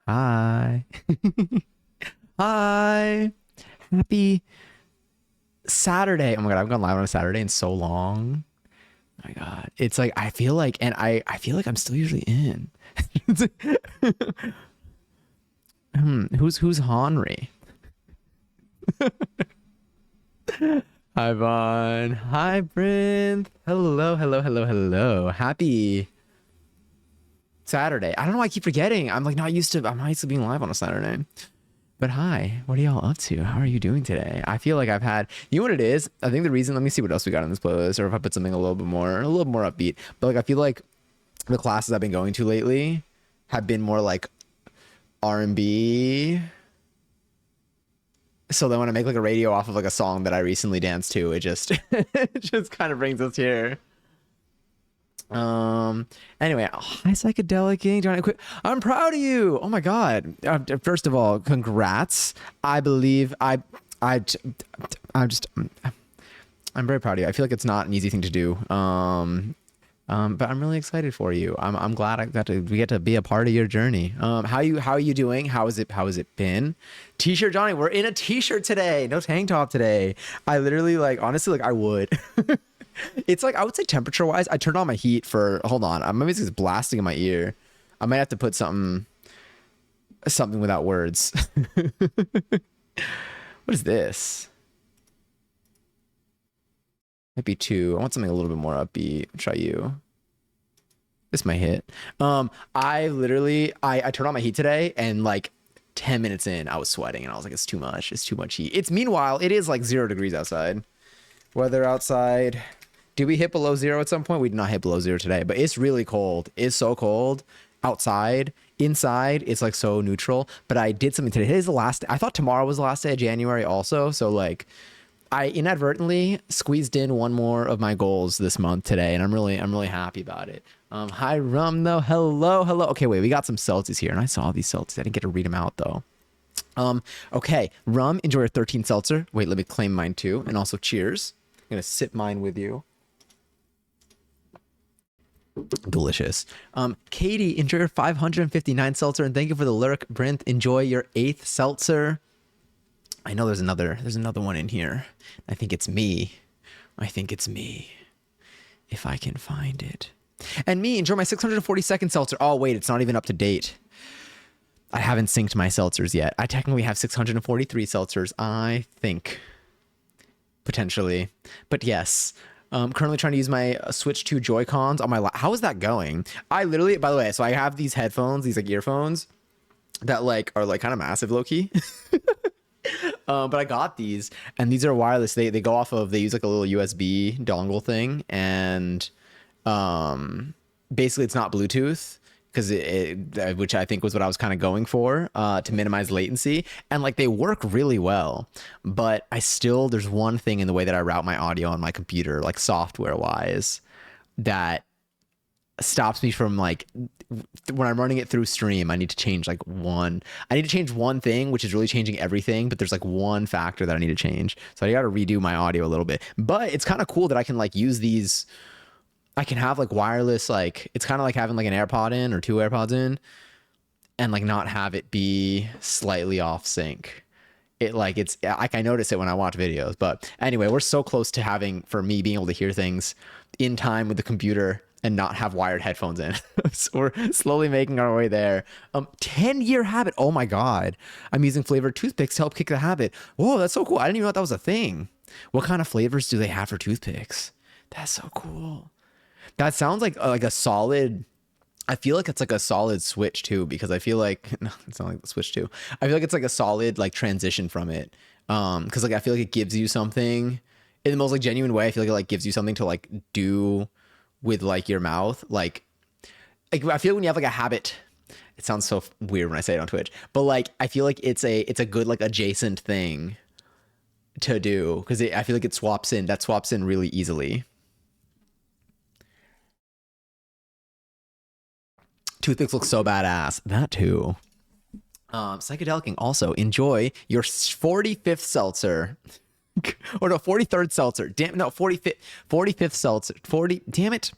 Hi. Hi. Happy Saturday. Oh my God, I've gone live on a Saturday in so long. Oh my God. It's like I feel like and I feel like I'm still usually in. Who's Henry? Hi Vaughn. Hi Brent. Hello, hello, hello, hello. Happy Saturday. I don't know why I keep forgetting. I'm not used to being live on a Saturday. But hi, what are y'all up to? How are you doing today? I feel like I've had, you know what it is? I think the reason, let me see what else we got on this playlist, or if I put something a little more upbeat. But like, I feel like the classes I've been going to lately have been more like R&B. So then when I make like a radio off of like a song that I recently danced to, it just, it just kind of brings us here. Um. Anyway, hi psychedelic gang, Johnny. I'm proud of you. Oh my god. First of all, congrats. I believe I. I'm just. I'm very proud of you. I feel like it's not an easy thing to do. But I'm really excited for you. I'm glad we get to be a part of your journey. How are you doing? How has it been? T-shirt Johnny, we're in a t-shirt today. No tank top today. I literally like honestly like I would. It's like I would say temperature wise, I turned on my heat for hold on. My music's blasting in my ear. I might have to put something without words. What is this? Might be two. I want something a little bit more upbeat. Try you. This might hit. I literally I turned on my heat today and like 10 minutes in, I was sweating and I was like, it's too much. It's too much heat. It's meanwhile, it is like 0 degrees outside. Weather outside. Did we hit below zero at some point? We did not hit below zero today, but it's really cold. It's so cold outside. Inside, it's like so neutral. But I did something today. Today's the last. I thought tomorrow was the last day of January also. So like I inadvertently squeezed in one more of my goals this month today, and I'm really happy about it. Hi Rum though. Hello, hello. Okay, wait, we got some Celtics here, and I saw these Celtics. I didn't get to read them out though. Okay, Rum, enjoy your 13 seltzer. Wait, let me claim mine too, and also cheers. I'm gonna sip mine with you. Delicious. Katie, enjoy your 559 seltzer, and thank you for the lyric. Brent, enjoy your eighth seltzer. I know there's another one in here. I think it's me. I think it's me. If I can find it. And me, enjoy my 642nd seltzer. Oh, wait, it's not even up to date. I haven't synced my seltzers yet. I technically have 643 seltzers, I think. Potentially. But yes. Currently trying to use my Switch 2 Joy-Cons on my how is that going? I literally, by the way, so I have these headphones, these like earphones that like are like kind of massive low key. But I got these and these are wireless. They go off of they use like a little USB dongle thing and basically it's not Bluetooth because which I think was what I was kind of going for to minimize latency and like they work really well, but I still there's one thing in the way that I route my audio on my computer like software wise that stops me from like when I'm running it through stream. I need to change like one. I need to change one thing, which is really changing everything. But there's like one factor that I need to change. So I got to redo my audio a little bit. But it's kind of cool that I can like use these. I can have like wireless. Like it's kind of like having like an AirPod in or two AirPods in, and like not have it be slightly off sync. It like it's like I notice it when I watch videos. But anyway, we're so close to having for me being able to hear things in time with the computer and not have wired headphones in. So we're slowly making our way there. 10-year habit. Oh my God. I'm using flavored toothpicks to help kick the habit. Whoa, that's so cool. I didn't even know that was a thing. What kind of flavors do they have for toothpicks? That's so cool. That sounds like a solid. I feel like it's like a solid switch too, because I feel like no, it's not like the switch too. I feel like it's like a solid like transition from it. Because like I feel like it gives you something in the most like genuine way. I feel like it like gives you something to like do with like your mouth. Like I feel when you have like a habit, it sounds so weird when I say it on Twitch, but like I feel like it's a good like adjacent thing to do because I feel like it swaps in really easily. Toothpicks look so badass. That too. Psychedelicing also enjoy your 45th seltzer. Or no, 43rd seltzer. Damn, no, 45th seltzer. 40, damn it.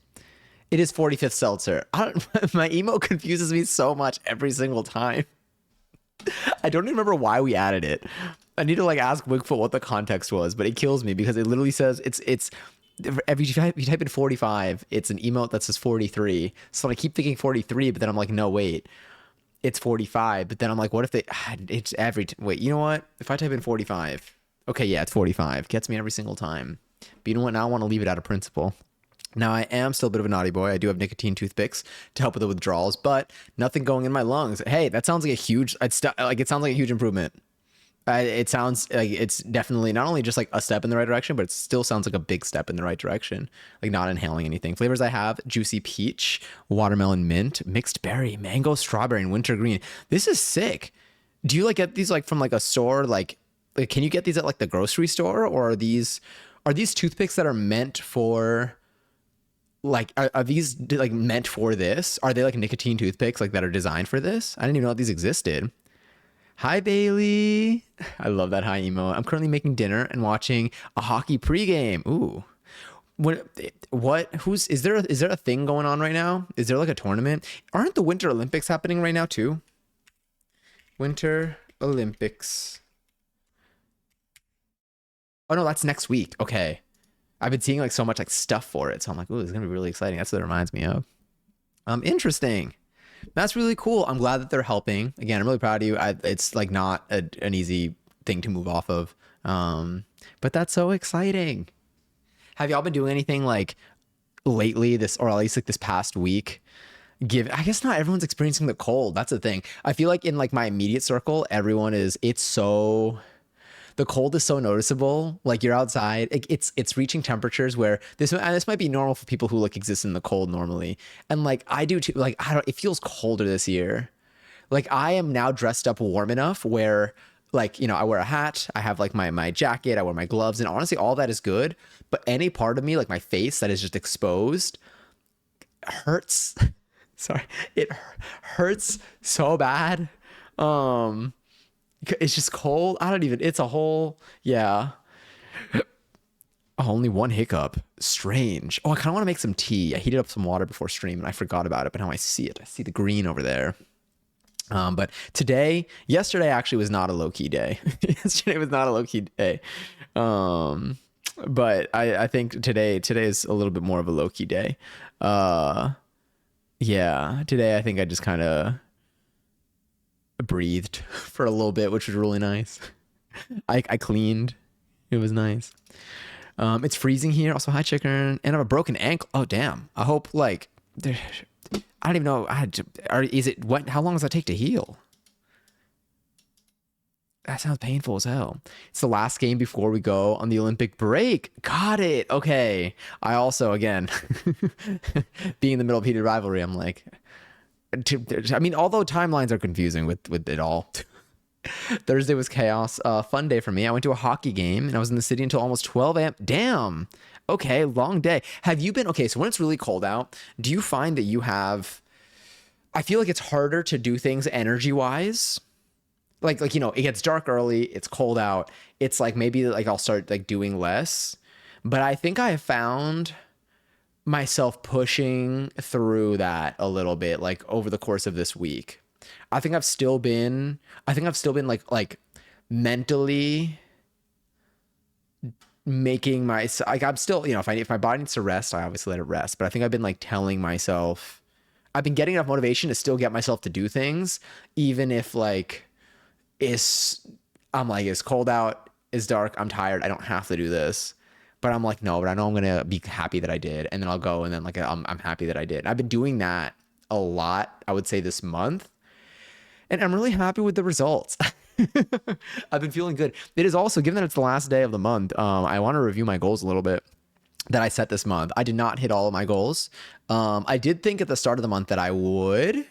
It is 45th seltzer. My emo confuses me so much every single time. I don't even remember why we added it. I need to like ask Wigfoot what the context was, but it kills me because it literally says it's if you type in 45, it's an emote that says 43. So I keep thinking 43, but then I'm like, no, wait, it's 45. But then I'm like, what if they? It's wait, you know what? If I type in 45, okay, yeah, it's 45. Gets me every single time. But you know what? Now I want to leave it out of principle. Now, I am still a bit of a naughty boy. I do have nicotine toothpicks to help with the withdrawals, but nothing going in my lungs. Hey, that sounds like a huge, it sounds like a huge improvement. It sounds like it's definitely not only just like a step in the right direction, but it still sounds like a big step in the right direction. Like not inhaling anything. Flavors I have: juicy peach, watermelon mint, mixed berry, mango, strawberry, and winter green. This is sick. Do you like get these like from like a store? Like can you get these at like the grocery store, or are these toothpicks that are meant for? Like are these like meant for this? Are they like nicotine toothpicks like that are designed for this? I didn't even know these existed. Hi Bailey. I love that hi emo. I'm currently making dinner and watching a hockey pregame. Ooh. Who's is there a thing going on right now? Is there like a tournament? Aren't the Winter Olympics happening right now too? Winter Olympics. Oh no, that's next week. Okay. I've been seeing like so much like stuff for it. So I'm like, ooh, it's gonna be really exciting. That's what it reminds me of. Interesting. That's really cool. I'm glad that they're helping. Again, I'm really proud of you. It's like not an easy thing to move off of. But that's so exciting. Have y'all been doing anything like lately this, or at least like this past week? I guess not everyone's experiencing the cold. That's the thing. I feel like in like my immediate circle, the cold is so noticeable. Like you're outside, it's reaching temperatures where this might be normal for people who like exist in the cold normally, and like I do too. Like I don't, it feels colder this year. Like I am now dressed up warm enough where like I wear a hat, I have like my jacket, I wear my gloves, and honestly all that is good. But any part of me, like my face that is just exposed, hurts. Sorry, it hurts so bad. It's just cold. It's a whole, yeah. Oh, only one hiccup. Strange. Oh, I kind of want to make some tea. I heated up some water before stream and I forgot about it, but now I see it. I see the green over there. But yesterday actually was not a low key day. Yesterday was not a low key day. But I think today is a little bit more of a low key day. Yeah, today I think I just kind of breathed for a little bit, which was really nice. I cleaned. It was nice. It's freezing here. Also, hi chicken, and I have a broken ankle. Oh damn. I hope like I don't even know. How long does that take to heal? That sounds painful as hell. It's the last game before we go on the Olympic break. Got it. Okay. I also, again, being in the middle of heated rivalry, I'm like, I mean, although timelines are confusing with it all. Thursday was chaos. Fun day for me. I went to a hockey game and I was in the city until almost 12 a.m. Damn. Okay, long day. Have you been, okay, so when it's really cold out, do you find that I feel like it's harder to do things energy-wise? Like, it gets dark early, it's cold out. It's like maybe like I'll start like doing less. But I think I have found myself pushing through that a little bit like over the course of this week. I think I've still been like mentally making like I'm still, if my body needs to rest, I obviously let it rest. But I think I've been like telling myself, I've been getting enough motivation to still get myself to do things, even if like I'm like, it's cold out, it's dark, I'm tired, I don't have to do this. But I'm like, no, but I know I'm gonna be happy that I did, and then I'll go, and then like I'm happy that I did. And I've been doing that a lot, I would say, this month, and I'm really happy with the results. I've been feeling good. It is also, given that it's the last day of the month, I want to review my goals a little bit that I set this month. I did not hit all of my goals. I did think at the start of the month that I would.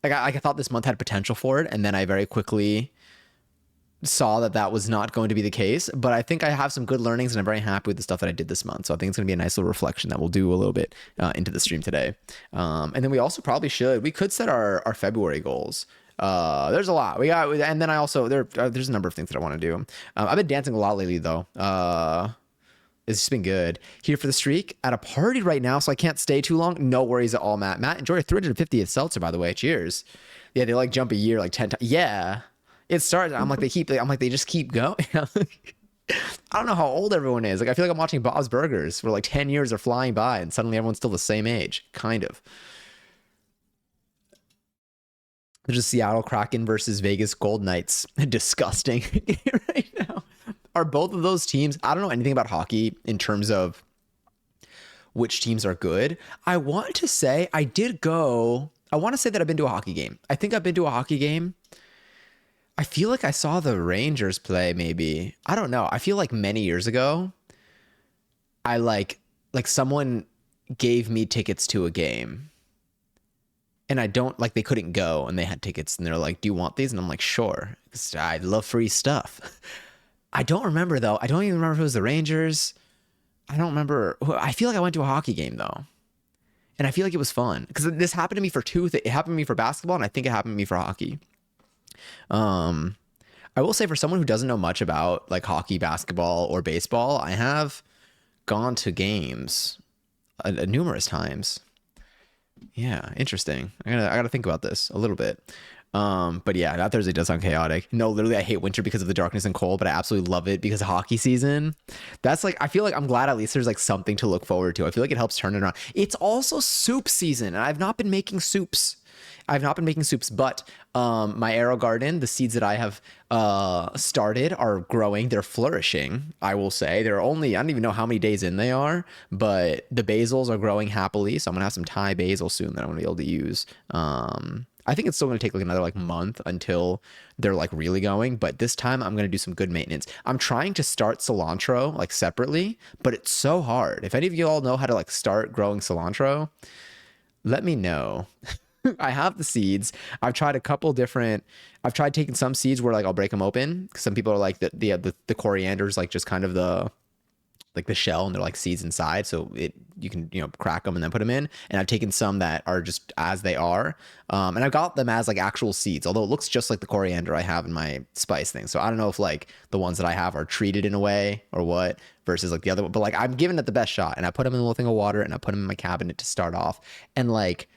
I thought this month had potential for it, and then I very quickly saw that was not going to be the case. But I think I have some good learnings, and I'm very happy with the stuff that I did this month. So I think it's going to be a nice little reflection that we'll do a little bit into the stream today. And then we also probably we could set our February goals. There's a lot we got, and then I also there's a number of things that I want to do. I've been dancing a lot lately though. It's just been good. Here for the streak at a party right now, so I can't stay too long. No worries at all, Matt. Enjoy your 350th seltzer, by the way. Cheers. Yeah, they like jump a year like 10 times. Yeah. It starts. I'm like, they just keep going. I don't know how old everyone is. Like, I feel like I'm watching Bob's Burgers where like 10 years are flying by and suddenly everyone's still the same age. Kind of. There's a Seattle Kraken versus Vegas Gold Knights. Disgusting right now. Are both of those teams? I don't know anything about hockey in terms of which teams are good. I want to say I did go. I want to say that I've been to a hockey game. I think I've been to a hockey game. I feel like I saw the Rangers play maybe. I don't know. I feel like many years ago, I like someone gave me tickets to a game. And I don't like they couldn't go and they had tickets and they're like, "Do you want these?" And I'm like, "Sure." 'Cause I love free stuff. I don't remember though. I don't even remember if it was the Rangers. I don't remember. I feel like I went to a hockey game though. And I feel like it was fun because this happened to me for it happened to me for basketball and I think it happened to me for hockey. Um, I will say for someone who doesn't know much about like hockey, basketball, or baseball, I have gone to games numerous times. Yeah, interesting. I gotta think about this a little bit. But yeah, that Thursday does sound chaotic. No, literally, I hate winter because of the darkness and cold, but I absolutely love it because of hockey season. That's like I feel like I'm glad at least there's like something to look forward to. I feel like it helps turn it around. It's also soup season, and I've not been making soups. I've not been making soups, but my Arrow Garden, the seeds that I have started are growing. They're flourishing, I will say. They're only, I don't even know how many days in they are, but the basils are growing happily. So I'm going to have some Thai basil soon that I'm going to be able to use. I think it's still going to take like another like month until they're like really going, but this time I'm going to do some good maintenance. I'm trying to start cilantro like separately, but it's so hard. If any of you all know how to like start growing cilantro, let me know. I have the seeds. I've tried a couple different. I've tried taking some seeds where like I'll break them open. Some people are like the coriander is like just kind of the like the shell and they're like seeds inside. So you can crack them and then put them in. And I've taken some that are just as they are, and I've got them as like actual seeds. Although it looks just like the coriander I have in my spice thing. So I don't know if like the ones that I have are treated in a way or what versus like the other one. But like I'm giving it the best shot. And I put them in a little thing of water and I put them in my cabinet to start off. And like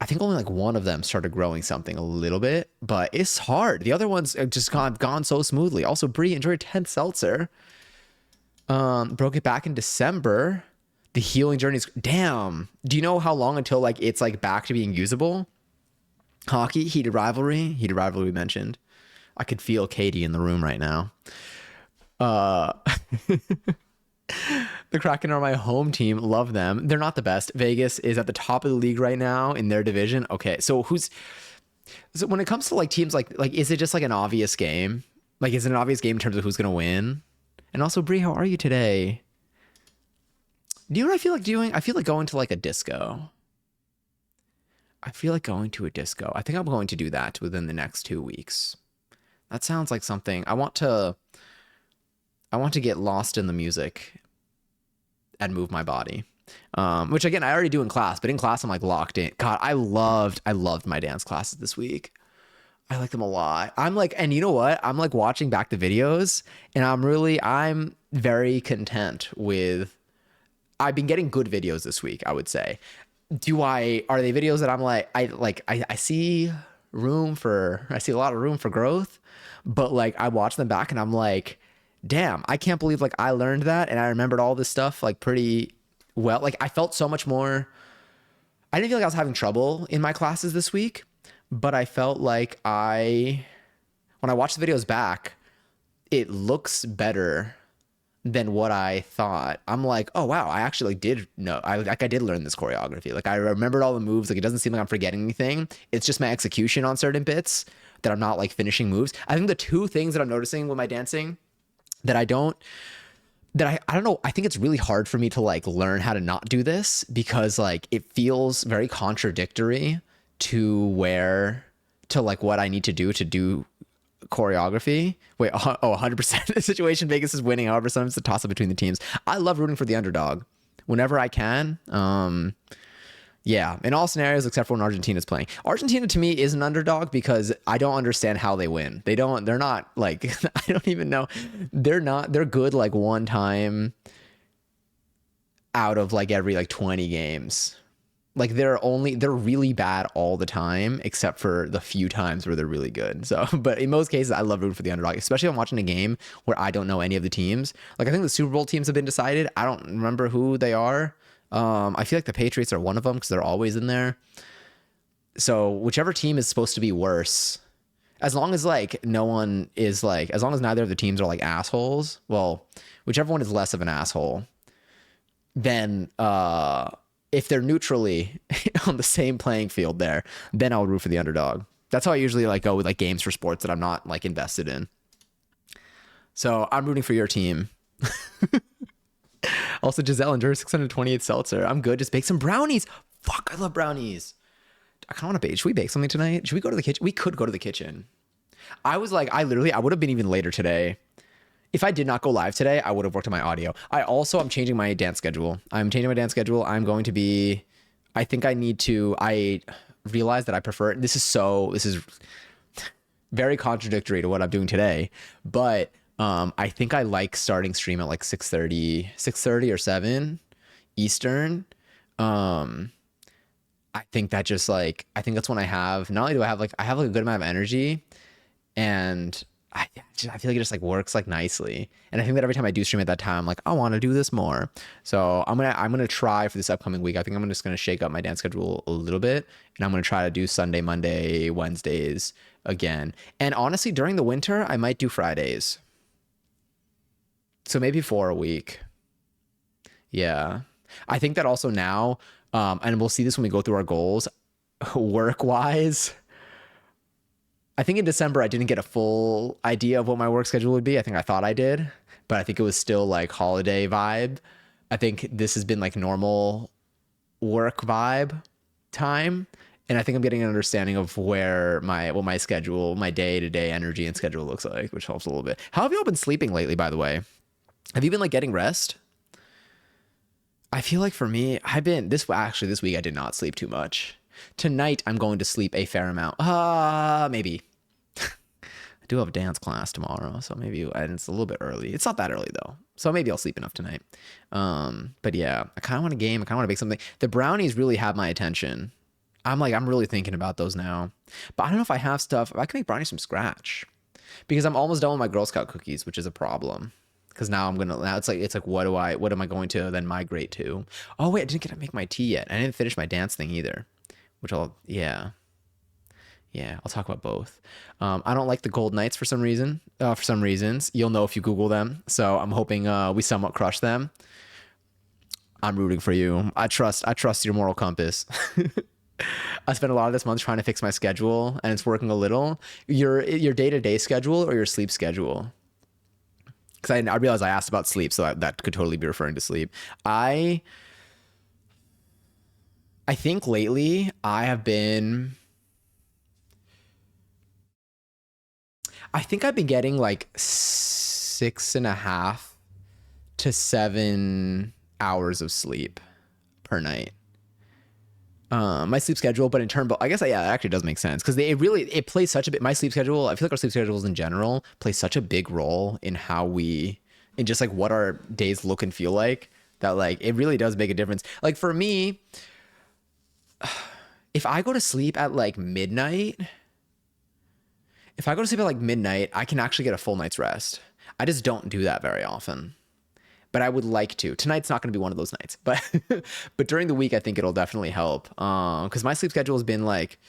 I think only like one of them started growing something a little bit, but it's hard. The other ones have just gone so smoothly. Also, Brie, enjoy your 10th seltzer. Broke it back in December. The healing journey is damn. Do you know how long until like it's like back to being usable? Hockey, heated rivalry mentioned. I could feel Katie in the room right now. Uh The Kraken are my home team. Love them. They're not the best. Vegas is at the top of the league right now in their division. Okay, so when it comes to like teams like is it just like an obvious game? Like is it an obvious game in terms of who's gonna win? And also, Brie, how are you today? Do you know what I feel like doing? I feel like going to like a disco. I feel like going to a disco. I think I'm going to do that within the next 2 weeks. That sounds like something I want to get lost in the music and move my body. Which again, I already do in class, but in class I'm like locked in. God, I loved my dance classes this week. I like them a lot. I'm like, and you know what? I'm like watching back the videos and I'm very content with, I've been getting good videos this week, I would say. Are they videos that I'm like, I see I see a lot of room for growth, but like I watch them back and I'm like, damn, I can't believe like I learned that and I remembered all this stuff like pretty well. Like I felt so much more. I didn't feel like I was having trouble in my classes this week, but I felt like when I watched the videos back, it looks better than what I thought. I'm like, oh wow, I actually like did know. I did learn this choreography. Like I remembered all the moves. Like it doesn't seem like I'm forgetting anything. It's just my execution on certain bits that I'm not like finishing moves. I think the two things that I'm noticing with my dancing that I don't know. I think it's really hard for me to like learn how to not do this because like it feels very contradictory to like what I need to do choreography. Wait, 100% the situation Vegas is winning. However, sometimes it's a toss up between the teams. I love rooting for the underdog whenever I can. Yeah, in all scenarios except for when Argentina's playing. Argentina to me is an underdog because I don't understand how they win. They're not like, I don't even know. They're good like one time out of like every like 20 games. Like they're really bad all the time, except for the few times where they're really good. So, but in most cases, I love rooting for the underdog, especially if I'm watching a game where I don't know any of the teams. Like I think the Super Bowl teams have been decided. I don't remember who they are. I feel like the Patriots are one of them because they're always in there. So whichever team is supposed to be worse, as long as like no one is like, as long as neither of the teams are like assholes, well, whichever one is less of an asshole, then if they're neutrally on the same playing field there, then I'll root for the underdog. That's how I usually like go with like games for sports that I'm not like invested in. So I'm rooting for your team. Also, Giselle endures 628 seltzer. I'm good. Just bake some brownies. Fuck, I love brownies. I kind of want to bake. Should we bake something tonight? Should we go to the kitchen? We could go to the kitchen. I was like, I would have been even later today. If I did not go live today, I would have worked on my audio. I'm changing my dance schedule. I'm going to be, I realize that I prefer, this is very contradictory to what I'm doing today, but I think I like starting stream at like 6:30 or 7 Eastern. I think that just like, I think that's when not only do I have like a good amount of energy, and I feel like it just like works like nicely. And I think that every time I do stream at that time, I'm like, I want to do this more. So I'm gonna try for this upcoming week. I think I'm just gonna shake up my dance schedule a little bit, and I'm gonna try to do Sunday, Monday, Wednesdays again. And honestly, during the winter, I might do Fridays. So maybe 4 a week. Yeah. I think that also now, and we'll see this when we go through our goals, work wise. I think in December, I didn't get a full idea of what my work schedule would be. I think I thought I did, but I think it was still like holiday vibe. I think this has been like normal work vibe time. And I think I'm getting an understanding of what my schedule, my day-to-day energy and schedule looks like, which helps a little bit. How have you all been sleeping lately, by the way? Have you been like getting rest? I feel like for me, this week I did not sleep too much. Tonight I'm going to sleep a fair amount. Maybe. I do have a dance class tomorrow, so maybe, and it's a little bit early. It's not that early though, so maybe I'll sleep enough tonight. But yeah, I kind of want a game. I kind of want to make something. The brownies really have my attention. I'm really thinking about those now. But I don't know if I have stuff. I can make brownies from scratch, because I'm almost done with my Girl Scout cookies, which is a problem. Because now it's like what am I going to then migrate to? Oh wait, I didn't get to make my tea yet. I didn't finish my dance thing either, which I'll talk about both. I don't like the Gold Knights for some reasons. You'll know if you Google them. So I'm hoping we somewhat crush them. I'm rooting for you. I trust your moral compass. I spent a lot of this month trying to fix my schedule, and it's working a little. Your day-to-day schedule or your sleep schedule? Because I realized I asked about sleep, so that could totally be referring to sleep. I think lately I've been getting like 6.5 to 7 hours of sleep per night. My sleep schedule, but I guess it actually does make sense, because it plays such a bit. My sleep schedule, I feel like our sleep schedules in general play such a big role in in just like what our days look and feel like, that like it really does make a difference. Like for me, if I go to sleep at like midnight, I can actually get a full night's rest. I just don't do that very often, but I would like to. Tonight's not going to be one of those nights, but but during the week, I think it'll definitely help. Because my sleep schedule has been like,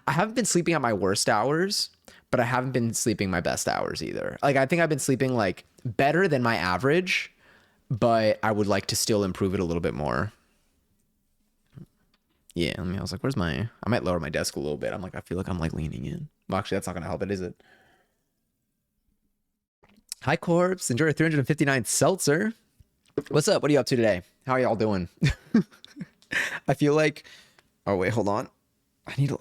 I haven't been sleeping at my worst hours, but I haven't been sleeping my best hours either. Like I think I've been sleeping like better than my average, but I would like to still improve it a little bit more. Yeah, I was like, I might lower my desk a little bit. I feel like I'm like leaning in. Well, actually, that's not going to help it, is it? Hi, Corpse. Enjoy your 359 seltzer. What's up? What are you up to today? How are y'all doing? I feel like, oh, wait, hold on. I feel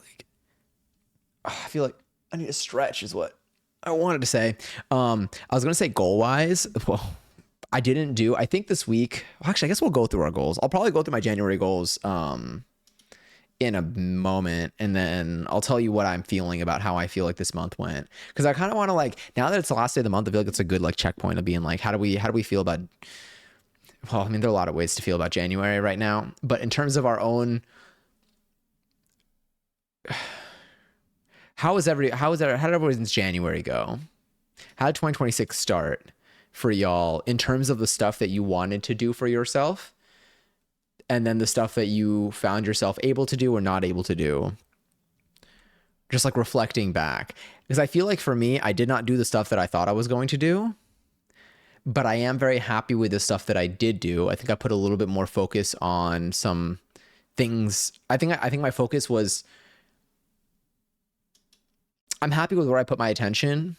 like I need to stretch is what I wanted to say. I was going to say goal-wise. Well, I think this week, well, actually, I guess we'll go through our goals. I'll probably go through my January goals in a moment, and then I'll tell you what I'm feeling about how I feel like this month went. Because I kind of want to like, now that it's the last day of the month, I feel like it's a good like checkpoint of being like, how do we feel about, well, I mean, there are a lot of ways to feel about January right now, but in terms of our own, how did everyone's January go? How did 2026 start for y'all in terms of the stuff that you wanted to do for yourself, and then the stuff that you found yourself able to do or not able to do? Just like reflecting back. Because I feel like for me, I did not do the stuff that I thought I was going to do, but I am very happy with the stuff that I did do. I think I put a little bit more focus on some things. I think my focus was, I'm happy with where I put my attention.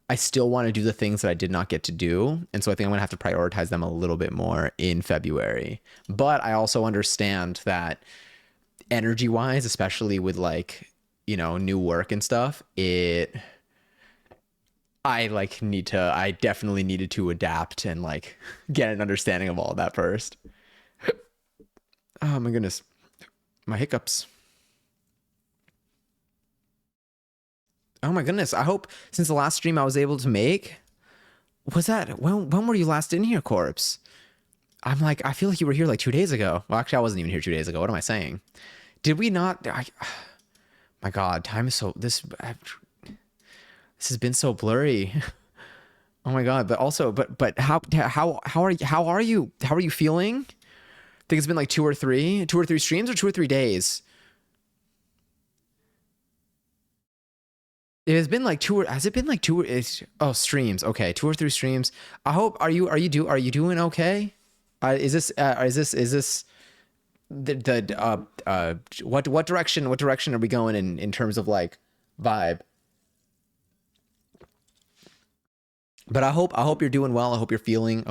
I still want to do the things that I did not get to do. And so I think I'm going to have to prioritize them a little bit more in February. But I also understand that energy wise, especially with like, new work and stuff, I definitely needed to adapt and like get an understanding of all of that first. Oh my goodness. My hiccups. Oh my goodness. I hope since the last stream I was able to make, was that when were you last in here, Corpse? I'm like, I feel like you were here like 2 days ago. Well, actually, I wasn't even here 2 days ago. What am I saying? Did we not? My God, time is this has been so blurry. Oh my God. But also, but how are you feeling? Think it's been like two or three streams or 2 or 3 days. It has been like has it been like streams? Okay, 2 or 3 streams. I hope, are you doing okay? Is this what direction are we going in terms of like vibe? But I hope you're doing well. I hope you're feeling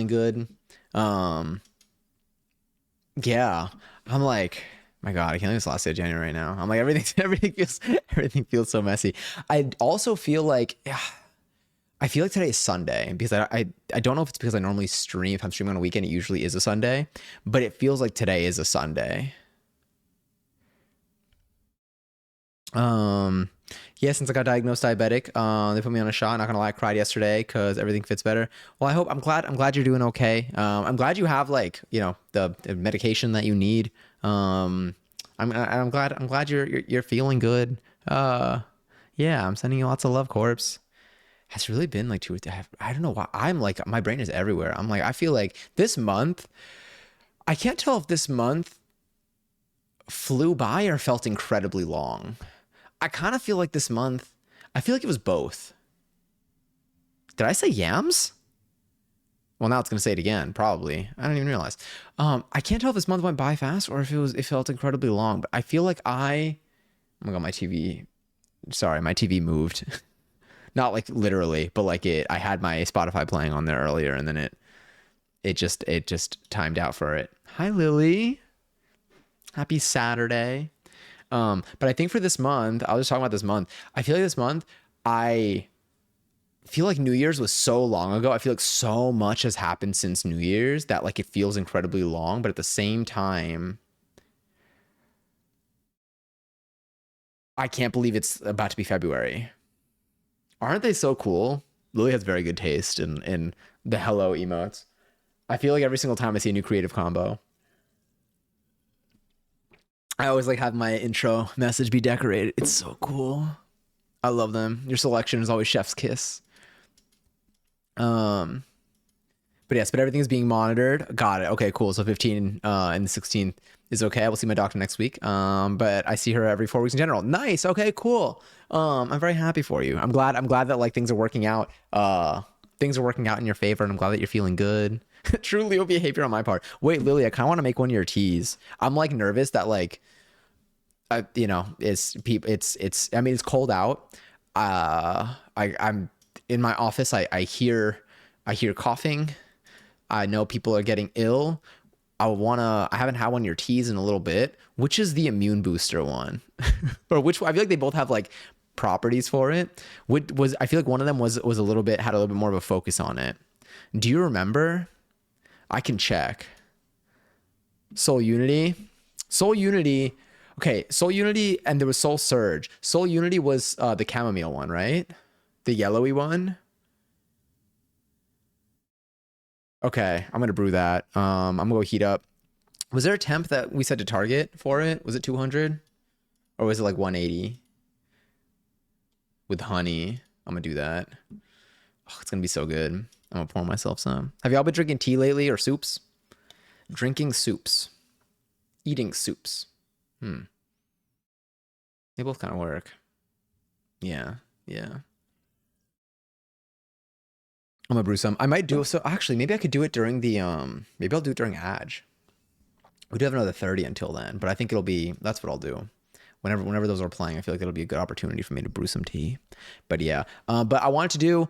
good. Um, yeah, I'm like, my God, I can't believe it's the last day of January right now. I'm like, everything feels so messy. I also feel like, yeah, I feel like today is Sunday because I don't know if it's because I normally stream. If I'm streaming on a weekend, it usually is a Sunday, but it feels like today is a Sunday. Um, yeah, since I got diagnosed diabetic, they put me on a shot. Not gonna lie, I cried yesterday because everything fits better. Well, I'm glad you're doing okay. I'm glad you have like, the medication that you need. I'm glad you're feeling good. Yeah, I'm sending you lots of love, Corpse. Has really been like I don't know why. I'm like, my brain is everywhere. I'm like, I feel like this month, I can't tell if this month flew by or felt incredibly long. I kind of feel like this month, I feel like it was both. Did I say yams? Well, now it's gonna say it again, probably. I don't even realize. I can't tell if this month went by fast or if it felt incredibly long. But I feel like oh my God, my TV. Sorry, my TV moved. Not like literally, but like I had my Spotify playing on there earlier, and then it just timed out for it. Hi, Lily. Happy Saturday. But I think for this month, I was just talking about this month. I feel like this month, I feel like New Year's was so long ago. I feel like so much has happened since New Year's that like it feels incredibly long, but at the same time, I can't believe it's about to be February. Aren't they so cool? Lily has very good taste in the hello emotes. I feel like every single time I see a new creative combo, I always like have my intro message be decorated. It's so cool. I love them. Your selection is always chef's kiss. Um, but yes, but everything's being monitored. Got it. Okay, cool. So 15 and the 16th is okay. I will see my doctor next week. But I see her every 4 weeks in general. Nice. Okay, cool. I'm very happy for you. I'm glad that like things are working out. Things are working out in your favor, and I'm glad that you're feeling good. True Leo behavior on my part. Wait, Lily, I kind of want to make one of your teas. I'm like nervous that like I mean, it's cold out. I'm in my office. I hear coughing. I know people are getting ill. I haven't had one of your teas in a little bit. Which is the immune booster one? Or which, I feel like they both have like properties for it. I feel like one of them was a little bit, had a little bit more of a focus on it. Do you remember? I can check. Soul Unity. Soul Unity. Okay, Soul Unity and there was Soul Surge. Soul Unity was the chamomile one, right? The yellowy one. Okay, I'm gonna brew that. I'm gonna go heat up. Was there a temp that we set to target for it? Was it 200 or was it like 180 with honey? I'm gonna do that. Oh, it's gonna be so good. I'm gonna pour myself some. Have y'all been drinking tea lately or soups? Drinking soups, eating soups. They both kind of work. Yeah, yeah. I'm gonna brew some. I might do so. Actually, maybe I could do it during the Maybe I'll do it during Adge. We do have another 30 until then, but I think it'll be. That's what I'll do. Whenever those are playing, I feel like it'll be a good opportunity for me to brew some tea. But yeah, but I wanted to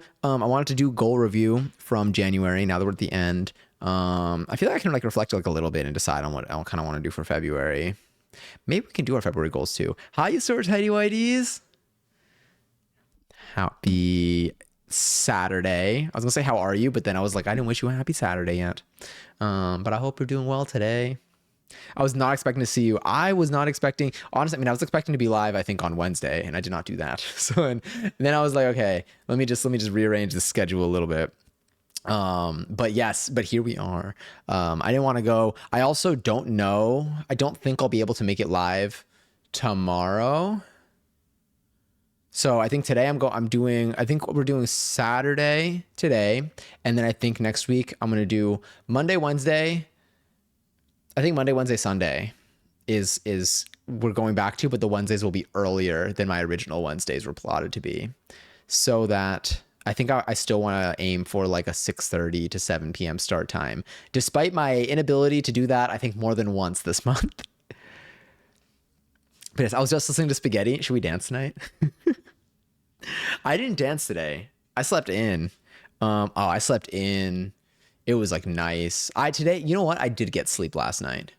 do goal review from January. Now that we're at the end, I feel like I can like reflect like a little bit and decide on what I kind of want to do for February. Maybe we can do our February goals too. Hi, you sort tidy whiteys. Happy Saturday. I was gonna say how are you, but then I was like, I didn't wish you a happy Saturday yet. But I hope you're doing well today. I was not expecting to see you. I was not expecting, honestly, I mean, I was expecting to be live, I think, on Wednesday, and I did not do that. So and then I was like, okay, let me just rearrange the schedule a little bit. But yes, but here we are. I didn't want to go. I also don't know. I don't think I'll be able to make it live tomorrow. So I think today I think we're doing Saturday today. And then I think next week I'm going to do Monday, Wednesday. I think Monday, Wednesday, Sunday is we're going back to, but the Wednesdays will be earlier than my original Wednesdays were plotted to be. So that I think I still want to aim for like a 6:30 to 7 p.m. start time, despite my inability to do that, I think more than once this month. But yes, I was just listening to Spaghetti. Should we dance tonight? I didn't dance today. I slept in. I slept in. It was like nice. Today, you know what? I did get sleep last night.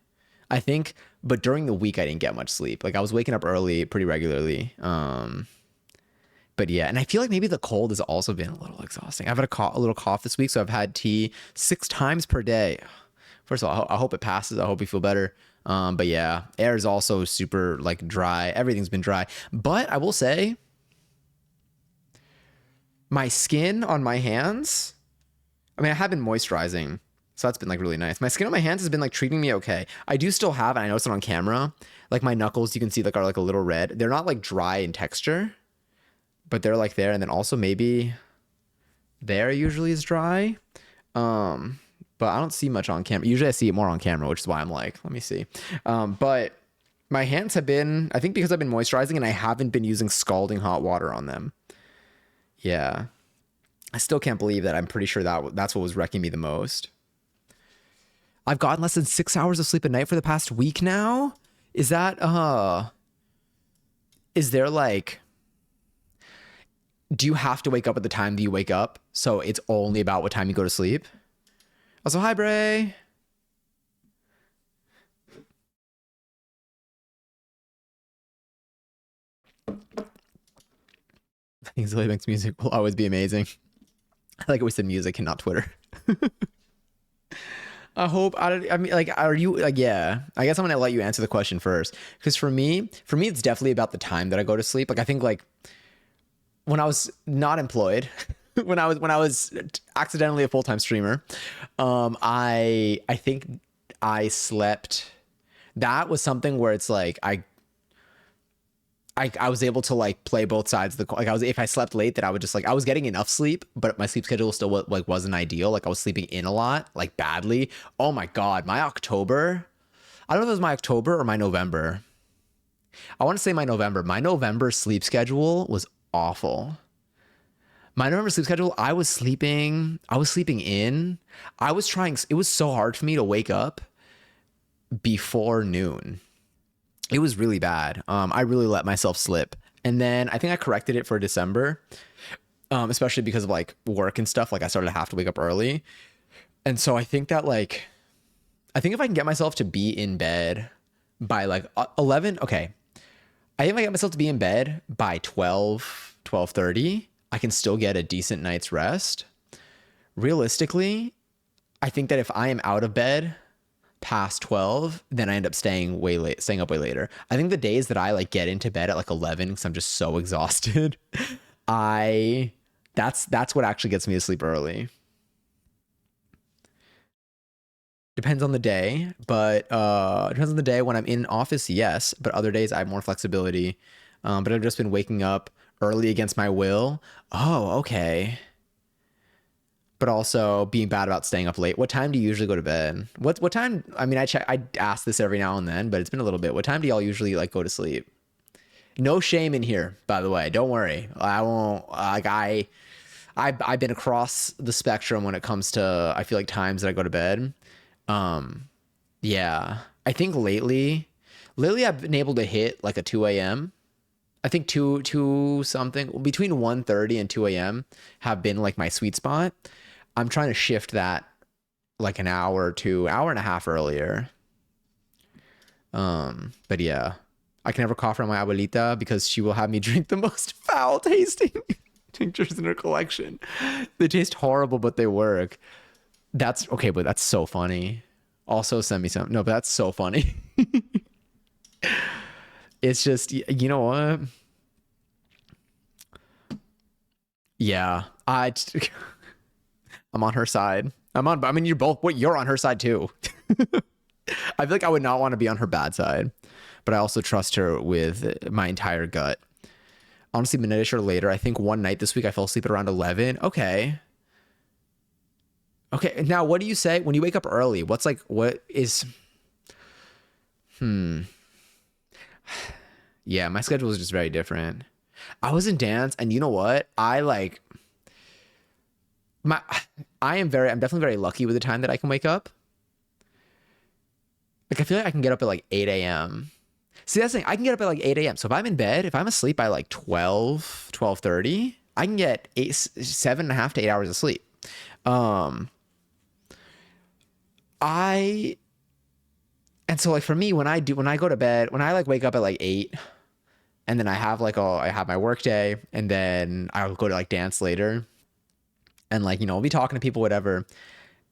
I think, but during the week I didn't get much sleep. Like I was waking up early pretty regularly. But yeah, and I feel like maybe the cold has also been a little exhausting. I've had a little cough this week, so I've had tea 6 times per day. First of all, I hope it passes. I hope you feel better. But yeah, air is also super like dry. Everything's been dry. But I will say, my skin on my hands, I mean, I have been moisturizing, so that's been like really nice. My skin on my hands has been like treating me okay. I do still have, and I noticed it on camera, like my knuckles, you can see like are like a little red. They're not like dry in texture, but they're like there. And then also maybe there usually is dry. But I don't see much on camera. Usually I see it more on camera, which is why I'm like, let me see. But my hands have been, I think because I've been moisturizing and I haven't been using scalding hot water on them. Yeah. I still can't believe that. I'm pretty sure that's what was wrecking me the most. I've gotten less than 6 hours of sleep a night for the past week now. Is there like, do you have to wake up at the time that you wake up? So it's only about what time you go to sleep? Also, hi, Bray. I think Zoe Banks music will always be amazing. I like it we said music and not Twitter. I mean, like, are you like, yeah, I guess I'm gonna let you answer the question first. Because for me, it's definitely about the time that I go to sleep. Like, I think like when I was not employed, when I was accidentally a full-time streamer, I think I slept. That was something where it's like I was able to like play both sides of the like if I slept late that I would just like I was getting enough sleep, but my sleep schedule still like wasn't ideal. Like I was sleeping in a lot, like badly. Oh my God, my October. I don't know if it was my October or my November. I want to say my November. My November sleep schedule was awful. My November sleep schedule, I was sleeping in. I was trying, it was so hard for me to wake up before noon. It was really bad. I really let myself slip. And then I think I corrected it for December, especially because of like work and stuff. Like I started to have to wake up early. And so I think that like, I think if I can get myself to be in bed by like 11, okay. I think if I get myself to be in bed by 12, 12:30, I can still get a decent night's rest. Realistically, I think that if I am out of bed past 12, then I end up staying up way later. I think the days that I like get into bed at like 11 because I'm just so exhausted, I that's what actually gets me to sleep early. Depends on the day, but depends on the day. When I'm in office, yes, but other days I have more flexibility. But I've just been waking up early against my will. Oh, okay. But also being bad about staying up late. What time do you usually go to bed? What time? I mean, I ask this every now and then, but it's been a little bit. What time do y'all usually like go to sleep? No shame in here, by the way. Don't worry. I won't. Like I've been across the spectrum when it comes to I feel like times that I go to bed. Um, yeah, I think lately I've been able to hit like a 2 a.m. I think two something between 1:30 and 2 a.m. have been like my sweet spot. I'm trying to shift that like an hour or two, hour and a half earlier. But yeah, I can never call from my abuelita because she will have me drink the most foul tasting tinctures in her collection. They taste horrible, but they work. That's okay, but that's so funny. Also, send me some. No, but that's so funny. It's just, you know what? Yeah, I'm on her side. I mean, you're both, what, you're on her side too. I feel like I would not want to be on her bad side, but I also trust her with my entire gut. Honestly, minute or later, I think one night this week I fell asleep at around 11. Okay. Okay. Now, what do you say when you wake up early? What's like, what is, hmm. Yeah, my schedule is just very different. I was in dance, and you know what? My, I'm definitely very lucky with the time that I can wake up. Like, I feel like I can get up at like 8 a.m. See, that's the thing. I can get up at like 8 a.m. So if I'm in bed, if I'm asleep by like 12:30, I can get 7.5 to 8 hours of sleep. Um, I, and so like for me, when I go to bed, when I like wake up at like 8 and then I have my work day and then I'll go to like dance later and like, I'll be talking to people, whatever.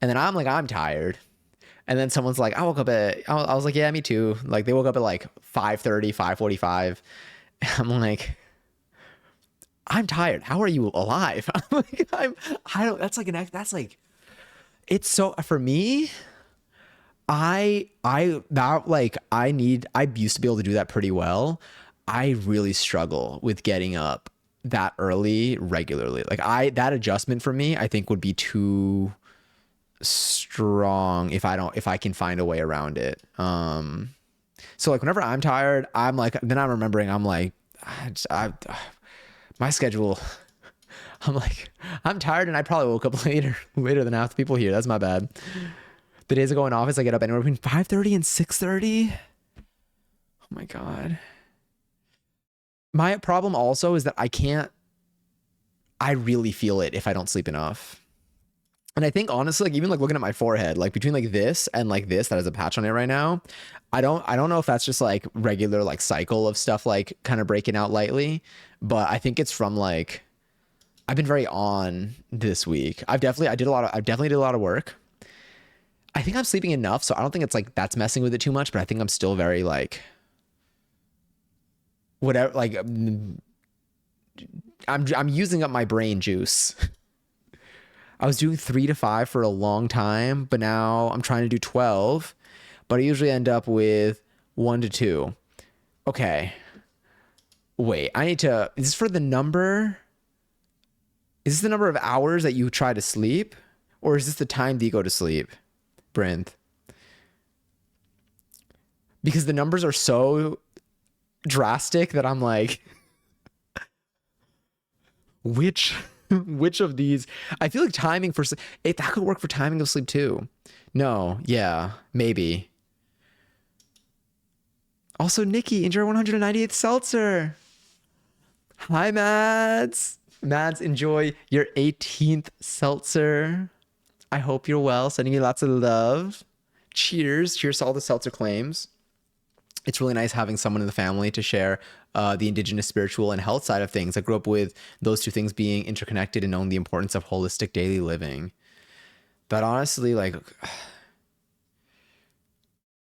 And then I'm tired. And then someone's like, I was like, yeah, me too. Like they woke up at like 5:30, 5:45. I'm like, I'm tired. How are you alive? I'm like, I don't, that's like, it's so, for me, I used to be able to do that pretty well. I really struggle with getting up that early regularly. That adjustment for me, I think would be too strong if I can find a way around it. So like whenever I'm tired, I'm remembering I'm like, my schedule. I'm like, I'm tired and I probably woke up later than half the people here. That's my bad. The days I go in office, I get up anywhere between 5:30 and 6:30. Oh my God. My problem also is that I really feel it if I don't sleep enough. And I think honestly, like even like looking at my forehead, like between like this and like this that has a patch on it right now, I don't know if that's just like regular like cycle of stuff like kind of breaking out lightly, but I think it's from like I've been very on this week. I definitely did a lot of work. I think I'm sleeping enough, so I don't think it's like that's messing with it too much, but I think I'm still very like whatever like I'm using up my brain juice. I was doing 3 to 5 for a long time, but now I'm trying to do 12, but I usually end up with 1 to 2. Okay. Wait, is this for the number? Is this the number of hours that you try to sleep? Or is this the time that you go to sleep, Brinth? Because the numbers are so drastic that I'm like, which which of these? I feel like timing for that could work for timing of sleep too. No, yeah, maybe. Also, Nikki, enjoy 198th seltzer. Hi, Mads. Mads, enjoy your 18th seltzer. I hope you're well. Sending you lots of love. Cheers. Cheers to all the seltzer claims. It's really nice having someone in the family to share the indigenous spiritual and health side of things. I grew up with those two things being interconnected and knowing the importance of holistic daily living. But honestly, like,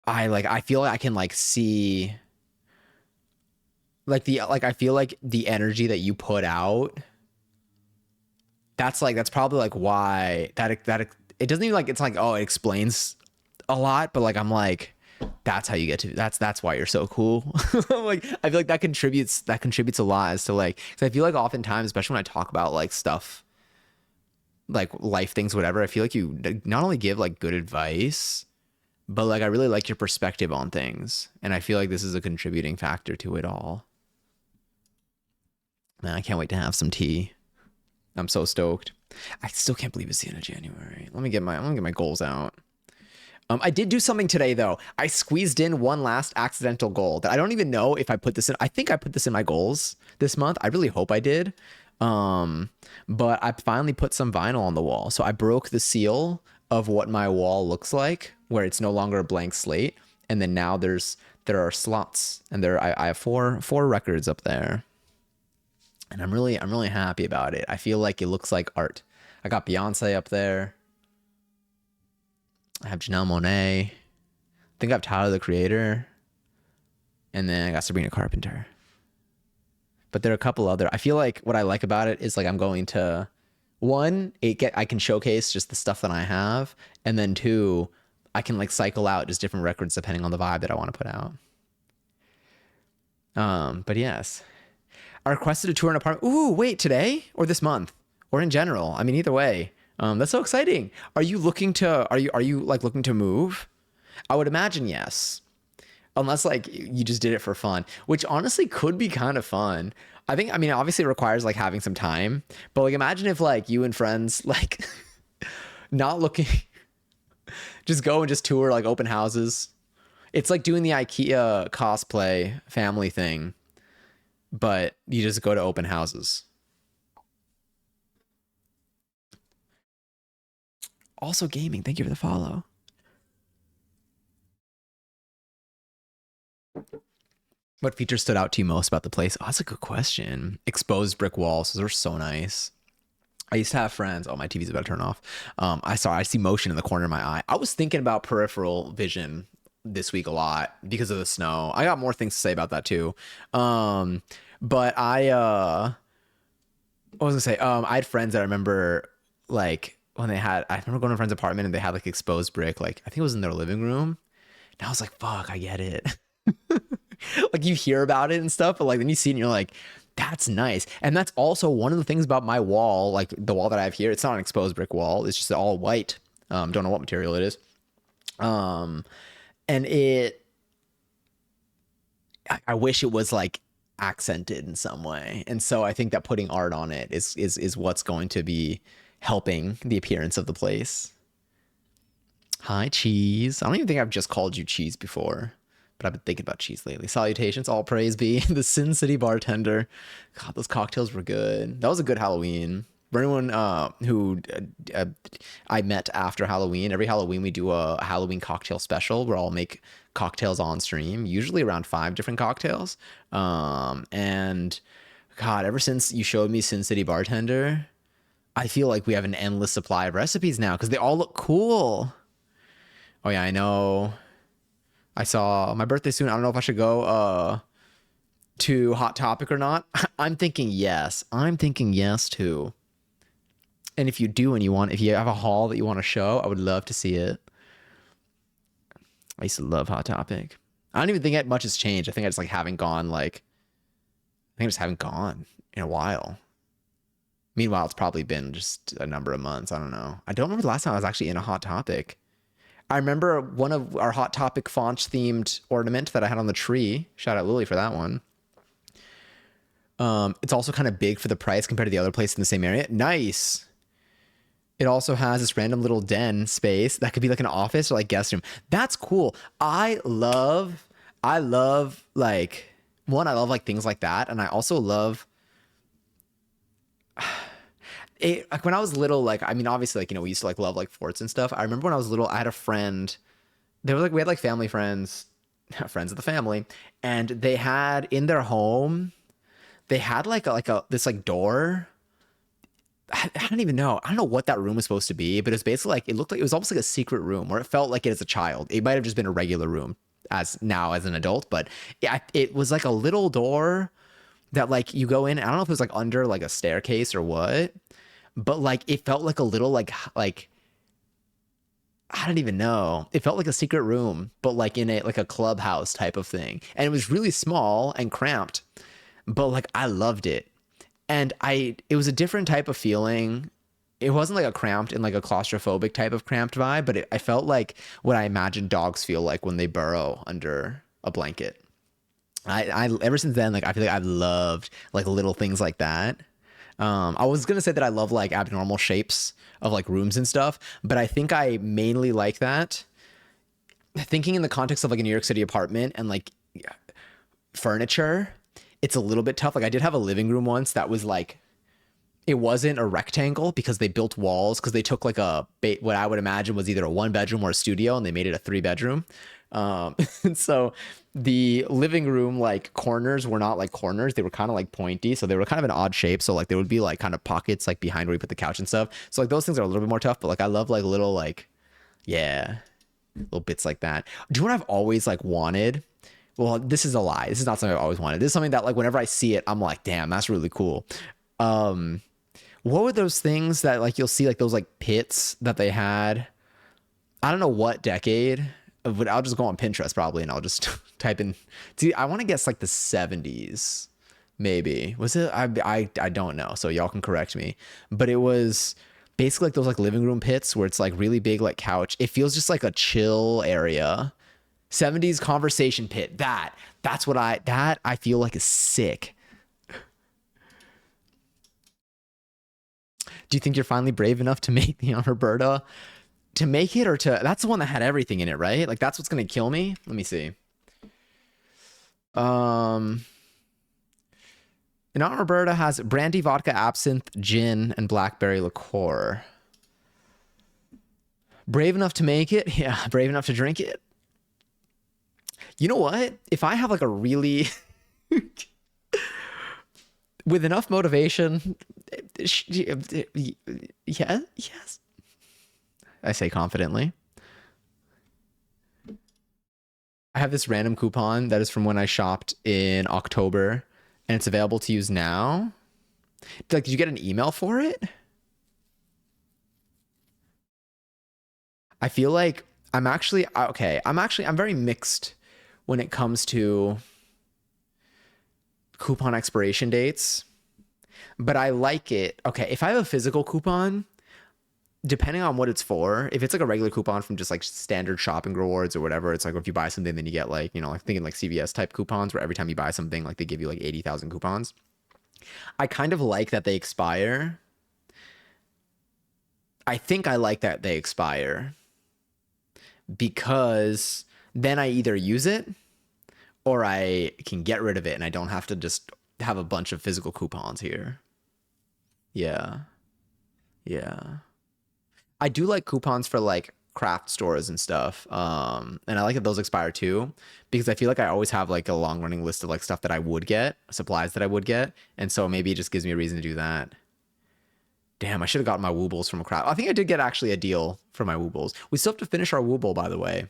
I feel like I can like see like I feel like the energy that you put out, that's probably like why that it doesn't even like it's like, oh, it explains a lot, but like I'm like that's how you get to that's why you're so cool. Like I feel like that contributes a lot as to like, cuz I feel like oftentimes, especially when I talk about like stuff like life things, whatever, I feel like you not only give like good advice, but like I really like your perspective on things, and I feel like this is a contributing factor to it all. Man, I can't wait to have some tea. I'm so stoked. I still can't believe it's the end of January. Let me get my goals out. I did do something today though. I squeezed in one last accidental goal that I don't even know if I put this in. I think I put this in my goals this month. I really hope I did. Um, but I finally put some vinyl on the wall. So I broke the seal of what my wall looks like, where it's no longer a blank slate. And then now there are slots, and I have four records up there, and I'm really happy about it. I feel like it looks like art. I got Beyonce up there. I have Janelle Monáe. I think I have Tyler the Creator, and then I got Sabrina Carpenter. But there are a couple other. I feel like what I like about it is like I'm going to one, I can showcase just the stuff that I have, and then two, I can like cycle out just different records depending on the vibe that I want to put out. But yes, I requested a tour in an apartment. Ooh, wait, today or this month or in general? I mean, either way. That's so exciting. Are you like looking to move? I would imagine yes. Unless like you just did it for fun, which honestly could be kind of fun. I mean, obviously it requires like having some time, but like imagine if like you and friends like not looking, just go and just tour like open houses. It's like doing the IKEA cosplay family thing, but you just go to open houses. Also gaming. Thank you for the follow. What feature stood out to you most about the place? Oh, that's a good question. Exposed brick walls. Those are so nice. I used to have friends. Oh, my TV's about to turn off. I see motion in the corner of my eye. I was thinking about peripheral vision this week a lot because of the snow. I got more things to say about that too. Um, but I was gonna say, I had friends that I remember like when I remember going to a friend's apartment and they had like exposed brick, like I think it was in their living room. And I was like, fuck, I get it. Like you hear about it and stuff, but like then you see it and you're like, that's nice. And that's also one of the things about my wall, like the wall that I have here. It's not an exposed brick wall. It's just all white. Don't know what material it is. Um, and I wish it was like accented in some way. And so I think that putting art on it is what's going to be helping the appearance of the place. Hi, cheese. I don't even think I've just called you cheese before, but I've been thinking about cheese lately. Salutations, all praise be the Sin City bartender. God, those cocktails were good. That was a good Halloween. For anyone who I met after Halloween, every Halloween we do a Halloween cocktail special where I'll make cocktails on stream, usually around 5 different cocktails. And God, ever since you showed me Sin City Bartender, I feel like we have an endless supply of recipes now because they all look cool. Oh yeah, I know. I saw my birthday soon. I don't know if I should go to Hot Topic or not. I'm thinking yes. I'm thinking yes too. And if you do and if you have a haul that you want to show, I would love to see it. I used to love Hot Topic. I don't even think that much has changed. I think I just like haven't gone like I think I just haven't gone in a while. Meanwhile, it's probably been just a number of months. I don't know. I don't remember the last time I was actually in a Hot Topic. I remember one of our Hot Topic font themed ornament that I had on the tree. Shout out Lily for that one. It's also kind of big for the price compared to the other place in the same area. Nice. It also has this random little den space that could be like an office or like guest room. That's cool. I love like one, I love like things like that. And I also love it. Like when I was little, like, I mean, obviously like, we used to like love like forts and stuff. I remember when I was little, I had a friend, we had like family friends, friends of the family, and they had in their home, they had like this like door I don't even know. I don't know what that room was supposed to be, but it was basically like it looked like it was almost like a secret room, or it felt like it as a child. It might have just been a regular room as now as an adult, but yeah, it was like a little door that like you go in. I don't know if it was like under like a staircase or what, but like it felt like a little like I don't even know. It felt like a secret room, but like in a like a clubhouse type of thing. And it was really small and cramped, but like I loved it. And it was a different type of feeling. It wasn't like a cramped and like a claustrophobic type of cramped vibe, but I felt like what I imagine dogs feel like when they burrow under a blanket. I ever since then, like I feel like I've loved like little things like that. I was gonna say that I love like abnormal shapes of like rooms and stuff, but I think I mainly like that. Thinking in the context of like a New York City apartment and like furniture, it's a little bit tough. Like I did have a living room once that was like it wasn't a rectangle because they built walls because they took like what I would imagine was either a one bedroom or a studio and they made it a three bedroom. And so the living room like corners were not like corners; they were kind of like pointy, so they were kind of an odd shape. So like there would be like kind of pockets like behind where you put the couch and stuff. So like those things are a little bit more tough, but like I love like little like yeah, little bits like that. Do you know what I've always like wanted? Well, this is a lie. This is not something I've always wanted. This is something that like whenever I see it, I'm like, damn, that's really cool. Um, what were those things that like you'll see like those like pits that they had? I don't know what decade, but I'll just go on Pinterest probably and I'll just type in. See, I want to guess like the 70s, maybe. Was it? I don't know. So y'all can correct me. But it was basically like those like living room pits where it's like really big like couch. It feels just like a chill area. 70s conversation pit. That's what I feel like is sick. Do you think you're finally brave enough to make the Roberta to make it or to that's the one that had everything in it, right? Like that's what's gonna kill me. Let me see. Um and Aunt Roberta has brandy, vodka, absinthe, gin, and blackberry liqueur. Brave enough to make it? Yeah, brave enough to drink it. You know what? If I have like a really with enough motivation, yeah, yes. I say confidently. I have this random coupon that is from when I shopped in October and it's available to use now. Like, did you get an email for it? I feel like I'm actually okay. I'm very mixed when it comes to coupon expiration dates, but I like it. Okay, if I have a physical coupon, depending on what it's for, if it's like a regular coupon from just like standard shopping rewards or whatever, it's like if you buy something, then you get like, you know, like thinking like CVS type coupons where every time you buy something, like they give you like 80,000 coupons. I kind of like that they expire. I think I like that they expire because then I either use it or I can get rid of it and I don't have to just have a bunch of physical coupons here. Yeah. Yeah. I do like coupons for like craft stores and stuff. And I like that those expire too, because I feel like I always have like a long running list of like stuff that I would get, supplies that I would get. And so maybe it just gives me a reason to do that. Damn, I should have gotten my Woobles from a craft. I think I did get actually a deal for my Woobles. We still have to finish our Wooble, by the way.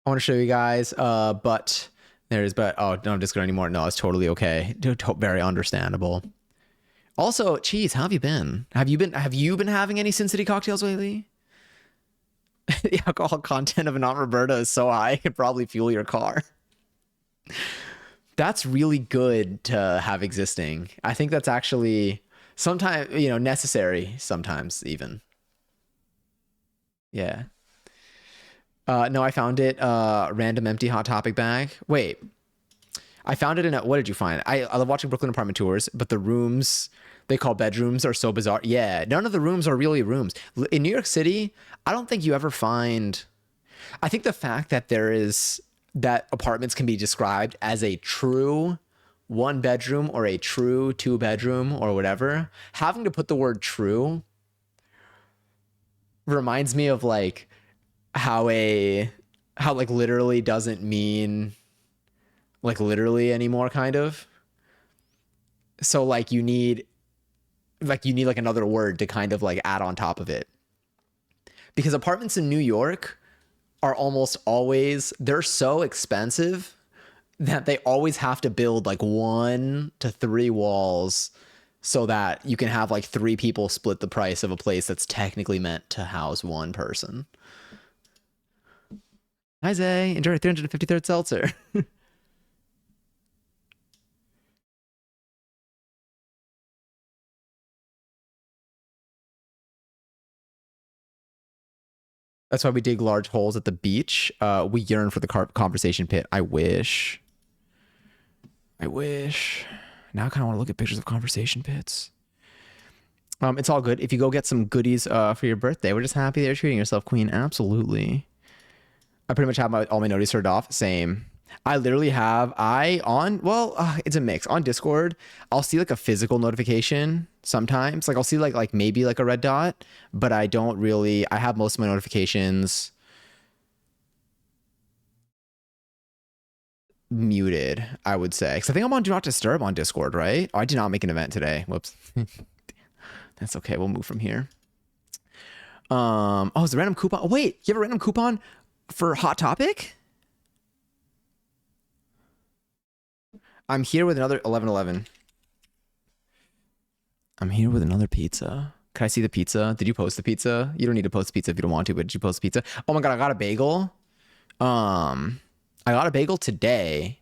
I want to show you guys, but there's, but, oh, don't Discord anymore. No, it's totally okay. Very understandable. Also, Cheese, how have you been? Have you been having any Sin City cocktails lately? The alcohol content of an Aunt Roberta is so high, it could probably fuel your car. That's really good to have existing. I think that's actually sometimes, necessary sometimes even. Yeah. No, I found it random empty hot topic bag. Wait, I found it in a, what did you find? I love watching Brooklyn apartment tours, but the rooms they call bedrooms are so bizarre. Yeah, none of the rooms are really rooms. In New York City, I don't think you ever find I think the fact that there is that apartments can be described as a true one bedroom or a true two bedroom or whatever, having to put the word true reminds me of like how a how like literally doesn't mean like literally anymore, kind of. So like you need like another word to kind of like add on top of it. Because apartments in New York are almost always, they're so expensive that they always have to build like 1 to 3 walls so that you can have like 3 people split the price of a place that's technically meant to house one person. Hi Zay, enjoy your 353rd seltzer. That's why we dig large holes at the beach. We yearn for the conversation pit. I wish. I wish. Now I kind of want to look at pictures of conversation pits. It's all good. If you go get some goodies for your birthday, we're just happy that you're treating yourself, Queen. Absolutely. I pretty much have all my notices turned off. Same. I literally have it's a mix. On Discord, I'll see like a physical notification sometimes. Like I'll see like maybe like a red dot, but I don't really. I have most of my notifications muted, I would say. Because I think I'm on Do Not Disturb on Discord, right? Oh, I did not make an event today. Whoops. That's okay. We'll move from here. It's a random coupon. Oh, wait, you have a random coupon for Hot Topic? I'm here with another 1111. I'm here with another pizza. Can I see the pizza? Did you post the pizza? You don't need to post the pizza if you don't want to, but did you post the pizza? Oh my God, I got a bagel. I got a bagel today.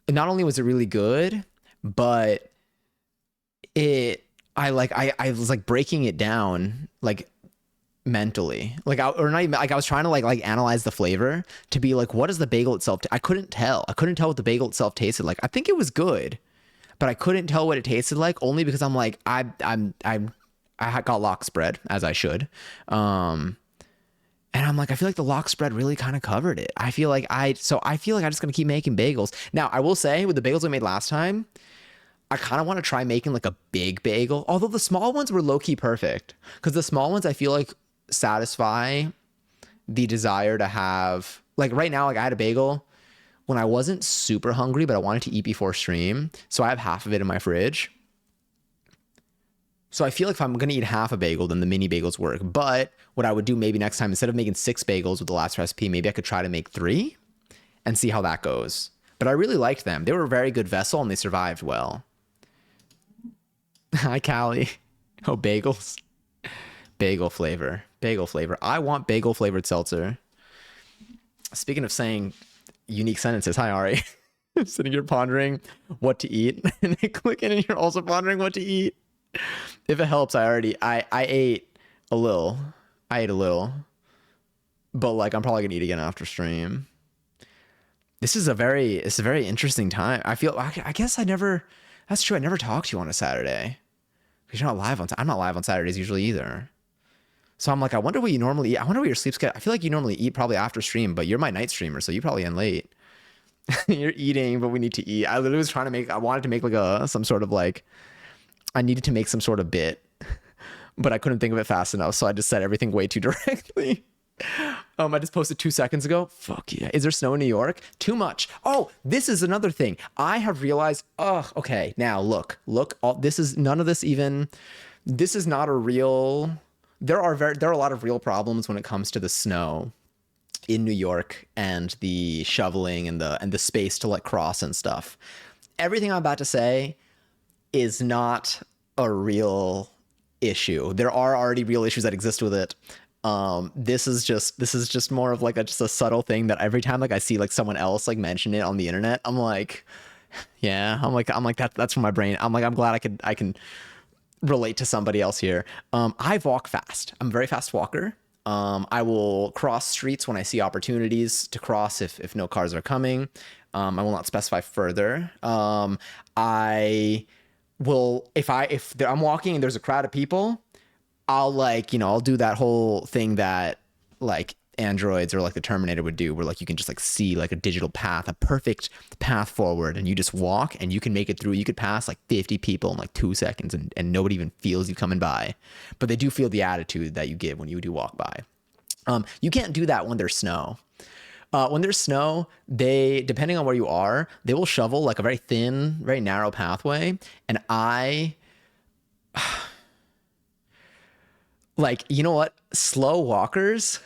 Not only was it really good, but I was like breaking it down like mentally, like or not even like I was trying to like analyze the flavor to be like, what does the bagel itself I couldn't tell what the bagel itself tasted like. I think it was good, but I couldn't tell what it tasted like, only because I'm like I got lock spread, as I should, and I'm like, I feel like the lock spread really kind of covered it. I feel like I just gonna keep making bagels. Now I will say, with the bagels we made last time, I kind of want to try making like a big bagel, although the small ones were low-key perfect, because the small ones I feel like satisfy the desire to have, like right now, like I had a bagel when I wasn't super hungry, but I wanted to eat before stream. So I have half of it in my fridge. So I feel like if I'm going to eat half a bagel, then the mini bagels work. But what I would do maybe next time, instead of making 6 bagels with the last recipe, maybe I could try to make 3 and see how that goes. But I really liked them. They were a very good vessel and they survived well. Hi, Callie. Oh, bagels. Bagel flavor. Bagel flavor. I want bagel flavored seltzer. Speaking of saying unique sentences, hi, Ari. Sitting here pondering what to eat, and then clicking, and you're also pondering what to eat. If it helps, I ate a little. But like I'm probably gonna eat again after stream. It's a very interesting time. I guess that's true. I never talk to you on a Saturday. Because you're not live I'm not live on Saturdays usually either. So I'm like, I wonder what you normally eat. I wonder what your sleep schedule. I feel like you normally eat probably after stream, but you're my night streamer, so you probably end late. You're eating, but we need to eat. I literally was I wanted to make like some sort of like, I needed to make some sort of bit, but I couldn't think of it fast enough. So I just said everything way too directly. I just posted 2 seconds ago. Fuck yeah. Is there snow in New York? Too much. Oh, this is another thing. I have realized, okay. Now look, this is none of this even, this is not a real, there are a lot of real problems when it comes to the snow in New York and the shoveling and the space to like cross and stuff. Everything I'm about to say is not a real issue. There are already real issues that exist with it. This is just more of like just a subtle thing that every time like I see like someone else like mention it on the internet, I'm like, yeah, I'm like that's from my brain. I'm like, I'm glad I can relate to somebody else here. I walk fast. I'm a very fast walker. I will cross streets when I see opportunities to cross if no cars are coming. I will not specify further. I will if I'm walking and there's a crowd of people, I'll I'll do that whole thing that like androids or like the Terminator would do, where like you can just like see like a digital path, a perfect path forward, and you just walk and you can make it through. You could pass like 50 people in like 2 seconds and nobody even feels you coming by, but they do feel the attitude that you give when you do walk by. You can't do that when there's snow. When there's snow, they, depending on where you are, they will shovel like a very thin, very narrow pathway. And I, like, you know what? Slow walkers,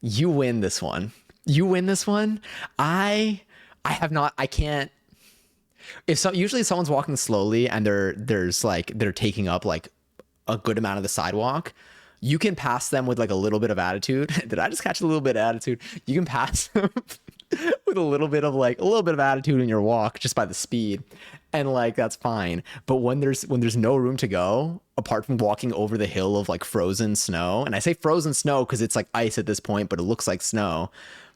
you win this one. You win this one. I have not, I can't, if so, usually someone's walking slowly and they're taking up like a good amount of the sidewalk, you can pass them with like a little bit of attitude. Did I just catch a little bit of attitude? You can pass them with a little bit of attitude in your walk just by the speed, and like that's fine. But when there's no room to go apart from walking over the hill of like frozen snow, and I say frozen snow because it's like ice at this point, but it looks like snow.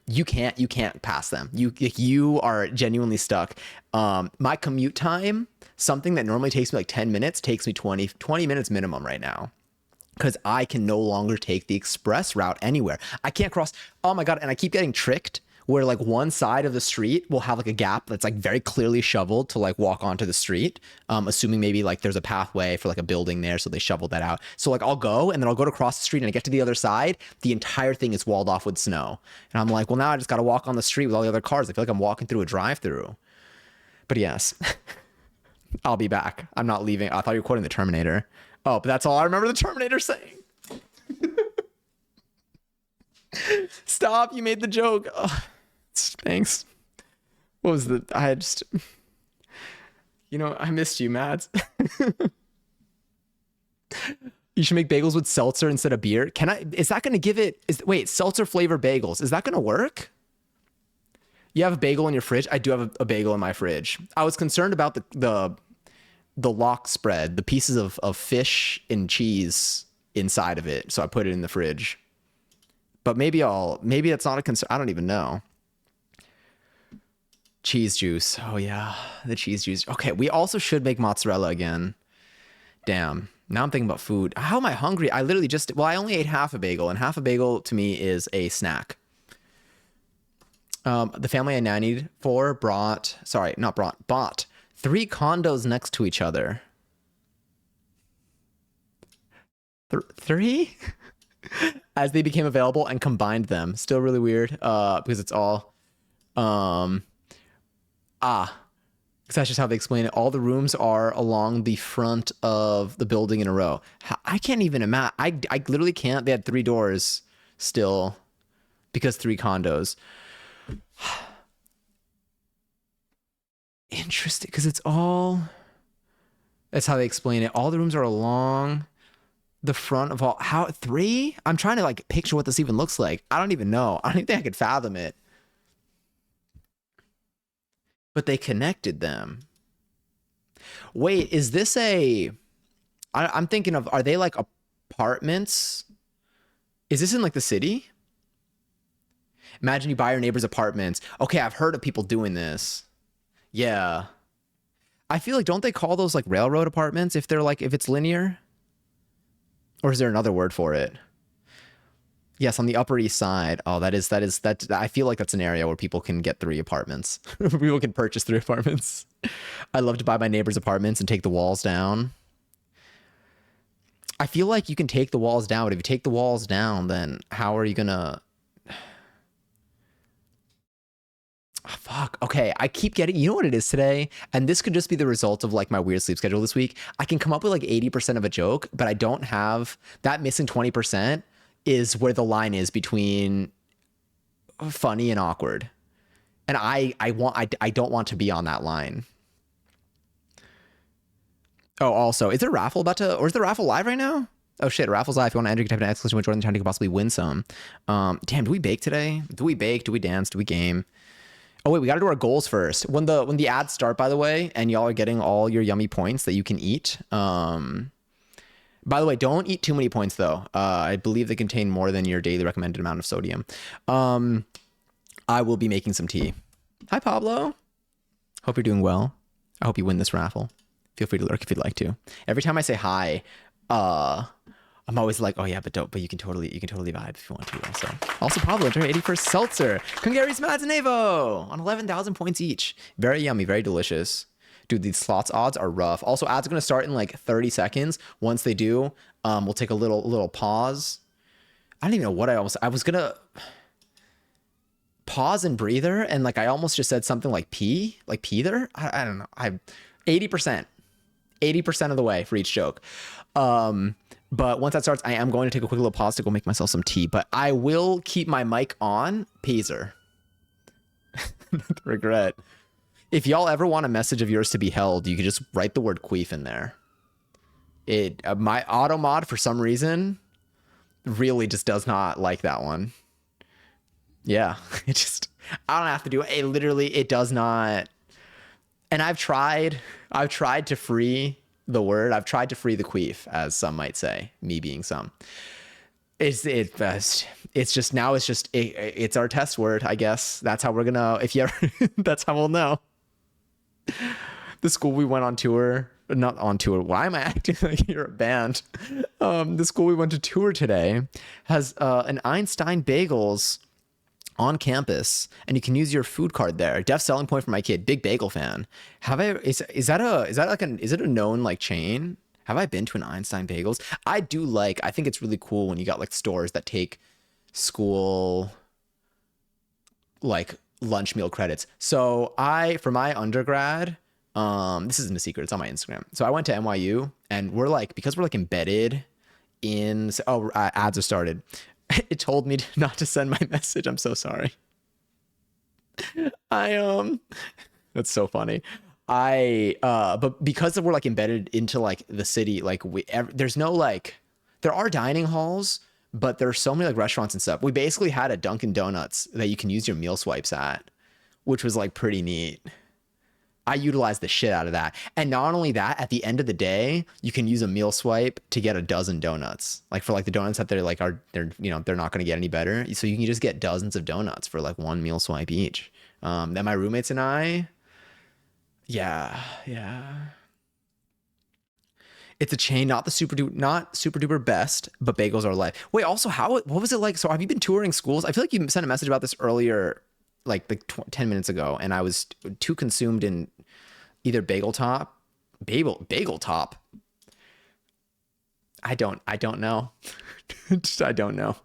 You can't pass them. You are genuinely stuck. My commute time, something that normally takes me like 10 minutes, takes me 20 minutes minimum right now, because I can no longer take the express route anywhere. I can't cross. Oh my God. And I keep getting tricked where like one side of the street will have like a gap that's like very clearly shoveled to like walk onto the street. Assuming maybe like there's a pathway for like a building there. So they shoveled that out. So like I'll go and then I'll go to cross the street and I get to the other side. The entire thing is walled off with snow. And I'm like, well, now I just got to walk on the street with all the other cars. I feel like I'm walking through a drive-through. But yes, I'll be back. I'm not leaving. I thought you were quoting the Terminator. Oh, but that's all I remember the Terminator saying. Stop, you made the joke. Oh, thanks. What was the, I just, I missed you, Mads. You should make bagels with seltzer instead of beer. Is that going to give it, wait, seltzer flavor bagels, is that going to work? You have a bagel in your fridge? I do have a bagel in my fridge. I was concerned about the lock spread, the pieces of fish and cheese inside of it. So I put it in the fridge. But maybe that's not a concern. I don't even know. Cheese juice. Oh yeah, the cheese juice. Okay, we also should make mozzarella again. Damn. Now I'm thinking about food. How am I hungry? I literally I only ate half a bagel, and half a bagel to me is a snack. The family I nannied for bought 3 condos next to each other. 3? As they became available and combined them. Still really weird, because it's all, because that's just how they explain it. All the rooms are along the front of the building in a row. I can't even imagine. I literally can't. They had 3 doors still because 3 condos. Interesting, because that's how they explain it. All the rooms are along the front of all. How 3? I'm trying to like picture what this even looks like. I don't even know. I don't even think I could fathom it. But they connected them. Wait, is this I'm thinking of, are they like apartments? Is this in like the city? Imagine you buy your neighbor's apartments. Okay, I've heard of people doing this. Yeah. I feel like, don't they call those like railroad apartments if it's linear? Or is there another word for it? Yes, on the Upper East Side. Oh, that I feel like that's an area where people can get 3 apartments. People can purchase 3 apartments. I love to buy my neighbor's apartments and take the walls down. I feel like you can take the walls down, but if you take the walls down, then how are you gonna... Oh, fuck. Okay, I keep getting, you know what it is today? And this could just be the result of like my weird sleep schedule this week. I can come up with like 80% of a joke, but I don't have that missing 20% is where the line is between funny and awkward. And I don't want to be on that line. Oh, also, is there a raffle or is the raffle live right now? Oh shit, raffle's live. If you want to enter, you can type an exclamation point Jordan trying to possibly win some. Damn, do we bake today? Do we bake? Do we dance? Do we game? Oh wait, we gotta do our goals first. When the ads start, by the way, and y'all are getting all your yummy points that you can eat. By the way, don't eat too many points though. I believe they contain more than your daily recommended amount of sodium. I will be making some tea. Hi Pablo. Hope you're doing well. I hope you win this raffle. Feel free to lurk if you'd like to. Every time I say hi, I'm always like, oh yeah, but you can totally vibe if you want to. Also Pablo, enter 81st seltzer. Congaris Mads and Evo on 11,000 points each. Very yummy, very delicious. Dude, these slots odds are rough. Also, ads are gonna start in like 30 seconds. Once they do, we'll take a little pause. I don't even know what I was gonna pause and breather, and like I almost just said something like pee, like peether. I don't know. I 80% of the way for each joke. But once that starts, I am going to take a quick little pause to go make myself some tea. But I will keep my mic on. Peaser. Regret. If y'all ever want a message of yours to be held, you could just write the word queef in there. It my auto mod for some reason really just does not like that one. Yeah, it just, I don't have to do it. It literally, it does not. And I've tried to free the word. I've tried to free the queef, as some might say, me being some. It's just now it's just it's our test word, I guess. That's how we're gonna, if you ever that's how we'll know. The school we went on tour, not on tour, why am I acting like you're a band? The school we went to tour today has an Einstein Bagels on campus, and you can use your food card there. Def selling point for my kid, big bagel fan. Is it a known like chain? Have I been to an Einstein Bagels? I think it's really cool when you got like stores that take school like lunch meal credits. So for my undergrad, this isn't a secret, it's on my Instagram. So I went to NYU, and because we're embedded in, ads are started. It told me not to send my message. I'm so sorry. That's so funny. But because we're embedded into the city, there's no there are dining halls, but there's so many restaurants and stuff. We basically had a Dunkin' Donuts that you can use your meal swipes at, which was pretty neat. I utilized the shit out of that. And not only that, at the end of the day, you can use a meal swipe to get a dozen donuts. For the donuts that they're not going to get any better. So you can just get dozens of donuts for one meal swipe each. Then my roommates and I, yeah. It's a chain, not super duper best, but bagels are life. Wait, also what was it like? So have you been touring schools? I feel like you sent a message about this earlier, 10 minutes ago, and I was too consumed in either bagel top. I don't know. I don't know.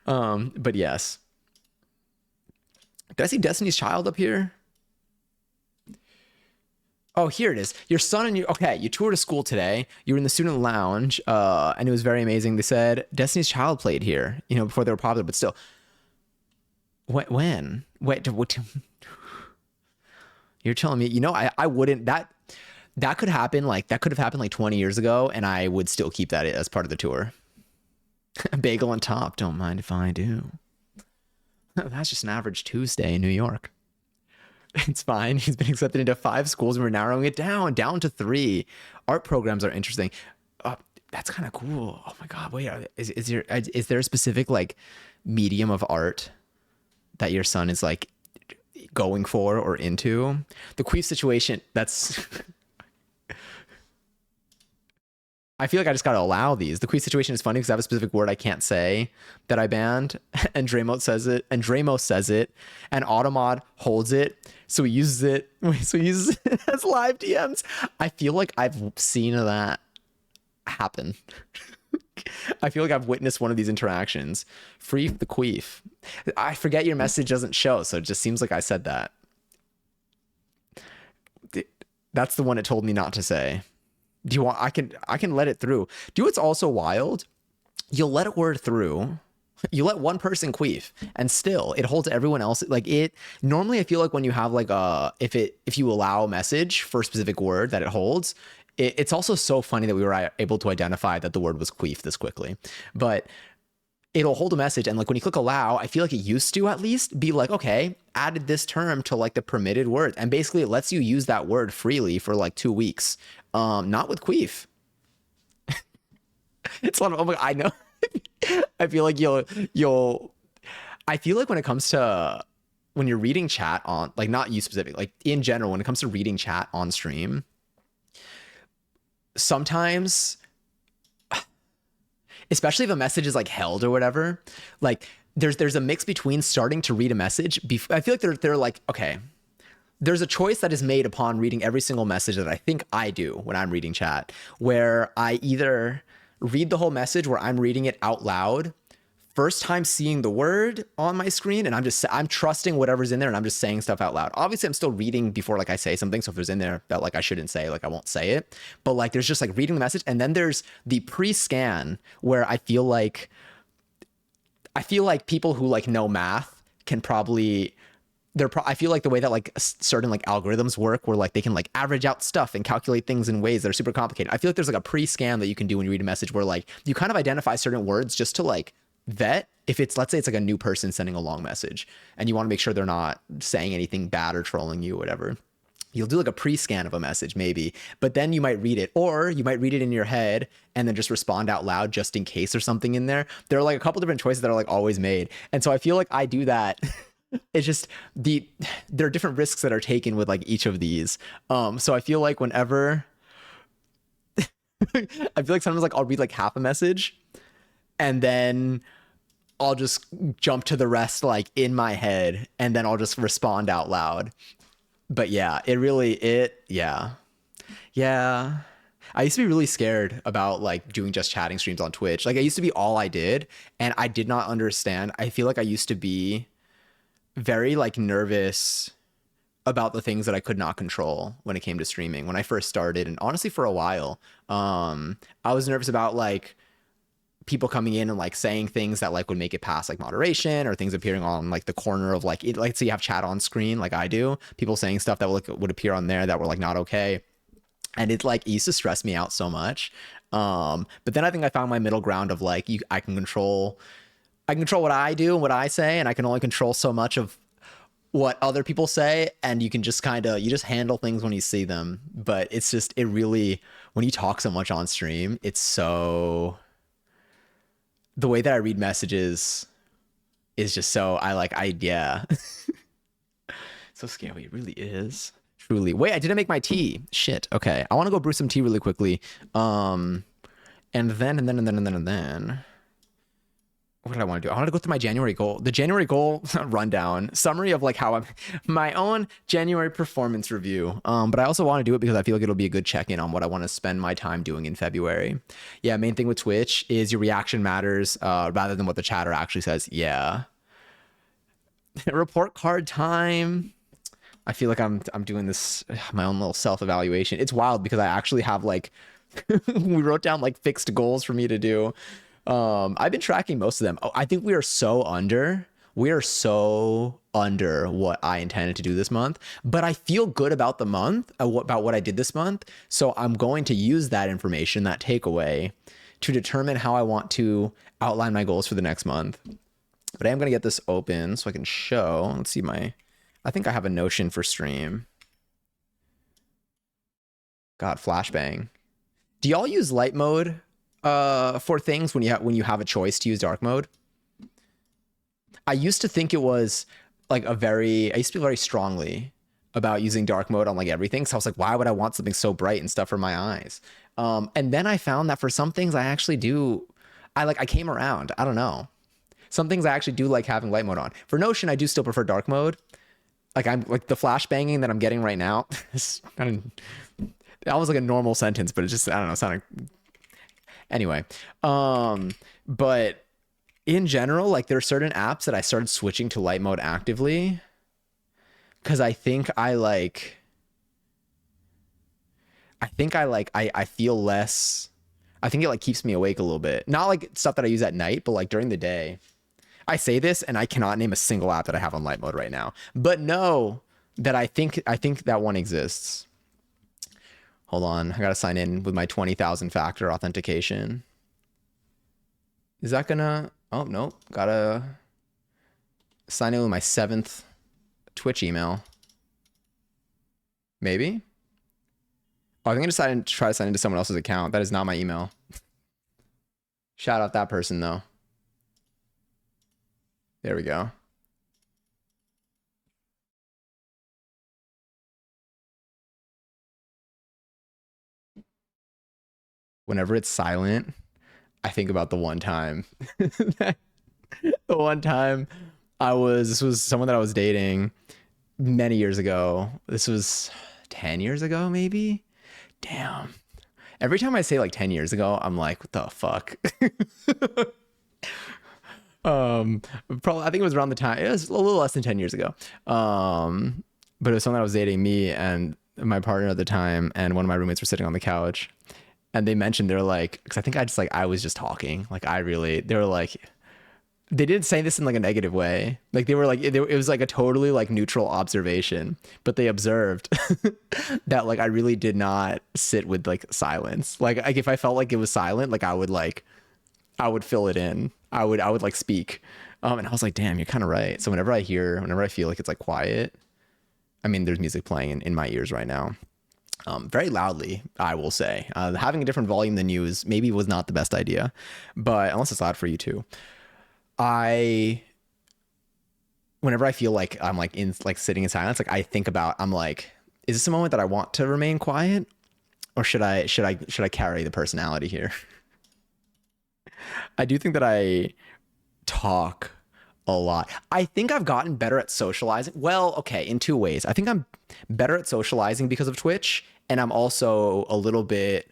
But yes. Did I see Destiny's Child up here? Oh, here it is. Your son and you. Okay, you toured a school today. You were in the student lounge, and it was very amazing. They said Destiny's Child played here, before they were popular, but still. When? Wait, what? You're telling me, I wouldn't, that could happen. That could have happened 20 years ago, and I would still keep that as part of the tour. Bagel on top. Don't mind if I do. That's just an average Tuesday in New York. It's fine. He's been accepted into 5 schools, and we're narrowing it down to 3. Art programs are interesting. That's kind of cool. Oh my God. Wait, is there a specific medium of art that your son is going for or into? The queef situation, that's I feel like I just gotta allow these. The queef situation is funny because I have a specific word I can't say that I banned, and Dramo says it, and Automod holds it, so he uses it as live DMs. I feel like I've seen that happen. I feel like I've witnessed one of these interactions. Free the queef. I forget your message doesn't show, so it just seems like I said that. That's the one it told me not to say. Do you want, I can let it through. Do you know what's also wild? You'll let a word through. You let one person queef, and still it holds everyone else. Normally I feel like when you have if you allow a message for a specific word that it holds, it's also so funny that we were able to identify that the word was queef this quickly. But it'll hold a message, and when you click allow, I feel like it used to at least be okay, added this term to the permitted word, and basically it lets you use that word freely for 2 weeks. Not with queef. It's a lot of, oh my God, I know. I feel like I feel like when it comes to when you're reading chat on, not you specific, in general, when it comes to reading chat on stream, sometimes, especially if a message is held or whatever, there's a mix between starting to read a message. I feel like they're okay, there's a choice that is made upon reading every single message that I think I do when I'm reading chat, where I either read the whole message where I'm reading it out loud first time seeing the word on my screen, and I'm trusting whatever's in there, and I'm just saying stuff out loud. Obviously, I'm still reading before like I say something. So if there's in there that like I shouldn't say, like I won't say it. But like there's just like reading the message, and then there's the pre-scan where I feel like people who like know math can probably I feel like the way that like certain like algorithms work where like they can like average out stuff and calculate things in ways that are super complicated. I feel like there's like a pre-scan that you can do when you read a message where like you kind of identify certain words just to like vet if it's, let's say it's like a new person sending a long message and you want to make sure they're not saying anything bad or trolling you or whatever. You'll do like a pre-scan of a message maybe, but then you might read it, or you might read it in your head and then just respond out loud just in case there's something in there. There are like a couple different choices that are like always made. And so I feel like I do that. It's just there are different risks that are taken with like each of these. So I feel like whenever I feel like sometimes like I'll read like half a message and then I'll just jump to the rest like in my head and then I'll just respond out loud. But yeah, yeah. Yeah. I used to be really scared about like doing just chatting streams on Twitch. Like it used to be all I did and I did not understand. I feel like I used to be very like nervous about the things that I could not control when it came to streaming when I first started, and honestly for a while. I was nervous about like people coming in and like saying things that like would make it past like moderation, or things appearing on like the corner of like it, like so you have chat on screen like I do, people saying stuff that would appear on there that were like not okay, and it used to stress me out so much. But then I think I found my middle ground of like I can control what I do and what I say, and I can only control so much of what other people say, and you can just you just handle things when you see them. But it's just it really, when you talk so much on stream, it's so, the way that I read messages is just so yeah. So scary, it really is. Truly. Wait, I didn't make my tea. Shit. Okay. I want to go brew some tea really quickly. And then what did I want to do? I want to go through my January goal. The January goal rundown, summary of like how I'm, my own January performance review. But I also want to do it because I feel like it'll be a good check-in on what I want to spend my time doing in February. Yeah, main thing with Twitch is your reaction matters rather than what the chatter actually says. Yeah. Report card time. I feel like I'm doing this, my own little self-evaluation. It's wild because I actually have like, we wrote down like fixed goals for me to do. I've been tracking most of them. Oh, I think we are so under what I intended to do this month, but I feel good about the month, about what I did this month. So I'm going to use that information, that takeaway, to determine how I want to outline my goals for the next month. But I am going to get this open so I can show. Let's see I think I have a Notion for stream. God, flashbang. Do y'all use light mode for things when you have a choice to use dark mode? I used to think it was like I used to feel very strongly about using dark mode on like everything. So I was like, why would I want something so bright and stuff for my eyes? And then I found that for some things I actually do, I came around. I don't know. Some things I actually do like having light mode on. For Notion, I do still prefer dark mode. Like I'm like the flash banging that I'm getting right now. That was like a normal sentence, but it just, I don't know, sounded. Anyway, but in general, like there are certain apps that I started switching to light mode actively because I feel less, I think it like keeps me awake a little bit. Not like stuff that I use at night, but like during the day. I say this and I cannot name a single app that I have on light mode right now, but know that I think that one exists. Hold on, I gotta sign in with my 20,000 factor authentication. Is that gonna, oh no, gotta sign in with my 7th Twitch email. Maybe? Oh, I think I decided to try to sign into someone else's account. That is not my email. Shout out that person though. There we go. Whenever it's silent, I think about the one time. The one time this was someone that I was dating many years ago. This was 10 years ago, maybe? Damn. Every time I say like 10 years ago, I'm like, what the fuck? um, probably I think it was around the time. It was a little less than 10 years ago. But it was someone that was dating me and my partner at the time, and one of my roommates were sitting on the couch, and they mentioned they're like, because I think I was just talking, like they were like, they didn't say this in like a negative way. Like they were like, it was like a totally like neutral observation, but they observed that like I really did not sit with like silence. Like if I felt like it was silent, like I would fill it in. I would like speak. And I was like, damn, you're kind of right. So whenever I feel like it's like quiet, I mean, there's music playing in my ears right now. Very loudly, I will say. Having a different volume than you is maybe was not the best idea, but unless it's loud for you too. I Whenever I feel like I'm like in like sitting in silence, like I think about I'm like, is this a moment that I want to remain quiet, or should I carry the personality here? I do think that I talk a lot. I think I've gotten better at socializing. Well, okay, in two ways. I think I'm better at socializing because of Twitch, and I'm also a little bit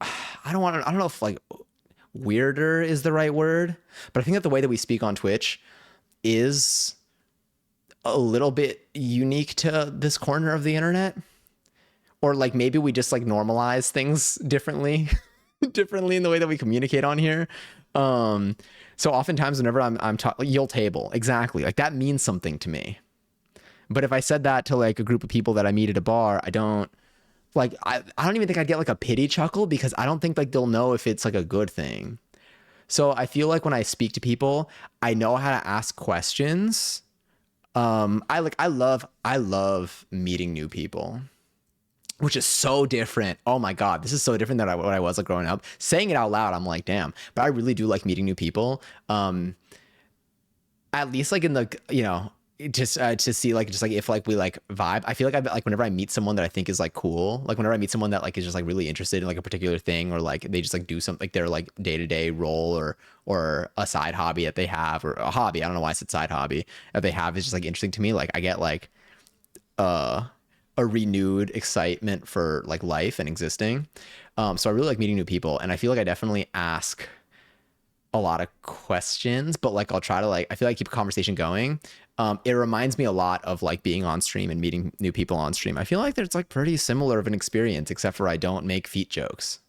I don't know if like weirder is the right word, but I think that the way that we speak on Twitch is a little bit unique to this corner of the internet, or like maybe we just like normalize things differently differently in the way that we communicate on here. um so oftentimes whenever I'm talking, you'll table exactly like that means something to me, but if I said that to like a group of people that I meet at a bar, I don't like I don't even think I'd get like a pity chuckle, because I don't think like they'll know if it's like a good thing. So I feel like when I speak to people, I know how to ask questions. I love meeting new people, which is so different. Oh my God, this is so different than what I was like growing up. Saying it out loud, I'm like, damn. But I really do like meeting new people. At least like in the, just to see like just like if like we like vibe. I feel like I like whenever I meet someone that I think is like cool, like whenever I meet someone that like is just like really interested in like a particular thing, or like they just like do something like their like day-to-day role, or a side hobby that they have, or a hobby, I don't know why I said side hobby, that they have is just like interesting to me. Like I get like uh a renewed excitement for like life and existing. So I really like meeting new people, and I feel like I definitely ask a lot of questions, but like I'll try to like I feel like keep a conversation going. It reminds me a lot of like being on stream and meeting new people on stream. I feel like there's like pretty similar of an experience, except for I don't make feet jokes.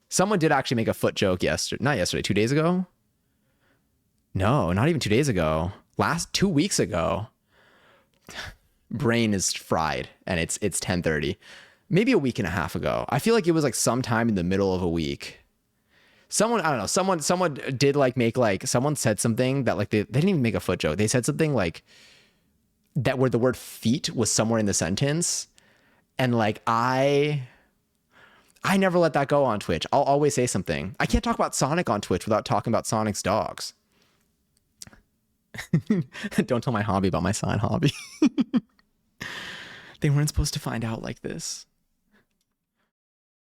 Someone did actually make a foot joke yesterday, not yesterday, 2 days ago. No, not even 2 days ago. Last 2 weeks ago. Brain is fried, and it's 10:30. Maybe a week and a half ago. I feel like it was like sometime in the middle of a week. Someone, I don't know, someone did like make like someone said something that like they didn't even make a foot joke. They said something like that where the word feet was somewhere in the sentence. And like I never let that go on Twitch. I'll always say something. I can't talk about Sonic on Twitch without talking about Sonic's dogs. Don't tell my hobby about my side hobby. They weren't supposed to find out like this.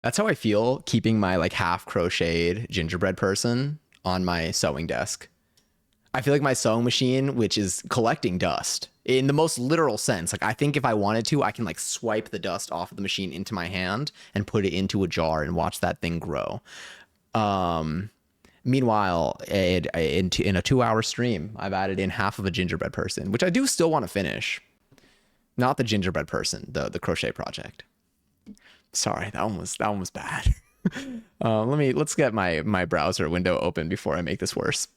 That's how I feel keeping my like half crocheted gingerbread person on my sewing desk. I feel like my sewing machine, which is collecting dust in the most literal sense. Like I think if I wanted to, I can like swipe the dust off of the machine into my hand and put it into a jar and watch that thing grow. Um, Meanwhile, in a 2 hour stream, I've added in half of a gingerbread person, which I do still want to finish. Not the gingerbread person, the crochet project. Sorry, that one was bad. Let's get my browser window open before I make this worse.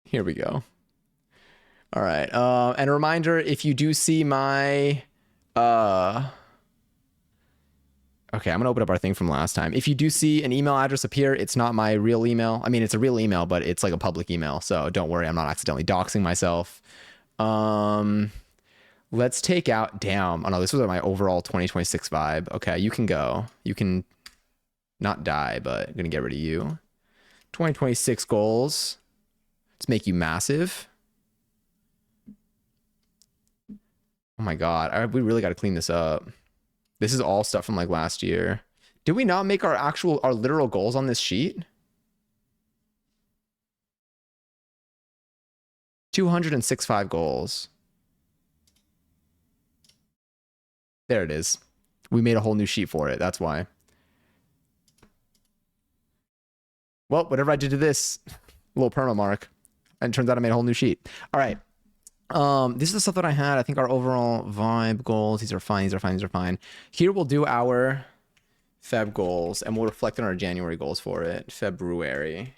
Here we go. All right. And a reminder, if you do see my okay, I'm gonna open up our thing from last time. If you do see an email address appear, it's not my real email. I mean, it's a real email, but it's like a public email, so don't worry, I'm not accidentally doxing myself. Um, let's take out. Damn. Oh no, this was my overall 2026 vibe. Okay, you can go. You can not die, but I'm gonna get rid of you. 2026 goals. Let's make you massive. Oh my god, we really got to clean this up. This is all stuff from like last year. Did we not make our literal goals on this sheet? 265 goals. There it is. We made a whole new sheet for it. That's why. Well, whatever I did to this little perma mark, and it turns out I made a whole new sheet. All right. This is the stuff that I had. I think our overall vibe goals, these are fine, these are fine, these are fine. Here we'll do our Feb goals and we'll reflect on our January goals for it. February.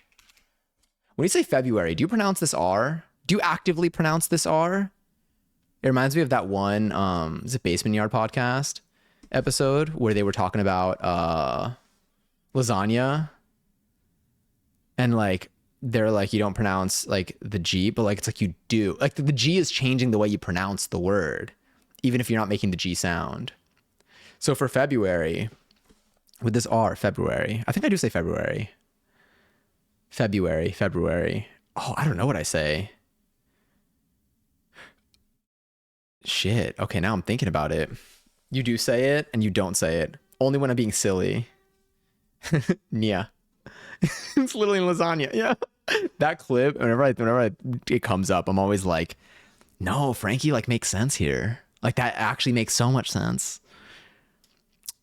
When you say February, do you pronounce this R? Do you actively pronounce this R? It reminds me of that one, is it Basement Yard podcast episode where they were talking about lasagna and like they're like you don't pronounce like the G, but like it's like you do. Like the G is changing the way you pronounce the word, even if you're not making the G sound. So for February, with this R, February, I think I do say February. February. Oh, I don't know what I say. Shit. Okay, now I'm thinking about it. You do say it and you don't say it. Only when I'm being silly. Yeah. It's literally lasagna. Yeah. That clip, whenever it comes up, I'm always like, no, Frankie like makes sense here. Like that actually makes so much sense.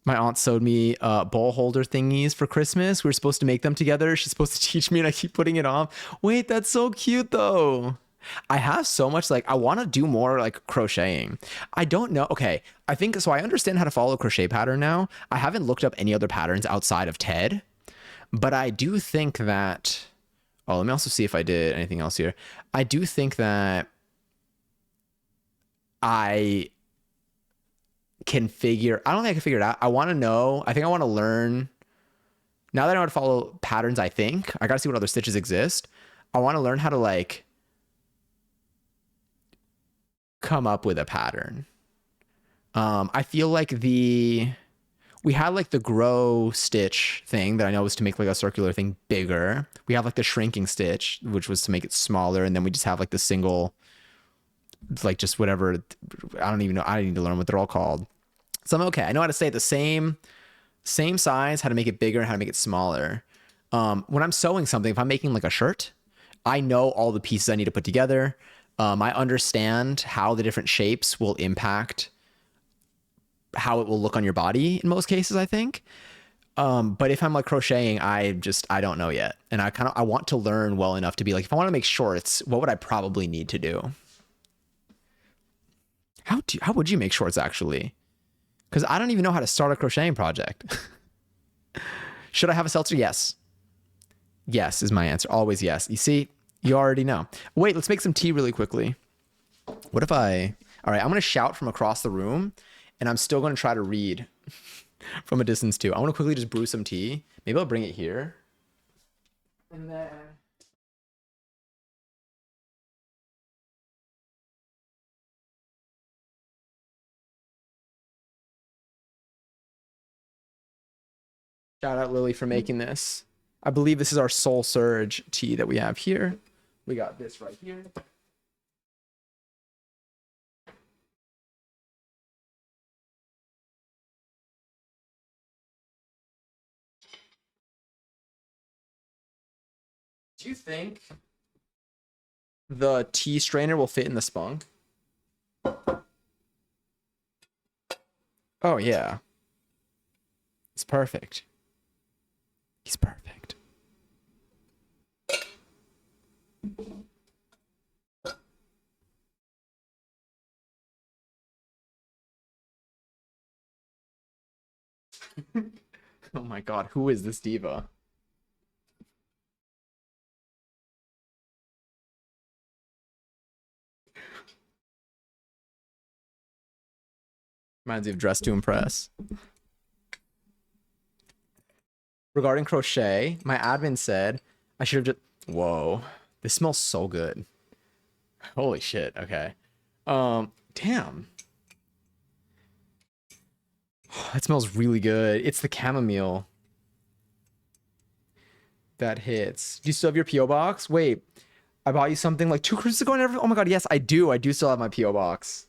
My aunt sewed me bowl holder thingies for Christmas. We were supposed to make them together. She's supposed to teach me and I keep putting it off. Wait, that's so cute though. I have so much like I want to do more like crocheting. I don't know. Okay, I think so. I understand how to follow a crochet pattern now. I haven't looked up any other patterns outside of Ted, but I do think that. Oh, let me also see if I did anything else here. I do think that I can figure. I don't think I can figure it out. I want to know. I think I want to learn. Now that I know how to follow patterns, I think I got to see what other stitches exist. I want to learn how to like come up with a pattern. I feel like we had like the grow stitch thing that I know was to make like a circular thing bigger. We have like the shrinking stitch, which was to make it smaller, and then we just have like the single, like just whatever. I don't even know. I need to learn what they're all called. So I'm okay. I know how to say it the same size, how to make it bigger, and how to make it smaller. When I'm sewing something, if I'm making like a shirt, I know all the pieces I need to put together. I understand how the different shapes will impact how it will look on your body in most cases, I think. But if I'm like crocheting, I don't know yet. And I want to learn well enough to be like, if I want to make shorts, what would I probably need to do? How would you make shorts actually? Because I don't even know how to start a crocheting project. Should I have a seltzer? Yes. Yes is my answer. Always yes. You see, you already know. Wait, let's make some tea really quickly. What if all right, I'm going to shout from across the room and I'm still going to try to read from a distance too. I want to quickly just brew some tea. Maybe I'll bring it here. And then... Shout out Lily for making this. I believe this is our Soul Surge tea that we have here. We got this right here. Do you think the tea strainer will fit in the spunk? Oh, yeah. It's perfect. He's perfect. Oh my god, who is this diva? Reminds me of Dress to Impress. Regarding crochet, my admin said I should have just... Whoa. This smells so good. Holy shit. Okay. Damn. It smells really good. It's the chamomile that hits. Do you still have your P.O. box? Wait, I bought you something like 2 Christmas ago and everything. Oh my god, yes, I do. I do still have my P.O. box.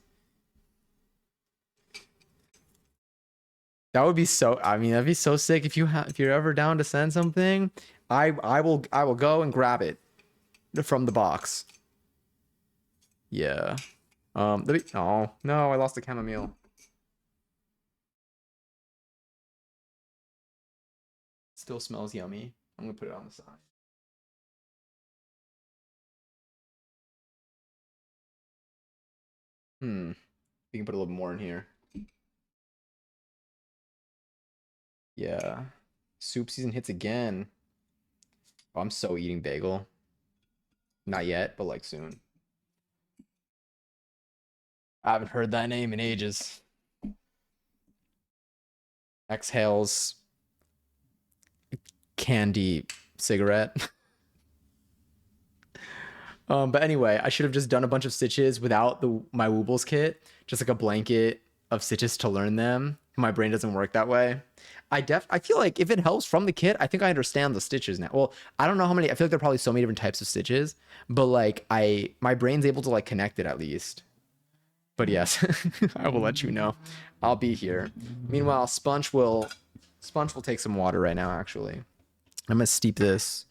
That would be so, I mean, that'd be so sick if you're ever down to send something. I will go and grab it from the box. Yeah. Oh no, I lost the chamomile. Still smells yummy. I'm gonna put it on the side. We can put a little more in here. Yeah. Soup season hits again. Oh, I'm so eating bagel. Not yet, but like soon. I haven't heard that name in ages. Exhales candy cigarette. But anyway, I should have just done a bunch of stitches without the my Woobles kit, just like a blanket of stitches to learn them. My brain doesn't work that way. I feel like if it helps from the kit, I think I understand the stitches now. Well, I don't know how many. I feel like there are probably so many different types of stitches, but like my brain's able to like connect it at least. But yes, I will let you know. I'll be here. Meanwhile, Sponge will take some water right now. Actually, I'm gonna steep this.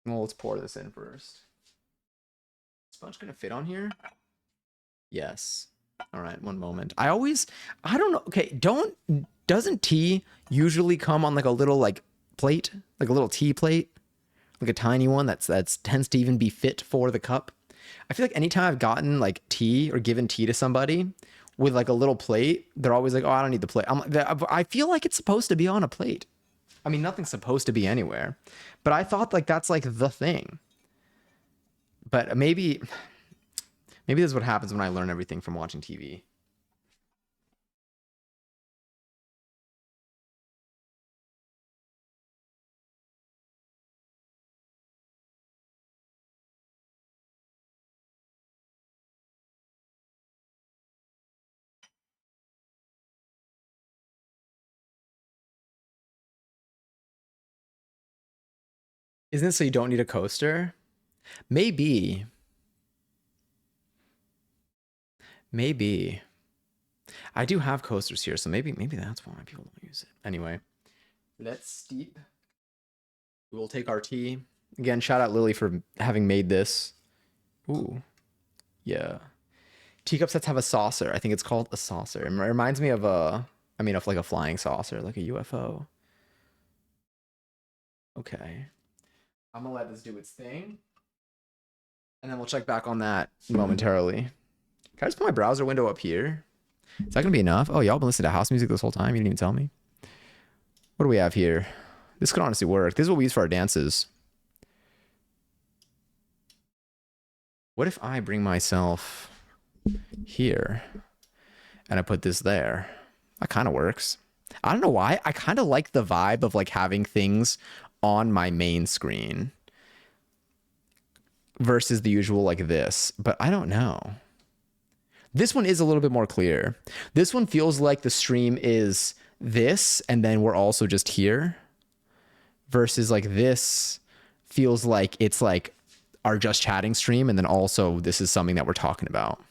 Well, let's pour this in first. Sponge gonna fit on here? Yes. All right, one moment. I don't know. Okay, doesn't tea usually come on like a little like plate, like a little tea plate, like a tiny one that's tends to even be fit for the cup? I feel like anytime I've gotten like tea or given tea to somebody with like a little plate, they're always like, "Oh, I don't need the plate." I feel like it's supposed to be on a plate. I mean, nothing's supposed to be anywhere, but I thought like that's like the thing. But maybe this is what happens when I learn everything from watching TV. Isn't it so you don't need a coaster? Maybe. Maybe. I do have coasters here, so maybe that's why people don't use it. Anyway, let's steep. We will take our tea. Again, shout out Lily for having made this. Ooh, yeah. Teacup sets have a saucer. I think it's called a saucer. It reminds me of of like a flying saucer, like a UFO. Okay. I'm gonna let this do its thing. And then we'll check back on that momentarily. Can I just put my browser window up here? Is that gonna be enough? Oh, y'all been listening to house music this whole time? You didn't even tell me. What do we have here? This could honestly work. This is what we use for our dances. What if I bring myself here and I put this there? That kind of works. I don't know why. I kind of like the vibe of like having things on my main screen versus the usual like this, but I don't know. This one is a little bit more clear. This one feels like the stream is this and then we're also just here versus like this feels like it's like our just chatting stream and then also this is something that we're talking about.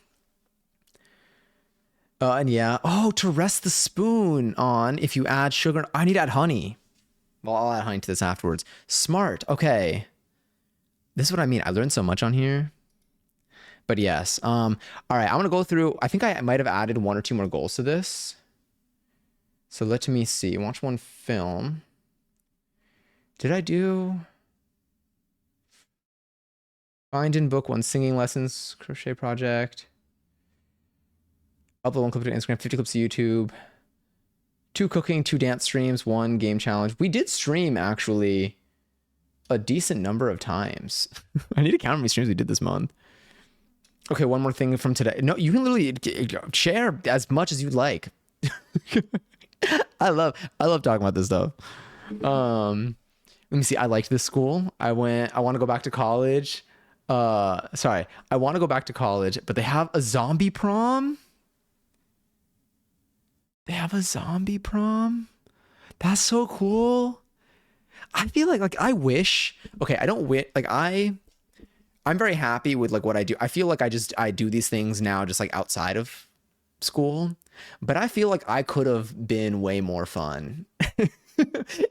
And yeah, oh, to rest the spoon on if you add sugar. I need to add honey. Well, I'll add honey to this afterwards. Smart. Okay. This is what I mean. I learned so much on here. But yes. All right. I'm gonna go through. I think I might have added one or two more goals to this. So let me see. Watch one film. Did I do find in book one singing lessons, crochet project? Upload one clip to Instagram, 50 clips to YouTube. 2 cooking, 2 dance streams, 1 game challenge. We did stream actually a decent number of times. I need to count how many streams we did this month. Okay, one more thing from today. No, you can literally share as much as you'd like. I love talking about this stuff. Let me see. I liked this school. I want to go back to college. Sorry. I want to go back to college, but they have a zombie prom. They have a zombie prom. That's so cool. I feel like I wish. Okay, I don't wish. Like I'm very happy with like what I do. I feel like I do these things now just like outside of school, but I feel like I could have been way more fun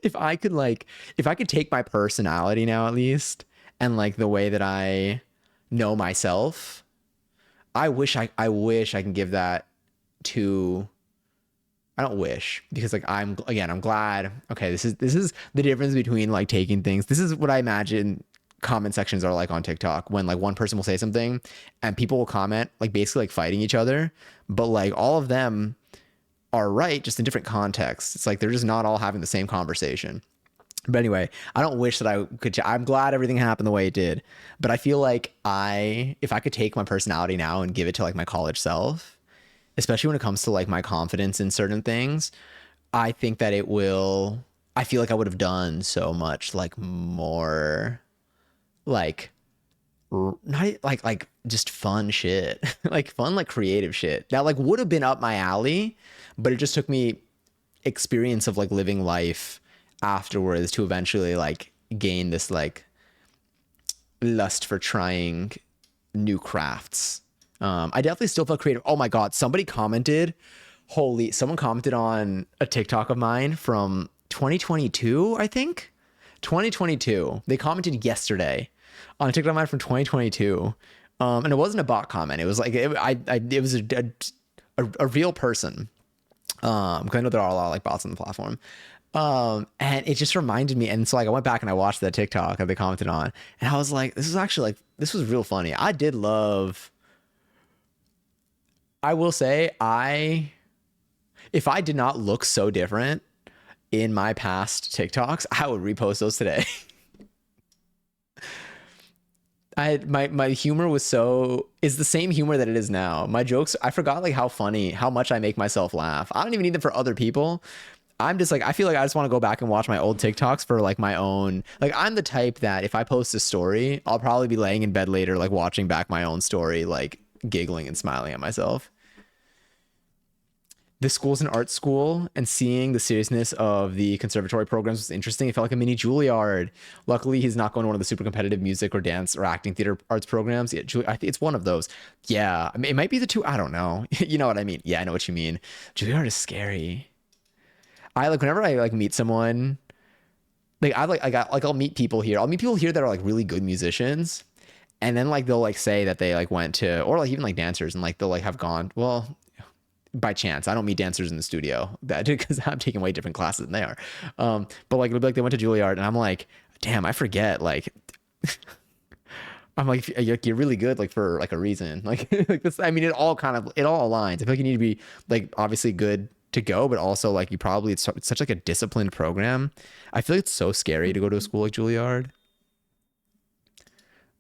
if I could take my personality now at least and like the way that I know myself. I wish I can give that to I don't wish, because like I'm glad. Okay, this is the difference between like taking things. This is what I imagine comment sections are like on TikTok, when like one person will say something and people will comment like basically like fighting each other, but like all of them are right, just in different contexts. It's like they're just not all having the same conversation. But anyway, I don't wish that I could. I'm glad everything happened the way it did. But I feel like if I could take my personality now and give it to like my college self, especially when it comes to like my confidence in certain things, I think that it will. I feel like I would have done so much like more like not like just fun shit, like fun like creative shit that like would have been up my alley, but it just took me experience of like living life afterwards to eventually like gain this like lust for trying new crafts. I definitely still felt creative. Oh my God. Someone commented on a TikTok of mine from 2022, I think. 2022. They commented yesterday on a TikTok of mine from 2022. And it wasn't a bot comment. It was like, it was a real person. 'Cause I know there are a lot of like bots on the platform. And it just reminded me. And so like I went back and I watched that TikTok that they commented on, and I was like, this is actually like, this was real funny. I will say, if I did not look so different in my past TikToks, I would repost those today. My humor is the same humor that it is now. My jokes, I forgot like how funny, how much I make myself laugh. I don't even need them for other people. I'm just like, I feel like I just want to go back and watch my old TikToks for like my own. Like, I'm the type that if I post a story, I'll probably be laying in bed later, like watching back my own story, like giggling and smiling at myself. This school's an art school, and seeing the seriousness of the conservatory programs was interesting. It felt like a mini Juilliard. Luckily, he's not going to one of the super competitive music or dance or acting theater arts programs. Yeah, I think it's one of those. Yeah, I mean, it might be the two. I don't know. You know what I mean? Yeah, I know what you mean. Juilliard is scary. I like whenever I like meet someone, like I got like I'll meet people here. I'll meet people here that are like really good musicians, and then like they'll like say that they like went to, or like even like dancers, and like they'll like have gone, well, by chance. I don't meet dancers in the studio, that because I'm taking way different classes than they are. But like it'll be like they went to Juilliard, and I'm like, damn, I forget. Like, I'm like, you're really good, like for like a reason. Like, like this. I mean, it all aligns. I feel like you need to be like obviously good to go, but also like you probably it's such like a disciplined program. I feel like it's so scary to go to a school like Juilliard.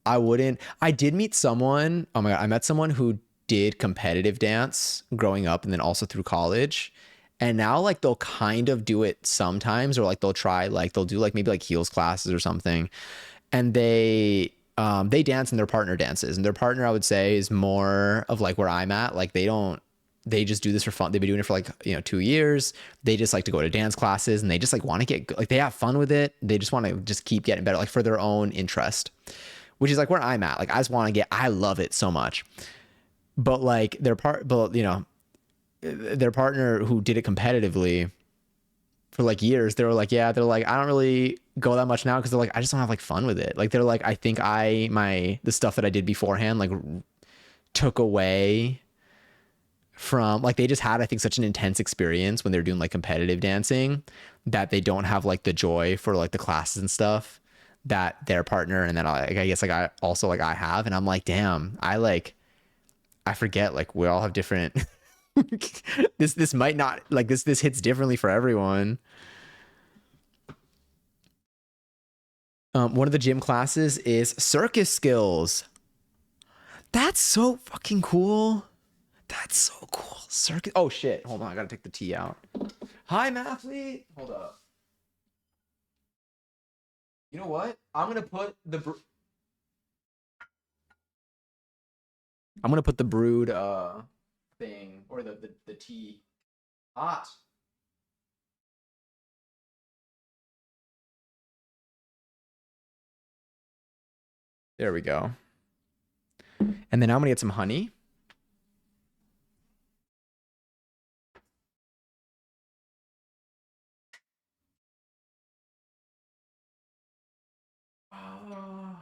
I wouldn't. I did meet someone. Oh my God. I met someone who did competitive dance growing up and then also through college. And now like they'll kind of do it sometimes, or like they'll try, like they'll do like maybe like heels classes or something. And they dance and their partner dances. And their partner, I would say, is more of like where I'm at. Like they just do this for fun. They've been doing it for like, 2 years. They just like to go to dance classes, and they just like want to get like, they have fun with it. They just want to just keep getting better, like for their own interest, which is like where I'm at. Like I just want to I love it so much. But like their partner who did it competitively for like years, they were like, yeah, they're like, I don't really go that much now, because they're like, I just don't have like fun with it. Like they're like, I think the stuff that I did beforehand like took away from, like, they just had, I think, such an intense experience when they're doing like competitive dancing, that they don't have like the joy for like the classes and stuff that their partner, and then I guess like I also like I have. And I'm like, damn, I forget, like we all have different this might not like this hits differently for everyone. One of the gym classes is circus skills. That's so fucking cool. That's so cool. Circus. Oh shit. Hold on. I gotta take the tea out. Hi, Mathlete. Hold up. You know what? I'm gonna put the brewed thing, or the tea hot. There we go. And then I'm gonna get some honey. Oh,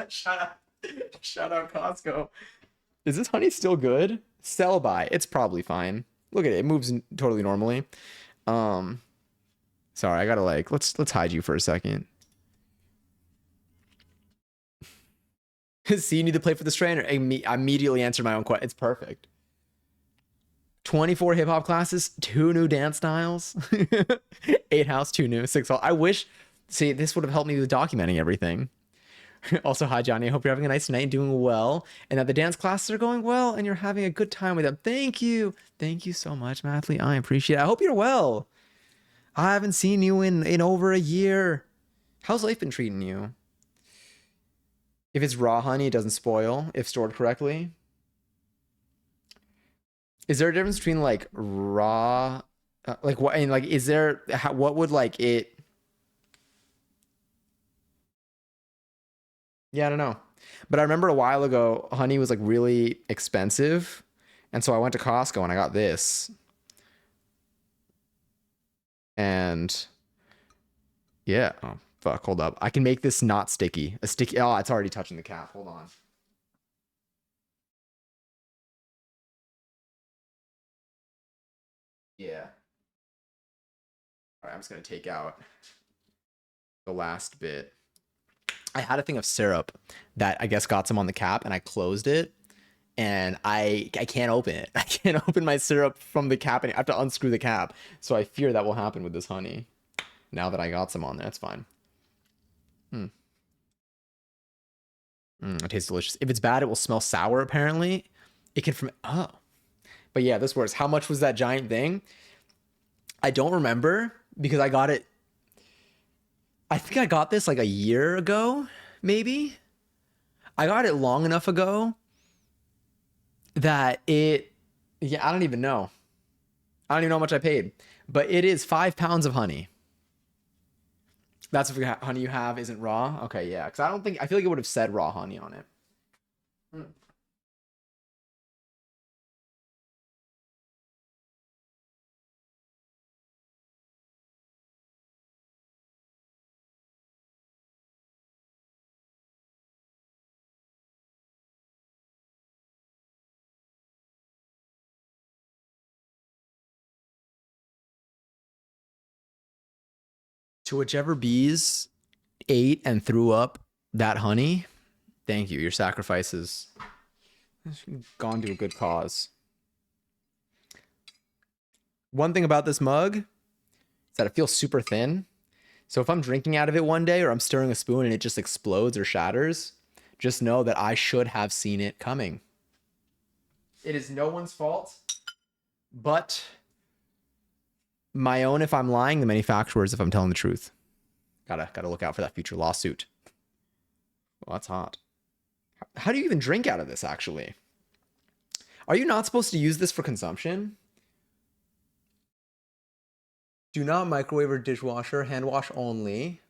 shout out, shout out Costco. Is this honey still good? Sell by. It's probably fine. Look at it. It moves totally normally. Um, Sorry, I gotta like let's hide you for a second. See, you need to play for the strainer. I immediately answered my own question. It's perfect. 24 hip hop classes, 2 new dance styles, 8 house, 2 new, 6 all. I wish. See, this would have helped me with documenting everything. Also, hi Johnny. I hope you're having a nice night and doing well, and that the dance classes are going well, and you're having a good time with them. Thank you so much, Mathley. I appreciate it. I hope you're well. I haven't seen you in over a year. How's life been treating you? If it's raw honey, it doesn't spoil if stored correctly. Is there a difference between like raw, like what, and like, is there, what would like it, yeah, I don't know. But I remember a while ago, honey was like really expensive. And so I went to Costco and I got this. And yeah, oh, fuck, hold up. I can make this not sticky. A sticky, oh, it's already touching the cap. Hold on. Yeah. All right, I'm just gonna take out the last bit. I had a thing of syrup that I guess got some on the cap, and I closed it, and I can't open it. I can't open my syrup from the cap, and I have to unscrew the cap. So I fear that will happen with this honey. Now that I got some on there, it's fine. Hmm. It tastes delicious. If it's bad, it will smell sour. Apparently, it can from oh, but yeah, this works. How much was that giant thing? I don't remember because I got it. I think I got this like a year ago, maybe. I got it long enough ago that it, yeah, I don't even know. I don't even know how much I paid, but it is 5 pounds of honey. That's if the honey you have isn't raw. Okay, yeah, because I don't think, I feel like it would have said raw honey on it. Hmm. To whichever bees ate and threw up that honey, thank you. Your sacrifices gone to a good cause. One thing about this mug is that it feels super thin. So if I'm drinking out of it one day or I'm stirring a spoon and it just explodes or shatters, just know that I should have seen it coming. It is no one's fault, but my own if I'm lying, the manufacturers if I'm telling the truth. Gotta look out for that future lawsuit. Well, that's hot. How do you even drink out of this, actually? Are you not supposed to use this for consumption? Do not microwave or dishwasher, hand wash only.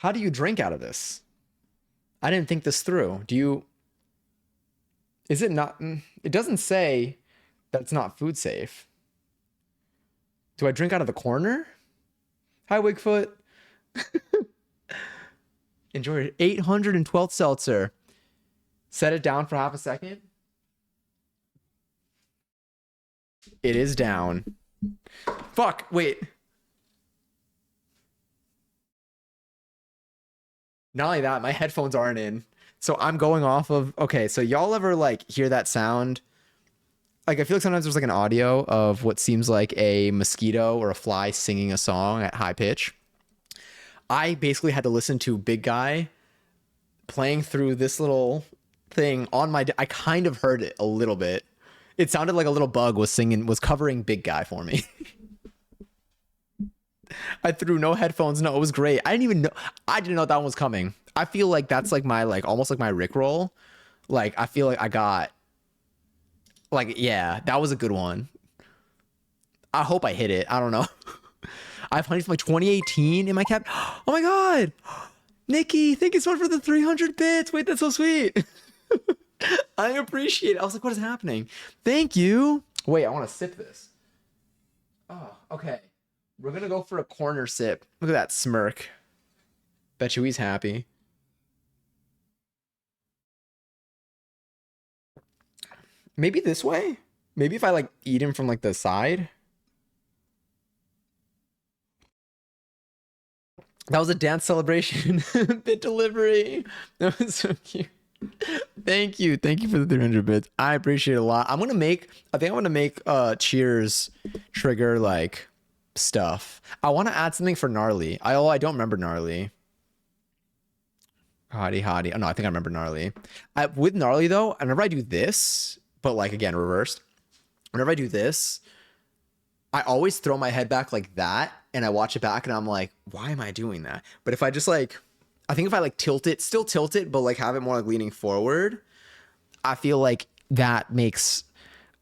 How do you drink out of this? I didn't think this through. Do you, is it not, it doesn't say that it's not food safe. Do I drink out of the corner? Hi, Wigfoot. Enjoy your 812th seltzer. Set it down for half a second. It is down. Fuck, wait. Not only that, my headphones aren't in. So I'm going off of, okay, so y'all ever like hear that sound? Like I feel like sometimes there's like an audio of what seems like a mosquito or a fly singing a song at high pitch. I basically had to listen to Big Guy playing through this little thing on my, I kind of heard it a little bit. It sounded like a little bug was singing, was covering Big Guy for me. I threw no headphones. No, it was great. I didn't even know. I didn't know that one was coming. I feel like that's like my like almost like my Rickroll. Like I feel like I got like yeah, that was a good one. I hope I hit it. I don't know. I have honey from like 2018 in my cap. Oh my god, Nikki, thank you so much for the 300 bits. Wait, that's so sweet. I appreciate it. I was like, what is happening? Thank you. Wait, I want to sip this. Oh, okay. We're gonna go for a corner sip. Look at that smirk. Bet you he's happy. Maybe this way? Maybe if I like eat him from like the side. That was a dance celebration. Bit delivery. That was so cute. Thank you. Thank you for the 300 bits. I appreciate it a lot. I think I'm gonna make cheers trigger like stuff. I want to add something for gnarly. I don't remember gnarly. Hottie hottie. Oh no, I think I remember gnarly. With gnarly though, whenever I do this, but like again, reversed. Whenever I do this, I always throw my head back like that and I watch it back and I'm like, why am I doing that? But if I just like, I think if I like tilt it, still tilt it, but like have it more like leaning forward, I feel like that makes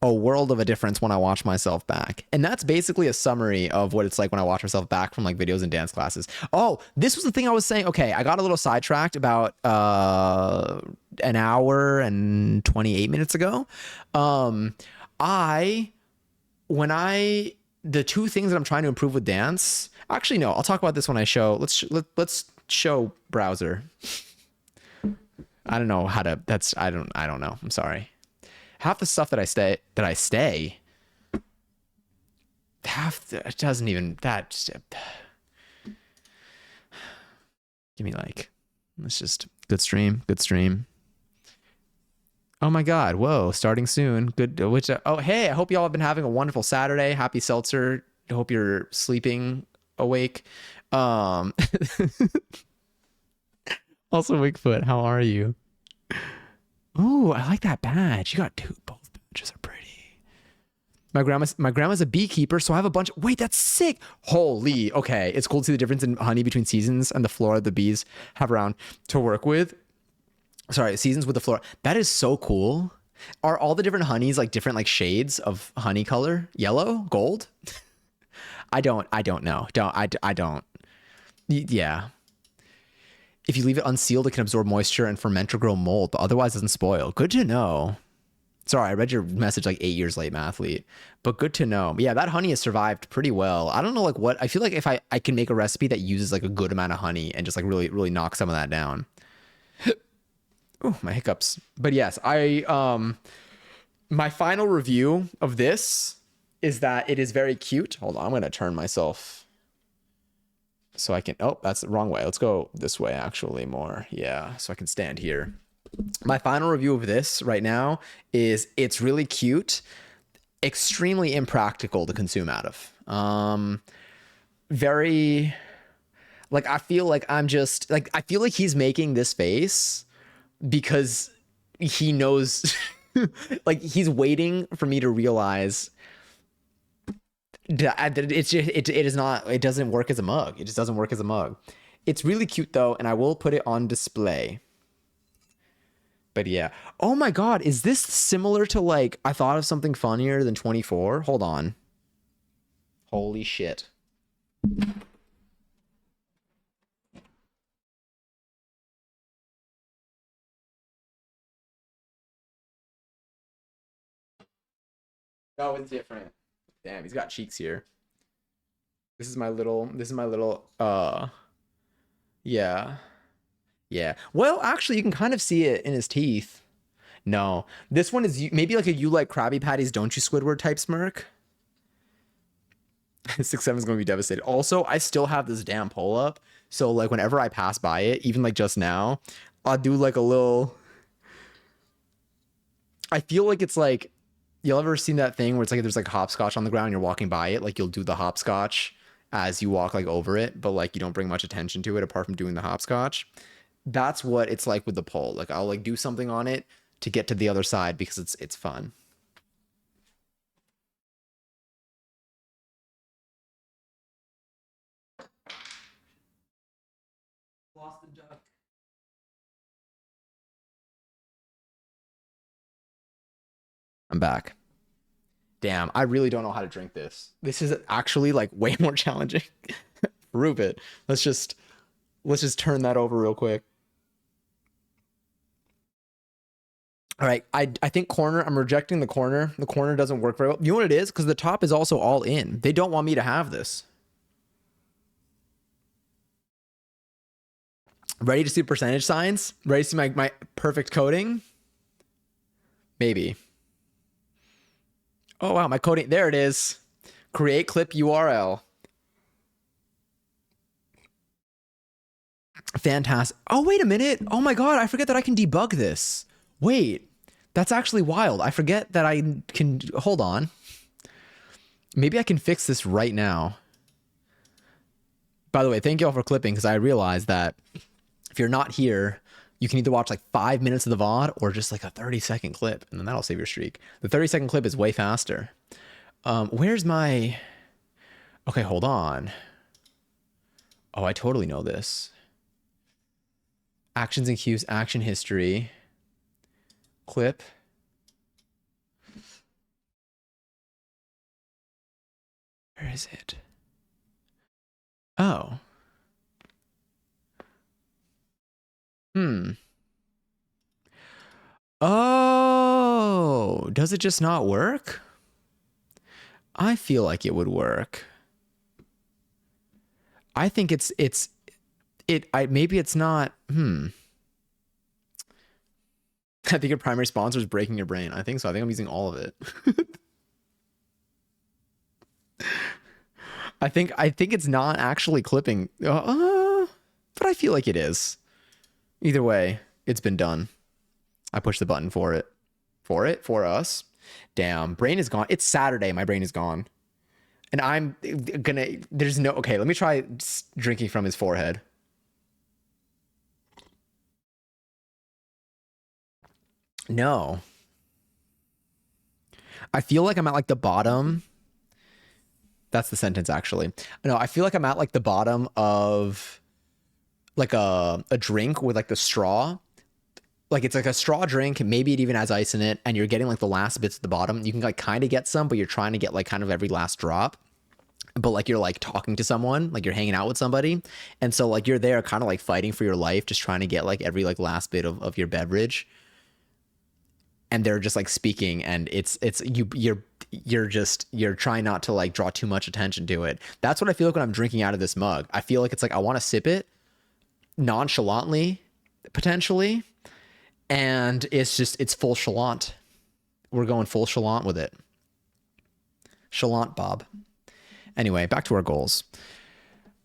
a world of a difference when I watch myself back. And that's basically a summary of what it's like when I watch myself back from like videos and dance classes. Oh, this was the thing I was saying. Okay, I got a little sidetracked about an hour and 28 minutes ago. I when I the two things that I'm trying to improve with dance. Actually, no, I'll talk about this when I show. Let's show browser. I don't know how to. I don't know. I'm sorry. Half the stuff that I stay. It doesn't even that. Give me like. Let's just good stream. Good stream. Oh my God. Whoa. Starting soon. Good. Oh, hey, I hope y'all have been having a wonderful Saturday. Happy Seltzer. I hope you're sleeping awake. Um, also, Wigfoot, how are you? Oh, I like that badge. You got two. Both badges are pretty. My grandma's a beekeeper, so I have a bunch. Wait, that's sick. Holy. Okay. It's cool to see the difference in honey between seasons and the flora the bees have around to work with. Sorry, seasons with the flora. That is so cool. Are all the different honeys like different like shades of honey color? Yellow, gold? I don't know. I don't. Yeah. If you leave it unsealed, it can absorb moisture and ferment or grow mold, but otherwise doesn't spoil. Good to know. Sorry, I read your message like 8 years late, Mathlete. But good to know. Yeah, that honey has survived pretty well. I don't know like what I feel like if I can make a recipe that uses like a good amount of honey and just like really knock some of that down. Oh, my hiccups. But yes, my final review of this is that it is very cute. Hold on, I'm gonna turn myself so I can. Oh, that's the wrong way. Let's go this way actually more. Yeah, so I can stand here. My final review of this right now is it's really cute, extremely impractical to consume out of. Very like I feel like I'm just like I feel like he's making this face because he knows like he's waiting for me to realize that it's just, it is not it doesn't work as a mug. It just doesn't work as a mug. It's really cute though, and I will put it on display. But yeah. Oh my God, is this similar to like I thought of something funnier than 24? Hold on. Holy shit. No, it's different. Damn, he's got cheeks here. This is my little yeah. Yeah. Well, actually you can kind of see it in his teeth. No. This one is maybe like a you like Krabby Patties, don't you Squidward type smirk. 6-7 is going to be devastated. Also, I still have this damn pull up. So like whenever I pass by it, even like just now, I'll do like a little I feel like it's like you'll ever seen that thing where it's like there's like hopscotch on the ground, you're walking by it, like you'll do the hopscotch as you walk like over it, but like you don't bring much attention to it apart from doing the hopscotch. That's what it's like with the pole. Like I'll like do something on it to get to the other side because it's fun. Lost the duck. I'm back. Damn, I really don't know how to drink this. This is actually like way more challenging. Prove it. Let's just turn that over real quick. All right, I think corner. I'm rejecting the corner. The corner doesn't work very well. You know what it is? Because the top is also all in. They don't want me to have this. Ready to see percentage signs? Ready to see my perfect coding? Maybe. Oh wow, my coding. There it is. Create clip URL. Fantastic. Oh, wait a minute. Oh my God, I forget that I can debug this. Wait, that's actually wild. I forget that I can, hold on. Maybe I can fix this right now. By the way, thank you all for clipping because I realized that if you're not here, you can either watch like 5 minutes of the VOD or just like a 30-second clip, and then that'll save your streak. The 30-second clip is way faster. Where's my... Okay, hold on. Oh, I totally know this. Actions and cues, action history, clip. Where is it? Oh. Oh, does it just not work? I feel like it would work. I think maybe it's not. I think your primary sponsor is breaking your brain. I think so. I think I'm using all of it. I think it's not actually clipping. But I feel like it is. Either way, it's been done. I pushed the button for it. For us. Damn, brain is gone. It's Saturday. My brain is gone. And I'm gonna, there's no, okay, let me try drinking from his forehead. No. I feel like I'm at like the bottom. That's the sentence actually. No, I feel like I'm at like the bottom of like a drink with like the straw. Like it's like a straw drink, maybe it even has ice in it, and you're getting like the last bits at the bottom. You can like kind of get some, but you're trying to get like kind of every last drop. But like you're like talking to someone, like you're hanging out with somebody. And so like you're there kind of like fighting for your life, just trying to get like every like last bit of your beverage. And they're just like speaking, and you're trying not to like draw too much attention to it. That's what I feel like when I'm drinking out of this mug. I feel like it's like I want to sip it nonchalantly, potentially, and it's full chalant. We're going full chalant with it. Chalant Bob. Anyway, back to our goals.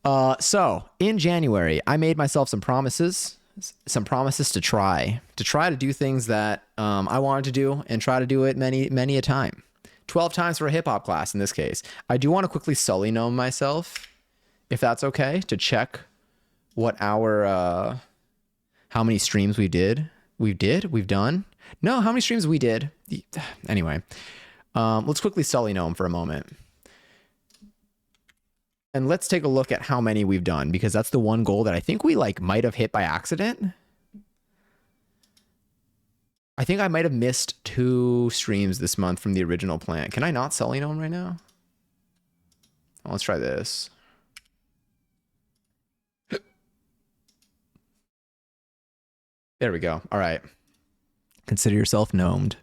So in January, I made myself some promises to try to do things that I wanted to do and try to do it many a time. 12 times for a hip hop class in this case. I do want to quickly sully gnome myself, if that's okay, to check what our how many streams we've done. No, how many streams we did. Anyway, let's quickly sully gnome for a moment. And let's take a look at how many we've done, because that's the one goal that I think we like might have hit by accident. I think I might have missed 2 streams this month from the original plan. Can I not Sully Gnome right now? Oh, let's try this. There we go. All right. Consider yourself gnomed.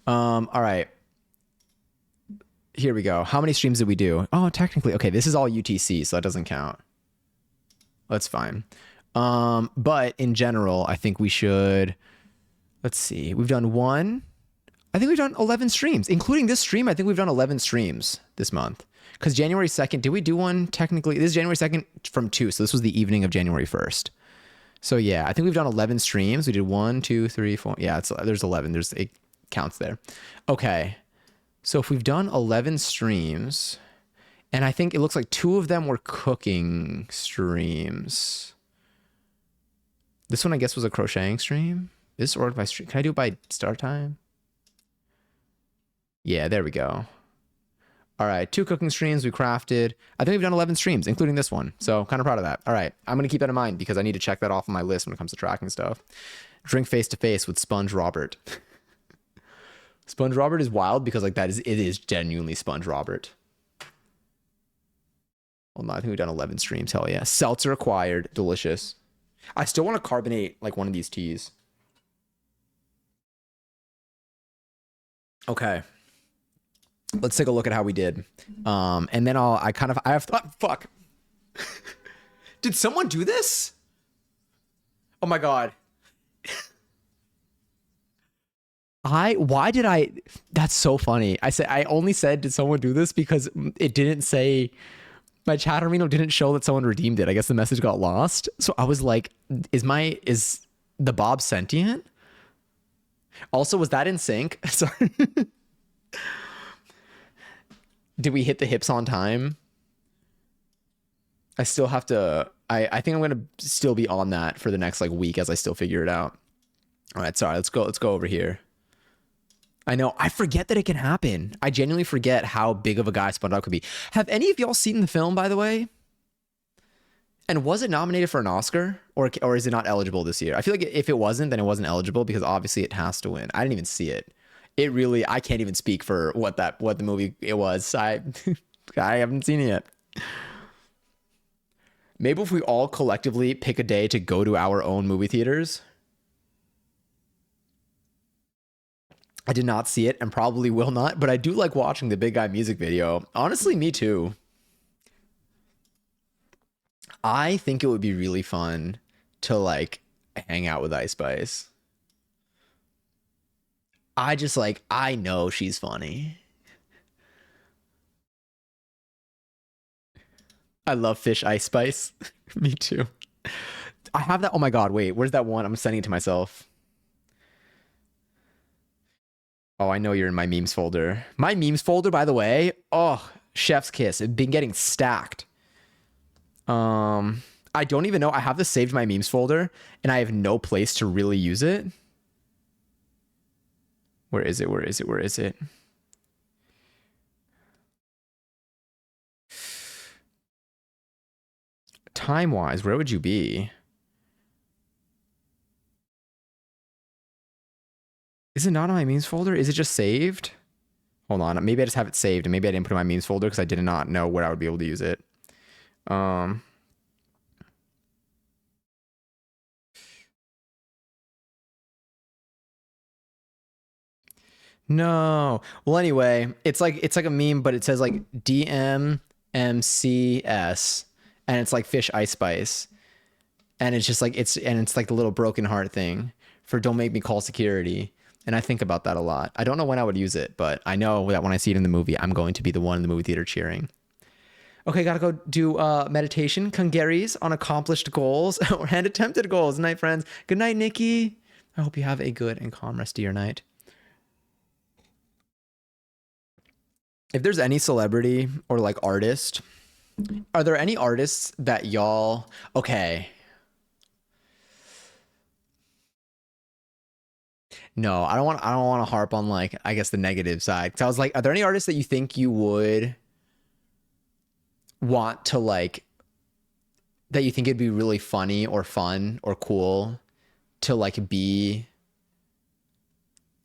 All right. Here we go. How many streams did we do? Oh, technically, okay, this is all UTC, so that doesn't count. That's fine. But in general, I think we should, let's see. We've done 1. I think we've done 11 streams, including this stream. I think we've done 11 streams this month. Because January 2nd, did we do one technically? This is January 2nd from 2, so this was the evening of January 1st. So yeah, I think we've done 11 streams. We did 1, 2, 3, 4. Yeah, there's 11. It counts there. Okay. So if we've done 11 streams, and I think it looks like 2 of them were cooking streams. This one, I guess, was a crocheting stream. This ordered by stream. Can I do it by start time? Yeah, there we go. All right, 2 cooking streams we crafted. I think we've done 11 streams, including this one. So kind of proud of that. All right, I'm going to keep that in mind because I need to check that off on my list when it comes to tracking stuff. Drink face to face with Sponge Robert. Sponge Robert is wild because like it is genuinely Sponge Robert. Well, no, I think we've done 11 streams. Hell yeah. Seltzer acquired. Delicious. I still want to carbonate like one of these teas. Okay. Let's take a look at how we did. And then I have thought, fuck. Did someone do this? Oh my God. Why did I, that's so funny. I only said, did someone do this? Because it didn't say, my Chatterino didn't show that someone redeemed it. I guess the message got lost. So I was like, is the Bob sentient? Also, was that in sync? Sorry. Did we hit the hips on time? I still have to, I think I'm gonna still be on that for the next like week as I still figure it out. All right, sorry, let's go over here. I know, I forget that it can happen. I genuinely forget how big of a guy SpongeBob could be. Have any of y'all seen the film, by the way? And was it nominated for an Oscar, or is it not eligible this year? I feel like if it wasn't, then it wasn't eligible because obviously it has to win. I didn't even see it. It really, I can't even speak for what the movie it was. I haven't seen it yet. Maybe if we all collectively pick a day to go to our own movie theaters. I did not see it and probably will not, but I do like watching the Big Guy music video. Honestly, me too. I think it would be really fun to like hang out with Ice Spice. I know she's funny. I love Fish Ice Spice. Me too. I have that. Oh my God, wait, where's that one? I'm sending it to myself. Oh, I know you're in my memes folder. My memes folder, by the way. Oh, chef's kiss. It's been getting stacked. I don't even know. I have this saved in my memes folder and I have no place to really use it. Where is it? Where is it? Where is it? Time wise, where would you be? Is it not on my memes folder? Is it just saved? Hold on. Maybe I just have it saved and maybe I didn't put it in my memes folder because I did not know where I would be able to use it. Um, no. Well, anyway, it's like a meme, but it says like DMMCS and it's like Fish Ice Spice. And it's just like it's like the little broken heart thing for don't make me call security. And I think about that a lot. I don't know when I would use it, but I know that when I see it in the movie, I'm going to be the one in the movie theater cheering. Okay, gotta go do meditation, congeries on accomplished goals and attempted goals. Night, friends. Good night, Nikki. I hope you have a good and calm rest of your night. If there's any celebrity or like artist, are there any artists that y'all okay? No, I don't want to harp on like I guess the negative side. Cause I was like, are there any artists that you think you would want to like that you think it'd be really funny or fun or cool to like be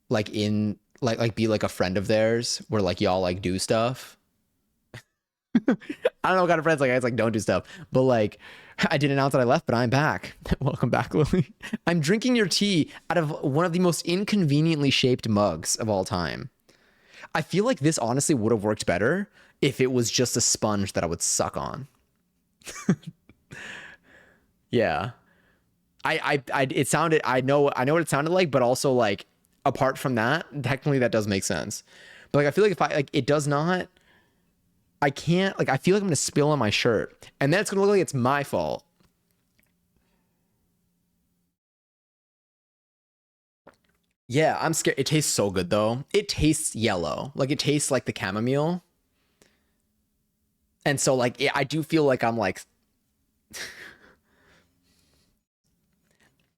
like in like be like a friend of theirs where like y'all like do stuff? I don't know what kind of friends like I guys like don't do stuff, but like I did announce that I left, but I'm back. Welcome back, Lily. I'm drinking your tea out of one of the most inconveniently shaped mugs of all time. I feel like this honestly would have worked better if it was just a sponge that I would suck on. Yeah. It sounded, I know what it sounded like, but also like apart from that, technically that does make sense. But like, I feel like if I, like, it does not, I can't, like, I feel like I'm going to spill on my shirt and then it's going to look like it's my fault. Yeah, I'm scared. It tastes so good though. It tastes yellow. Like it tastes like the chamomile. And so like I do feel like I'm like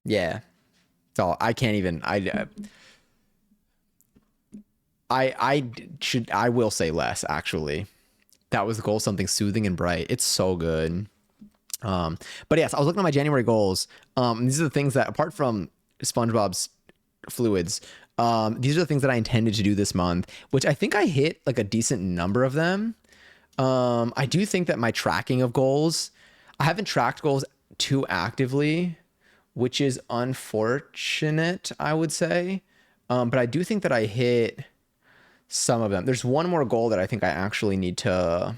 yeah. So I can't even I should I will say less actually. That was the goal, something soothing and bright. It's so good. But yes, I was looking at my January goals. These are the things that apart from SpongeBob's fluids, these are the things that I intended to do this month, which I think I hit like a decent number of them. I do think that my tracking of goals, I haven't tracked goals too actively, which is unfortunate, I would say. But I do think that I hit. some of them. There's one more goal that I think I actually need to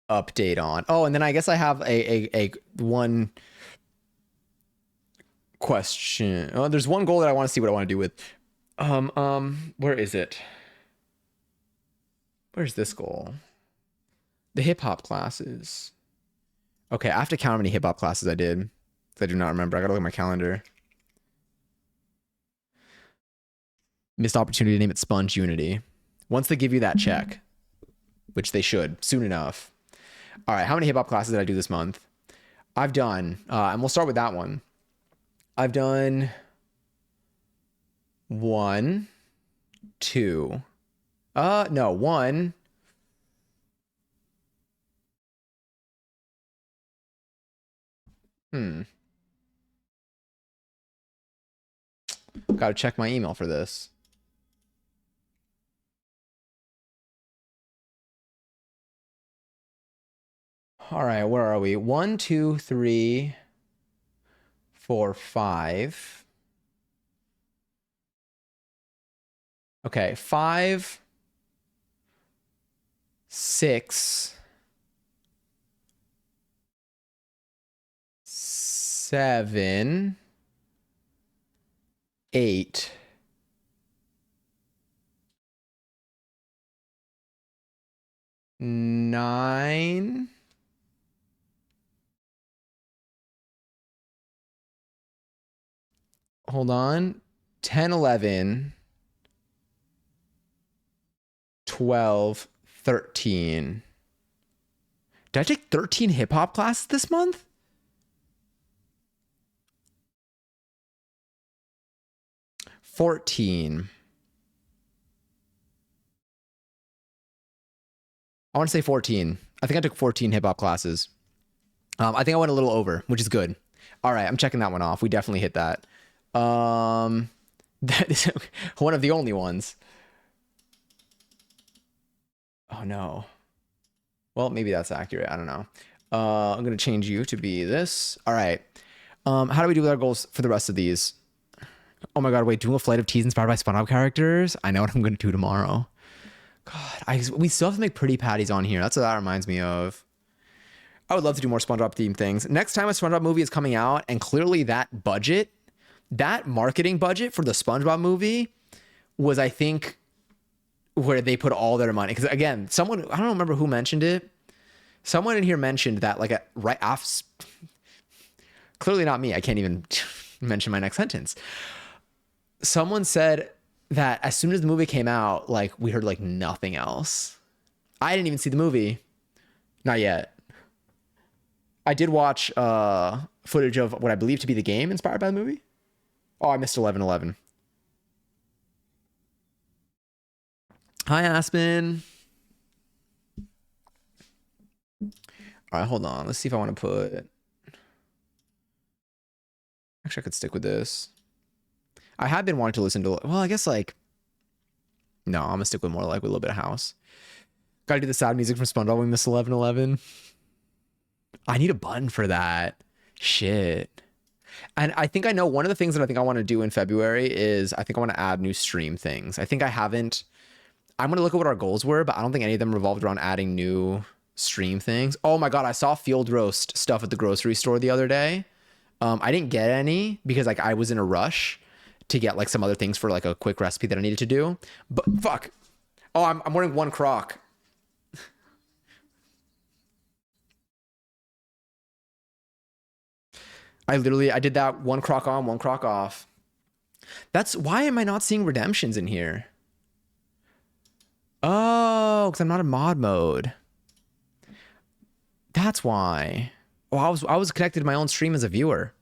update on. Oh, and then I guess I have a one question. Oh, there's one goal that I want to see what I want to do with. Where is it? Where's this goal? The hip hop classes. Okay, I have to count how many hip hop classes I did. I do not remember. I gotta look at my calendar. Missed opportunity to name it Sponge Unity. Once they give you that check, which they should soon enough. All right, how many hip hop classes did I do this month? I've done, and we'll start with that one. I've done 1, 2. No, 1. Gotta check my email for this. All right, where are we? 1, 2, 3, 4, 5. Okay, 5, 6, 7, 8. 9. Hold on. 10, 11, 12, 13. Did I take 13 hip hop classes this month? $14. I want to say 14. I think I took 14 hip hop classes. I think I went a little over, which is good. All right, I'm checking that one off. We definitely hit that. That is one of the only ones. Oh no. Well, maybe that's accurate. I don't know. I'm gonna change you to be this. All right. How do we do with our goals for the rest of these? Oh my god, wait, doing a flight of teas inspired by SpongeBob characters? I know what I'm gonna do tomorrow. God, we still have to make pretty patties on here. That's what that reminds me of. I would love to do more SpongeBob themed things. Next time a SpongeBob movie is coming out, and clearly that budget, that marketing budget for the SpongeBob movie was, I think, where they put all their money. Because again, someone, I don't remember who mentioned it. Someone in here mentioned that like right after, clearly not me. I can't even mention my next sentence. Someone said that as soon as the movie came out, like we heard like nothing else. I didn't even see the movie. Not yet. I did watch footage of what I believe to be the game inspired by the movie. Oh, I missed 11/11. Hi, Aspen. All right, hold on. Let's see if I want to put... Actually, I could stick with this. I have been wanting to listen to... Well, I guess like... No, I'm going to stick with more like with a little bit of house. Gotta do the sad music from SpongeBob when we miss 11/11. I need a button for that. Shit. And I think I know one of the things that I think I want to do in February is I think I want to add new stream things. I think I haven't... I'm going to look at what our goals were, but I don't think any of them revolved around adding new stream things. Oh my God, I saw field roast stuff at the grocery store the other day. I didn't get any because like I was in a rush to get like some other things for like a quick recipe that I needed to do. But fuck. Oh, I'm wearing one Croc. I did that one Croc on, one Croc off. That's why am I not seeing redemptions in here? Oh, because I'm not in mod mode. That's why. Oh, I was connected to my own stream as a viewer.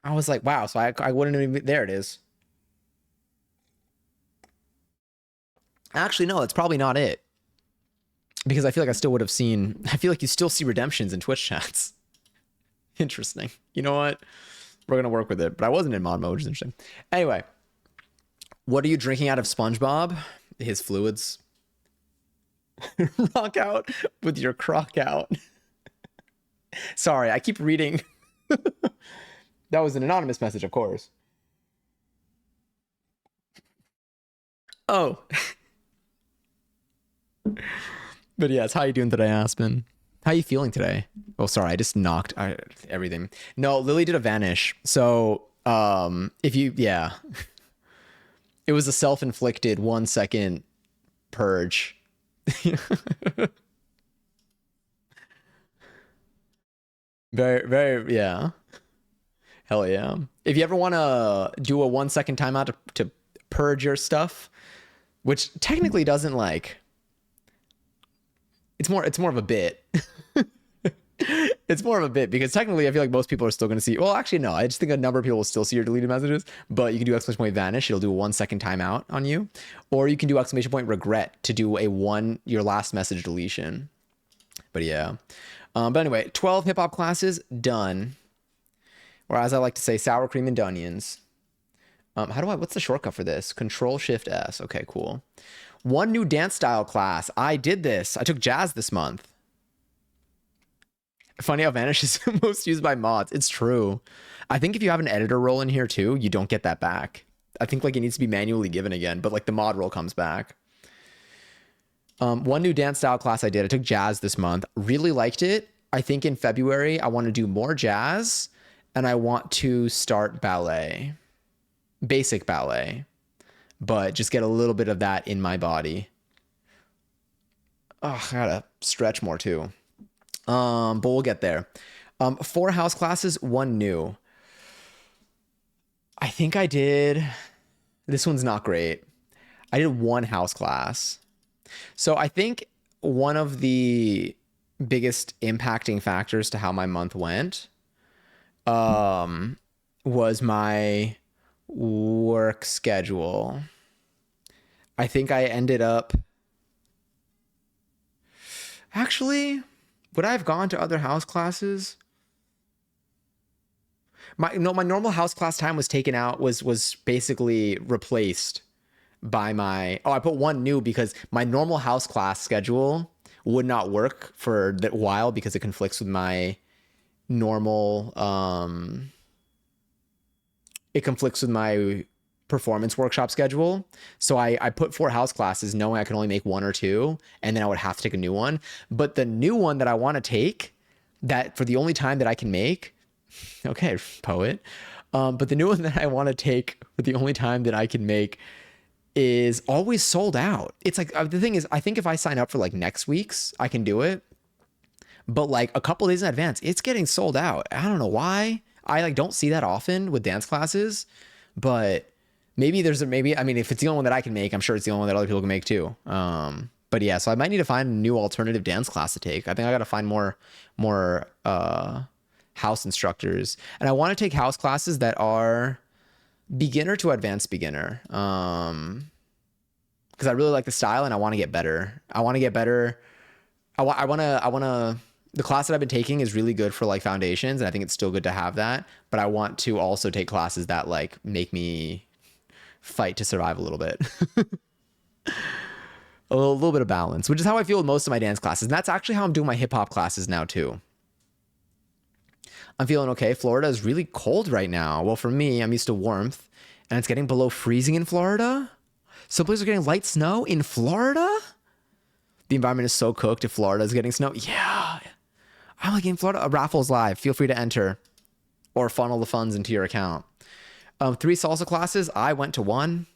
I was like, wow, so I wouldn't even, there it is. Actually, no, that's probably not it. Because I feel like I still would have seen, I feel like you still see redemptions in Twitch chats. Interesting. You know what? We're going to work with it. But I wasn't in mod mode, which is interesting. Anyway, what are you drinking out of SpongeBob? His fluids. Rock out with your Croc out. Sorry, I keep reading. That was an anonymous message, of course. Oh, but yes, how you doing today, Aspen? How you feeling today? Oh, sorry, I just knocked everything. No, Lily did a vanish. So, if you, yeah, it was a self-inflicted 1 second purge. Very, very, yeah. Hell yeah. If you ever want to do a 1 second timeout to purge your stuff, which technically doesn't like, it's more of a bit. It's more of a bit because technically I feel like most people are still going to see. Well, actually, no. I just think a number of people will still see your deleted messages, but you can do exclamation point vanish. It'll do a 1 second timeout on you, or you can do exclamation point regret to do your last message deletion. But yeah. But anyway, 12 hip hop classes done. Or as I like to say, sour cream and Dunions. What's the shortcut for this? Control Shift S. Okay, cool. One new dance style class. I did this. I took jazz this month. Funny how Vanish is most used by mods. It's true. I think if you have an editor role in here too, you don't get that back. I think like it needs to be manually given again, but like the mod role comes back. One new dance style class I did. I took jazz this month. Really liked it. I think in February I want to do more jazz and I want to start ballet. Basic ballet. But just get a little bit of that in my body. Oh, I gotta stretch more too. But we'll get there. 4 house classes, 1 new. I think I did. This one's not great. I did 1 house class. So I think one of the biggest impacting factors to how my month went was my work schedule. I think I ended up actually, would I have gone to other house classes? My normal house class time was taken out, was basically replaced by I put 1 new because my normal house class schedule would not work for that while because it conflicts with my normal it conflicts with my performance workshop schedule. So I put 4 house classes knowing I could only make 1 or 2 and then I would have to take a new one. But the new one that I want to take, that for the only time that I can make, okay, poet. But the new one that I want to take for the only time that I can make is always sold out. It's like the thing is, I think if I sign up for like next week's, I can do it. But like a couple days in advance, it's getting sold out. I don't know why. I like don't see that often with dance classes, but maybe I mean, if it's the only one that I can make, I'm sure it's the only one that other people can make too. But yeah, so I might need to find a new alternative dance class to take. I think I got to find more house instructors, and I want to take house classes that are beginner to advanced beginner. Because I really like the style and I want to get better. I want to get better. I want to. The class that I've been taking is really good for like foundations, and I think it's still good to have that. But I want to also take classes that like make me fight to survive a little bit. A little bit of balance, which is how I feel with most of my dance classes. And that's actually how I'm doing my hip hop classes now too. I'm feeling okay. Florida is really cold right now. Well, for me, I'm used to warmth, and it's getting below freezing in Florida. Some places are getting light snow in Florida. The environment is so cooked if Florida is getting snow. Yeah. I'm like in Florida. A raffle's live. Feel free to enter or funnel the funds into your account. 3 salsa classes. I went to 1.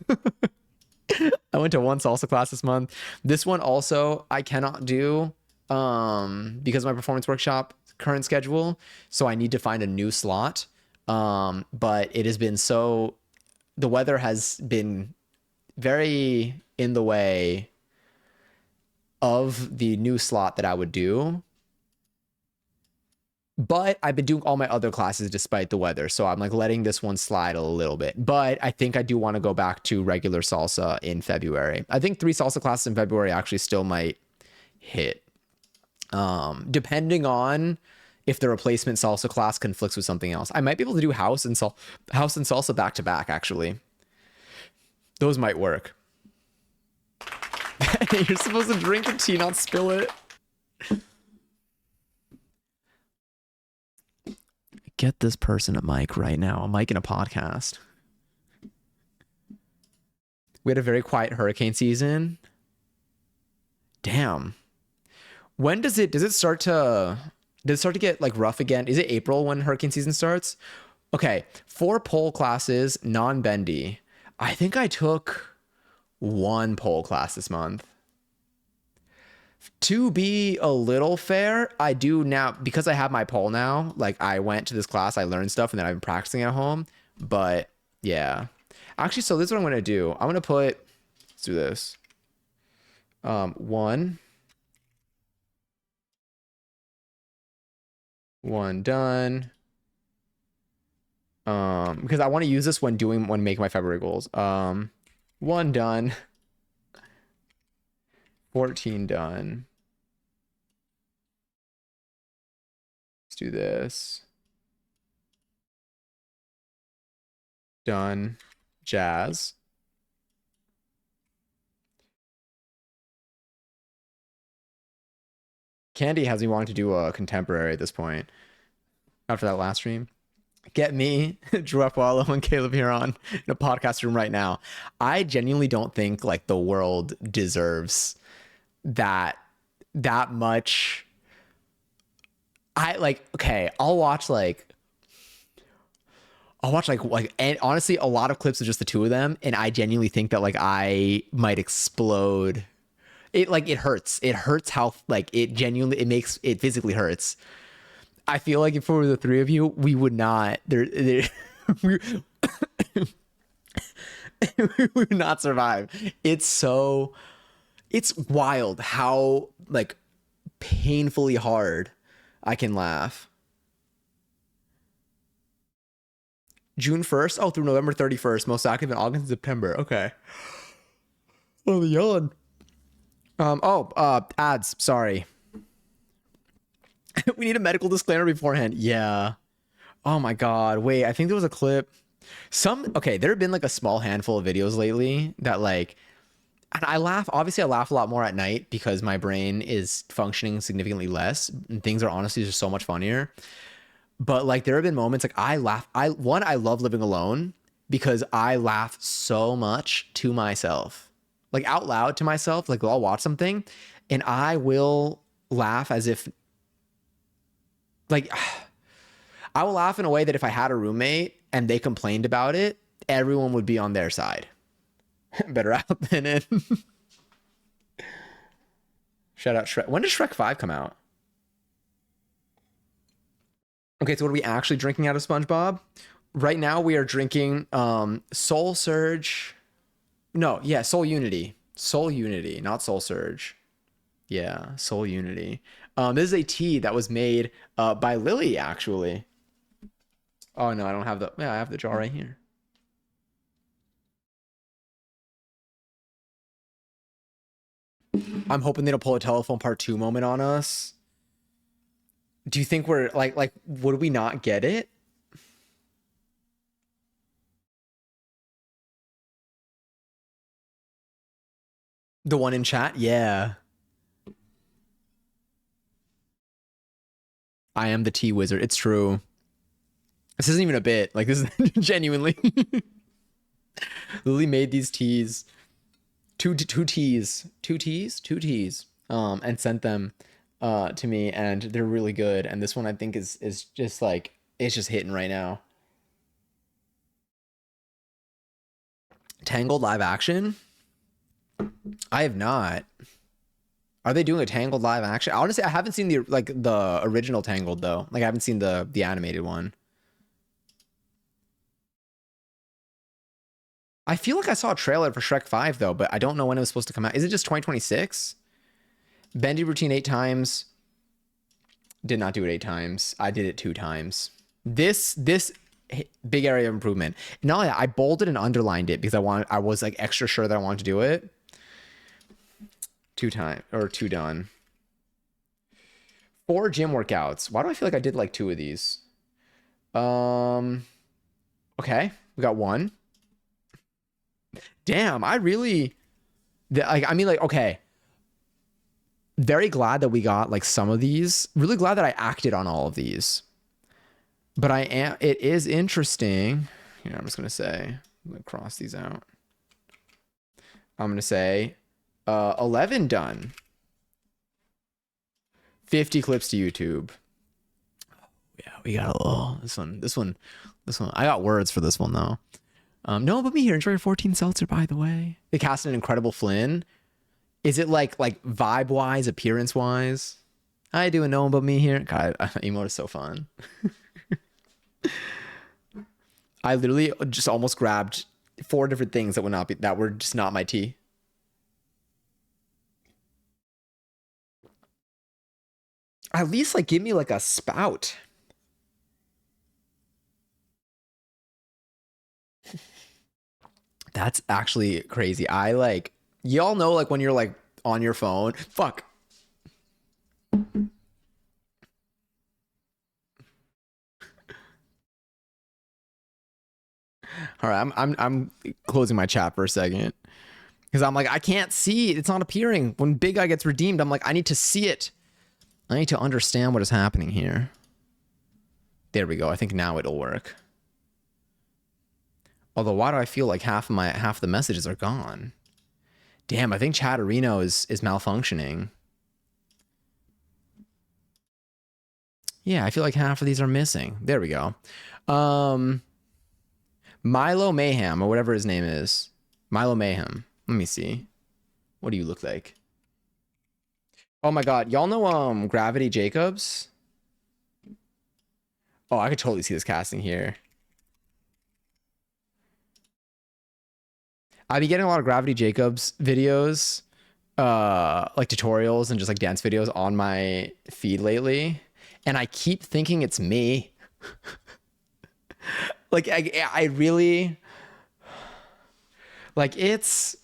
I went to 1 salsa class this month. This one also I cannot do because of my performance workshop current schedule. So I need to find a new slot. But it has been the weather has been very in the way of the new slot that I would do. But I've been doing all my other classes despite the weather. So I'm like letting this one slide a little bit. But I think I do want to go back to regular salsa in February. I think 3 salsa classes in February actually still might hit. Depending on if the replacement salsa class conflicts with something else. I might be able to do house and salsa back to back, actually. Those might work. You're supposed to drink the tea, not spill it. Get this person a mic right now. A mic in a podcast. We had a very quiet hurricane season. Damn. When does it start to get like rough again? Is it April when hurricane season starts? Okay, 4 pole classes, non-bendy. I think I took 1 pole class this month. To be a little fair, I do now because I have my pole now. Like I went to this class, I learned stuff, and then I've been practicing at home. But yeah, actually, so this is what I'm gonna do. I'm gonna put. Let's do this. One done. Because I want to use this when making my February goals. One done. 14 done. Let's do this. Done. Jazz. Candy has me wanting to do a contemporary at this point after that last stream. Get me, Drew Apollo, and Caleb here in a podcast room right now. I genuinely don't think like the world deserves that much. I like okay, I'll watch like and honestly a lot of clips of just the two of them, and I genuinely think that like I might explode. It hurts. It hurts how like it makes it physically hurts. I feel like if it were the three of you, we would not we, we would not survive. It's wild how like painfully hard I can laugh. June 1st, oh, through November 31st, most active in August and September. Okay. Oh, the yawn. Ads, sorry. We need a medical disclaimer beforehand. Yeah. Oh my God. Wait, I think there was a clip. Okay, there have been like a small handful of videos lately that like, and I laugh, obviously I laugh a lot more at night because my brain is functioning significantly less and things are honestly just so much funnier. But like there have been moments like I laugh. I love living alone because I laugh so much to myself, like out loud to myself. Like I'll watch something and I will laugh as if like I will laugh in a way that if I had a roommate and they complained about it, everyone would be on their side. Better out than in. Shout out Shrek. When did Shrek 5 come out? Okay, so what are we actually drinking out of SpongeBob? Right now we are drinking Soul Surge. No, yeah, Soul Unity. Soul Unity, not Soul Surge. Yeah, Soul Unity. This is a tea that was made by Lily, actually. Oh no, I don't have the. Yeah, I have the jar right here. I'm hoping they don't pull a telephone part 2 moment on us. Do you think we're like would we not get it? The one in chat? Yeah. I am the tea wizard. It's true. This isn't even a bit. Like this is genuinely. Lily made these teas. Two teas. And sent them to me, and they're really good. And this one I think is just like it's just hitting right now. Tangled live action? I have not. Are they doing a Tangled live action? Honestly, I haven't seen the original Tangled though. Like I haven't seen the animated one. I feel like I saw a trailer for Shrek 5 though, but I don't know when it was supposed to come out. Is it just 2026? Bendy routine 8 times. Did not do it 8 times. I did it 2 times. This big area of improvement. Not only that, I bolded and underlined it because I was like extra sure that I wanted to do it. 2 done. 4 gym workouts. Why do I feel like I did like 2 of these? Okay, we got 1. Damn, I really like I mean like okay. Very glad that we got like some of these. Really glad that I acted on all of these. But it is interesting. I'm just gonna say, I'm gonna cross these out. I'm gonna say 11 done. 50 clips to YouTube. Yeah, we got a little this one. I got words for this one though. No, but me here. Enjoy your 14 seltzer, by the way. They cast an incredible Flynn. Is it like vibe wise, appearance wise? I do a no one but me here. God, emote is so fun. I literally just almost grabbed 4 different things that were just not my tea. At least like give me like a spout. That's actually crazy. I like y'all know like when you're like on your phone. Fuck. All right, I'm closing my chat for a second because I'm like I can't see it. It's not appearing. When Big Guy gets redeemed, I'm like I need to see it. I need to understand what is happening here. There we go. I think now it'll work. Although why do I feel like half the messages are gone? Damn, I think Chatterino is malfunctioning. Yeah, I feel like half of these are missing. There we go. Milo Mayhem, or whatever his name is. Milo Mayhem. Let me see. What do you look like? Oh my god, y'all know Gravity Jacobs? Oh, I could totally see this casting here. I've been getting a lot of Gravity Jacobs videos, like tutorials and just like dance videos on my feed lately, and I keep thinking it's me. Like I really like it's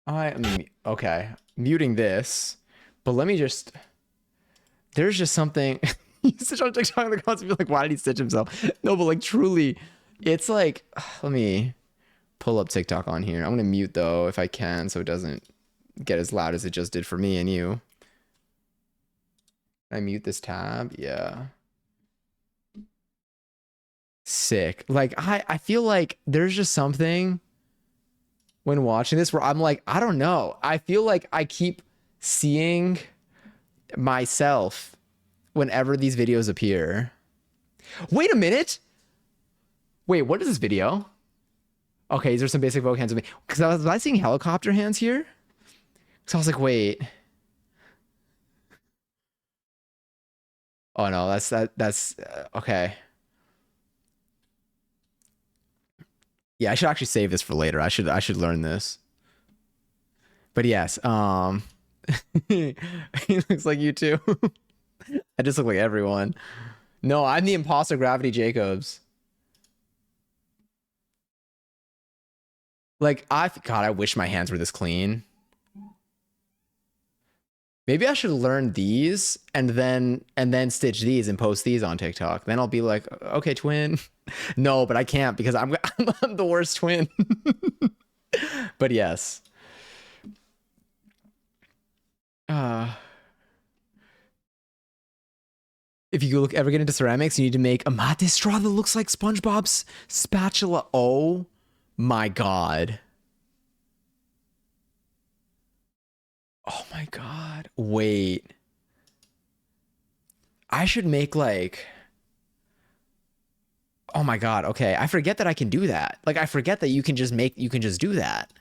I am okay, muting this, but let me just there's just something you sit on TikTok in the comments and be like, why did he stitch himself? No, but like truly, it's like let me pull up TikTok on here. I'm gonna mute though if I can so it doesn't get as loud as it just did for me and you. I mute this tab? Yeah. Sick. Like I feel like there's just something when watching this where I'm like, I don't know. I feel like I keep seeing myself whenever these videos appear. Wait a minute. Wait, what is this video? Okay, is there some basic vogue hands with me? Because was I seeing helicopter hands here? So I was like, wait. Oh no, that's okay. Yeah, I should actually save this for later. I should learn this. But yes, he looks like you too. I just look like everyone. No, I'm the imposter Gravity Jacobs. Like God, I wish my hands were this clean. Maybe I should learn these and then stitch these and post these on TikTok. Then I'll be like, okay, twin. No, but I can't because I'm the worst twin. But yes. If you ever get into ceramics, you need to make a mate straw that looks like SpongeBob's spatula. Oh my god. Oh my god. Wait. I should make like oh my god. Okay. I forget that I can do that. Like I forget that you can just do that.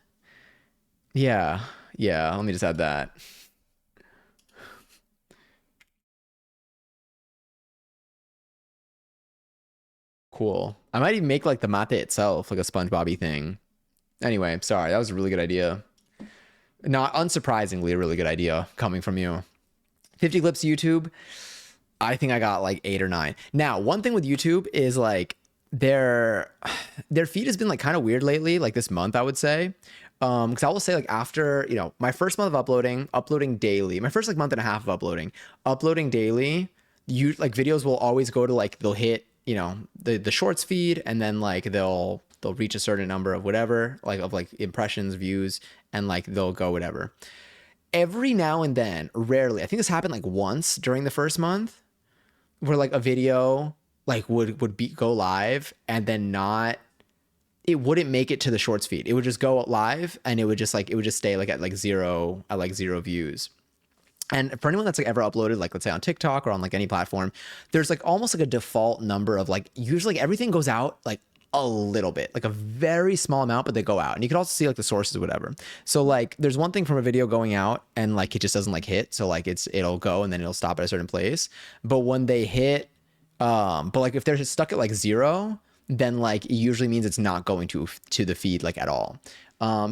Yeah. Yeah, let me just add that. Cool. I might even make like the mate itself, like a SpongeBobby thing. Anyway, sorry. That was a really good idea. Not unsurprisingly, a really good idea coming from you. 50 clips YouTube. I think I got like 8 or 9. Now, one thing with YouTube is like their feed has been like kind of weird lately, like this month, I would say. Because I will say like after, my first month of uploading daily, my first like month and a half of uploading daily, you like videos will always go to like they'll hit, the shorts feed and then like they'll reach a certain number of whatever, like of like impressions, views, and like they'll go whatever. Every now and then, rarely, I think this happened like once during the first month. where like a video like would be go live and then not, it wouldn't make it to the shorts feed. It would just go live and it would just stay like at like zero views. And for anyone that's like ever uploaded, like let's say on TikTok or on like any platform, there's like almost like a default number of like, usually like everything goes out like a little bit, like a very small amount, but they go out. And you can also see like the sources or whatever. So like there's one thing from a video going out and like it just doesn't like hit. So like it'll go and then it'll stop at a certain place. But when they hit, but like if they're stuck at like zero, then like it usually means it's not going to the feed like at all.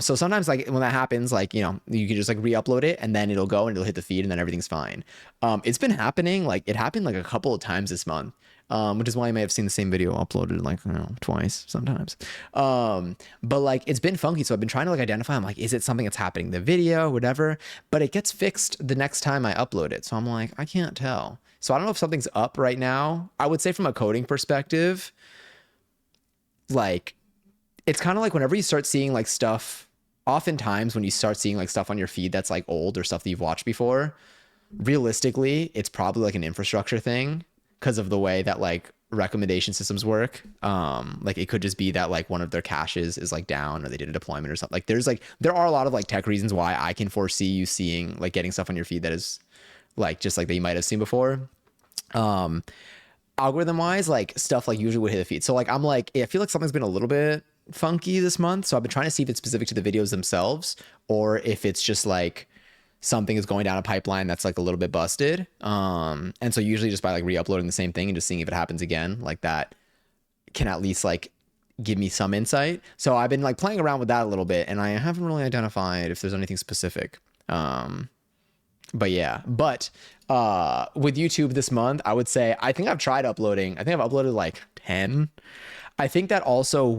So sometimes like when that happens, like, you know, you can just like re-upload it and then it'll go and it'll hit the feed and then everything's fine. It's been happening, like it happened like a couple of times this month. Which is why you may have seen the same video uploaded like, you know, twice sometimes. But like it's been funky. So I've been trying to like identify, I'm like, is it something that's happening in the video, whatever, but it gets fixed the next time I upload it. So I'm like, I can't tell. So I don't know if something's up right now. I would say from a coding perspective, like it's kind of like whenever you start seeing like stuff, oftentimes when you start seeing like stuff on your feed that's like old or stuff that you've watched before, realistically, it's probably like an infrastructure thing because of the way that like recommendation systems work. Like it could just be that like one of their caches is like down or they did a deployment or something. Like there are a lot of like tech reasons why I can foresee you seeing like getting stuff on your feed that is like just like that you might have seen before. Algorithm wise, like stuff like usually would hit the feed. So like I'm like, I feel like something's been a little bit funky this month. So I've been trying to see if it's specific to the videos themselves or if it's just like something is going down a pipeline that's like a little bit busted. And so usually just by like re-uploading the same thing and just seeing if it happens again, like that can at least like give me some insight. So I've been like playing around with that a little bit and I haven't really identified if there's anything specific. But yeah, with YouTube this month, I would say, I think I've tried uploading. I think I've uploaded like 10. I think that also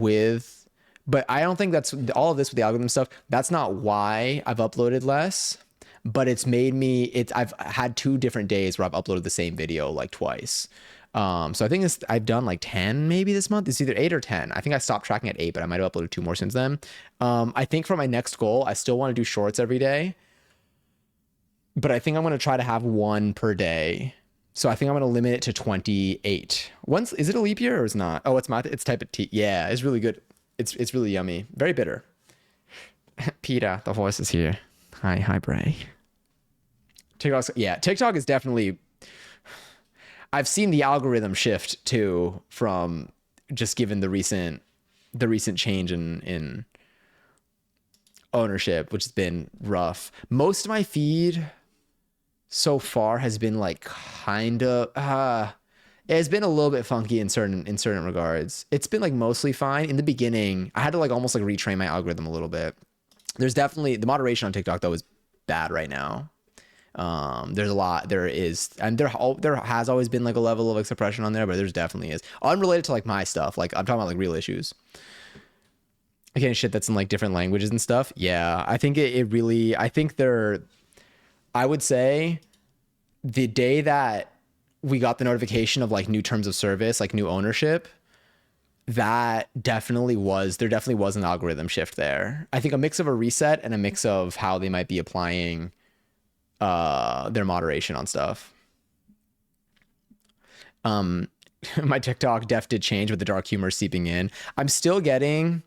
but I don't think that's all of this with the algorithm stuff. That's not why I've uploaded less, but it's made me, I've had 2 different days where I've uploaded the same video like twice. So I think I've done like 10 maybe this month. It's either 8 or 10. I think I stopped tracking at 8, but I might have uploaded 2 more since then. I think for my next goal, I still want to do shorts every day. But I think I'm going to try to have 1 per day. So I think I'm going to limit it to 28. Is it a leap year or is it not? Oh, it's type of tea. Yeah, it's really good. It's really yummy. Very bitter. Peter, the voice is here. Hi, Bray. TikTok is definitely, I've seen the algorithm shift too from just given the recent change in ownership, which has been rough. Most of my feed so far has been like kind of it's been a little bit funky in certain regards. It's been like mostly fine. In the beginning, I had to like almost like retrain my algorithm a little bit. There's definitely the moderation on TikTok though is bad right now. There's a lot, there is, and there has always been like a level of like suppression on there, but there's definitely is unrelated to like my stuff. Like I'm talking about like real issues. Again, shit that's in like different languages and stuff. Yeah, I think it really, I would say the day that we got the notification of like new terms of service, like new ownership, there definitely was an algorithm shift there. I think a mix of a reset and a mix of how they might be applying their moderation on stuff. My TikTok did change with the dark humor seeping in. I'm still getting,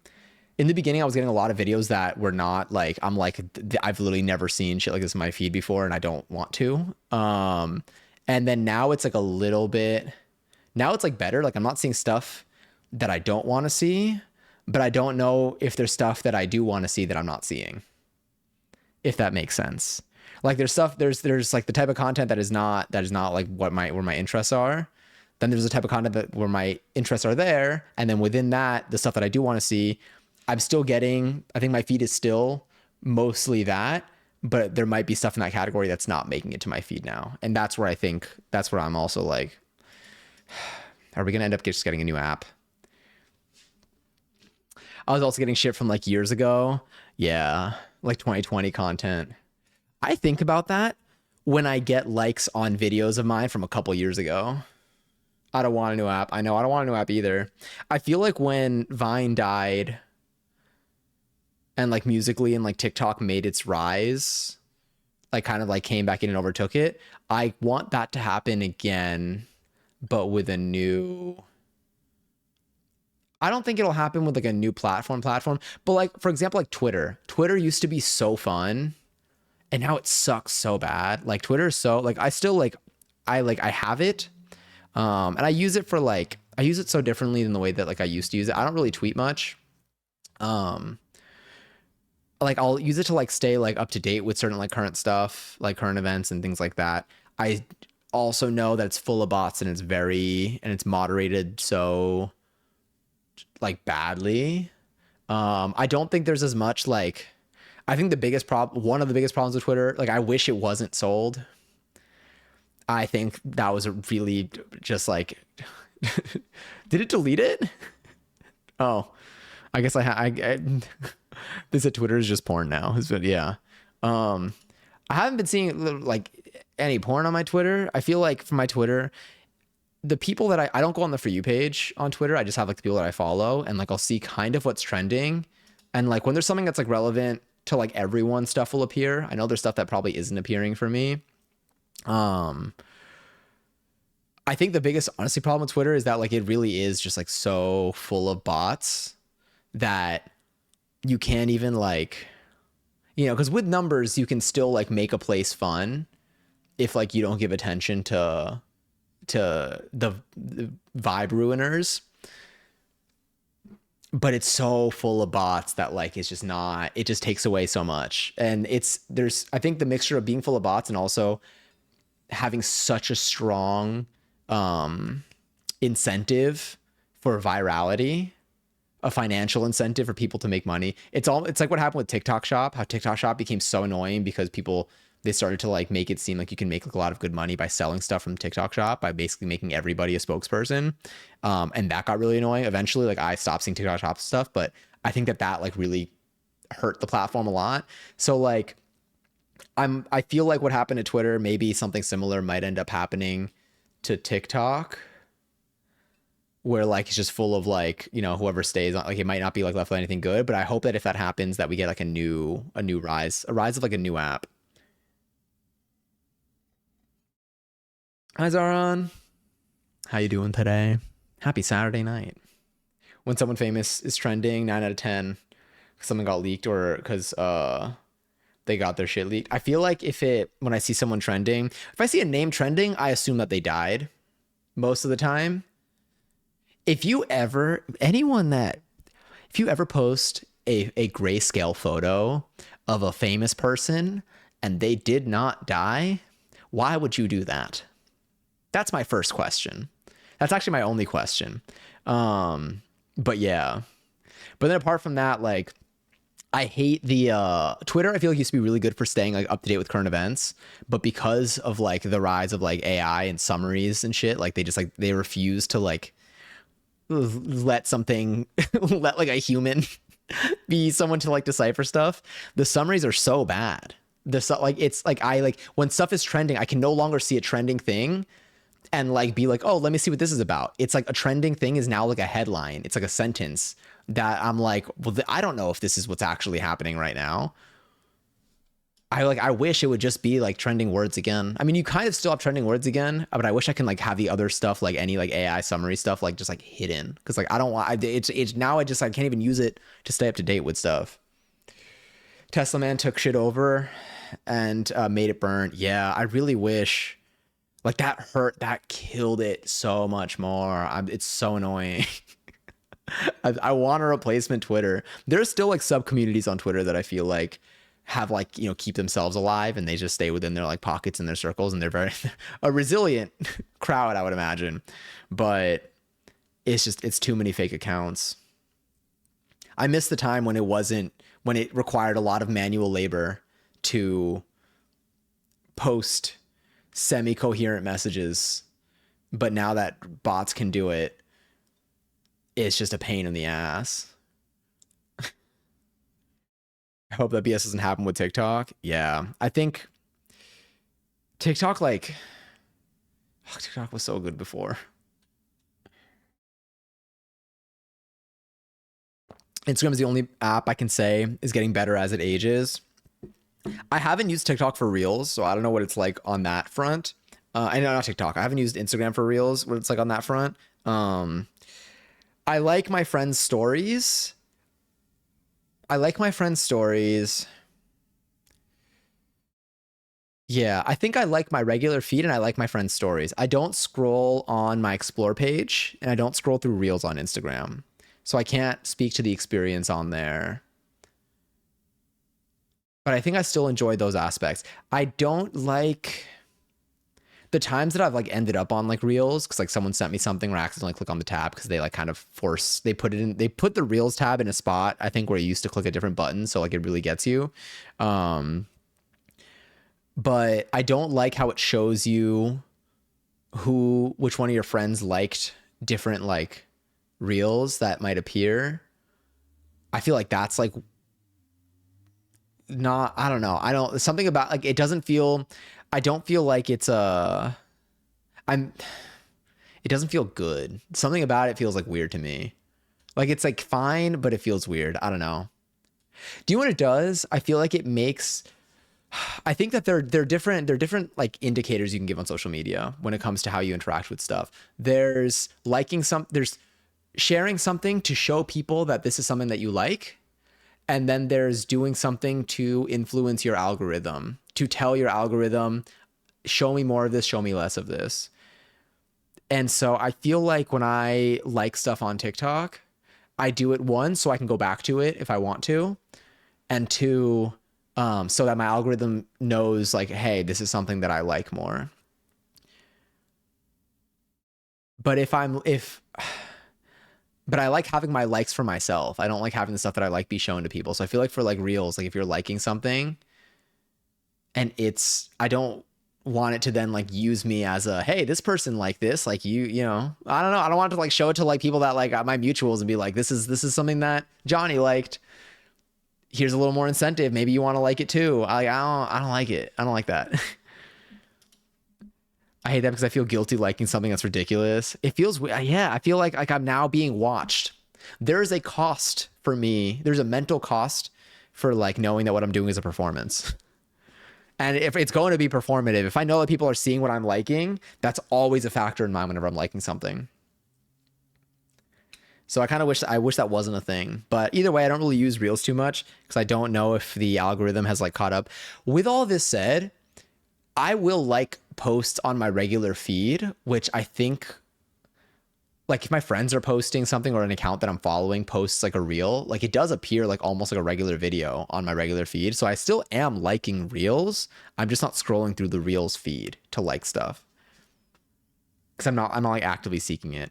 in the beginning, I was getting a lot of videos that were not like, I'm like, I've literally never seen shit like this in my feed before and I don't want to. And then now it's like a little bit, now it's like better. Like I'm not seeing stuff that I don't want to see, but I don't know if there's stuff that I do want to see that I'm not seeing, if that makes sense. Like there's like the type of content that is not like where my interests are. Then there's the type of content where my interests are there. And then within that, the stuff that I do want to see, I'm still getting, I think my feed is still mostly that, but there might be stuff in that category that's not making it to my feed now. And that's where I'm also like, are we going to end up just getting a new app? I was also getting shit from like years ago. Yeah. Like 2020 content. I think about that when I get likes on videos of mine from a couple years ago. I don't want a new app. I know I don't want a new app either. I feel like when Vine died and like Musical.ly and like TikTok made its rise, like kind of like came back in and overtook it, I want that to happen again. but with a new, I don't think it'll happen with like a new platform, but like for example, like Twitter used to be so fun and now it sucks so bad. Like Twitter is so like I still like I have it. And I use it for like I use it so differently than the way that like I used to use it. I don't really tweet much. Um like I'll use it to like stay like up to date with certain like current stuff, like current events and things like that. I also know that it's full of bots and it's moderated so like badly. I don't think there's as much like I think the biggest problem one of the biggest problems with Twitter, like I wish it wasn't sold. I think that was a really just like did it delete it? Oh, I guess I they said Twitter is just porn now. But yeah. Um I haven't been seeing like any porn on my Twitter. I feel like for my Twitter, the people that I don't go on the For You page on Twitter. I just have like the people that I follow and like I'll see kind of what's trending. And like when there's something that's like relevant to like everyone, stuff will appear. I know there's stuff that probably isn't appearing for me. Um I think the biggest honestly problem with Twitter is that like it really is just like so full of bots that you can't even like because with numbers you can still like make a place fun if like you don't give attention to the vibe ruiners, but it's so full of bots that like it's just not it just takes away so much. And there's I think the mixture of being full of bots and also having such a strong incentive for virality, a financial incentive for people to make money. It's like what happened with TikTok Shop, how TikTok Shop became so annoying because they started to like make it seem like you can make like a lot of good money by selling stuff from TikTok Shop by basically making everybody a spokesperson. And that got really annoying. Eventually, like I stopped seeing TikTok Shop stuff, but I think that like really hurt the platform a lot. So like I feel like what happened to Twitter, maybe something similar might end up happening to TikTok, where like it's just full of like whoever stays on, like it might not be like left with anything good. But I hope that if that happens that we get like a rise of like a new app. Hi Zaron, how you doing today? Happy Saturday night. When someone famous is trending, 9 out of 10 something got leaked or because they got their shit leaked. I feel like when I see someone trending, if I see a name trending, I assume that they died most of the time. If you ever post a grayscale photo of a famous person and they did not die, why would you do that? That's my first question. That's actually my only question. But yeah. But then apart from that, like I hate the Twitter. I feel like used to be really good for staying like up to date with current events, but because of like the rise of like AI and summaries and shit, like they refuse to like let like a human be someone to like decipher stuff. The summaries are so bad. It's like I like when stuff is trending, I can no longer see a trending thing and like be like, oh, let me see what this is about. It's like a trending thing is now like a headline. It's like a sentence that I'm like, well, I don't know if this is what's actually happening right now. I wish it would just be like trending words again. I mean, you kind of still have trending words again, but I wish I can like have the other stuff, like any like AI summary stuff, like just like hidden. Cause like, I don't want, it's now I can't even use it to stay up to date with stuff. Tesla man took shit over and made it burn. Yeah. I really wish like that killed it so much more. It's so annoying. I want a replacement Twitter. There's still like sub communities on Twitter that I feel like have like keep themselves alive and they just stay within their like pockets and their circles and they're very a resilient crowd, I would imagine. But it's too many fake accounts. I miss the time when it required a lot of manual labor to post semi-coherent messages, but now that bots can do it, it's just a pain in the ass. I hope that BS doesn't happen with TikTok. Yeah, I think TikTok TikTok was so good before. Instagram is the only app I can say is getting better as it ages. I haven't used TikTok for Reels, so I don't know what it's like on that front. I know, not TikTok. I haven't used Instagram for Reels where it's like on that front. I like my friends' stories. I like my friends' stories. Yeah, I think I like my regular feed and I like my friends' stories. I don't scroll on my explore page and I don't scroll through Reels on Instagram. So I can't speak to the experience on there. But I think I still enjoy those aspects. I don't like the times that I've like ended up on like Reels because like someone sent me something where I accidentally click on the tab because they like kind of force they put the Reels tab in a spot I think where you used to click a different button, so like it really gets you. Um, but I don't like how it shows you which one of your friends liked different like Reels that might appear. I feel like that's like not, I don't know. I don't, something about like it doesn't feel, I don't feel like it's I'm it doesn't feel good. Something about it feels like weird to me. Like it's like fine, but it feels weird. I don't know. Do you know what it does? I feel like it makes, I think that they're different like indicators you can give on social media when it comes to how you interact with stuff. There's sharing something to show people that this is something that you like, and then there's doing something to influence your algorithm, to tell your algorithm, show me more of this, show me less of this. And so I feel like when I like stuff on TikTok, I do it one so I can go back to it if I want to, and two, so that my algorithm knows like, hey, this is something that I like more. But but I like having my likes for myself. I don't like having the stuff that I like be shown to people. So I feel like for like Reels, like if you're liking something and I don't want it to then like use me as a, hey, this person like this, like you know, I don't know. I don't want to like show it to like people that like my mutuals and be like, this is something that Johnny liked. Here's a little more incentive. Maybe you want to like it too. I don't like it. I don't like that. I hate that because I feel guilty liking something that's ridiculous. It feels, yeah, I feel like I'm now being watched. There's a cost for me. There's a mental cost for like knowing that what I'm doing is a performance. And if it's going to be performative, if I know that people are seeing what I'm liking, that's always a factor in mind whenever I'm liking something. So I wish that wasn't a thing. But either way, I don't really use Reels too much because I don't know if the algorithm has like caught up. With all this said, I will like posts on my regular feed, which I think like if my friends are posting something or an account that I'm following posts like a reel, like it does appear like almost like a regular video on my regular feed. So I still am liking reels. I'm just not scrolling through the reels feed to like stuff because I'm not like actively seeking it.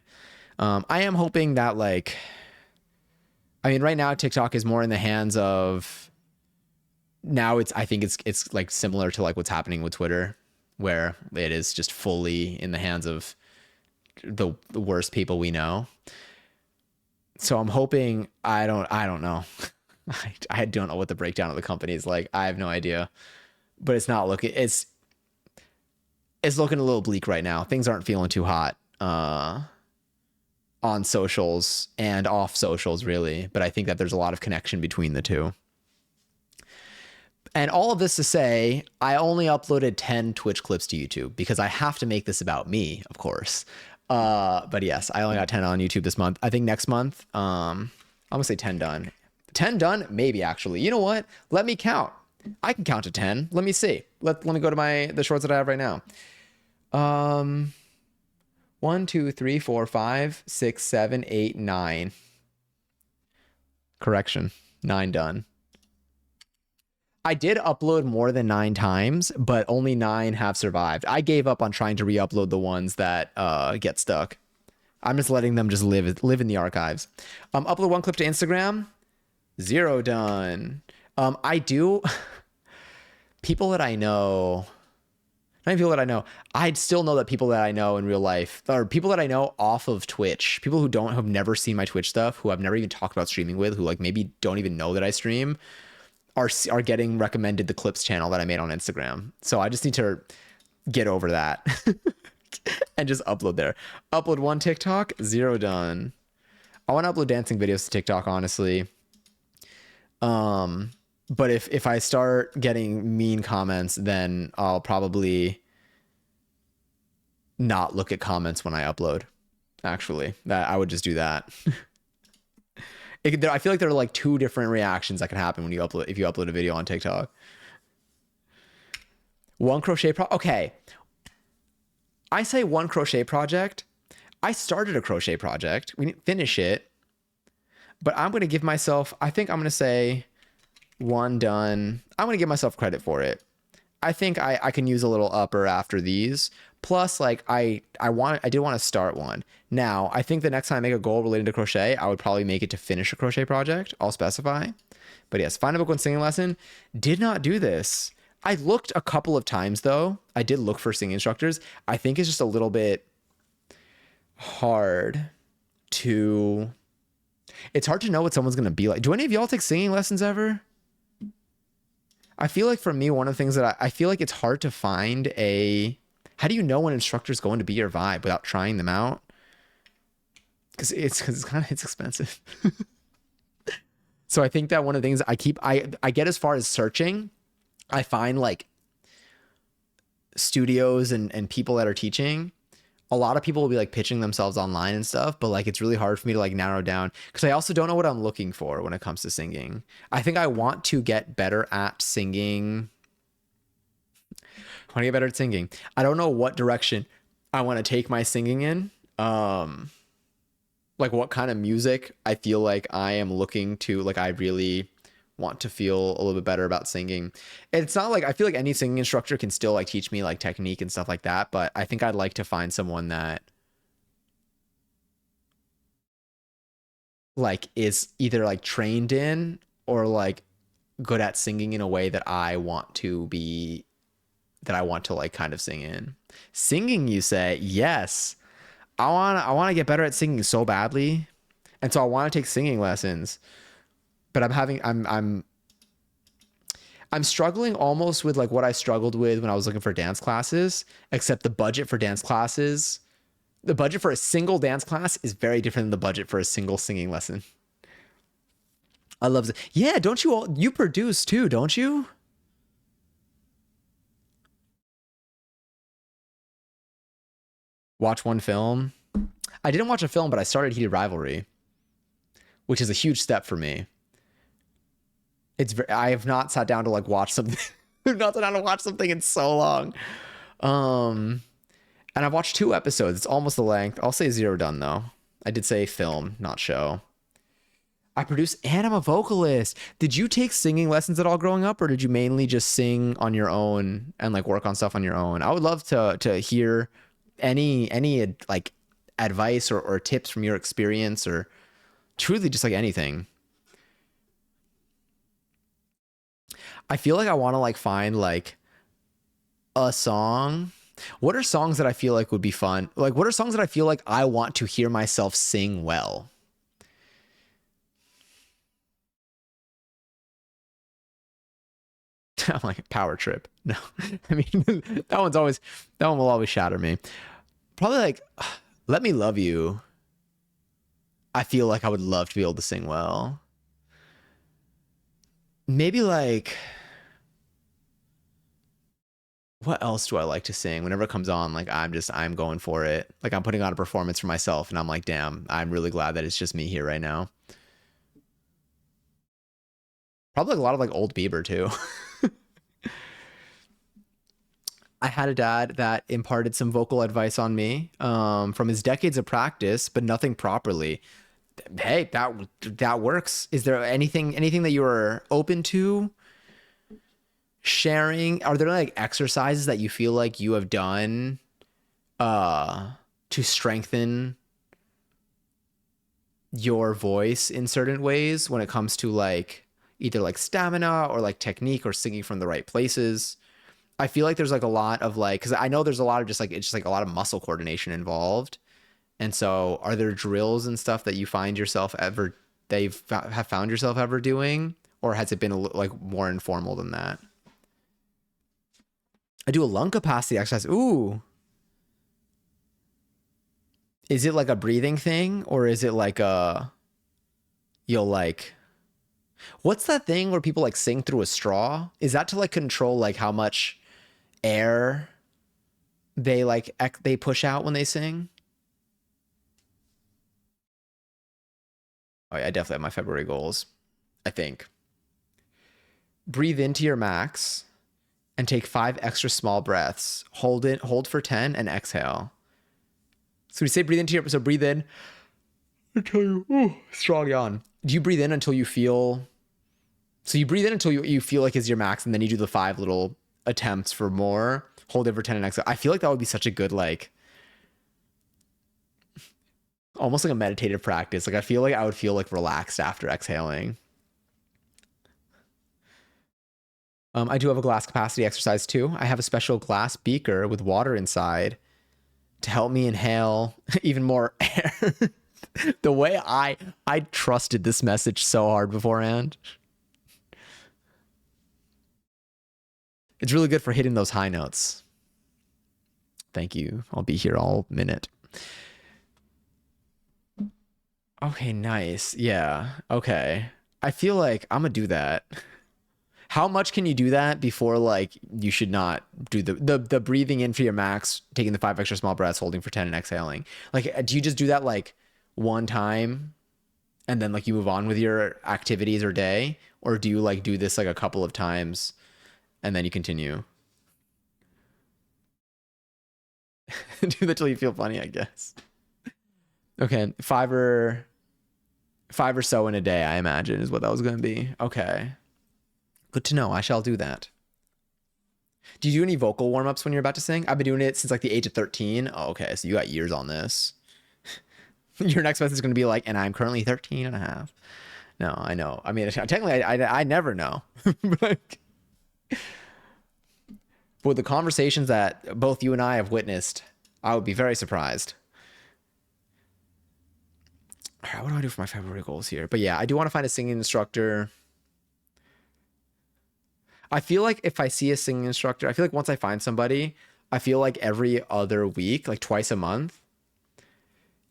I am hoping that like, I mean, right now TikTok is more in the hands of, now I think it's like similar to like what's happening with Twitter, where it is just fully in the hands of the worst people we know. So I'm hoping, I don't know. I don't know what the breakdown of the company is like. I have no idea, but it's looking a little bleak right now. Things aren't feeling too hot on socials and off socials really, but I think that there's a lot of connection between the two. And all of this to say, I only uploaded 10 Twitch clips to YouTube because I have to make this about me, of course. But yes, I only got 10 on YouTube this month. I think next month, I'm gonna say 10 done. 10 done, maybe actually. You know what? Let me count. I can count to 10. Let me see. Let me go to the shorts that I have right now. 1, 2, 3, 4, 5, 6, 7, 8, 9. Correction. 9 done. I did upload more than 9 times, but only 9 have survived. I gave up on trying to re-upload the ones that get stuck. I'm just letting them just live in the archives. Upload 1 clip to Instagram. 0 done. I do people that I know, not even people that I know, I'd still know that people that I know in real life, or people that I know off of Twitch, people who have never seen my Twitch stuff, who I've never even talked about streaming with, who like maybe don't even know that I stream, are getting recommended the clips channel that I made on Instagram. So I just need to get over that and just upload there. Upload 1 TikTok, 0 done. I want to upload dancing videos to TikTok, honestly. But if I start getting mean comments, then I'll probably not look at comments when I upload. Actually, that I would just do that. I feel like there are like two different reactions that can happen when you upload if you upload a video on TikTok. One crochet okay. I say one crochet project. I started a crochet project. We didn't finish it, but I'm going to give myself, I think I'm going to say one done. I'm going to give myself credit for it. I think I can use a little upper after these. Plus, like I did want to start one. Now, I think the next time I make a goal related to crochet, I would probably make it to finish a crochet project. I'll specify. But yes, find a book on singing lesson. Did not do this. I looked a couple of times though. I did look for singing instructors. I think it's just a little bit hard to, it's hard to know what someone's going to be like. Do any of y'all take singing lessons ever? I feel like for me, one of the things that I feel like it's hard to find how do you know when instructor's going to be your vibe without trying them out? Because it's expensive. So I think that one of the things I get as far as searching, I find like studios and people that are teaching, a lot of people will be like pitching themselves online and stuff, but like it's really hard for me to like narrow down because I also don't know what I'm looking for when it comes to singing. I think I want to get better at singing. I want to get better at singing. I don't know what direction I want to take my singing in. Like what kind of music I feel like I am looking to, like I really want to feel a little bit better about singing. And it's not like, I feel like any singing instructor can still like teach me like technique and stuff like that, but I think I'd like to find someone that like is either like trained in or like good at singing in a way that I want to be, that I want to like kind of sing in. Singing, you say? Yes. I want to get better at singing so badly. And so I want to take singing lessons. But I'm struggling almost with like what I struggled with when I was looking for dance classes, except the budget for dance classes, the budget for a single dance class is very different than the budget for a single singing lesson. I love it. Yeah, don't you all, you produce too, don't you? Watch one film. I didn't watch a film, but I started Heated Rivalry, which is a huge step for me. I have not sat down to like watch something. I've not sat down to watch something in so long. And I've watched 2 episodes. It's almost the length. I'll say 0 done though. I did say film, not show. I produce and I'm a vocalist. Did you take singing lessons at all growing up, or did you mainly just sing on your own and like work on stuff on your own? I would love to hear any like advice or tips from your experience, or truly just like anything. I feel like I want to like find like a song. What are songs that I feel like would be fun? Like what are songs that I feel like I want to hear myself sing well? I'm like Power Trip. No, I mean that one will always shatter me. Probably like Let Me Love You. I feel like I would love to be able to sing well. Maybe like, what else do I like to sing? Whenever it comes on, like I'm going for it. Like I'm putting on a performance for myself and I'm like, damn, I'm really glad that it's just me here right now. Probably like a lot of like old Bieber too. I had a dad that imparted some vocal advice on me from his decades of practice, but nothing properly. Hey, that works. Is there anything that you are open to sharing? Are there like exercises that you feel like you have done to strengthen your voice in certain ways when it comes to like either like stamina or like technique or singing from the right places? I feel like there's like a lot of like, because I know there's a lot of just like, it's just like a lot of muscle coordination involved. And so are there drills and stuff that you find yourself ever, have found yourself ever doing? Or has it been like more informal than that? I do a lung capacity exercise. Ooh. Is it like a breathing thing? Or is it like you'll like, what's that thing where people like sing through a straw? Is that to like control like how much air they like they push out when they sing. Oh yeah, I definitely have my February goals. I think. Breathe into your max and take 5 extra small breaths. Hold for 10 and exhale. So we say breathe into your, so breathe in until you, strong yawn. Do you breathe in until you feel, so you breathe in until you feel like it's your max, and then you do the 5 little attempts for more, hold it for 10 and exhale. I feel like that would be such a good, like, almost like a meditative practice. Like I feel like I would feel like relaxed after exhaling. I do have a glass capacity exercise too. I have a special glass beaker with water inside to help me inhale even more air. The way I trusted this message so hard beforehand. It's really good for hitting those high notes. Thank you. I'll be here all minute. Okay, nice. Yeah. Okay. I feel like I'm gonna do that. How much can you do that before like you should not do the breathing in for your max, taking the 5 extra small breaths, holding for 10 and exhaling? Like do you just do that like one time and then like you move on with your activities or day, or do you like do this like a couple of times and then you continue? Do that till you feel funny, I guess. Okay, 5 or so in a day, I imagine is what that was going to be. Okay. Good to know. I shall do that. Do you do any vocal warm-ups when you're about to sing? I've been doing it since like the age of 13. Oh, okay. So you got years on this. Your next message is going to be like, and I'm currently 13 and a half. No, I know. I mean, technically, I never know. But the conversations that both you and I have witnessed, I would be very surprised. All right, what do I do for my February goals here? But yeah, I do want to find a singing instructor. I feel like if I see a singing instructor, I feel like once I find somebody, I feel like every other week, like twice a month,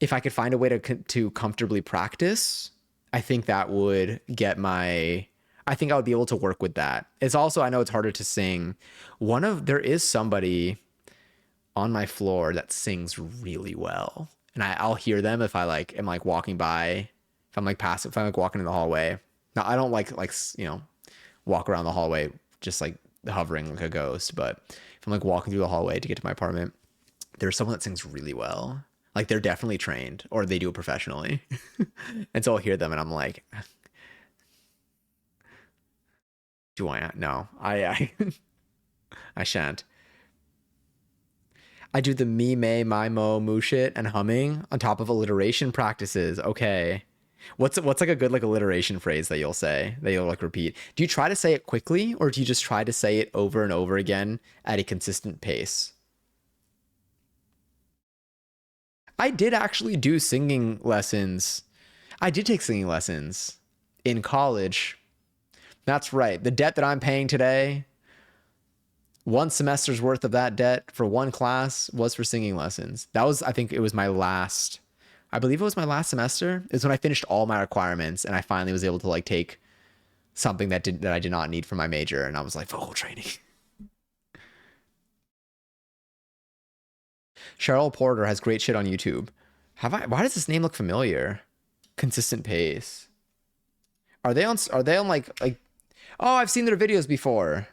if I could find a way to comfortably practice, I think that would get my, I think I would be able to work with that. It's also, I know it's harder to sing. There is somebody on my floor that sings really well. And I'll hear them if I like am like walking by, if I'm like passive, if I'm like walking in the hallway. Now I don't like, walk around the hallway just like hovering like a ghost, but if I'm like walking through the hallway to get to my apartment, there's someone that sings really well. Like they're definitely trained or they do it professionally. And so I'll hear them and I'm like, do I? No, I shan't. I do the me, may, my, mo, moo shit and humming on top of alliteration practices. Okay. What's like a good like alliteration phrase that you'll say that you'll like repeat? Do you try to say it quickly or do you just try to say it over and over again at a consistent pace? I did actually do singing lessons. I did take singing lessons in college. That's right. The debt that I'm paying today, one semester's worth of that debt for one class was for singing lessons. That was, I think it was my last, I believe it was my last semester is when I finished all my requirements and I finally was able to like take something that I did not need for my major. And I was like, vocal training. Cheryl Porter has great shit on YouTube. Why does this name look familiar? Consistent pace. Are they on like, oh, I've seen their videos before.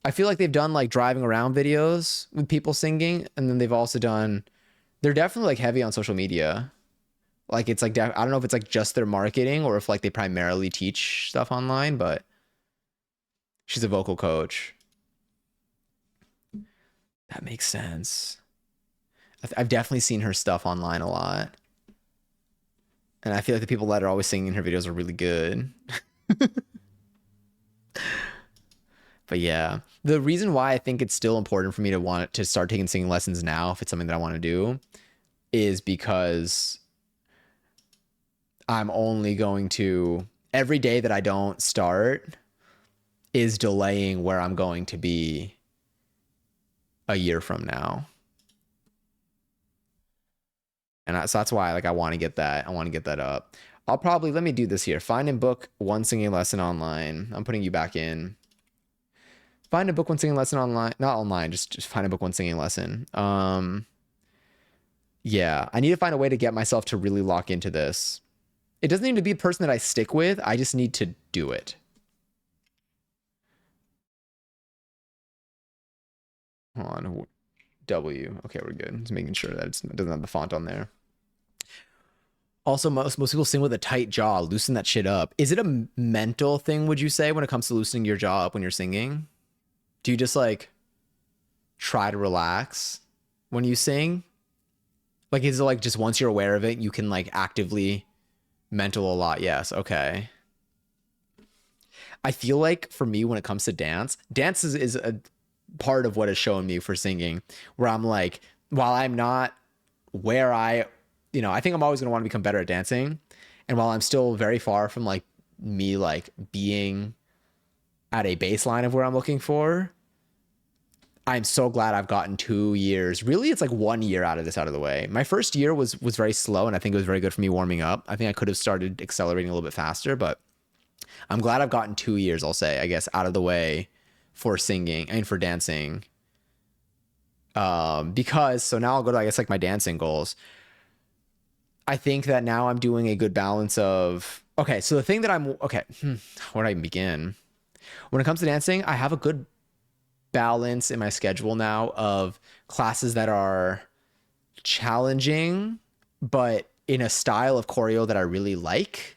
I feel like they've done like driving around videos with people singing. And then they've also done, they're definitely like heavy on social media. Like it's like, I don't know if it's like just their marketing or if like they primarily teach stuff online, but she's a vocal coach. That makes sense. I've definitely seen her stuff online a lot. And I feel like the people that are always singing in her videos are really good. But yeah, the reason why I think it's still important for me to want to start taking singing lessons now, if it's something that I want to do, is because I'm only going to, every day that I don't start is delaying where I'm going to be a year from now. And so that's why like I want to get that. I want to get that up. I'll probably, let me do this here. Find and book one singing lesson online. I'm putting you back in. Find a book one singing lesson online, not online, just find a book one singing lesson. Yeah, I need to find a way to get myself to really lock into this. It doesn't need to be a person that I stick with. I just need to do it. Hold on. W. Okay, we're good. Just making sure that it doesn't have the font on there. Also, most people sing with a tight jaw. Loosen that shit up. Is it a mental thing, would you say, when it comes to loosening your jaw up when you're singing? Do you just like try to relax when you sing? Like, is it like just once you're aware of it, you can like actively mental a lot? Yes. Okay. I feel like for me, when it comes to dance, dance is a part of what has shown me for singing, where I'm like, while I'm not where I think I'm always going to want to become better at dancing. And while I'm still very far from like me, like being at a baseline of where I'm looking for, I'm so glad I've gotten 2 years. Really, it's like 1 year out of the way. My first year was very slow, and I think it was very good for me warming up. I think I could have started accelerating a little bit faster, but I'm glad I've gotten 2 years, I'll say, I guess, out of the way for singing and for dancing. Because so now I'll go to, I guess, like my dancing goals. I think that now I'm doing a good balance of, okay, so the thing that where do I even begin? When it comes to dancing, I have a good balance in my schedule now of classes that are challenging, but in a style of choreo that I really like.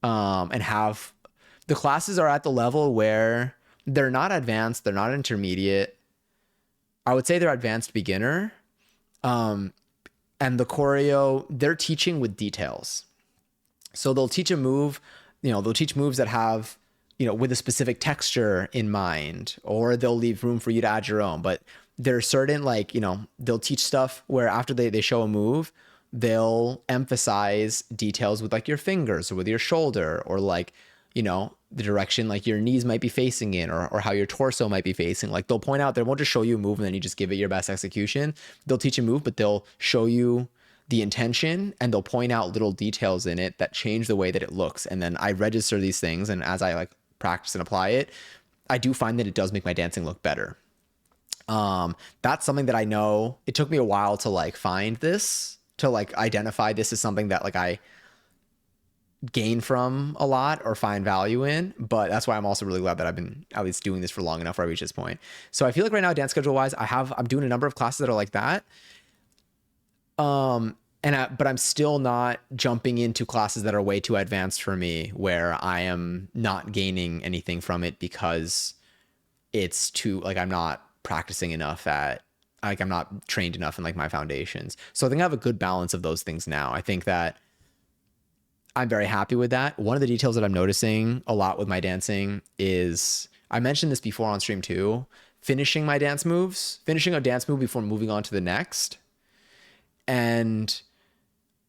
And have the classes are at the level where they're not advanced, they're not intermediate. I would say they're advanced beginner. And the choreo, they're teaching with details. So they'll teach a move, they'll teach moves that have, with a specific texture in mind, or they'll leave room for you to add your own. But there's certain, like, they'll teach stuff where after they show a move, they'll emphasize details with like your fingers or with your shoulder, or like, the direction like your knees might be facing in, or how your torso might be facing. Like they'll point out, they won't just show you a move and then you just give it your best execution. They'll teach a move, but they'll show you the intention and they'll point out little details in it that change the way that it looks. And then I register these things, and as I like practice and apply it, I do find that it does make my dancing look better. That's something that I know it took me a while to like find this, to like identify this as something that like I gain from a lot or find value in. But that's why I'm also really glad that I've been at least doing this for long enough where I reach this point. So I feel like right now, dance schedule wise, I'm doing a number of classes that are like that. But I'm still not jumping into classes that are way too advanced for me, where I am not gaining anything from it because it's too, like, I'm not practicing enough I'm not trained enough in like my foundations. So I think I have a good balance of those things now. I think that I'm very happy with that. One of the details that I'm noticing a lot with my dancing is, I mentioned this before on stream too, finishing a dance move before moving on to the next. And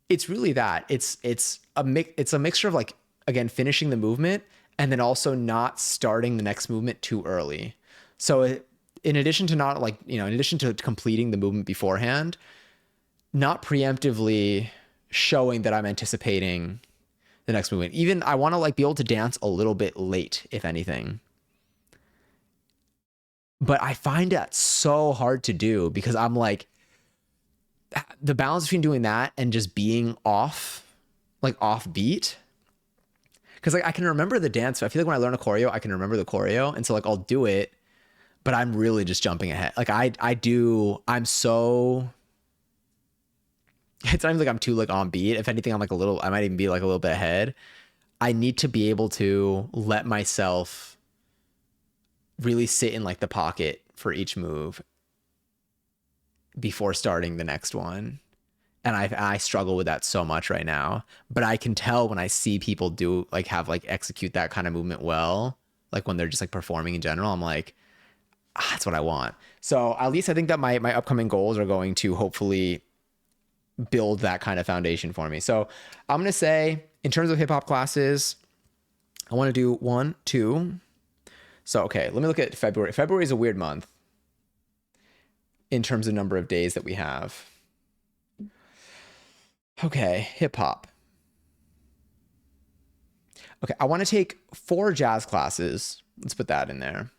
it's really that it's a mixture of like, again, finishing the movement and then also not starting the next movement too early. So in addition to completing the movement beforehand, not preemptively showing that I'm anticipating the next movement. Even I want to like be able to dance a little bit late, if anything. But I find that so hard to do because I'm like, the balance between doing that and just being off beat. Because like I can remember the dance. I feel like when I learn a choreo, I can remember the choreo. And so like I'll do it, but I'm really just jumping ahead. Like I'm so, it's not even like I'm too like on beat. If anything, I might even be like a little bit ahead. I need to be able to let myself really sit in like the pocket for each move before starting the next one. And I struggle with that so much right now, but I can tell when I see people do like execute that kind of movement well, like when they're just like performing in general, I'm like, that's what I want. So at least I think that my upcoming goals are going to hopefully build that kind of foundation for me. So I'm going to say, in terms of hip hop classes, I want to do 1, 2. So, okay, let me look at February. February is a weird month in terms of number of days that we have. Okay, hip hop. Okay, I want to take 4 jazz classes. Let's put that in there.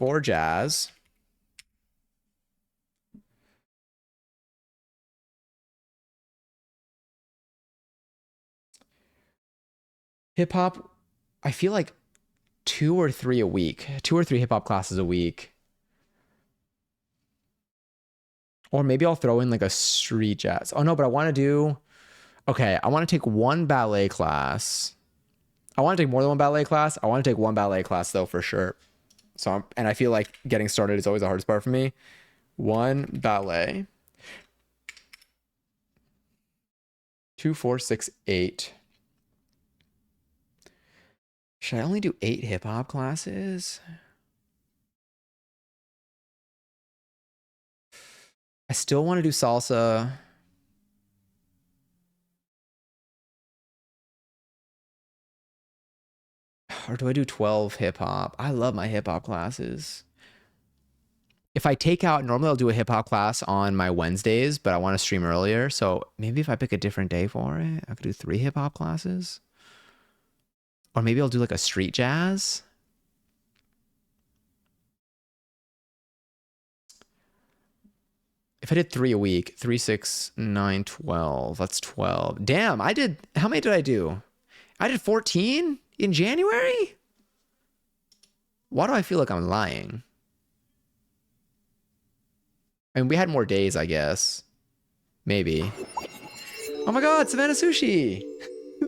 or jazz. Hip hop, I feel like 2 or 3 a week, 2 or 3 hip hop classes a week. Or maybe I'll throw in like a street jazz. Oh no, but I want to do, okay, I want to take one ballet class. I want to take more than one ballet class. I want to take one ballet class though, for sure. So, and I feel like getting started is always the hardest part for me. One ballet. 2, 4, 6, 8. Should I only do 8 hip hop classes? I still want to do salsa. Or do I do 12 hip hop? I love my hip hop classes. If I take out, normally I'll do a hip hop class on my Wednesdays, but I want to stream earlier. So maybe if I pick a different day for it, I could do 3 hip hop classes. Or maybe I'll do like a street jazz. If I did 3 a week, 3, 6, 9, 12, that's 12. Damn, how many did I do? I did 14 in January? Why do I feel like I'm lying? And we had more days, I guess. Maybe. Oh my God, Savannah Sushi.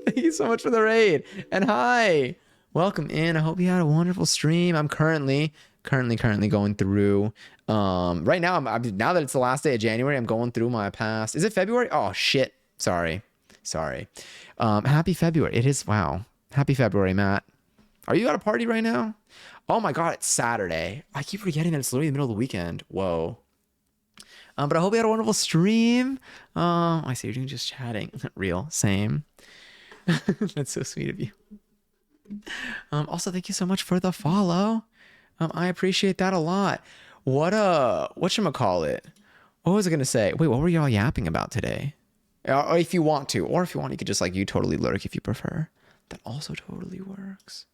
Thank you so much for the raid. And hi. Welcome in. I hope you had a wonderful stream. I'm currently going through right now now that it's the last day of January, I'm going through my past. Is it February? Oh shit. Sorry. Happy February. It is. Wow. Happy February, Matt. Are you at a party right now? Oh my God, it's Saturday. I keep forgetting that it's literally the middle of the weekend. Whoa. But I hope you had a wonderful stream. I see you're doing just chatting. Real. Same. That's so sweet of you. Also, thank you so much for the follow. I appreciate that a lot. Whatchamacallit? What was I gonna say? Wait, what were y'all yapping about today? Or if you want to, you could just like you totally lurk if you prefer. That also totally works.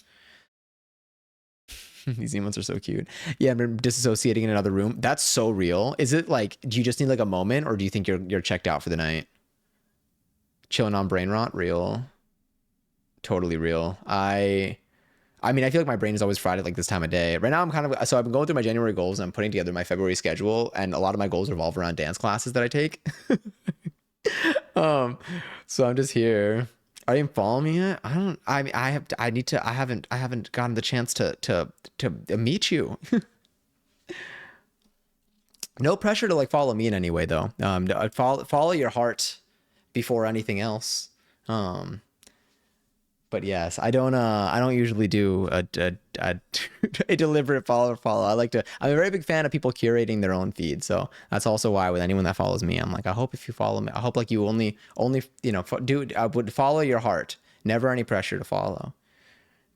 These emotes are so cute. Yeah, I'm disassociating in another room. That's so real. Is it like, do you just need like a moment, or do you think you're checked out for the night? Chilling on brain rot? Real. Totally real. I mean, I feel like my brain is always fried at like this time of day. Right now, so I've been going through my January goals and I'm putting together my February schedule, and a lot of my goals revolve around dance classes that I take. So I'm just here. Are you following me yet? I haven't gotten the chance to meet you. No pressure to like follow me in any way though. Follow your heart before anything else. But yes, I don't usually do a a deliberate follow. I'm a very big fan of people curating their own feed. So that's also why with anyone that follows me, I'm like, I hope if you follow me, I hope like you only, I would follow your heart, never any pressure to follow.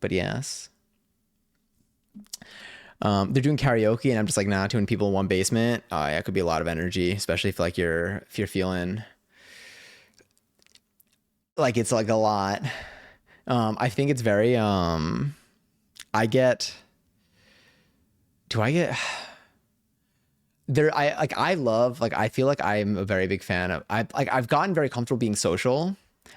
But yes. They're doing karaoke and I'm just like, nah, 2 people in one basement. Yeah, it could be a lot of energy, especially if like if you're feeling like it's like a lot. I think it's very do I get there I feel like I'm a very big fan of I've gotten very comfortable being social,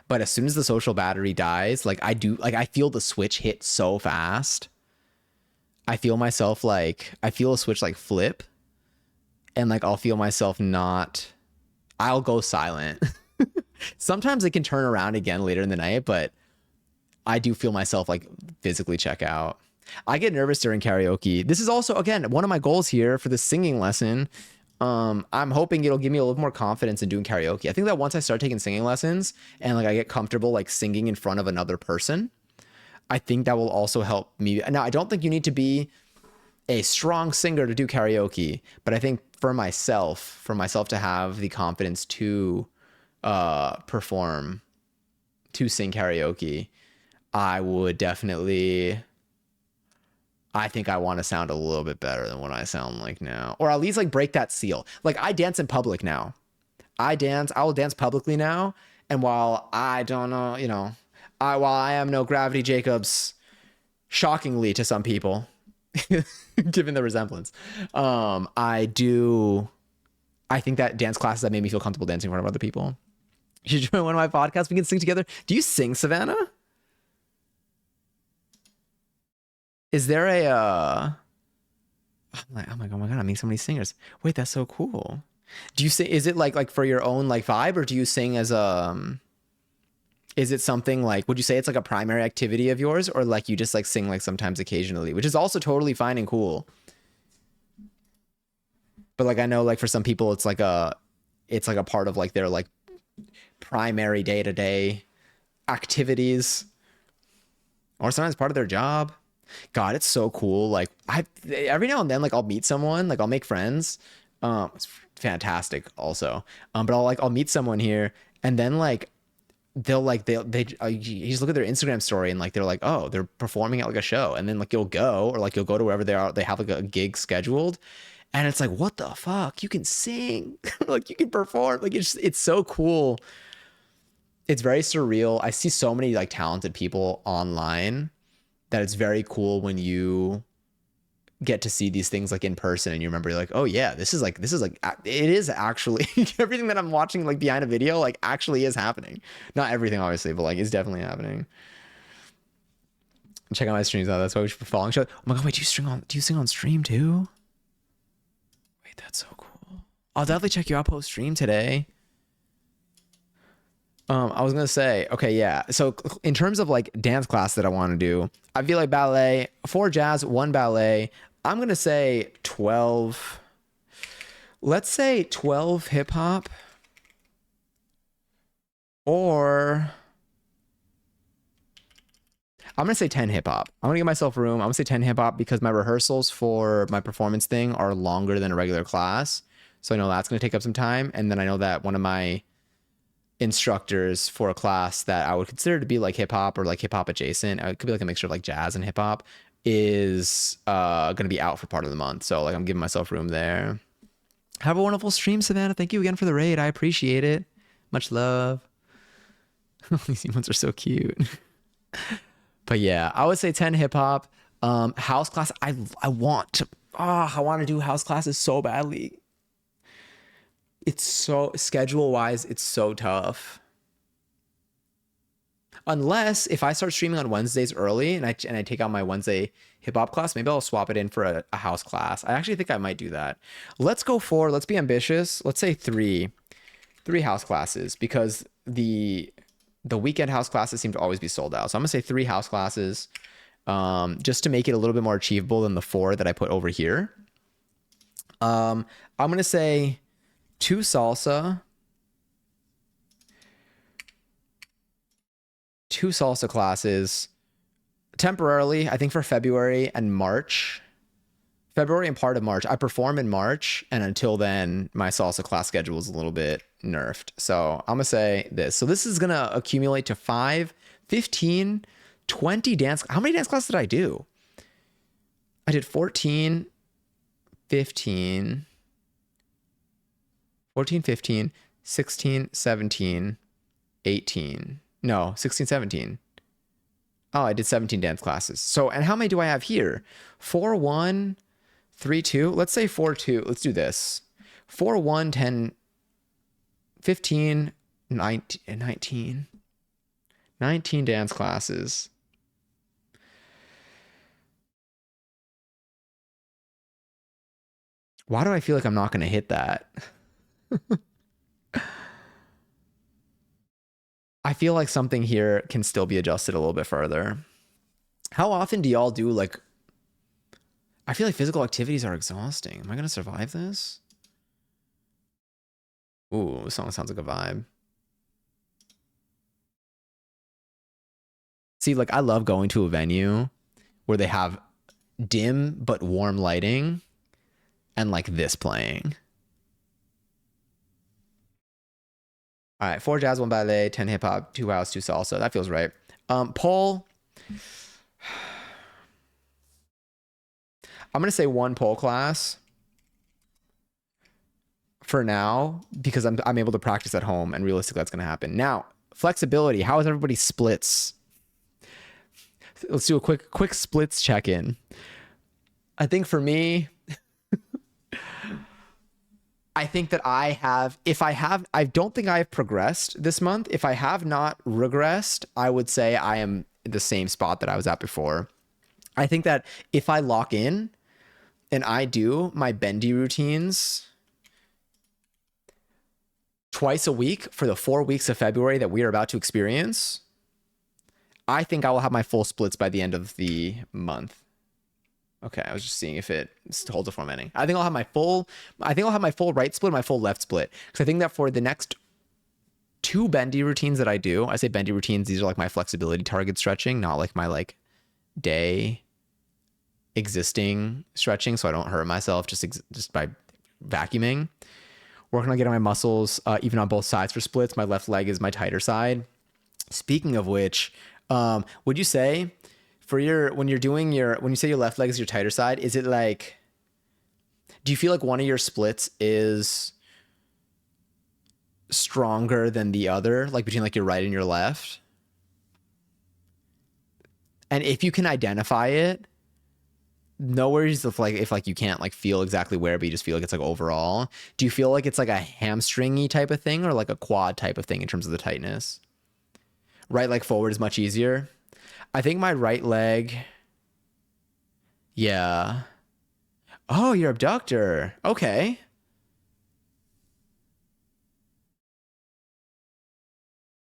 but as soon as the social battery dies, I feel the switch hit so fast. I feel a switch like flip, and like I'll feel myself I'll go silent. Sometimes it can turn around again later in the night, but I do feel myself like physically check out. I get nervous during karaoke. This is also, again, one of my goals here for the singing lesson. I'm hoping it'll give me a little more confidence in doing karaoke. I think that once I start taking singing lessons and like I get comfortable like singing in front of another person, I think that will also help me. Now, I don't think you need to be a strong singer to do karaoke, but I think for myself to have the confidence to perform, to sing karaoke, I think I want to sound a little bit better than what I sound like now, or at least like break that seal. Like I dance in public now. I will dance publicly now. And while I don't know, while I am no Gravity Jacobs, shockingly to some people, given the resemblance. I do. I think that dance classes that made me feel comfortable dancing in front of other people. You should join one of my podcasts. We can sing together. Do you sing, Savannah? Is there a I'm like, oh my god, I'm meeting so many singers. Wait, that's so cool. Do you sing? Is it like for your own like vibe, or do you sing as a? Is it something like? Would you say it's like a primary activity of yours, or like you just like sing like sometimes occasionally, which is also totally fine and cool. But like I know like for some people it's like a part of like their like primary day to day activities, or sometimes part of their job. God, it's so cool. Like I every now and then, like I'll meet someone, like I'll make friends. It's fantastic also. But I'll meet someone here, and then like they you just look at their Instagram story, and like they're like, oh, they're performing at like a show, and then like you'll go, or like you'll go to wherever they are. They have like a gig scheduled, and it's like, what the fuck? You can sing, like you can perform. Like it's so cool. It's very surreal. I see so many like talented people online that it's very cool when you get to see these things like in person, and you remember you're like, oh yeah, this is like it is actually everything that I'm watching like behind a video like actually is happening. Not everything obviously, but like it's definitely happening. Check out my streams out. That's why we should be following show. Oh my god, wait, do you sing on stream too? Wait, that's so cool. I'll definitely check you out post stream today. I was gonna say, okay, yeah. So in terms of like dance class that I want to do, I feel like ballet, 4 jazz, 1 ballet. I'm gonna say 12. Let's say 12 hip hop, or I'm gonna say 10 hip hop. I'm gonna give myself room. I'm gonna say 10 hip hop because my rehearsals for my performance thing are longer than a regular class. So I know that's gonna take up some time. And then I know that one of my instructors for a class that I would consider to be like hip hop or like hip hop adjacent, it could be like a mixture of like jazz and hip hop, is gonna be out for part of the month. So like I'm giving myself room there. Have a wonderful stream, Savannah. Thank you again for the raid. I appreciate it. Much love. These emotes are so cute. But yeah, I would say 10 hip hop. House class. I want to I want to do house classes so badly. It's so schedule wise, it's so tough. Unless if I start streaming on Wednesdays early and I take out my Wednesday hip hop class, maybe I'll swap it in for a house class. I actually think I might do that. Let's be ambitious. Let's say three house classes, because the weekend house classes seem to always be sold out. So I'm gonna say 3 house classes, just to make it a little bit more achievable than the 4 that I put over here. I'm gonna say 2 salsa, 2 salsa classes temporarily, I think for February and March. February and part of March. I perform in March, and until then, my salsa class schedule is a little bit nerfed. So I'm gonna say this. So this is gonna accumulate to 5, 15, 20 dance. How many dance classes did I do? I did 14, 15. 14, 15, 16, 17, 18. No, 16, 17. Oh, I did 17 dance classes. So, and how many do I have here? 4, 1, 3, 2. Let's say 4, 2. Let's do this. 4, 1, 10, 15, 19. 19 dance classes. Why do I feel like I'm not going to hit that? I feel like something here can still be adjusted a little bit further. How often do y'all do like, I feel like physical activities are exhausting. Am I gonna survive this? Ooh, this song sounds like a vibe. See, like I love going to a venue where they have dim but warm lighting and like this playing. All right, 4 jazz, 1 ballet, 10 hip hop, 2 house, 2 salsa. That feels right. Pole. I'm gonna say 1 pole class for now because I'm able to practice at home, and realistically that's gonna happen. Now, flexibility. How is everybody splits? Let's do a quick splits check-in. I think for me, I think that I have, if I have, I don't think I have progressed this month. If I have not regressed, I would say I am in the same spot that I was at before. I think that if I lock in and I do my bendy routines twice a week for the 4 weeks of February that we are about to experience, I think I will have my full splits by the end of the month. Okay, I was just seeing if it holds a formatting. I think I'll have my full. I think I'll have my full right split, my full left split, because I think that for the next two bendy routines that I do, I say bendy routines. These are like my flexibility target stretching, not like my like day existing stretching, so I don't hurt myself just by vacuuming. Working on getting my muscles even on both sides for splits. My left leg is my tighter side. Speaking of which, would you say for your when you're doing your when you say your left leg is your tighter side, is it like do you feel like one of your splits is stronger than the other, like between like your right and your left? And if you can identify it, no worries if like you can't like feel exactly where, but you just feel like it's like overall. Do you feel like it's like a hamstringy type of thing or like a quad type of thing in terms of the tightness? Right leg forward is much easier. I think my right leg, yeah. Oh, your abductor. Okay.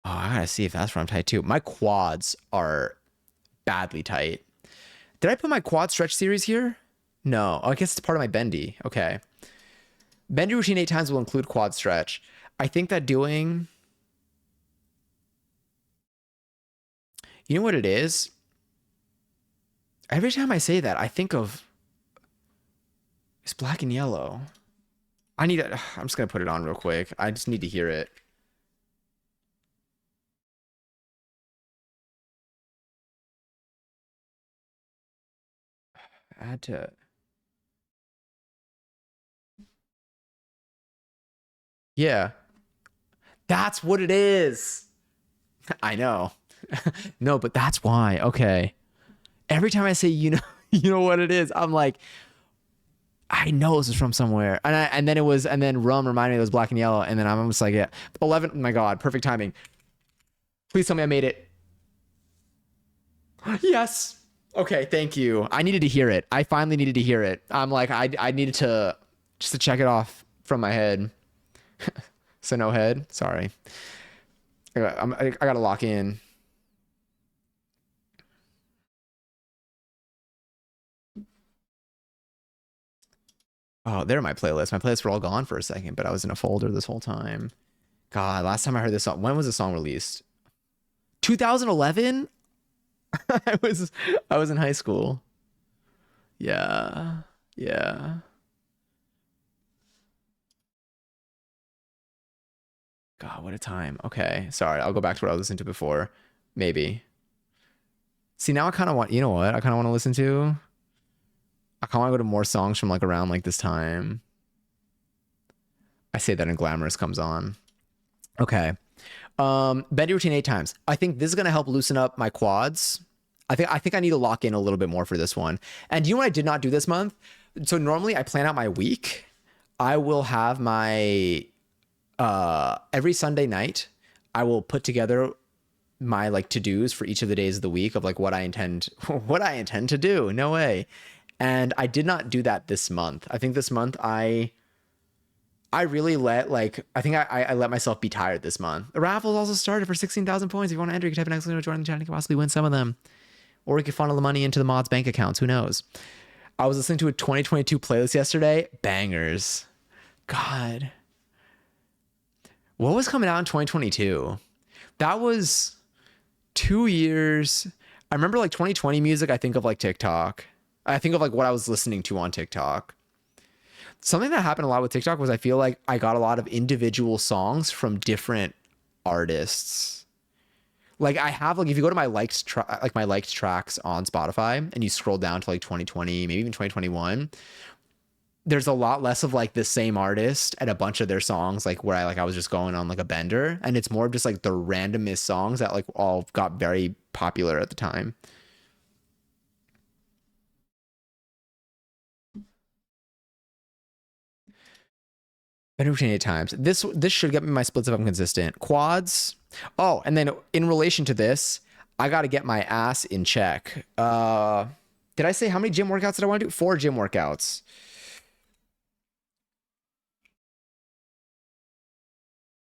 Oh, I gotta see if that's where I'm tight too. My quads are badly tight. Did I put my quad stretch series here? No. Oh, I guess it's part of my bendy. Okay. Bendy routine 8 times will include quad stretch. I think that doing, you know what it is? Every time I say that, I think of it's black and yellow. I need to, I'm just gonna put it on real quick. I just need to hear it. Add to, yeah, that's what it is. I know. No, but that's why. Okay. Every time I say, you know, you know what it is, I'm like, I know this is from somewhere. And then it was, and then Rum reminded me it was black and yellow. And then I'm almost like, yeah, 11. Oh my God, perfect timing. Please tell me I made it. Yes. Okay, thank you. I needed to hear it. I finally needed to hear it. I'm like, I needed to just to check it off from my head. So no head. Sorry. I gotta lock in. Oh, they're my playlists. My playlists were all gone for a second, but I was in a folder this whole time. God, last time I heard this song, when was the song released? 2011? I was I was in high school. Yeah. Yeah. God, what a time. Okay. Sorry, I'll go back to what I was listening to before. Maybe. See, now I kind of want, you know what? I kind of want to listen to. I kind of want to go to more songs from like around like this time. I say that and Glamorous comes on. Okay. Bendy routine 8 times. I think this is gonna help loosen up my quads. I think I need to lock in a little bit more for this one. And you know what I did not do this month? So normally I plan out my week. I will have my every Sunday night, I will put together my like to-dos for each of the days of the week of like what I intend what I intend to do. No way. And I did not do that this month. I think this month I really let like I let myself be tired this month. The raffle also started for 16,000 points. If you want to enter, you can type an excellent join the chat and you can possibly win some of them. Or you can funnel the money into the mods' bank accounts. Who knows? I was listening to a 2022 playlist yesterday. Bangers. God. What was coming out in 2022? That was 2 years. I remember like 2020 music. I think of like TikTok. I think of like what I was listening to on TikTok. Something that happened a lot with TikTok was I feel like I got a lot of individual songs from different artists. Like I have like if you go to my like my liked tracks on Spotify and you scroll down to like 2020, maybe even 2021, there's a lot less of like the same artist and a bunch of their songs like where I was just going on like a bender, and it's more of just like the randomest songs that like all got very popular at the time. been routine 8 times. This should get me my splits if I'm consistent. Quads. Oh, and then in relation to this, I got to get my ass in check. Did I say how many gym workouts did I want to do? 4 gym workouts.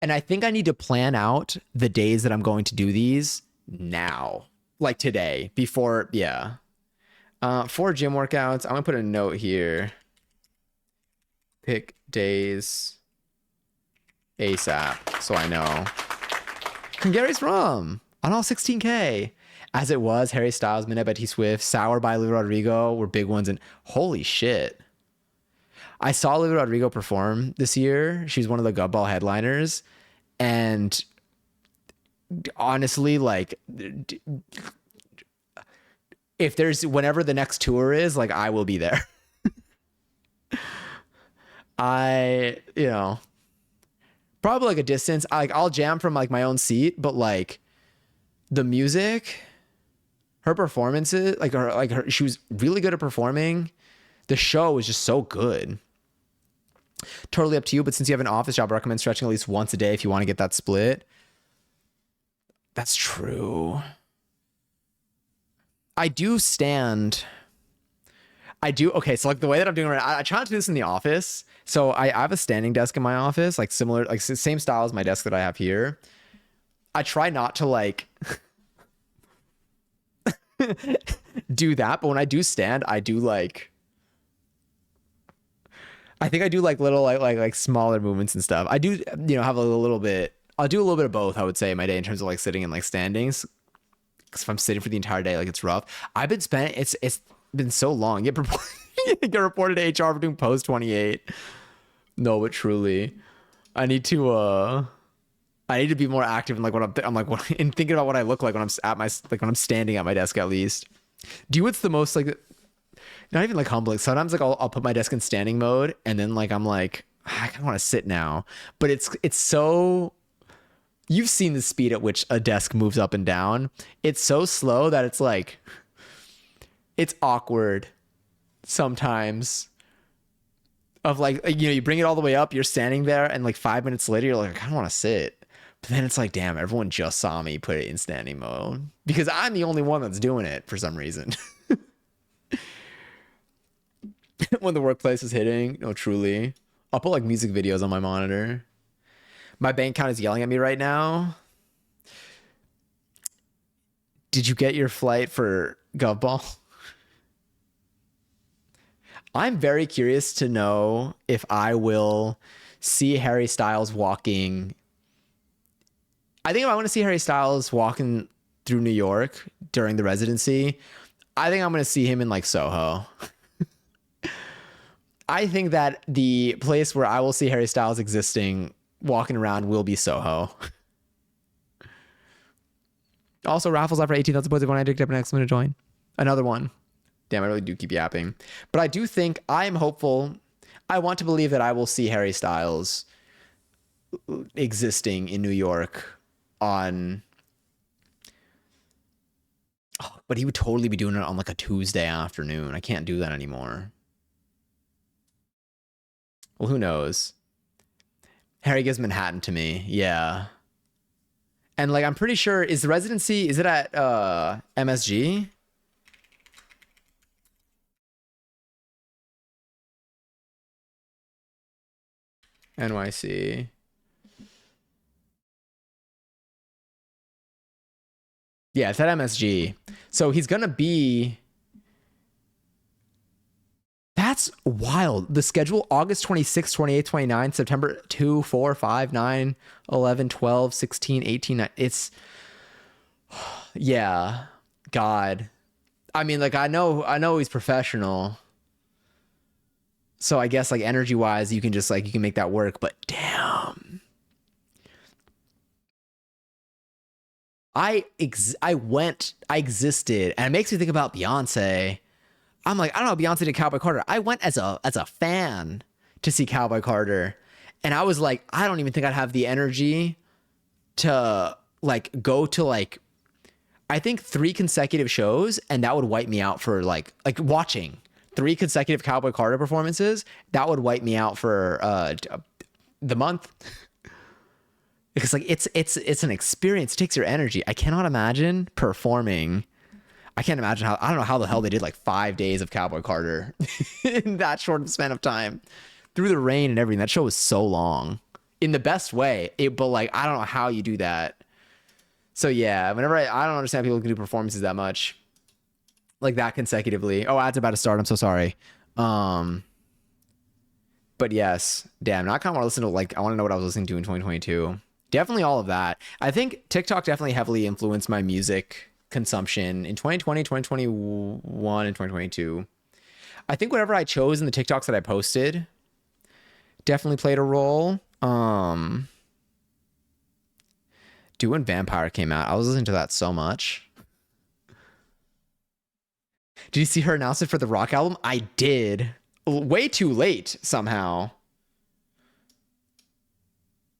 And I think I need to plan out the days that I'm going to do these now, like today, before, yeah. 4 gym workouts. I'm gonna put a note here. Pick days ASAP, so I know. Gary's Rum on all 16K. As It Was, Harry Styles, Midnight by T Swift, Sour by Olivia Rodrigo were big ones, and holy shit. I saw Olivia Rodrigo perform this year. She's one of the Gubball headliners, and honestly, like, if there's whenever the next tour is, like, I will be there. You know, probably like a distance. I'll jam from like my own seat, but like the music, her performances, she was really good at performing. The show was just so good. Totally up to you, but since you have an office job, I recommend stretching at least once a day if you want to get that split. That's true. I do stand. Okay, so like the way that I'm doing right now, I try not to do this in the office. So I have a standing desk in my office, like similar, like same style as my desk that I have here. I try not to like do that, but when I do stand, I do like, I think I do like little like smaller movements and stuff. I do, have a little bit. I'll do a little bit of both, I would say, in my day in terms of like sitting and like standings. Because if I'm sitting for the entire day, like it's rough. I've been spending. It's been so long. Get reported to HR for doing post 28. No, but truly, I need to be more active in like what I'm like in thinking about what I look like when I'm at my when I'm standing at my desk at least. Do you? What's the most like? Not even like humbling. Sometimes like I'll put my desk in standing mode and then like I'm like I kind of want to sit now, but it's so. You've seen the speed at which a desk moves up and down. It's so slow that it's like, it's awkward sometimes. Of like, you bring it all the way up, you're standing there, and like 5 minutes later, you're like, I kind of want to sit. But then it's like, damn, everyone just saw me put it in standing mode. Because I'm the only one that's doing it for some reason. When the workplace is hitting, no, truly. I'll put like music videos on my monitor. My bank account is yelling at me right now. Did you get your flight for Govball? I'm very curious to know if I will see Harry Styles walking. I think if I want to see Harry Styles walking through New York during the residency, I think I'm going to see him in like Soho. I think that the place where I will see Harry Styles walking around will be Soho. Also, raffles out for 18,000 points if you want to next minute join. Another one. Damn, I really do keep yapping. But I do think I am hopeful. I want to believe that I will see Harry Styles existing in New York on. Oh, but he would totally be doing it on like a Tuesday afternoon. I can't do that anymore. Well, who knows? Harry gives Manhattan to me. Yeah. And like, I'm pretty sure, is the residency, is it at MSG? NYC. Yeah, it's at MSG. So he's going to be... That's wild. The schedule, August 26, 28, 29, September 2, 4, 5, 9, 11, 12, 16, 18. 9. It's, yeah, God. I mean, like, I know he's professional. So I guess like energy wise, you can just like, you can make that work, but damn. I existed, and it makes me think about Beyonce. I'm like, I don't know, Beyonce did Cowboy Carter. I went as a fan to see Cowboy Carter. And I was like, I don't even think I'd have the energy to like go to like, I think 3 consecutive shows, and that would wipe me out for like watching 3 consecutive Cowboy Carter performances. That would wipe me out for the month. Because like it's an experience. It takes your energy. I cannot imagine performing. I can't imagine how, I don't know how the hell they did like 5 days of Cowboy Carter in that short span of time through the rain and everything. That show was so long in the best way. But like, I don't know how you do that. So yeah, whenever I don't understand people who can do performances that much, like that consecutively. Oh, ad's about to start. I'm so sorry. But yes, damn. Now I kind of want to listen to like, I want to know what I was listening to in 2022. Definitely all of that. I think TikTok definitely heavily influenced my music consumption in 2020, 2021, and 2022. I think whatever I chose in the TikToks that I posted definitely played a role. When Vampire came out, I was listening to that so much. Did you see her announce it for the Rock album? I did. Way too late somehow.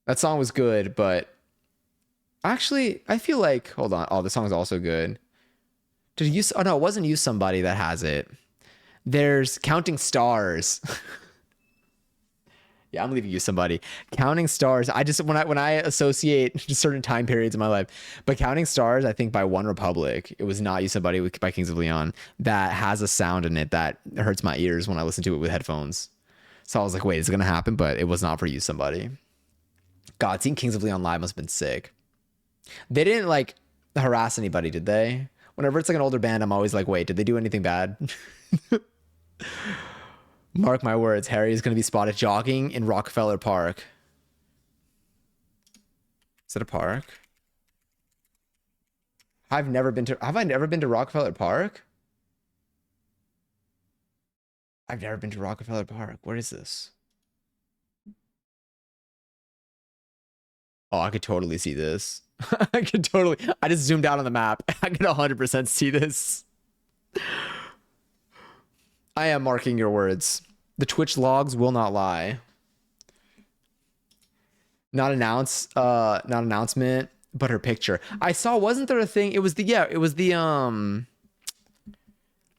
That song was good, but actually, I feel like, hold on. Oh, the song's also good. Did you? Oh no, it wasn't You Somebody that has it. There's Counting Stars. Yeah, I'm leaving You Somebody. Counting Stars. I just when I associate certain time periods in my life, but Counting Stars, I think by One Republic, it was Not You Somebody by Kings of Leon, that has a sound in it that hurts my ears when I listen to it with headphones. So I was like, wait, is it gonna happen? But it was not for You Somebody. God, seeing Kings of Leon live must have been sick. They didn't like harass anybody, did they? Whenever it's like an older band, I'm always like, wait, did they do anything bad? Mark my words, Harry is going to be spotted jogging in Rockefeller Park. Is it a park? Have I never been to Rockefeller Park? I've never been to Rockefeller Park. Where is this? Oh, I could totally see this. I just zoomed out on the map. I could 100% see this. I am marking your words. The Twitch logs will not lie. Not announcement, but her picture. I saw, wasn't there a thing? It was the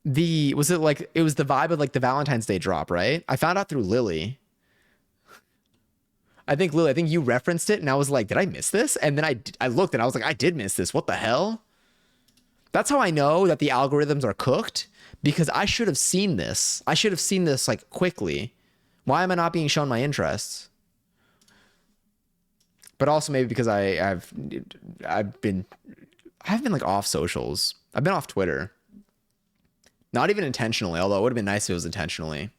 vibe of like the Valentine's Day drop, right? I found out through Lily. I think you referenced it and I was like, did I miss this? And then I looked and I was like, I did miss this. What the hell? That's how I know that the algorithms are cooked, because I should have seen this. I should have seen this like quickly. Why am I not being shown my interests? But also maybe because I've been like off socials. I've been off Twitter. Not even intentionally, although it would have been nice if it was intentionally.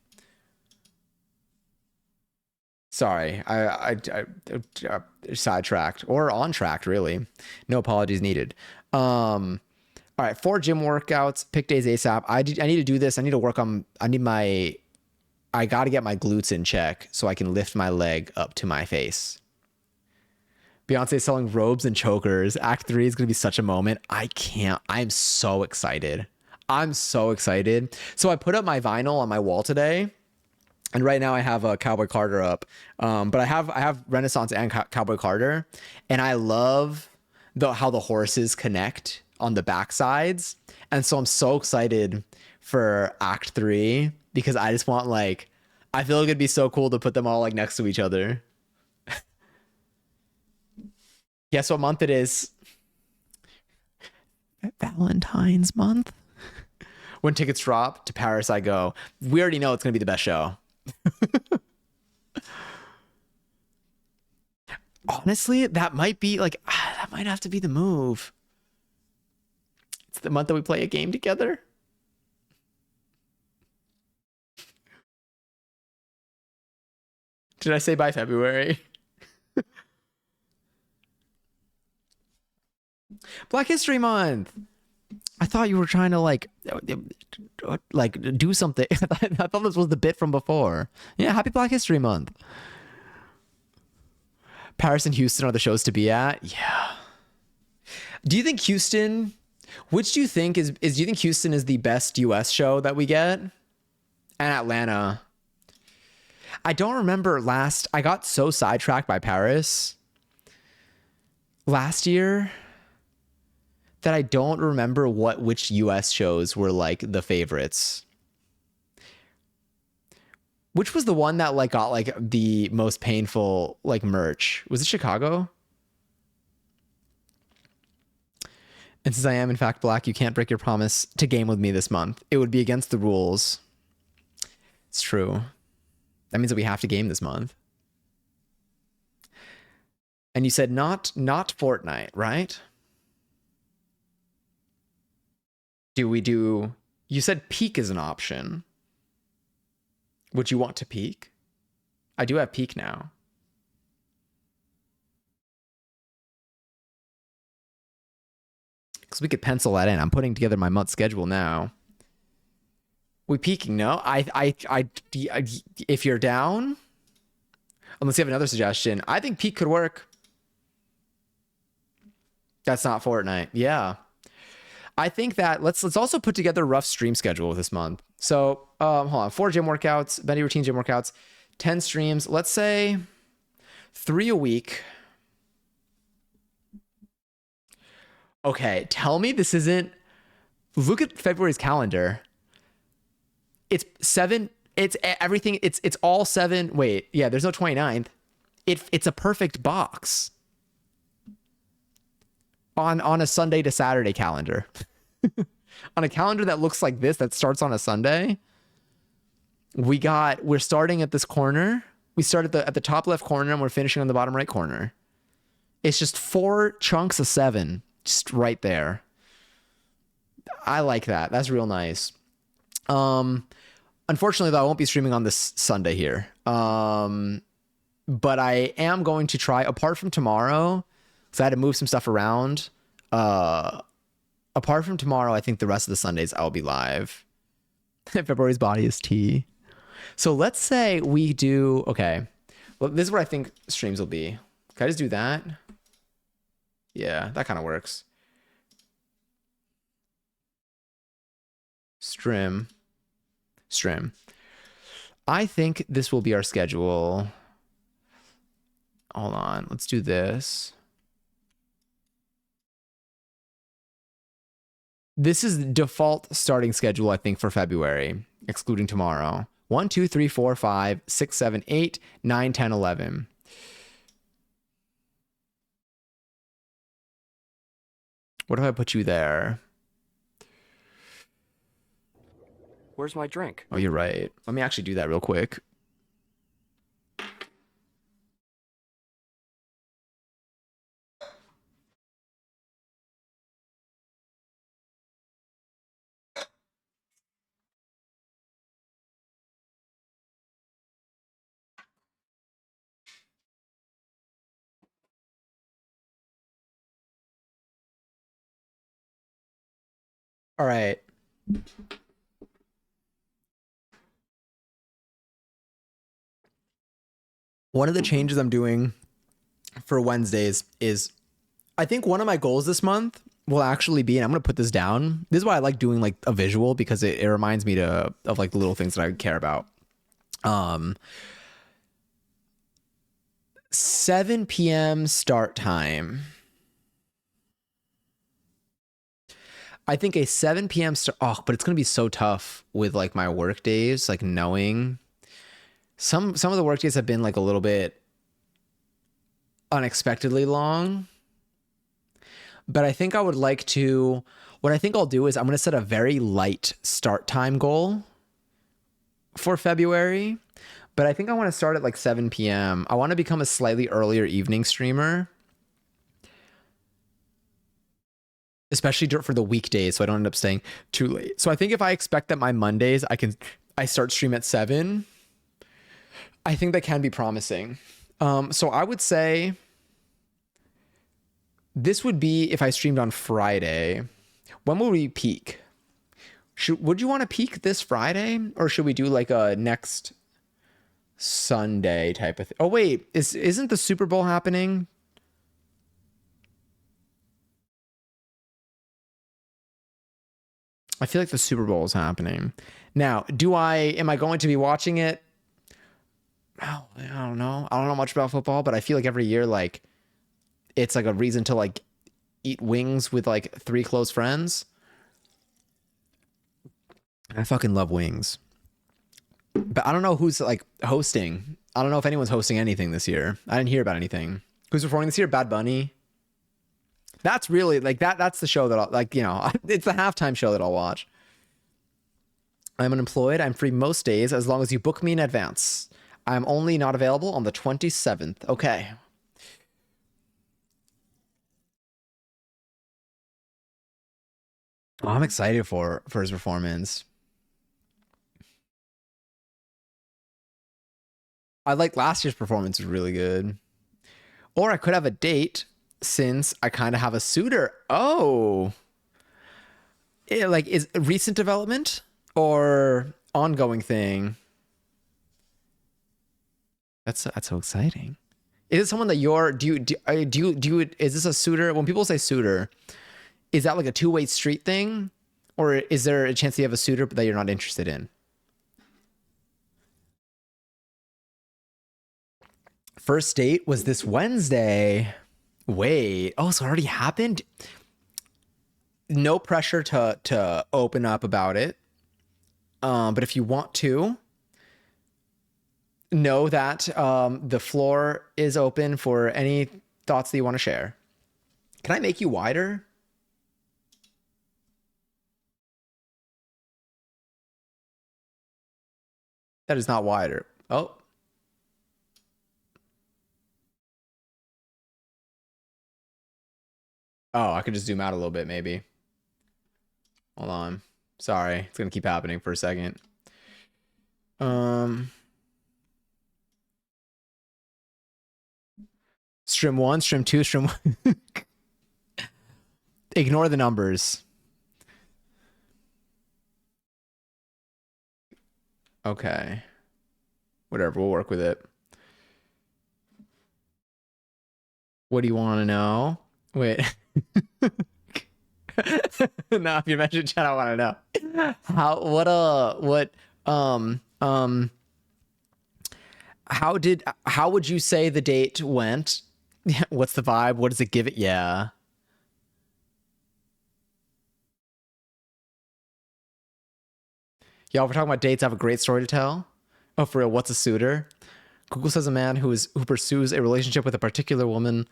Sorry, I sidetracked or on track, really. No apologies needed. All right, 4 gym workouts, pick days ASAP. I need to do this. I got to get my glutes in check so I can lift my leg up to my face. Beyonce selling robes and chokers. Act 3 is going to be such a moment. I'm so excited. So I put up my vinyl on my wall today. And right now I have a Cowboy Carter up. But I have Renaissance and Cowboy Carter. And I love how the horses connect on the back sides. And so I'm so excited for Act 3 because I just want I feel like it'd be so cool to put them all like next to each other. Guess what month it is? Valentine's month. When tickets drop, to Paris I go. We already know it's going to be the best show. Honestly, that might have to be the move. It's the month that we play a game together. Did I say by February? Black History Month. I thought you were trying to do something. I thought this was the bit from before. Yeah, happy Black History Month. Paris and Houston are the shows to be at. Yeah. Do you think Houston? Which do you think do you think Houston is the best US show that we get? And Atlanta. I don't remember I got so sidetracked by Paris last year that I don't remember which US shows were like the favorites. Which was the one that like got like the most painful like merch? Was it Chicago? And since I am in fact black, you can't break your promise to game with me this month. It would be against the rules. It's true. That means that we have to game this month. And you said not Fortnite, right? Do we do... You said Peak is an option. Would you want to Peak? I do have Peak now. Because we could pencil that in. I'm putting together my month schedule now. We peaking? No, if you're down, unless you have another suggestion, I think Peak could work. That's not Fortnite. Yeah, I think that let's also put together a rough stream schedule this month. So hold on, 4 gym workouts, Bendy routine gym workouts, 10 streams. Let's say 3 a week. Okay, tell me this isn't. Look at February's calendar. It's 7. It's everything. It's all 7. Wait, yeah, there's no 29th. It's a perfect box on a Sunday to Saturday calendar. On a calendar that looks like this, that starts on a Sunday. We're starting at this corner. We start at the top left corner and we're finishing on the bottom right corner. It's just 4 chunks of 7, just right there. I like that. That's real nice. Unfortunately, though, I won't be streaming on this Sunday here. But I am going to try, apart from tomorrow, because I had to move some stuff around. Apart from tomorrow, I think the rest of the Sundays I'll be live. February's body is tea. So let's say we do, okay. Well, this is what I think streams will be. Can I just do that? Yeah, that kind of works. Stream. I think this will be our schedule. Hold on, let's do this. This is the default starting schedule, I think, for February, excluding tomorrow. 1, 2, 3, 4, 5, 6, 7, 8, 9, 10, 11. What if I put you there? Where's my drink? Oh, you're right. Let me actually do that real quick. All right. One of the changes I'm doing for Wednesdays is I think one of my goals this month will actually be, and I'm going to put this down. This is why I like doing like a visual, because it reminds me of like the little things that I care about. 7 p.m. start time. I think a 7 p.m. start. Oh, but it's going to be so tough with like my work days, like knowing some of the work days have been like a little bit unexpectedly long. But I think I would like to, what I think I'll do is I'm going to set a very light start time goal for February. But I think I want to start at like 7 p.m. I want to become a slightly earlier evening streamer, especially for the weekdays, so I don't end up staying too late. So I think if I expect that my Mondays, I start stream at 7, I think that can be promising. So I would say this would be if I streamed on Friday. When will we peak? Would you want to peak this Friday, or should we do like a next Sunday type of thing? Oh wait, isn't the Super Bowl happening? I feel like the Super Bowl is happening. Now, am I going to be watching it? Oh, I don't know. I don't know much about football, but I feel like every year, like, it's like a reason to like eat wings with like 3 close friends. I fucking love wings. But I don't know who's like hosting. I don't know if anyone's hosting anything this year. I didn't hear about anything. Who's performing this year? Bad Bunny. That's really like that. That's the show that I'll like. It's the halftime show that I'll watch. I'm unemployed. I'm free most days as long as you book me in advance. I'm only not available on the 27th. Okay. Oh, I'm excited for his performance. I like last year's performance was really good. Or I could have a date since I kind of have a suitor. Oh, like is recent development or ongoing thing? That's so exciting. Is it someone that you're is this a suitor? When people say suitor, is that like a two-way street thing? Or is there a chance that you have a suitor that you're not interested in? First date was this Wednesday. Wait, oh, so it already happened? No pressure to open up about it. But if you want to, know that the floor is open for any thoughts that you want to share. Can I make you wider? That is not wider. Oh, oh, I could just zoom out a little bit, maybe. Hold on. Sorry, it's gonna keep happening for a second. Um, Stream one, stream two, stream one. Ignore the numbers. Okay. Whatever, we'll work with it. What do you want to know? Wait. No, if you mentioned chat, I want to know. Um, um, how would you say the date went? What's the vibe? What does it give it? Yeah. Y'all, we're talking about dates. I have a great story to tell. Oh, for real, what's a suitor? Google says a man who pursues a relationship with a particular woman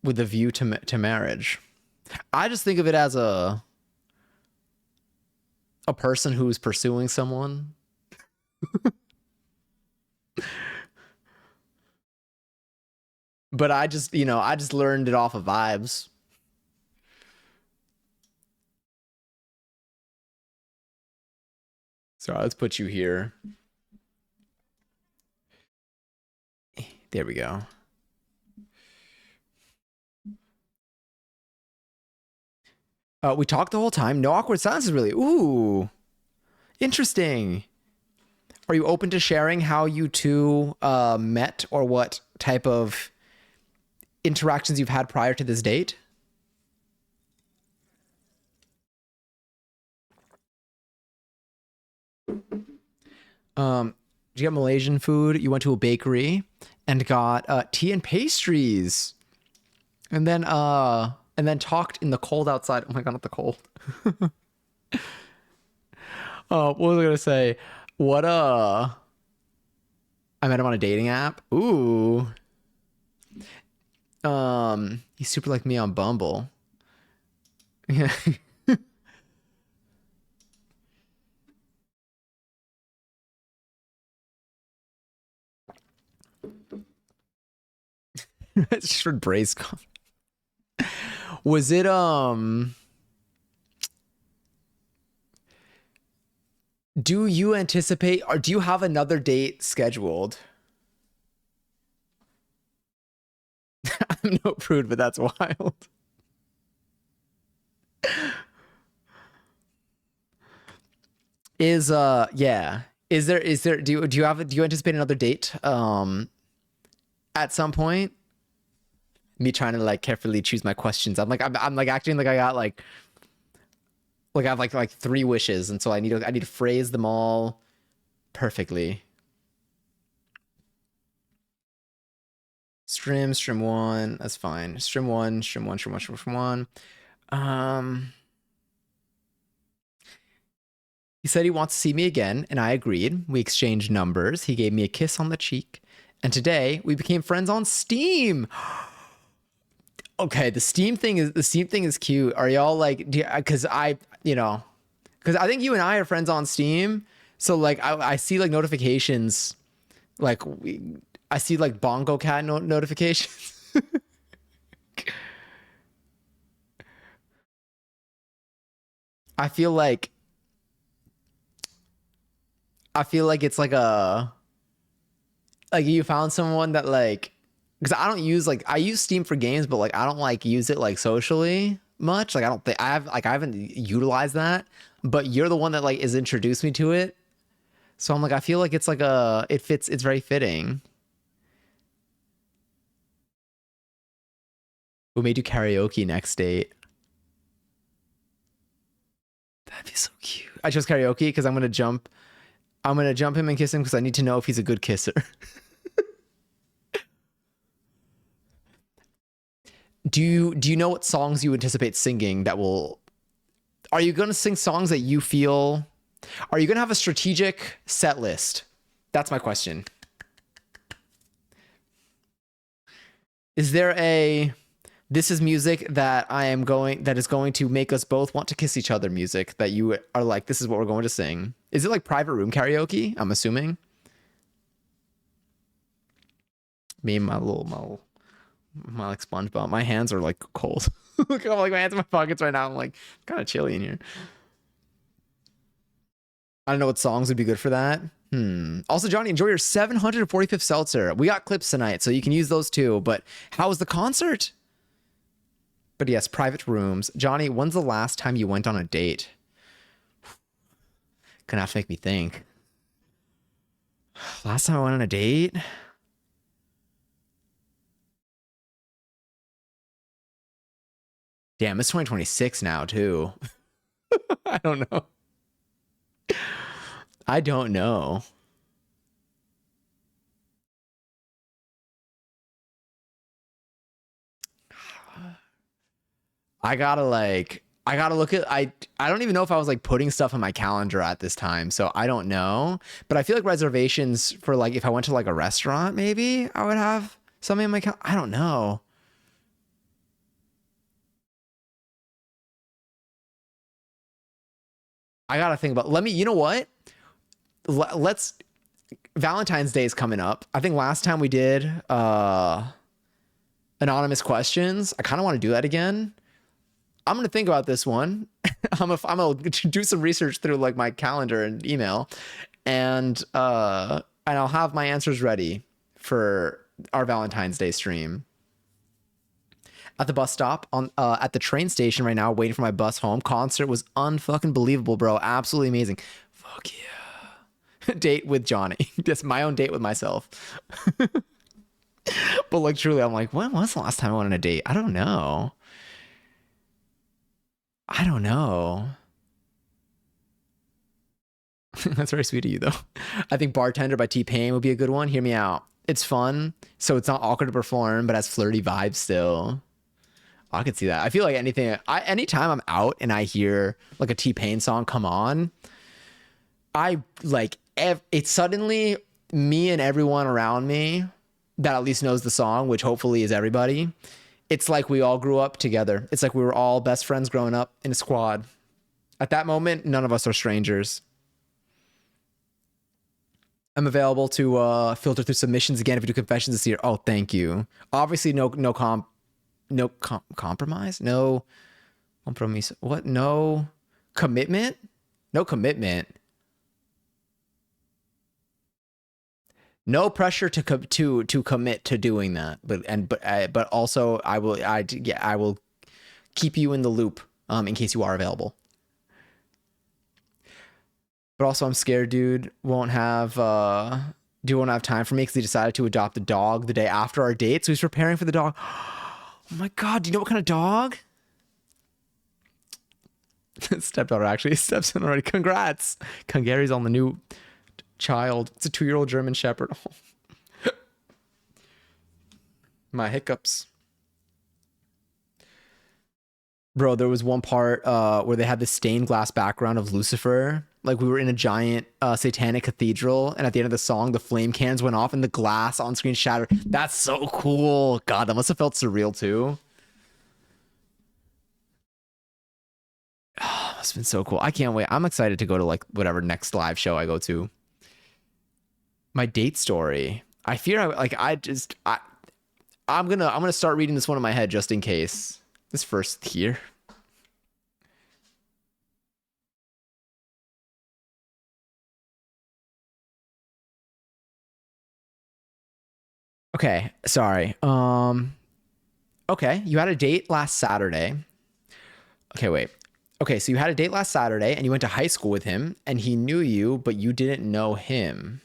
with a view to marriage. I just think of it as a person who's pursuing someone. But I just learned it off of vibes. So let's put you here. There we go. We talked the whole time. No awkward silence is really. Ooh, interesting. Are you open to sharing how you two met or what type of interactions you've had prior to this date? Did you get Malaysian food? You went to a bakery and got tea and pastries, and then talked in the cold outside. Oh my god, not the cold. What was I gonna say? What I met him on a dating app. Ooh. He's super like me on Bumble. Yeah. It's just brace. Was it do you anticipate or do you have another date scheduled? I'm no prude, but that's wild. Is yeah. Is there do you anticipate another date at some point? Me trying to like carefully choose my questions. I'm like acting like I got like I have like three wishes, and so I need to phrase them all perfectly. Stream one, that's fine. Stream one. Um He said he wants to see me again, and I agreed. We exchanged numbers. He gave me a kiss on the cheek, and today we became friends on Steam. Okay, the Steam thing is cute. Are y'all like? Because because I think you and I are friends on Steam. So like, I see like notifications, like I see like Bongo Cat notifications. I feel like it's like you found someone that like, because I don't use like, I use Steam for games, but like I don't like use it like socially much. Like I don't think I haven't utilized that, but you're the one that like is introduced me to it. So I'm like, I feel like it's like it fits, it's very fitting. We may do karaoke next date. That'd be so cute. I chose karaoke because I'm gonna jump him and kiss him because I need to know if he's a good kisser. Do you know what songs you anticipate singing that will, are you gonna sing songs that you feel, are you gonna have a strategic set list? That's my question. Is there a, this is music that that is going to make us both want to kiss each other music that you are like, this is what we're going to sing? Is it like private room karaoke? I'm assuming. Me and my like SpongeBob. My hands are like cold. Look, I'm like my hands in my pockets right now. I'm like kind of chilly in here. I don't know what songs would be good for that. Also, Johnny, enjoy your 745th seltzer. We got clips tonight, so you can use those too. But how was the concert? But yes, private rooms. Johnny, when's the last time you went on a date? Gonna have to make me think. Last time I went on a date? Damn, it's 2026 now, too. I don't know. I don't know. I gotta look at, I don't even know if I was like putting stuff in my calendar at this time, so I don't know. But I feel like reservations for like if I went to like a restaurant, maybe I would have something in my I don't know. I gotta think about. Let me. You know what? Let's. Valentine's Day is coming up. I think last time we did anonymous questions. I kind of want to do that again. I'm gonna think about this one. I'm gonna do some research through like my calendar and email, and I'll have my answers ready for our Valentine's Day stream. At the bus stop on at the train station right now, waiting for my bus home. Concert was unfucking believable, bro. Absolutely amazing. Fuck yeah. Date with Johnny. Just my own date with myself. But like truly, I'm like, when was the last time I went on a date? I don't know. I don't know. That's very sweet of you, though. I think Bartender by T-Pain would be a good one. Hear me out. It's fun, so it's not awkward to perform, but has flirty vibes still. I could see that. I feel like anytime I'm out and I hear like a T-Pain song come on, I like it's suddenly me and everyone around me that at least knows the song, which hopefully is everybody. It's like we all grew up together. It's like we were all best friends growing up in a squad. At that moment, none of us are strangers. I'm available to filter through submissions again if you do confessions this year. Oh, thank you. Obviously, compromise, no compromise. What? No commitment. No commitment. No pressure to commit to doing that. But also I will keep you in the loop in case you are available. But also, I'm scared, dude. Won't have time for me because he decided to adopt a dog the day after our date. So he's preparing for the dog. Oh my god! Do you know what kind of dog? Stepdaughter, actually. Stepson already. Congrats! Kungary's on the new child. It's a 2-year-old German Shepherd. My hiccups. Bro, there was one part where they had the stained glass background of Lucifer Like we were in a giant satanic cathedral, and at the end of the song, the flame cannons went off and the glass on screen shattered. That's so cool. God, that must have felt surreal too. Oh, it's been so cool. I can't wait. I'm excited to go to like whatever next live show I go to. My date story. I fear I'm gonna start reading this one in my head just in case. This first here. Okay, sorry. Okay, you had a date last Saturday. Okay, wait. Okay, so you had a date last Saturday and you went to high school with him and he knew you, but you didn't know him.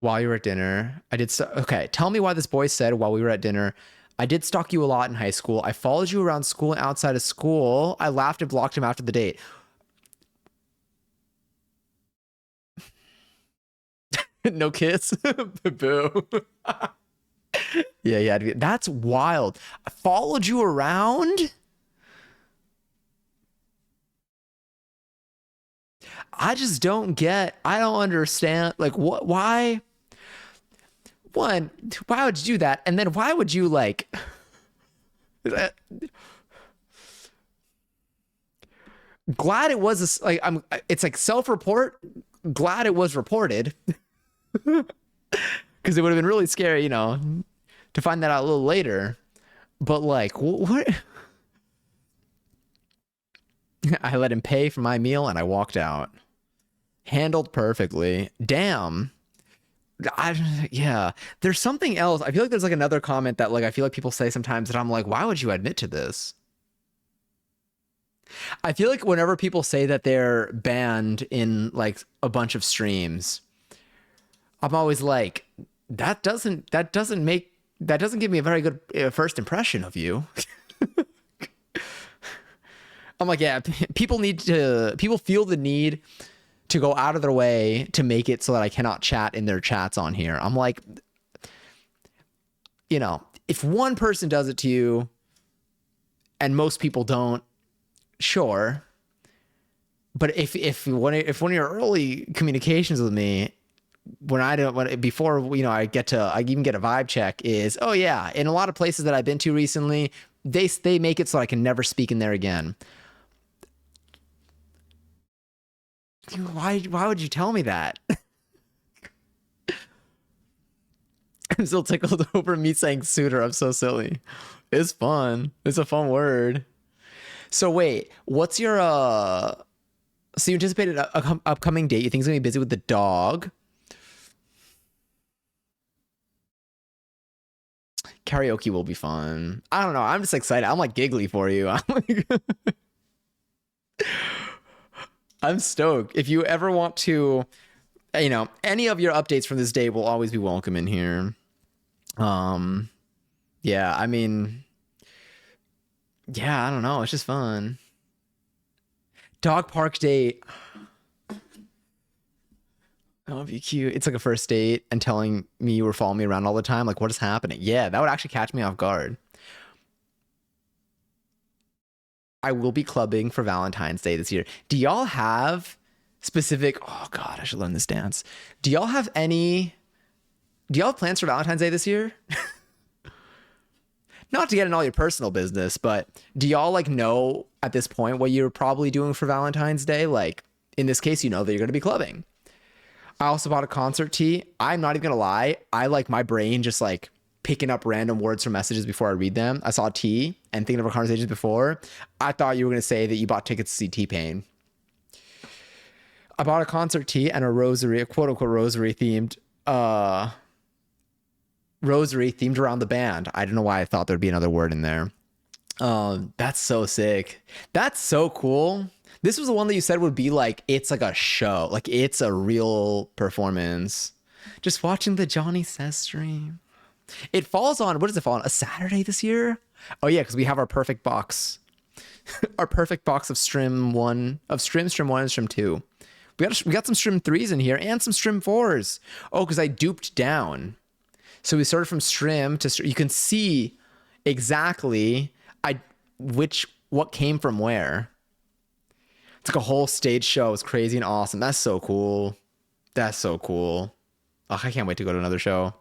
While you were at dinner, okay, tell me why this boy said while we were at dinner, I did stalk you a lot in high school. I followed you around school and outside of school. I laughed and blocked him after the date. No kiss. Boo. Yeah, yeah. That's wild. I followed you around. I don't understand. Like, what, why? One, why would you do that? And then why would you like, glad it was like, it's like self-report. Glad it was reported because it would have been really scary, to find that out a little later. But like, what? I let him pay for my meal and I walked out. Handled perfectly. Damn. Yeah. There's something else. I feel like there's like another comment that like I feel like people say sometimes that I'm like, why would you admit to this? I feel like whenever people say that they're banned in like a bunch of streams, I'm always like, that doesn't give me a very good first impression of you. I'm like, yeah, people feel the need to go out of their way to make it so that I cannot chat in their chats on here. I'm like, if one person does it to you and most people don't, sure. But if one of your early communications with me, I even get a vibe check is, oh yeah, in a lot of places that I've been to recently, they make it so I can never speak in there again. Why would you tell me that? I'm still tickled over me saying suitor. I'm so silly. It's fun. It's a fun word. So wait, what's your so you anticipated a upcoming date? You think it's gonna be busy with the dog? Karaoke will be fun. I don't know. I'm just excited. I'm like giggly for you. I'm stoked. If you ever want to, any of your updates from this day will always be welcome in here. Yeah, I mean, yeah, I don't know. It's just fun. Dog park date. That would be cute. It's like a first date and telling me you were following me around all the time. Like, what is happening? Yeah, that would actually catch me off guard. I will be clubbing for Valentine's Day this year. Do y'all have specific? Oh God, I should learn this dance. Do y'all have plans for Valentine's Day this year? Not to get in all your personal business, but do y'all like know at this point what you're probably doing for Valentine's Day? Like in this case, you know that you're going to be clubbing. I also bought a concert tee. I'm not even gonna lie. I like my brain just like picking up random words from messages before I read them. I saw T and thinking of our conversations before. I thought you were gonna say that you bought tickets to see T-Pain. I bought a concert tee and a quote unquote rosary themed around the band. I don't know why I thought there'd be another word in there. That's so sick. That's so cool. This was the one that you said would be like, it's like a show. Like it's a real performance. Just watching the Johnny Says stream. It falls on, what does it fall on? A Saturday this year? Oh yeah, because we have our perfect box. Our perfect box of Strim 1, and Strim 2. We got some Strim 3s in here and some Strim 4s. Oh, because I duped down. So we started from Strim to, you can see exactly what came from where. It's like a whole stage show. It's crazy and awesome. That's so cool. That's so cool. Oh, I can't wait to go to another show.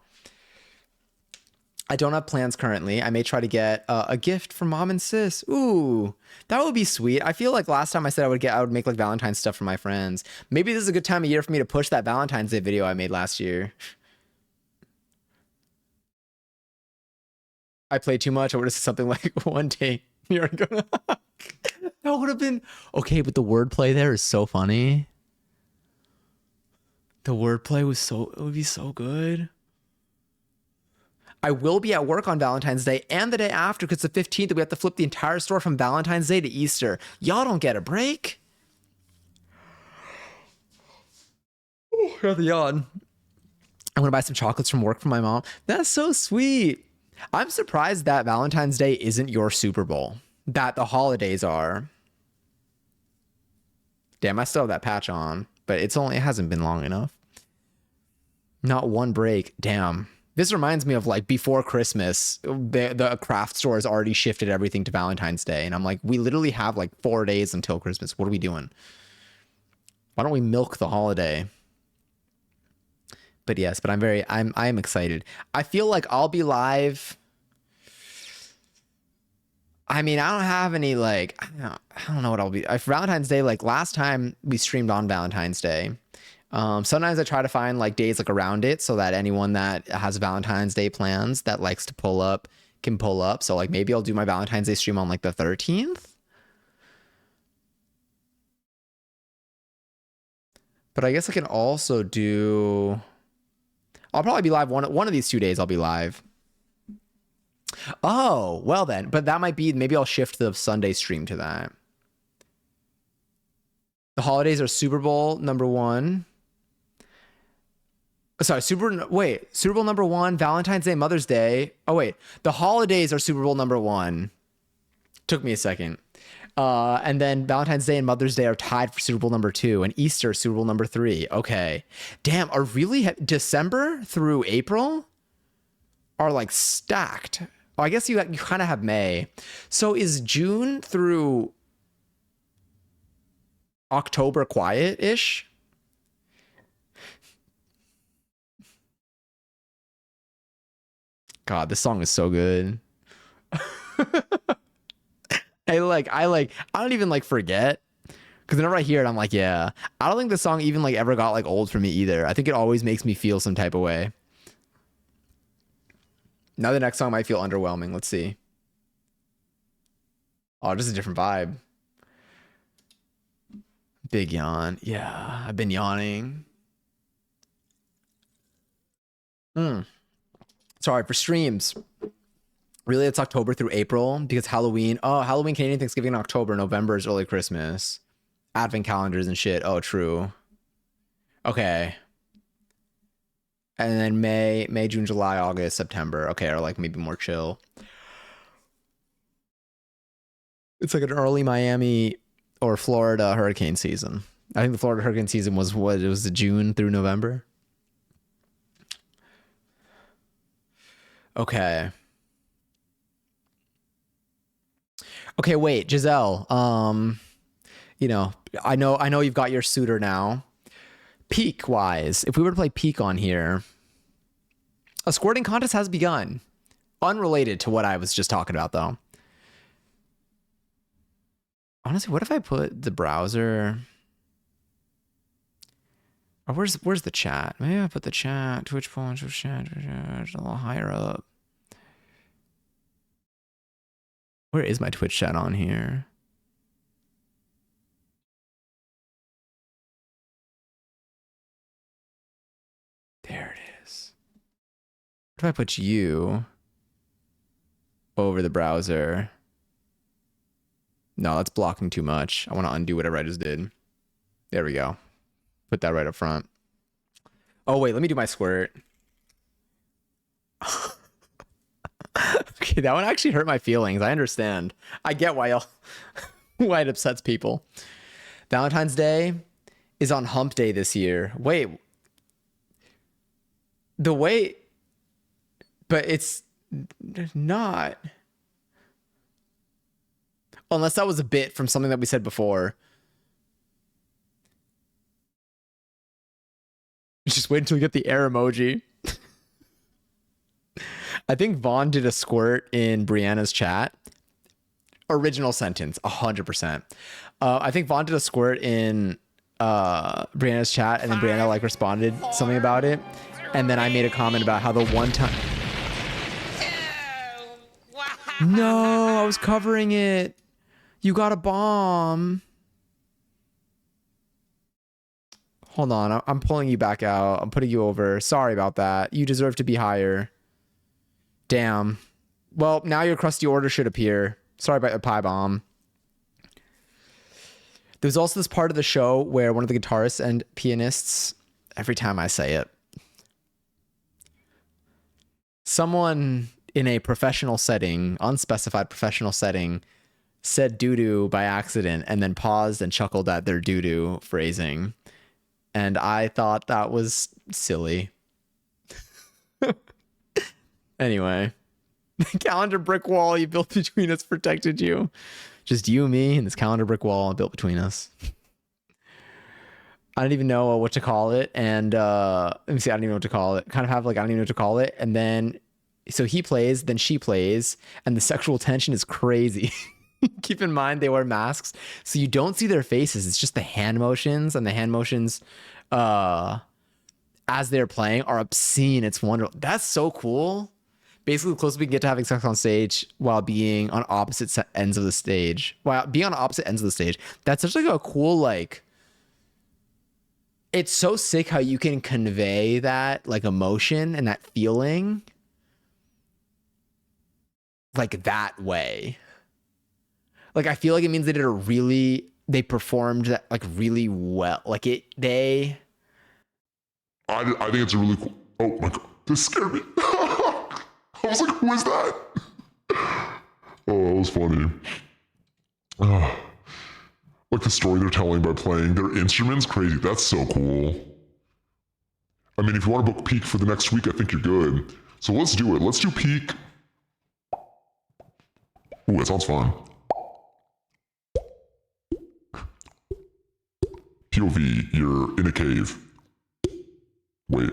I don't have plans currently. I may try to get a gift from mom and sis. Ooh, that would be sweet. I feel like last time I said I would make like Valentine's stuff for my friends. Maybe this is a good time of year for me to push that Valentine's Day video I made last year. I played too much. I would have said something like one day you're gonna. That would have been okay, but the wordplay there is so funny. The wordplay was it would be so good. I will be at work on Valentine's Day and the day after because the 15th we have to flip the entire store from Valentine's Day to Easter. Y'all don't get a break. Oh, got the yawn. I'm gonna buy some chocolates from work for my mom. That's so sweet. I'm surprised that Valentine's Day isn't your Super Bowl. That the holidays are. Damn, I still have that patch on, but it hasn't been long enough. Not one break. Damn. This reminds me of like before Christmas, the craft store has already shifted everything to Valentine's Day. And I'm like, we literally have like 4 days until Christmas. What are we doing? Why don't we milk the holiday? But yes, but I am excited. I feel like I'll be live. I mean, I don't have any like, I don't know what I'll be. For Valentine's Day, like last time we streamed on Valentine's Day. Sometimes I try to find like days like around it so that anyone that has Valentine's Day plans that likes to pull up can pull up. So like maybe I'll do my Valentine's Day stream on like the 13th. But I guess I can also do. I'll probably be live one of these 2 days. I'll be live. Oh, well then. But that might be, maybe I'll shift the Sunday stream to that. The holidays are Super Bowl #1. Sorry, Super Bowl #1, Valentine's Day, Mother's Day. Oh wait, the holidays are Super Bowl #1. Took me a second. And then Valentine's Day and Mother's Day are tied for Super Bowl #2, and Easter Super Bowl #3. Okay, damn, are really December through April are like stacked. Oh, I guess you kind of have May. So is June through October quiet-ish? God, this song is so good. I don't even like forget because whenever I hear it, I'm like, yeah. I don't think the song even like ever got like old for me either. I think it always makes me feel some type of way. Now the next song might feel underwhelming. Let's see. Oh, just a different vibe. Big yawn. Yeah, I've been yawning. Sorry, for streams. Really, it's October through April because Halloween. Oh, Halloween, Canadian Thanksgiving in October. November is early Christmas. Advent calendars and shit. Oh, true. Okay. And then May, June, July, August, September. Okay, are like maybe more chill. It's like an early Miami or Florida hurricane season. I think the Florida hurricane season was what? It was the June through November. Okay. Okay, wait, Giselle. You know, I know you've got your suitor now. Peak wise, if we were to play Peak on here, a squirting contest has begun. Unrelated to what I was just talking about, though. Honestly, what if I put the browser? Or where's the chat? Maybe I put the chat, Twitch chat a little higher up. Where is my Twitch chat on here? There it is. What if I put you over the browser? No, that's blocking too much. I want to undo whatever I just did. There we go. Put that right up front. Oh, wait, let me do my squirt. Okay, that one actually hurt my feelings. I understand. I get why why it upsets people. Valentine's Day is on Hump Day this year. Wait. But it's not. Unless that was a bit from something that we said before. Just wait until you get the air emoji. I think Vaughn did a squirt in Brianna's chat. Original sentence, 100%. I think Vaughn did a squirt in Brianna's chat, and then Brianna like responded something about it, and then I made a comment about how the one time. No, I was covering it. You got a bomb. Hold on, I'm pulling you back out. I'm putting you over. Sorry about that. You deserve to be higher. Damn. Well, now your crusty order should appear. Sorry about the pie bomb. There's also this part of the show where one of the guitarists and pianists, every time I say it, someone in a professional setting, unspecified professional setting, said doo-doo by accident and then paused and chuckled at their doo-doo phrasing. And I thought that was silly. Anyway, the calendar brick wall you built between us protected you. Just you, me, and this calendar brick wall built between us. I don't even know what to call it. And let me see, I don't even know what to call it. Kind of have like, I don't even know what to call it. And then, so he plays, then she plays, and the sexual tension is crazy. Keep in mind they wear masks, so you don't see their faces. It's just the hand motions, and the hand motions as they're playing are obscene. It's wonderful. That's so cool. Basically, the closest we can get to having sex on stage while being on opposite ends of the stage. While being on opposite ends of the stage. That's such like a cool, like, it's so sick how you can convey that like emotion and that feeling like that way. Like, I feel like it means they performed that like really well. Like I think it's a really cool. Oh my God, this scared me. I was like, who is that? Oh, that was funny. Like the story they're telling by playing their instruments, crazy. That's so cool. I mean, if you want to book Peak for the next week, I think you're good. So let's do it. Let's do Peak. Ooh, that sounds fun. POV, you're in a cave. Wait.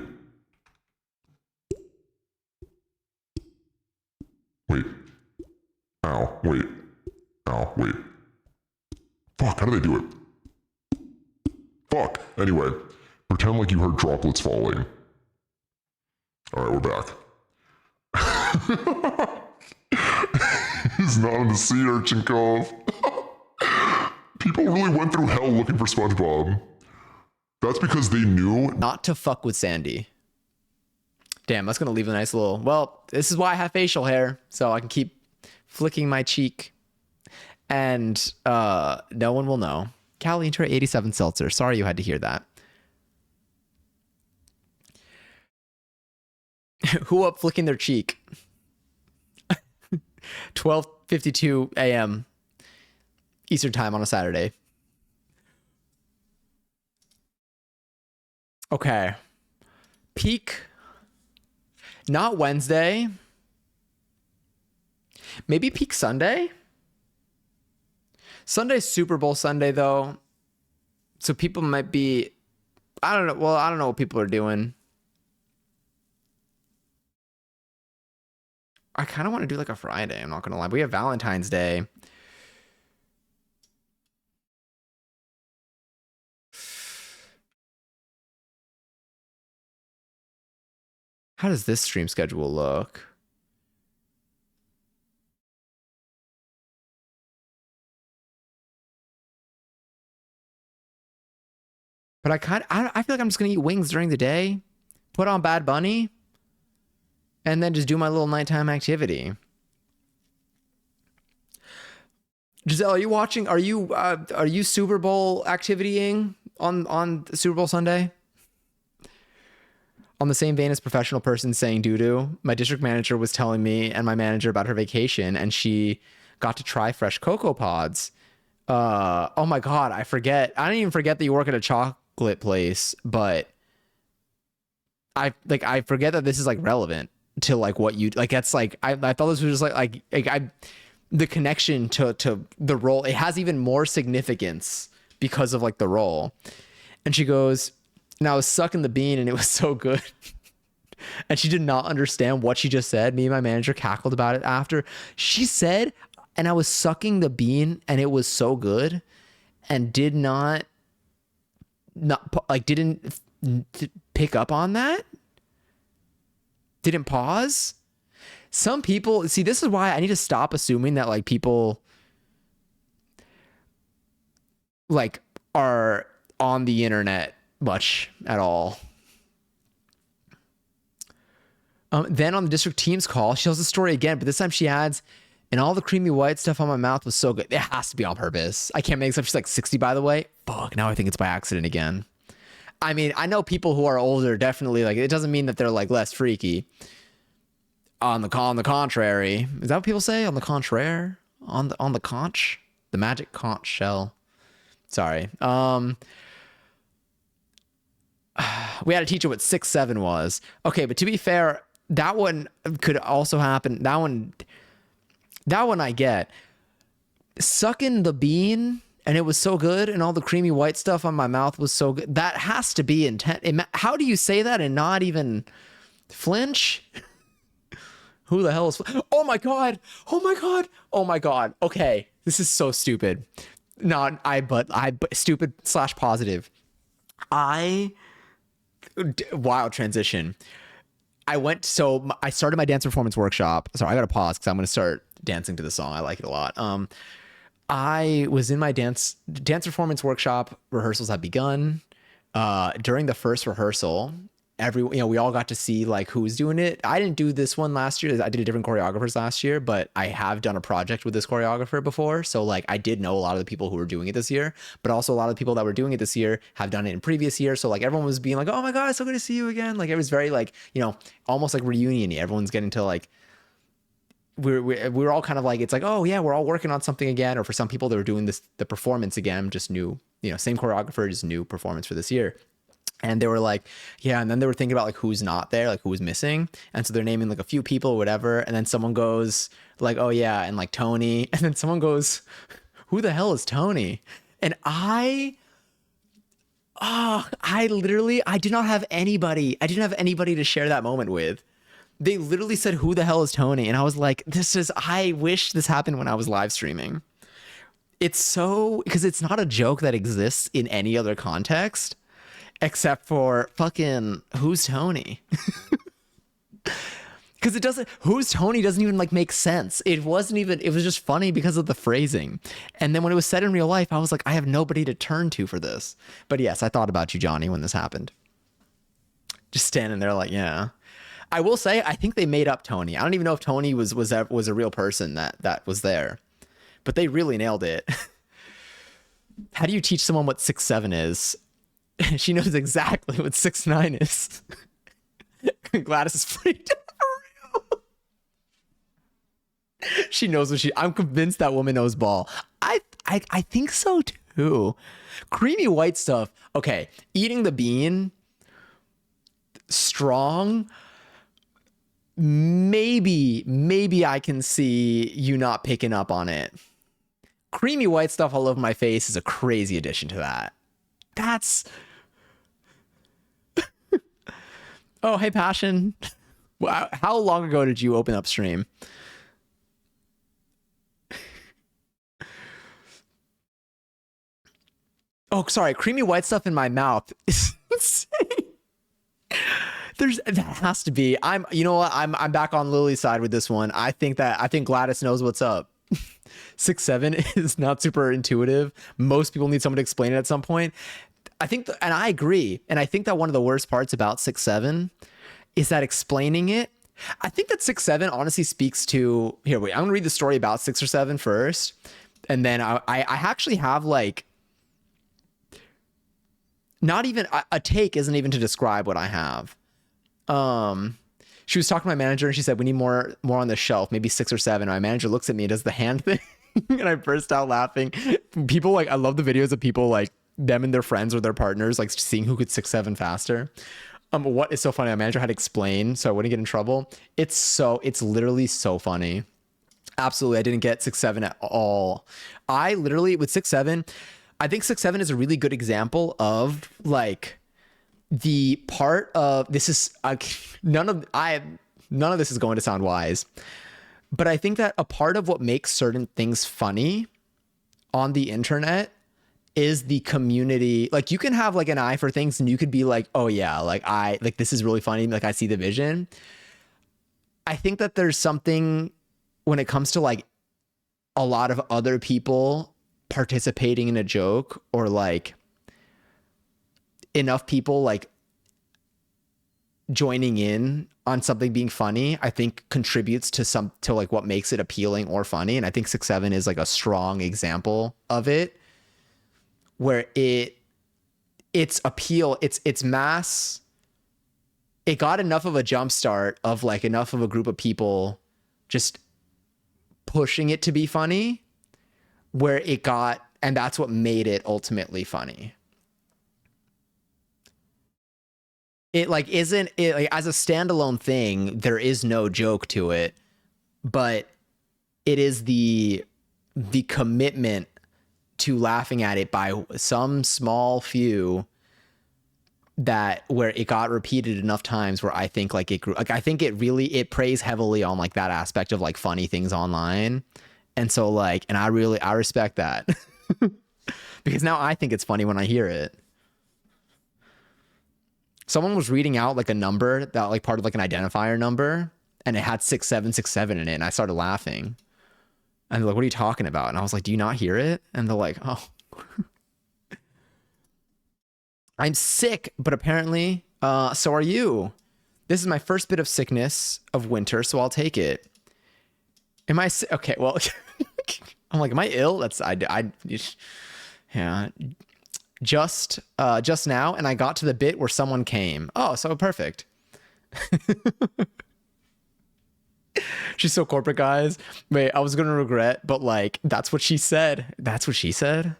Ow, wait. Ow, wait. Fuck, how do they do it? Fuck. Anyway, pretend like you heard droplets falling. Alright, we're back. He's not in the sea urchin cove. People really went through hell looking for SpongeBob. That's because they knew not to fuck with Sandy. Damn, that's gonna leave a nice little. Well, this is why I have facial hair, so I can keep flicking my cheek, and no one will know. Cali Intra 87 Seltzer. Sorry you had to hear that. Who up flicking their cheek? 12:52 a.m. Eastern time on a Saturday. Okay. Peak. Not Wednesday. Maybe Peak Sunday? Sunday's Super Bowl Sunday, though. So people might be... I don't know. Well, I don't know what people are doing. I kind of want to do like a Friday. I'm not going to lie. We have Valentine's Day. How does this stream schedule look? But I feel like I'm just gonna eat wings during the day, put on Bad Bunny, and then just do my little nighttime activity. Giselle, are you watching? Are you Super Bowl activitying on Super Bowl Sunday? On the same vein as professional person saying doo-doo, my district manager was telling me and my manager about her vacation, and she got to try fresh Cocoa Pods. Oh my God, I didn't even forget that you work at a chocolate place, but I forget that this is like relevant to like what you like. That's like, I thought this was just like the connection to the role. It has even more significance because of like the role. And she goes, and I was sucking the bean and it was so good. And she did not understand what she just said. Me and my manager cackled about it after. She said, and I was sucking the bean and it was so good, and did not like didn't pick up on that. Didn't pause. Some people, see, this is why I need to stop assuming that like people like are on the internet much at all. Then on the district team's call, she tells the story again, but this time she adds, and all the creamy white stuff on my mouth was so good. It has to be on purpose. I can't make this up. She's like 60, by the way. Fuck, now I think it's by accident again. I mean, I know people who are older definitely, like, it doesn't mean that they're like less freaky. On the contrary, is that what people say? On the contraire? On the conch? The magic conch shell. Sorry. We had to teach her what 6'7" was. Okay, but to be fair, that one could also happen. That one I get. Sucking the bean, and it was so good, and all the creamy white stuff on my mouth was so good. That has to be intent. How do you say that and not even flinch? Who the hell is... Oh my God. Oh my God. Oh my God. Okay. This is so stupid. Not but stupid / positive. Wild transition. I started my dance performance workshop. Sorry, I got to pause because I'm going to start dancing to the song. I like it a lot. I was in my dance performance workshop. Rehearsals had begun. During the first rehearsal, we all got to see like who was doing it. I didn't do this one last year. I did a different choreographers last year, but I have done a project with this choreographer before. So like I did know a lot of the people who were doing it this year, but also a lot of the people that were doing it this year have done it in previous years. So like everyone was being like, oh my God, it's so good to see you again. Like it was very like, almost like reunion-y. Everyone's getting to like, we're all kind of like, it's like, oh yeah, we're all working on something again. Or for some people, they were doing the performance again, just new, same choreographer, just new performance for this year. And they were like, yeah. And then they were thinking about like who's not there, like who was missing. And so they're naming like a few people or whatever. And then someone goes like, oh yeah. And like Tony. And then someone goes, who the hell is Tony? And I did not have anybody. I didn't have anybody to share that moment with. They literally said, who the hell is Tony? And I was like, I wish this happened when I was live streaming. It's so, because it's not a joke that exists in any other context. Except for fucking who's Tony? Because who's Tony doesn't even like make sense. It was just funny because of the phrasing. And then when it was said in real life, I was like, I have nobody to turn to for this. But yes, I thought about you, Johnny, when this happened. Just standing there like, yeah. I will say, I think they made up Tony. I don't even know if Tony was a real person that was there. But they really nailed it. How do you teach someone what 6'7" is? She knows exactly what 6'9" is. Gladys is freaked out for real. She knows what I'm convinced that woman knows ball. I think so too. Creamy white stuff. Okay, eating the bean. Strong. Maybe I can see you not picking up on it. Creamy white stuff all over my face is a crazy addition to that. That's... Oh, hey, Passion. Wow. How long ago did you open up stream? Oh, sorry. Creamy white stuff in my mouth is insane. That has to be. You know what? I'm back on Lily's side with this one. I think Gladys knows what's up. 6'7" is not super intuitive. Most people need someone to explain it at some point. I think, and I agree. And I think that one of the worst parts about 6'7" is that explaining it. I think that 6'7" honestly speaks to, here, wait, I'm gonna read the story about 6 or 7 first. And then I actually have like, not even a take isn't even to describe what I have. She was talking to my manager and she said, we need more on the shelf, maybe 6 or 7. And my manager looks at me and does the hand thing. And I burst out laughing. People like, I love the videos of people like, them and their friends or their partners like seeing who could 6'7" faster. What is so funny, my manager had to explain so I wouldn't get in trouble. It's literally so funny. Absolutely, I didn't get 6'7" at all. I literally with 6'7", I think 6'7" is a really good example of like the part of this is none of this is going to sound wise, but I think that a part of what makes certain things funny on the internet is the community. Like, you can have like an eye for things and you could be like, oh yeah, like this is really funny, like I see the vision. I think that there's something when it comes to like a lot of other people participating in a joke, or like enough people like joining in on something being funny, I think contributes to like what makes it appealing or funny. And I think 6ix7ine is like a strong example of it, where its appeal, its mass, it got enough of a jump start of like enough of a group of people just pushing it to be funny, where it got, and that's what made it ultimately funny. It like isn't it like as a standalone thing, there is no joke to it, but it is the commitment to laughing at it by some small few that where it got repeated enough times where I think like it grew. Like, I think it preys heavily on like that aspect of like funny things online. And so like, and I respect that because now I think it's funny when I hear it. Someone was reading out like a number that like part of like an identifier number, and it had 6767 in it, and I started laughing. And they're like, what are you talking about? And I was like, do you not hear it? And they're like, oh. I'm sick, but apparently, so are you. This is my first bit of sickness of winter, so I'll take it. Am I okay, well, I'm like, am I ill? That's, yeah. Just now, and I got to the bit where someone came. Oh, so perfect. She's so corporate, guys. Wait, I was gonna regret, but like, that's what she said. That's what she said.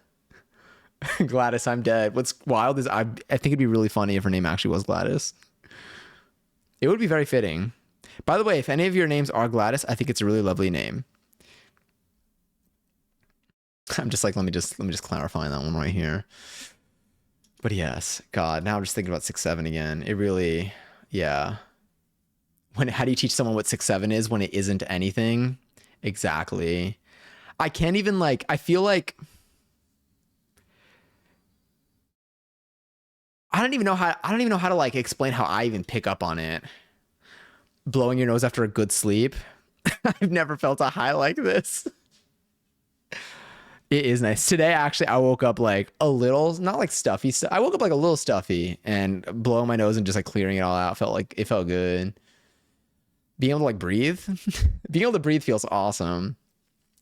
Gladys, I'm dead. What's wild is I think it'd be really funny if her name actually was Gladys. It would be very fitting. By the way, if any of your names are Gladys, I think it's a really lovely name. I'm just like, let me just clarify that one right here. But yes, God, now I'm just thinking about 6ix7ine again. It really, yeah. How do you teach someone what 6ix7ine is when it isn't anything? Exactly. I can't even like, I feel like I don't even know how to like explain how I even pick up on it. Blowing your nose after a good sleep. I've never felt a high like this. It is nice. Today, actually, I woke up like a little, not like stuffy. I woke up like a little stuffy, and blowing my nose and just like clearing it all out felt good. Being able to like breathe, being able to breathe feels awesome.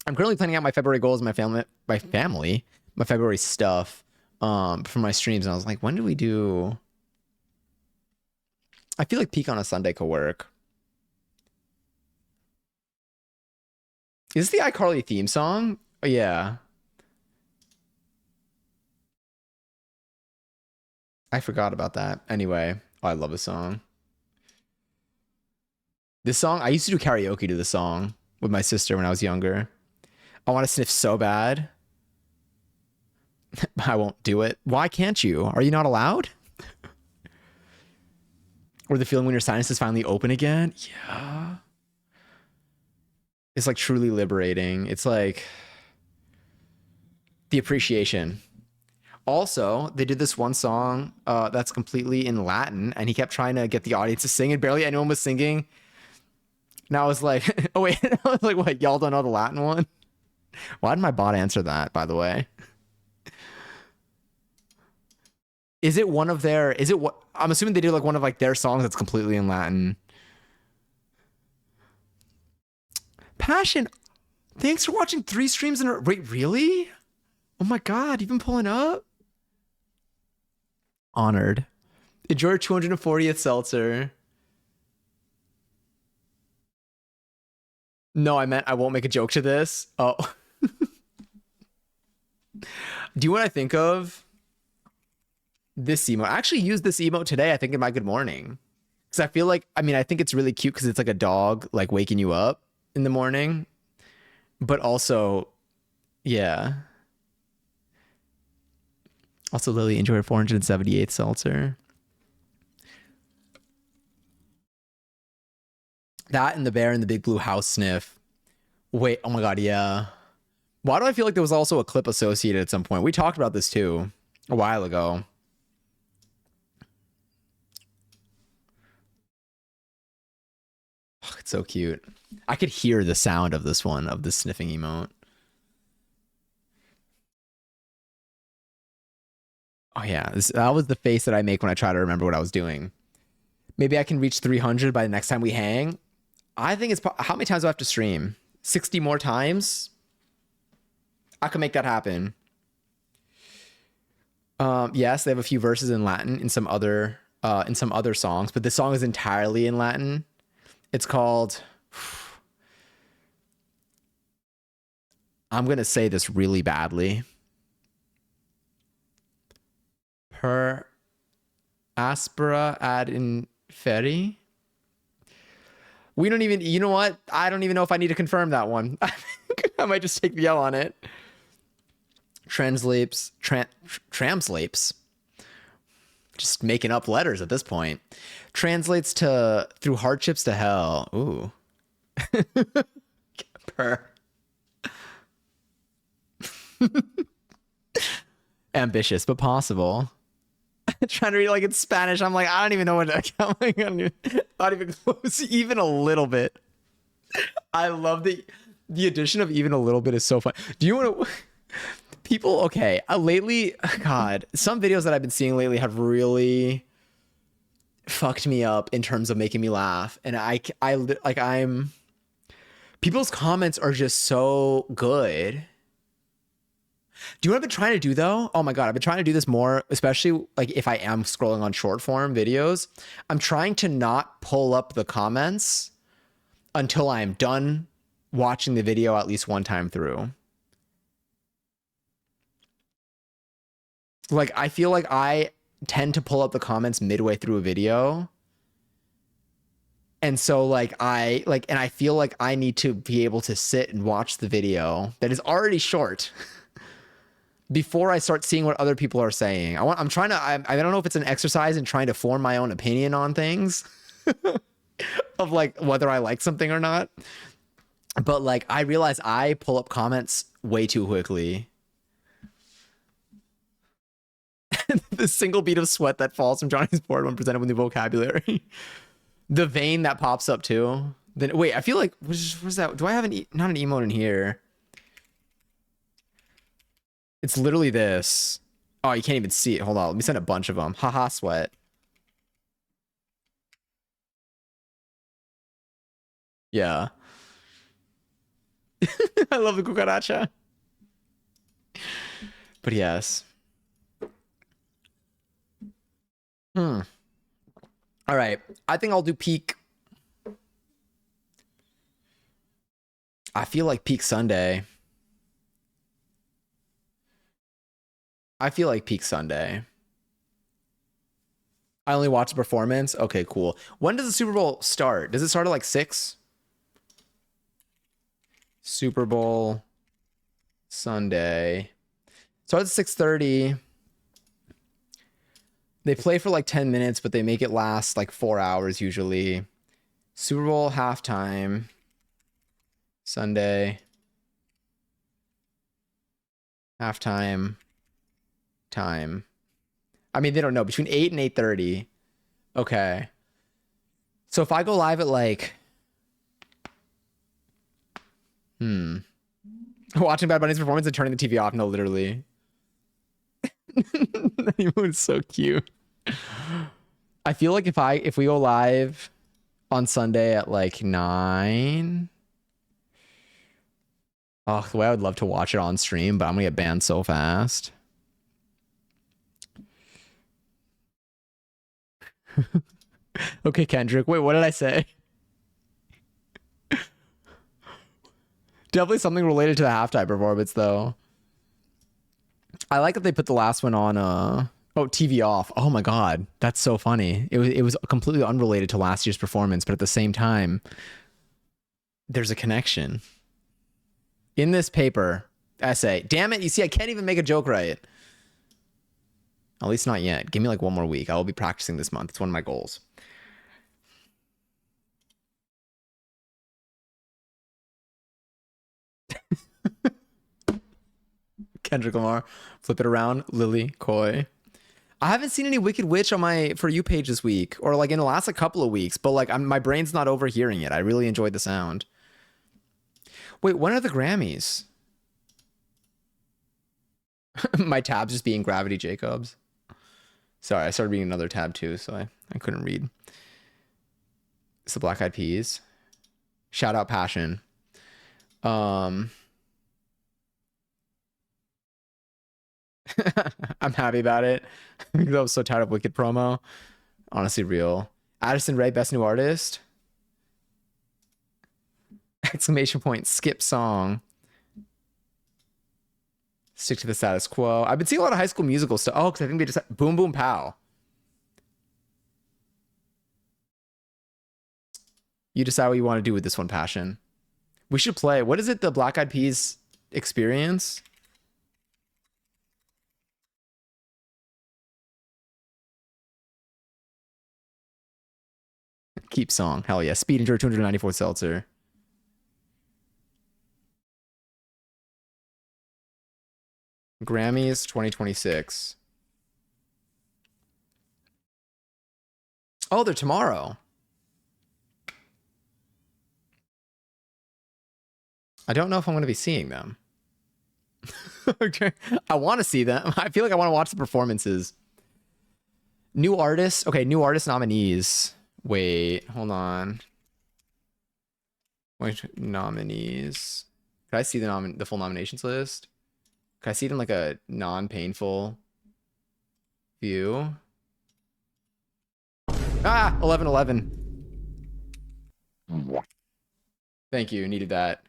I'm currently planning out my February goals, my February stuff, for my streams. And I was like, when do we do? I feel like peak on a Sunday could work. Is this the iCarly theme song? Oh, yeah. I forgot about that. Anyway, I love this song. This song, I used to do karaoke to this song with my sister when I was younger. I want to sniff so bad. I won't do it. Why can't you? Are you not allowed? Or the feeling when your sinuses finally open again? Yeah. It's like truly liberating. It's like the appreciation. Also, they did this one song that's completely in Latin, and he kept trying to get the audience to sing, and barely anyone was singing. And I was like, oh wait, I was like, what, y'all don't know the Latin one? Why did my bot answer that, by the way? Is it one of their, what, I'm assuming they did like one of like their songs that's completely in Latin. Passion, thanks for watching 3 streams in a, wait, really? Oh my God, you've been pulling up? Honored. Enjoy your 240th seltzer. No, I meant I won't make a joke to this. Oh. Do you know what I think of? This emote. I actually used this emote today, I think, in my good morning. Because I feel like, I mean, I think it's really cute because it's like a dog like waking you up in the morning. But also, yeah. Also, Lily, enjoy her 478th seltzer. That and the bear in the big blue house sniff. Wait, oh my god, yeah. Why do I feel like there was also a clip associated at some point? We talked about this too a while ago. Oh, it's so cute. I could hear the sound of this one, of the sniffing emote. Oh yeah, that was the face that I make when I try to remember what I was doing. Maybe I can reach 300 by the next time we hang. I think it's how many times do I have to stream? 60 more times? I can make that happen. Yes, they have a few verses in Latin in some other songs, but this song is entirely in Latin. It's called I'm gonna say this really badly. Per aspera ad inferi. We don't even, you know what? I don't even know if I need to confirm that one. I might just take the L on it. Translates. Just making up letters at this point. Translates to through hardships to hell. Ooh. Per. Ambitious, but possible. Trying to read it like it's Spanish. I'm like, I don't even know what I'm not even close, even a little bit. I love the addition of even a little bit is so fun. Do you want to people? Okay, lately, God, some videos that I've been seeing lately have really fucked me up in terms of making me laugh, and I'm people's comments are just so good. Do you know what I've been trying to do though? Oh my God, I've been trying to do this more, especially like if I am scrolling on short form videos. I'm trying to not pull up the comments until I'm done watching the video at least one time through. Like, I feel like I tend to pull up the comments midway through a video. And so and I feel like I need to be able to sit and watch the video that is already short before I start seeing what other people are saying. I don't know if it's an exercise in trying to form my own opinion on things of like whether I like something or not. But like, I realize I pull up comments way too quickly. The single bead of sweat that falls from Johnny's board when presented with new vocabulary. The vein that pops up too. Then wait, I feel like, what's that? Do I have not an emote in here? It's literally this. Oh, you can't even see it. Hold on. Let me send a bunch of them. Haha, sweat. Yeah. I love the cucaracha. But yes. All right. I think I'll do peak. I feel like peak Sunday. I feel like peak Sunday. I only watch the performance. Okay, cool. When does the Super Bowl start? Does it start at like 6? Super Bowl Sunday. Starts at 6:30. They play for like 10 minutes, but they make it last like 4 hours usually. Super Bowl halftime. Sunday. Halftime. Time. I mean, they don't know. Between 8 and 8:30. Okay. So if I go live at like... Watching Bad Bunny's performance and turning the TV off. No, literally. That emote is so cute. I feel like if we go live on Sunday at like 9... Oh, the way I would love to watch it on stream, but I'm gonna get banned so fast. Okay, Kendrick. Wait, what did I say? Definitely something related to the halftime performance, though. I like that they put the last one on. Oh, TV off. Oh my God, that's so funny. It was completely unrelated to last year's performance, but at the same time, there's a connection in this paper essay. Damn it! You see, I can't even make a joke right. At least not yet. Give me like one more week. I will be practicing this month. It's one of my goals. Kendrick Lamar. Flip it around. Lily Coy. I haven't seen any Wicked Witch on my For You page this week, or like in the last couple of weeks, but like my brain's not overhearing it. I really enjoyed the sound. Wait, when are the Grammys? My tab's just being Gravity Jacobs. Sorry, I started reading another tab too, so I couldn't read. It's the Black Eyed Peas. Shout out Passion. I'm happy about it because I was so tired of Wicked promo. Honestly, real. Addison Rae, Best New Artist. Exclamation point, skip song. Stick to the status quo. I've been seeing a lot of High School Musical stuff. Oh, because I think they just Boom Boom Pow. You decide what you want to do with this one, Passion. We should play. What is it? The Black Eyed Peas experience? Keep song. Hell yeah. Speed Endure 294 Seltzer. Grammys 2026. Oh, they're tomorrow. I don't know if I'm going to be seeing them. Okay. I want to see them. I feel like I want to watch the performances. New artists. Okay, new artist nominees. Wait, hold on. Wait, nominees. Can I see the full nominations list? Can I see it in like a non-painful view? Ah, 11:11. Thank you. Needed that.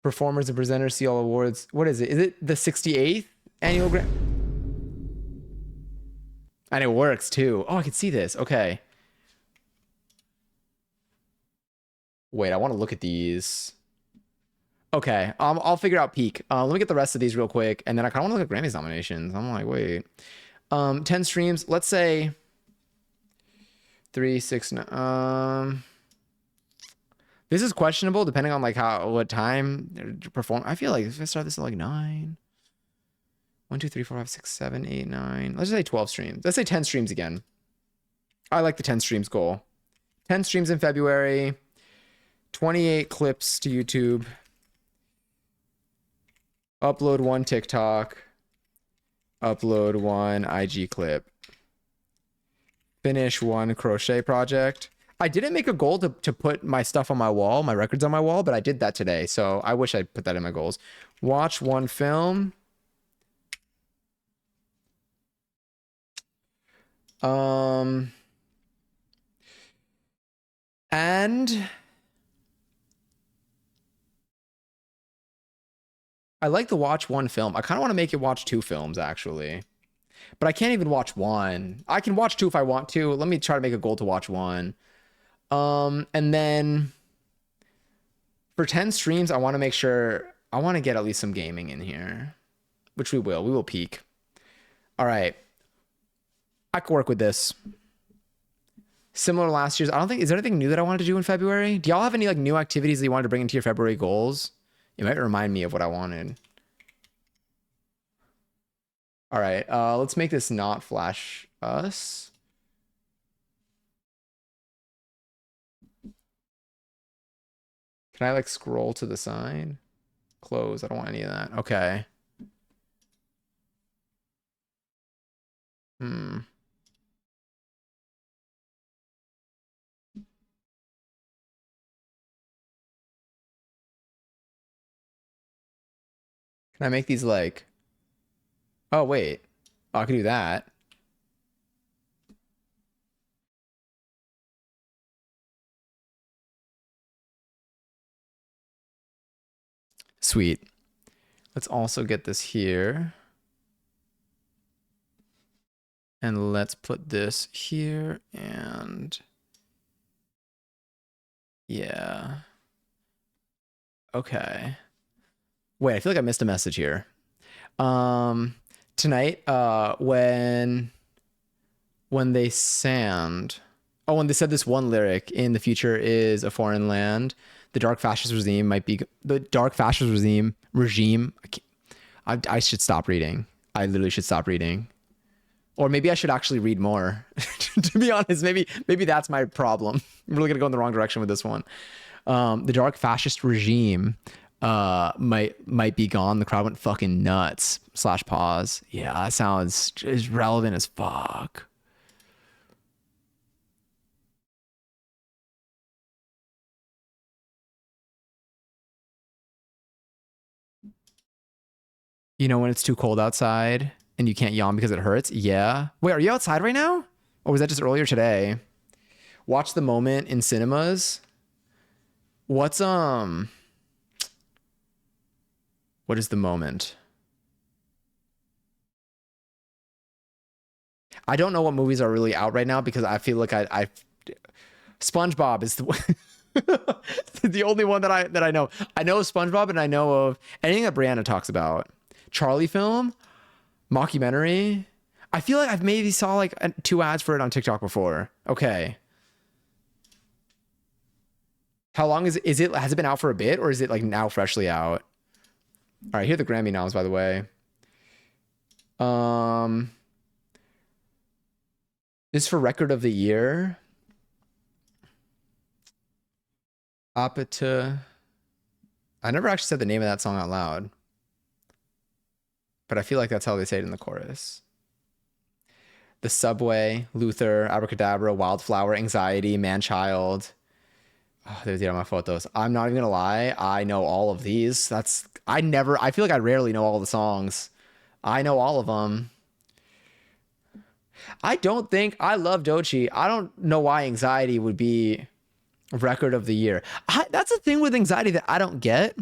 Performers and presenters see all awards. What is it? Is it the 68th annual Grammy? And it works too. Oh, I can see this. Okay. Wait, I want to look at these. Okay, I'll figure out peak. Let me get the rest of these real quick, and then I kind of want to look at Grammys nominations. I'm like, wait. 10 streams. Let's say 3, 6, 9. This is questionable depending on like what time to perform. I feel like if I start this at like 9. 1, 2, 3, 4, 5, 6, 7, 8, 9. Let's just say 12 streams. Let's say 10 streams again. I like the 10 streams goal. 10 streams in February. 28 clips to YouTube. Upload 1 TikTok. Upload 1 IG clip. Finish 1 crochet project. I didn't make a goal to put my stuff on my wall, my records on my wall, but I did that today. So I wish I'd put that in my goals. Watch 1 film. And I like to watch 1 film. I kind of want to make it watch 2 films actually, but I can't even watch 1. I can watch 2 if I want to. Let me try to make a goal to watch 1. And then for 10 streams, I want to make sure I want to get at least some gaming in here, which we will. We will peak. All right. I can work with this. Similar to last year's. I don't think, is there anything new that I wanted to do in February? Do y'all have any like new activities that you wanted to bring into your February goals? It might remind me of what I wanted. All right. Let's make this not flash us. Can I like scroll to the side? Close. I don't want any of that. Okay. Can I make these like, oh wait, oh, I can do that. Sweet. Let's also get this here. And let's put this here and yeah. Okay. Wait, I feel like I missed a message here. Tonight, when they sand, Oh, and they said this one lyric in the future is a foreign land. The dark fascist regime might be the dark fascist regime. I should stop reading. I literally should stop reading. Or maybe I should actually read more. To be honest, maybe that's my problem. I'm really gonna go in the wrong direction with this one. The dark fascist regime might be gone. The crowd went fucking nuts. / pause. Yeah, that sounds just relevant as fuck. You know when it's too cold outside and you can't yawn because it hurts? Yeah. Wait, are you outside right now? Or was that just earlier today? Watch The Moment in cinemas. What is The Moment? I don't know what movies are really out right now because I feel like I SpongeBob is the only one that I know. I know SpongeBob and I know of anything that Brianna talks about. Charlie film, mockumentary. I feel like I've maybe saw like 2 ads for it on TikTok before. Okay. How long is it? Has it been out for a bit or is it like now freshly out? All right, here are the Grammy noms, by the way. This is for record of the year. Apata. I never actually said the name of that song out loud, but I feel like that's how they say it in the chorus. The Subway, Luther, Abracadabra, Wildflower, Anxiety, Manchild. Oh, there's the my photos. I'm not even gonna lie. I know all of these. I feel like I rarely know all the songs. I know all of them. I love Doechii. I don't know why Anxiety would be record of the year. That's the thing with Anxiety that I don't get.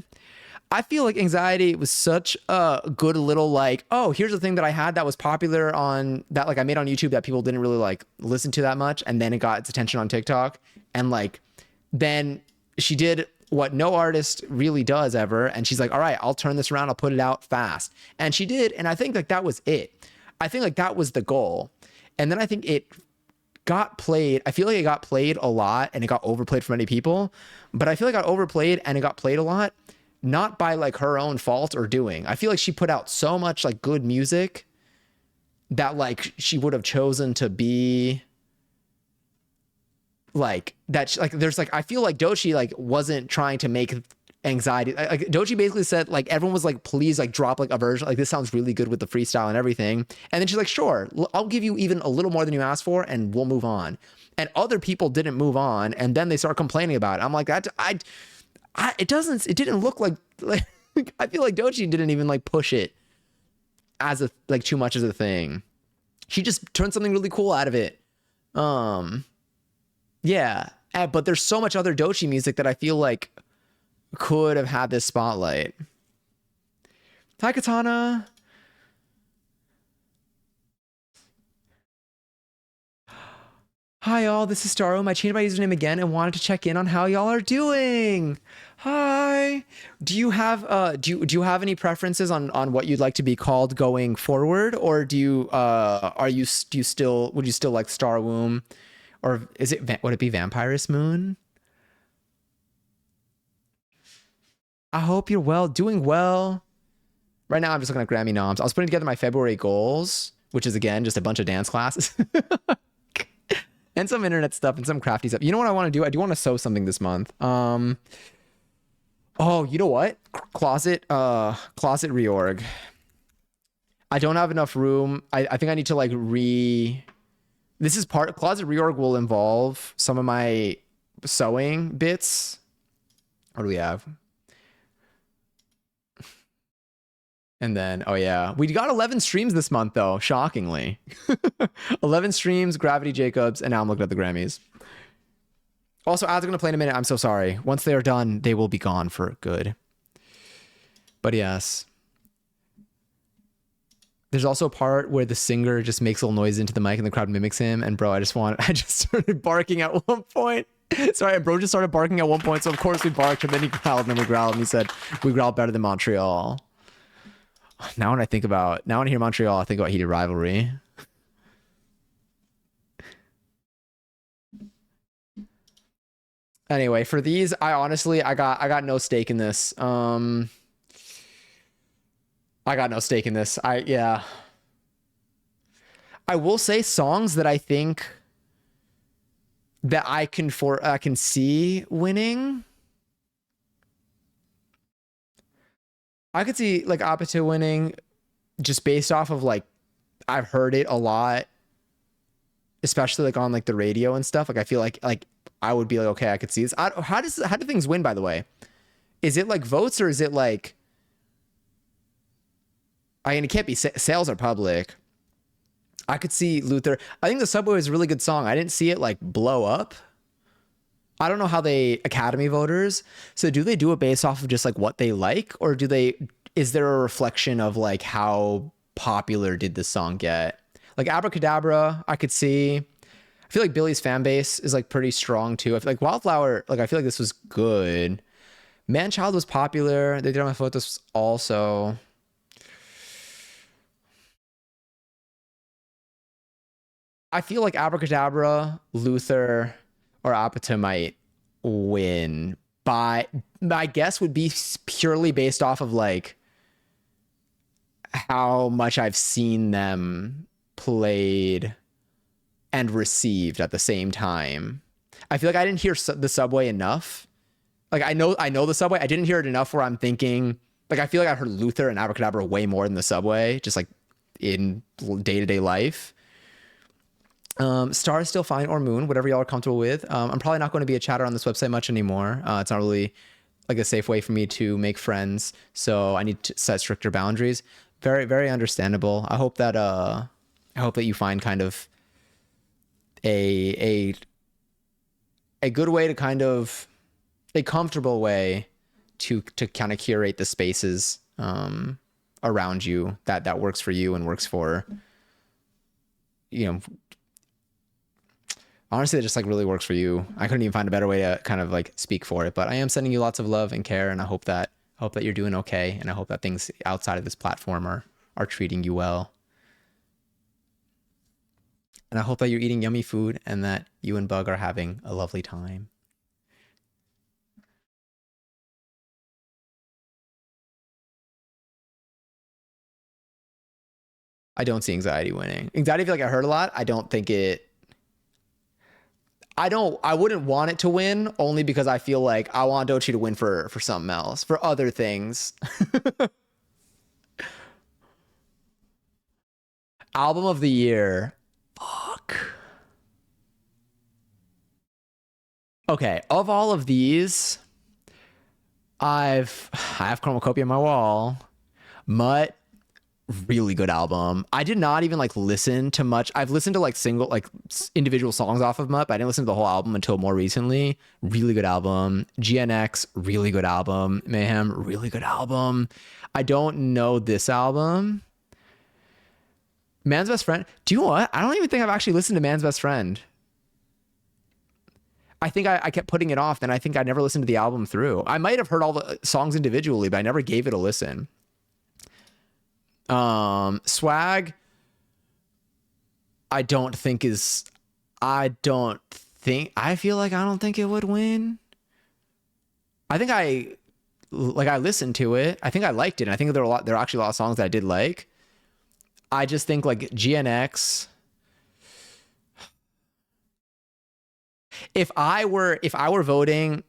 I feel like Anxiety was such a good little like, oh, here's the thing that I had that was popular on that like I made on YouTube that people didn't really like listen to that much, and then it got its attention on TikTok, and like then she did what no artist really does ever, and she's like, all right, I'll turn this around, I'll put it out fast, and she did, and I think like that was it. I think like that was the goal, and then I think it got played. I feel like it got played a lot and it got overplayed for many people, but I feel like it got overplayed and it got played a lot, not by like her own fault or doing. I feel like she put out so much like good music that like she would have chosen to be like that. Like there's like, I feel like Doechii like wasn't trying to make Anxiety. Like Doechii basically said like everyone was like, please like drop like a version. Like this sounds really good with the freestyle and everything. And then she's like, sure, I'll give you even a little more than you asked for and we'll move on. And other people didn't move on. And then they start complaining about it. I'm like, it didn't look like I feel like Doechii didn't even like push it as a like too much as a thing. She just turned something really cool out of it. Yeah. But there's so much other Doechii music that I feel like could have had this spotlight. Hi, Katana. Hi, y'all. This is Starro. I changed my username again and wanted to check in on how y'all are doing. Hi. Do you have do you have any preferences on what you'd like to be called going forward, or do you would you still like Star Womb, or would it be Vampirus Moon? I hope you're well, doing well. Right now, I'm just looking at Grammy noms. I was putting together my February goals, which is again just a bunch of dance classes and some internet stuff and some crafty stuff. You know what I want to do? I do want to sew something this month. Oh, you know what? Closet reorg. I don't have enough room. I think I need to like This is closet reorg will involve some of my sewing bits. What do we have? And then, oh yeah, we got 11 streams this month though, shockingly. 11 streams, Gravity Jacobs, and now I'm looking at the Grammys. Also, ads are going to play in a minute. I'm so sorry. Once they are done, they will be gone for good. But yes. There's also a part where the singer just makes a little noise into the mic and the crowd mimics him. And bro, I just started barking at one point. Sorry, bro just started barking at one point. So of course we barked, and then he growled, and then we growled, and he said, we growled better than Montreal. Now when I hear Montreal, I think about Heated Rivalry. Anyway, for these, I got no stake in this. I got no stake in this. Yeah. I will say songs that I think that I can see winning. I could see like Apatow winning just based off of like I've heard it a lot, especially like on like the radio and stuff. Like I feel like I would be like, okay, I could see this. How do things win, by the way? Is it like votes or is it like, I mean, it can't be sales are public. I could see Luther. I think The Subway is a really good song. I didn't see it like blow up. I don't know how they Academy voters. So do they do it based off of just like what they like, or is there a reflection of like how popular did the song get? Like Abracadabra, I could see. I feel like Billy's fan base is like pretty strong too. I feel like Wildflower, like I feel like this was good. Manchild was popular. They did on my photos also. I feel like Abracadabra, Luther, or Apatow might win. By my guess would be purely based off of like how much I've seen them played and received at the same time. I feel like I didn't hear the Subway enough. Like I know the Subway. I didn't hear it enough where I'm thinking like I feel like I heard Luther and Abracadabra way more than the Subway, just like in day-to-day life. Star is still fine, or Moon, whatever y'all are comfortable with. I'm probably not going to be a chatter on this website much anymore. It's not really like a safe way for me to make friends, so I need to set stricter boundaries. Very, very understandable. I hope that you find kind of a good way to kind of a comfortable way to kind of curate the spaces around you that works for you and works for, you know, honestly, it just like really works for you. I couldn't even find a better way to kind of like speak for it, but I am sending you lots of love and care, and I hope that you're doing okay, and I hope that things outside of this platform are treating you well. And I hope that you're eating yummy food and that you and Bug are having a lovely time. I don't see Anxiety winning. Anxiety, I feel like I heard a lot. I don't think it. I wouldn't want it to win, only because I feel like I want Doechii to win for something else, for other things. Album of the year. Fuck. Okay, of all of these, I have Chromacopia on my wall. Mutt, really good album. I did not even like listen to much. I've listened to like individual songs off of Mutt, but I didn't listen to the whole album until more recently. Really good album. GNX, really good album. Mayhem, really good album. I don't know this album. Man's Best Friend. Do you know what? I don't even think I've actually listened to Man's Best Friend. I think I kept putting it off, then I think I never listened to the album through. I might have heard all the songs individually, but I never gave it a listen. Swag, I feel like I don't think it would win. I think I listened to it. I think I liked it. And I think there are actually a lot of songs that I did like. I just think like GNX, if I were voting,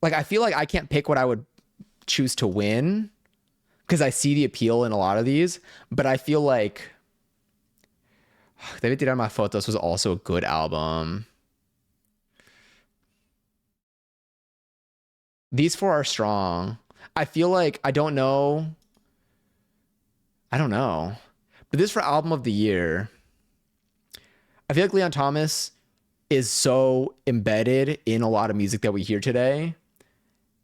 like I feel like I can't pick what I would choose to win, because I see the appeal in a lot of these, but I feel like David Tirar My Photos was also a good album. These four are strong. I feel like I don't know. But this for album of the year, I feel like Leon Thomas is so embedded in a lot of music that we hear today,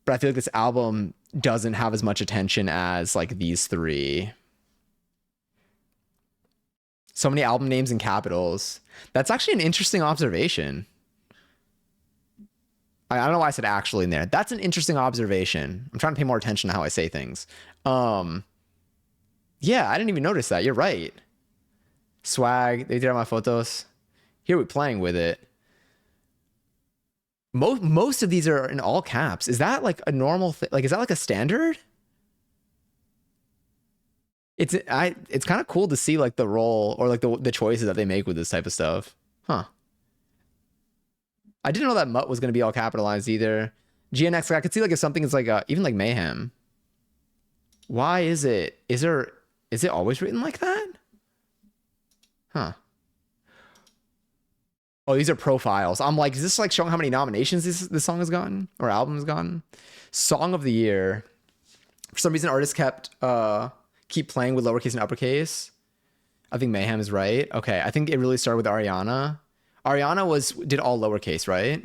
but I feel like this album doesn't have as much attention as like these three. So many album names in capitals. That's actually an interesting observation. I don't know why I said actually in there. That's an interesting observation. I'm trying to pay more attention to how I say things. Yeah, I didn't even notice that. You're right. Swag, They Tirar My Photos. Here we're playing with it. Most of these are in all caps. Is that like a normal thing? Like, is that like a standard? It's kind of cool to see like the role or like the choices that they make with this type of stuff. Huh. I didn't know that Mutt was gonna be all capitalized either. GNX, I could see like if something is like even like Mayhem. Why is it? Is it always written like that? Huh. Oh, these are profiles. I'm like, is this like showing how many nominations this song has gotten or album has gotten? Song of the year. For some reason, artists keep playing with lowercase and uppercase. I think Mayhem is right. Okay, I think it really started with Ariana. Ariana did all lowercase, right?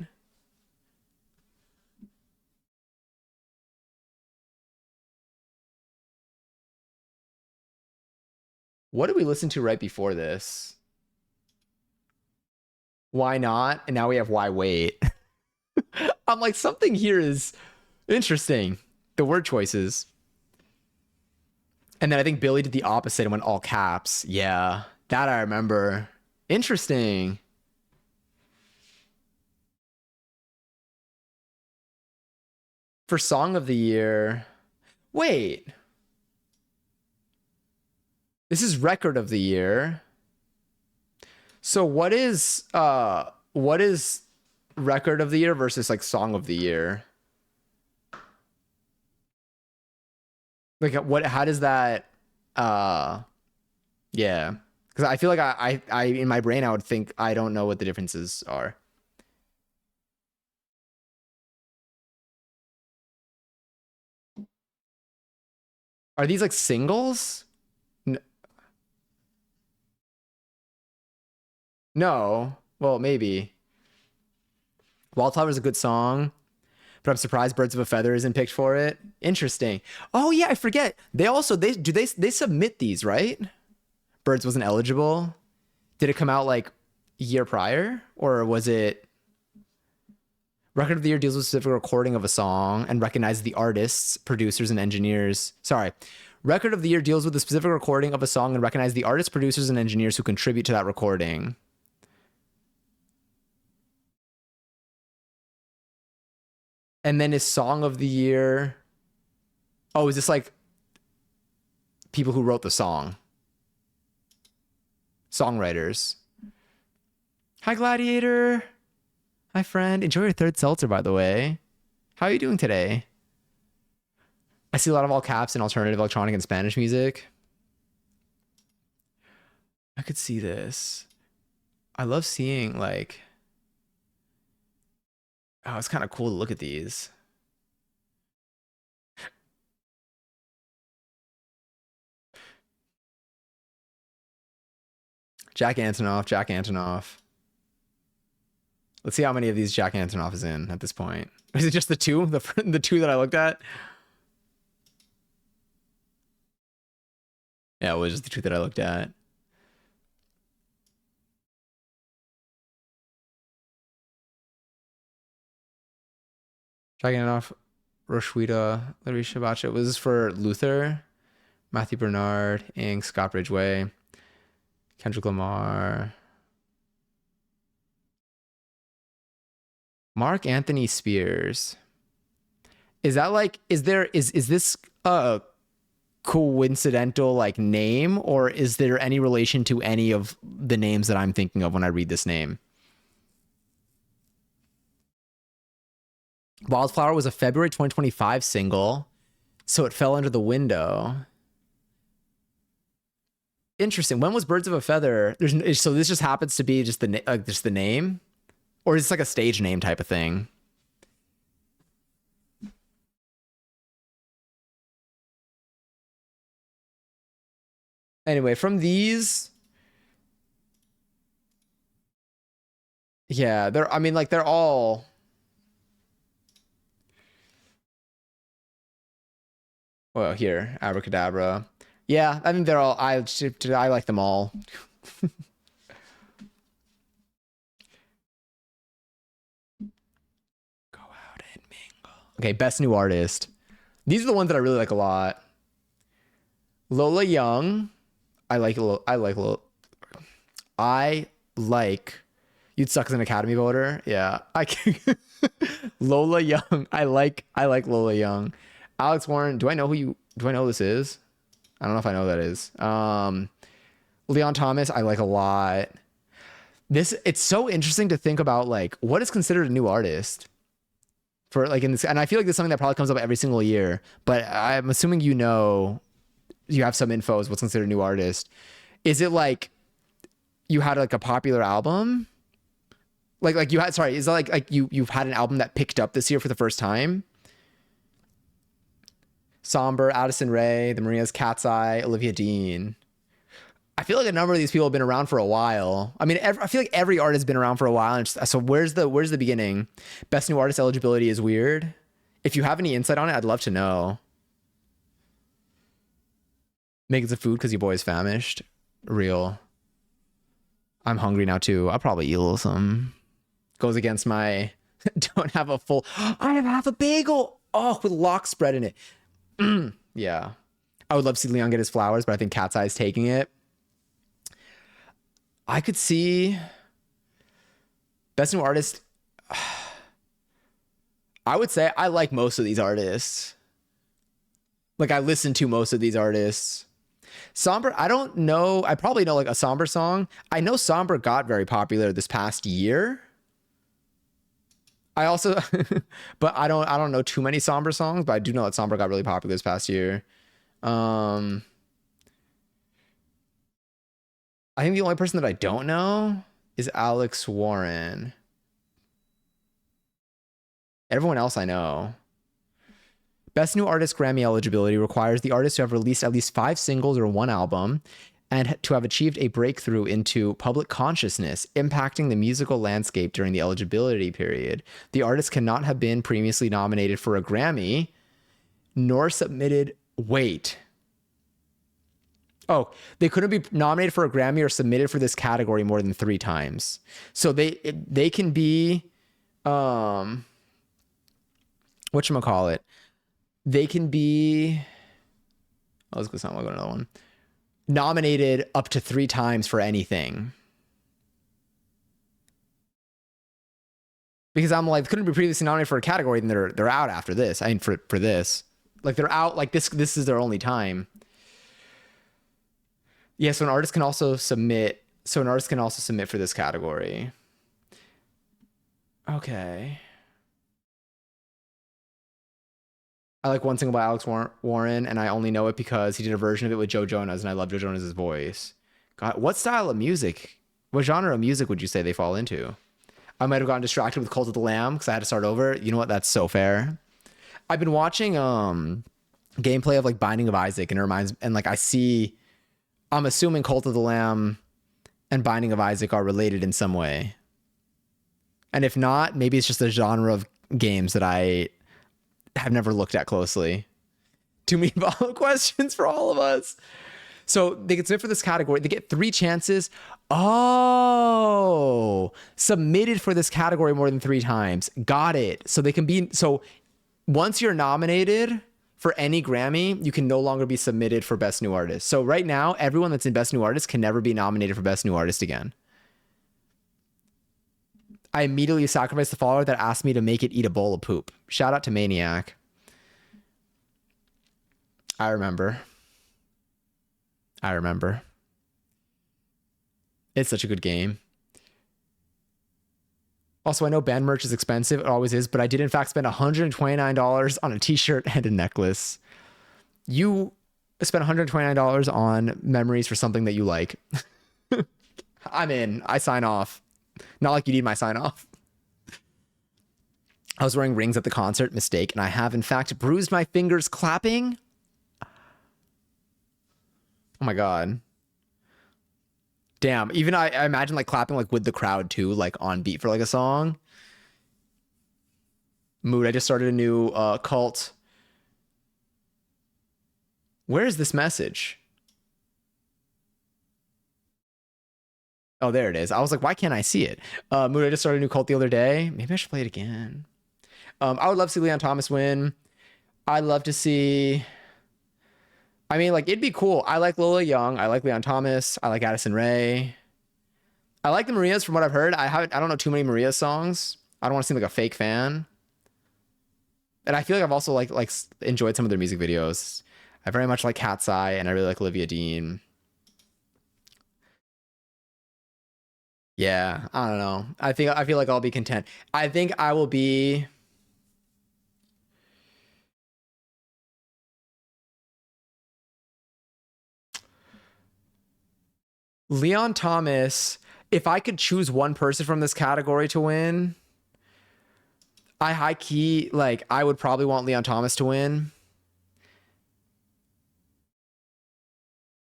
What did we listen to right before this? Why not? And now we have why wait. I'm like, something here is interesting. The word choices. And then I think Billy did the opposite and went all caps. Yeah, that I remember. Interesting. For song of the year. Wait. This is record of the year. So what is record of the year versus like song of the year? Like how does that yeah. Because I feel like I in my brain I would think I don't know what the differences are. Are these like singles? No. Well, maybe. Wildflower is a good song, but I'm surprised Birds of a Feather isn't picked for it. Interesting. Oh yeah, I forget. They submit these, right? Birds wasn't eligible. Did it come out like a year prior, or was it record of the year deals with specific recording of a song and recognizes the artists, producers, and engineers. Sorry. Record of the year deals with the specific recording of a song and recognizes the artists, producers, and engineers who contribute to that recording. And then is song of the year. Oh, is this like people who wrote the song? Songwriters. Hi, Gladiator. Hi, friend. Enjoy your third seltzer, by the way. How are you doing today? I see a lot of all caps in alternative electronic and Spanish music. I could see this. I love seeing like... Oh, it's kind of cool to look at these. Jack Antonoff. Let's see how many of these Jack Antonoff is in at this point. Is it just the two? The two that I looked at? Yeah, it was just the two that I looked at. Jack Antonoff, Roswitha, Larry Shabacha. Was this for Luther? Matthew Bernard, Ing, Scott Ridgway, Kendrick Lamar. Mark Anthony Spears. Is that like, is this a coincidental like name, or is there any relation to any of the names that I'm thinking of when I read this name? Wildflower was a February 2025 single, so it fell under the window. Interesting. When was Birds of a Feather? So this just happens to be just the name, or is this like a stage name type of thing? Anyway, from these, yeah, they're all. Well, here, Abracadabra. Yeah, I think they're all. I like them all. Go out and mingle. Okay, best new artist. These are the ones that I really like a lot. Lola Young. I like You'd suck as an Academy voter. Yeah, I can. Lola Young. I like Lola Young. Alex Warren. Do I know who this is? I don't know if I know who that is. Leon Thomas. I like a lot. It's so interesting to think about like what is considered a new artist for like in this, and I feel like this is something that probably comes up every single year. But I'm assuming you have some info as what's considered a new artist. Is it like you had like a popular album? Like you had, sorry, is that like you've had an album that picked up this year for the first time? Somber, Addison Rae, The Marias, Cat's Eye, Olivia Dean. I feel like a number of these people have been around for a while. I mean, I feel like every artist has been around for a while. And so where's the beginning? Best new artist eligibility is weird. If you have any insight on it, I'd love to know. Making some food because your boy is famished. Real. I'm hungry now too. I'll probably eat a little something. Goes against my don't have a full. I have half a bagel. Oh, with lox spread in it. Yeah. I would love to see Leon get his flowers, but I think Cat's Eye is taking it. I could see best new artist. I would say I like most of these artists. Like I listen to most of these artists. Somber, I don't know. I probably know like a Somber song. I know Somber got very popular this past year. I also, but I don't know too many Somber songs, but I do know that Somber got really popular this past year. I think the only person that I don't know is Alex Warren. Everyone else I know. Best New Artist Grammy eligibility requires the artist to have released at least 5 singles or 1 album and to have achieved a breakthrough into public consciousness, impacting the musical landscape during the eligibility period. The artist cannot have been previously nominated for a Grammy, nor submitted... Wait. Oh, they couldn't be nominated for a Grammy or submitted for this category more than 3 times. So they can be... whatchamacallit? They can be... Oh, let's go to another one. Nominated up to 3 times for anything. Because I'm like, couldn't be previously nominated for a category, then they're out after this. I mean, for this. Like, they're out, like, this is their only time. Yeah, so an artist can also submit for this category. Okay. I like one single by Alex Warren, and I only know it because he did a version of it with Joe Jonas, and I love Joe Jonas' voice. God, what style of music? What genre of music would you say they fall into? I might have gotten distracted with Cult of the Lamb because I had to start over. You know what? That's so fair. I've been watching gameplay of like Binding of Isaac, and it reminds, and like I'm assuming Cult of the Lamb and Binding of Isaac are related in some way. And if not, maybe it's just a genre of games that I have never looked at closely. Too many follow questions for all of us. So they get submitted for this category. They get 3 chances. Oh, submitted for this category more than 3 times. Got it. So they can be, so once you're nominated for any Grammy, you can no longer be submitted for Best New Artist. So right now, everyone that's in Best New Artist can never be nominated for Best New Artist again. I immediately sacrificed the follower that asked me to make it eat a bowl of poop. Shout out to Maniac. I remember. It's such a good game. Also, I know band merch is expensive. It always is, but I did in fact spend $129 on a t-shirt and a necklace. You spent $129 on memories for something that you like. I'm in. I sign off. Not like you need my sign off. I was wearing rings at the concert, mistake, and I have in fact bruised my fingers clapping. Oh my God. Damn. Even I imagine like clapping like with the crowd too, like on beat for like a song. Mood, I just started a new cult. Where is this message? Oh, there it is. I was like, why can't I see it? Mood, I just started a new cult the other day. Maybe I should play it again. I would love to see Leon Thomas win. I'd love to see... I mean, like, it'd be cool. I like Lola Young. I like Leon Thomas. I like Addison Rae. I like the Marias from what I've heard. I don't know too many Maria songs. I don't want to seem like a fake fan. And I feel like I've also enjoyed some of their music videos. I very much like Cat's Eye, and I really like Olivia Dean. Yeah, I don't know. I feel like I'll be content. I think I will be Leon Thomas. If I could choose one person from this category to win, I high key like I would probably want Leon Thomas to win.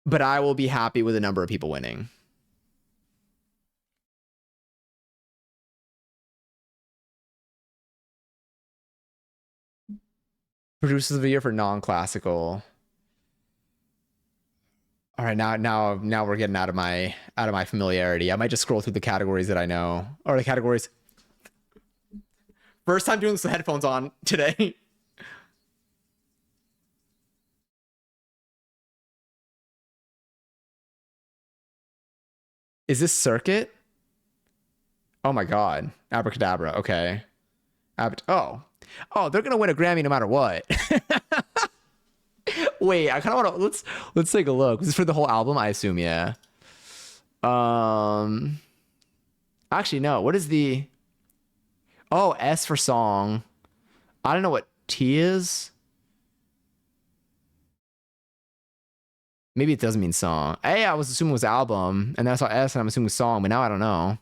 But I will be happy with a number of people winning. Producers of the year for non-classical. All right, now we're getting out of my familiarity. I might just scroll through the categories that I know, or the categories. First time doing this with headphones on today. Is this Circuit? Oh my God, Abracadabra. Okay. Oh, they're gonna win a Grammy no matter what. Wait, I kind of want to let's take a look. Is this for the whole album? I assume, yeah. Actually, no. What is the? Oh, S for song. I don't know what T is. Maybe it doesn't mean song. A, I was assuming it was album, and then I saw S, and I'm assuming song, but now I don't know.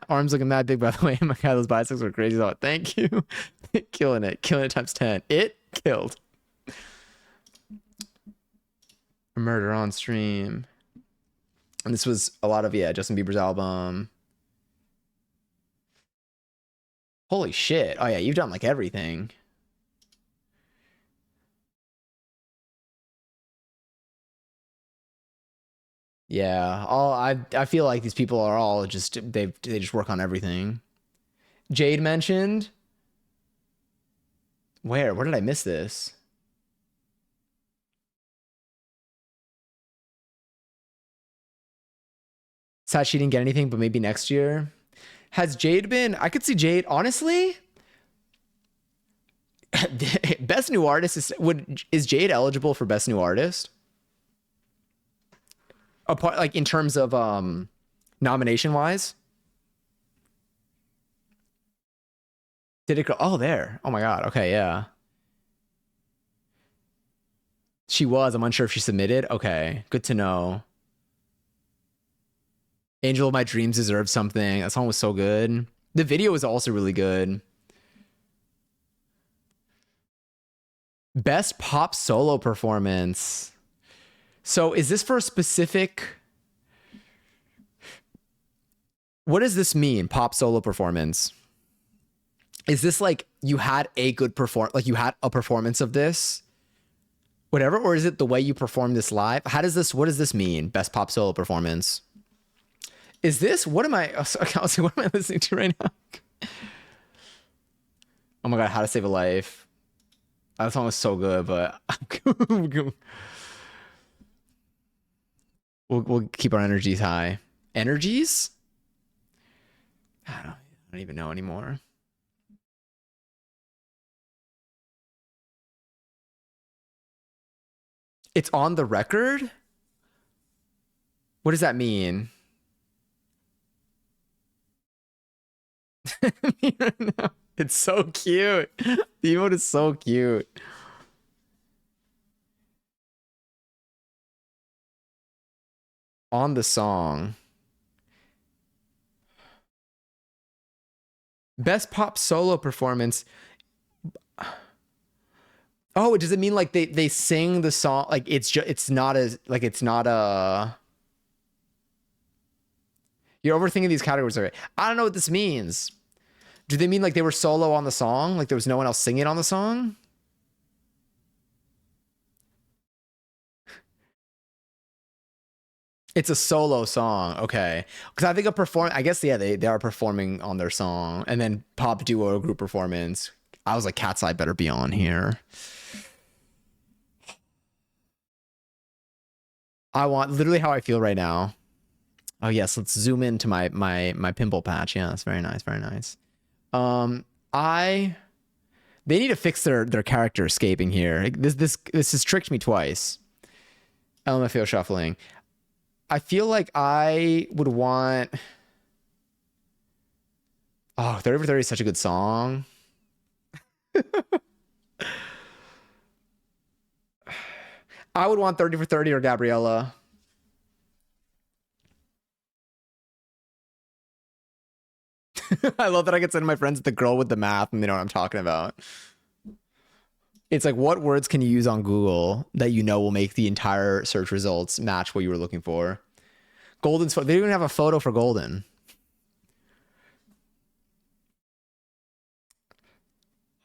Arms looking mad big, by the way. My God, those biceps were crazy. Though. Thank you. Killing it times 10. It killed. Murder on Stream. And this was a lot of, yeah, Justin Bieber's album. Holy shit. Oh yeah, you've done like everything. Yeah, I feel like these people are all just they just work on everything. Jade mentioned. Where did I miss this? Sad she didn't get anything, but maybe next year. Has Jade been? I could see Jade, honestly. Best new artist is Jade eligible for best new artist? Apart, like in terms of nomination wise. Did it go? Oh, there. Oh my God. Okay, yeah. She was. I'm unsure if she submitted. Okay, good to know. Angel of My Dreams deserved something. That song was so good. The video was also really good. Best pop solo performance. So is this for a specific... What does this mean, pop solo performance? Is this like you had a good like you had a performance of this? Whatever, or is it the way you perform this live? What does this mean, best pop solo performance? Is this, what am I listening to right now? Oh my God, How to Save a Life. That song was so good, but we'll keep our energies high. Energies? I don't even know anymore. It's on the record? What does that mean? It's so cute. The emote is so cute. On the song. Best pop solo performance. Oh, does it mean like they sing the song like it's not a You're overthinking these categories already. I don't know what this means. Do they mean like they were solo on the song? Like there was no one else singing on the song? It's a solo song, okay. Because I think I guess, yeah, they are performing on their song. And then pop duo group performance. I was like, Cat's Eye better be on here. I want, literally how I feel right now. Oh yes, let's zoom into my pimple patch. Yeah, that's very nice, very nice. I they need to fix their character escaping here. This has tricked me twice. LMFAO shuffling. I feel like I would want. Oh, 30 for 30 is such a good song. I would want 30 for 30 or Gabriella. I love that I can send my friends the girl with the math and they know what I'm talking about. It's like, what words can you use on Google that you know will make the entire search results match what you were looking for? Golden's they don't even have a photo for Golden.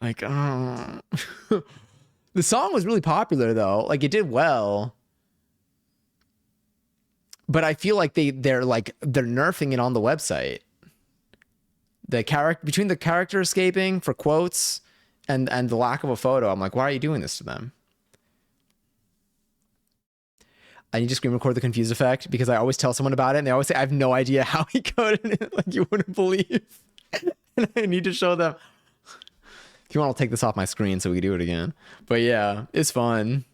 Like, the song was really popular though. Like it did well. But I feel like they're nerfing it on the website. The character between the character escaping for quotes and the lack of a photo, I'm like, why are you doing this to them? I need to screen record the confused effect because I always tell someone about it and they always say I have no idea how he coded it. Like you wouldn't believe. And I need to show them. If you want, I'll take this off my screen so we can do it again. But yeah, it's fun.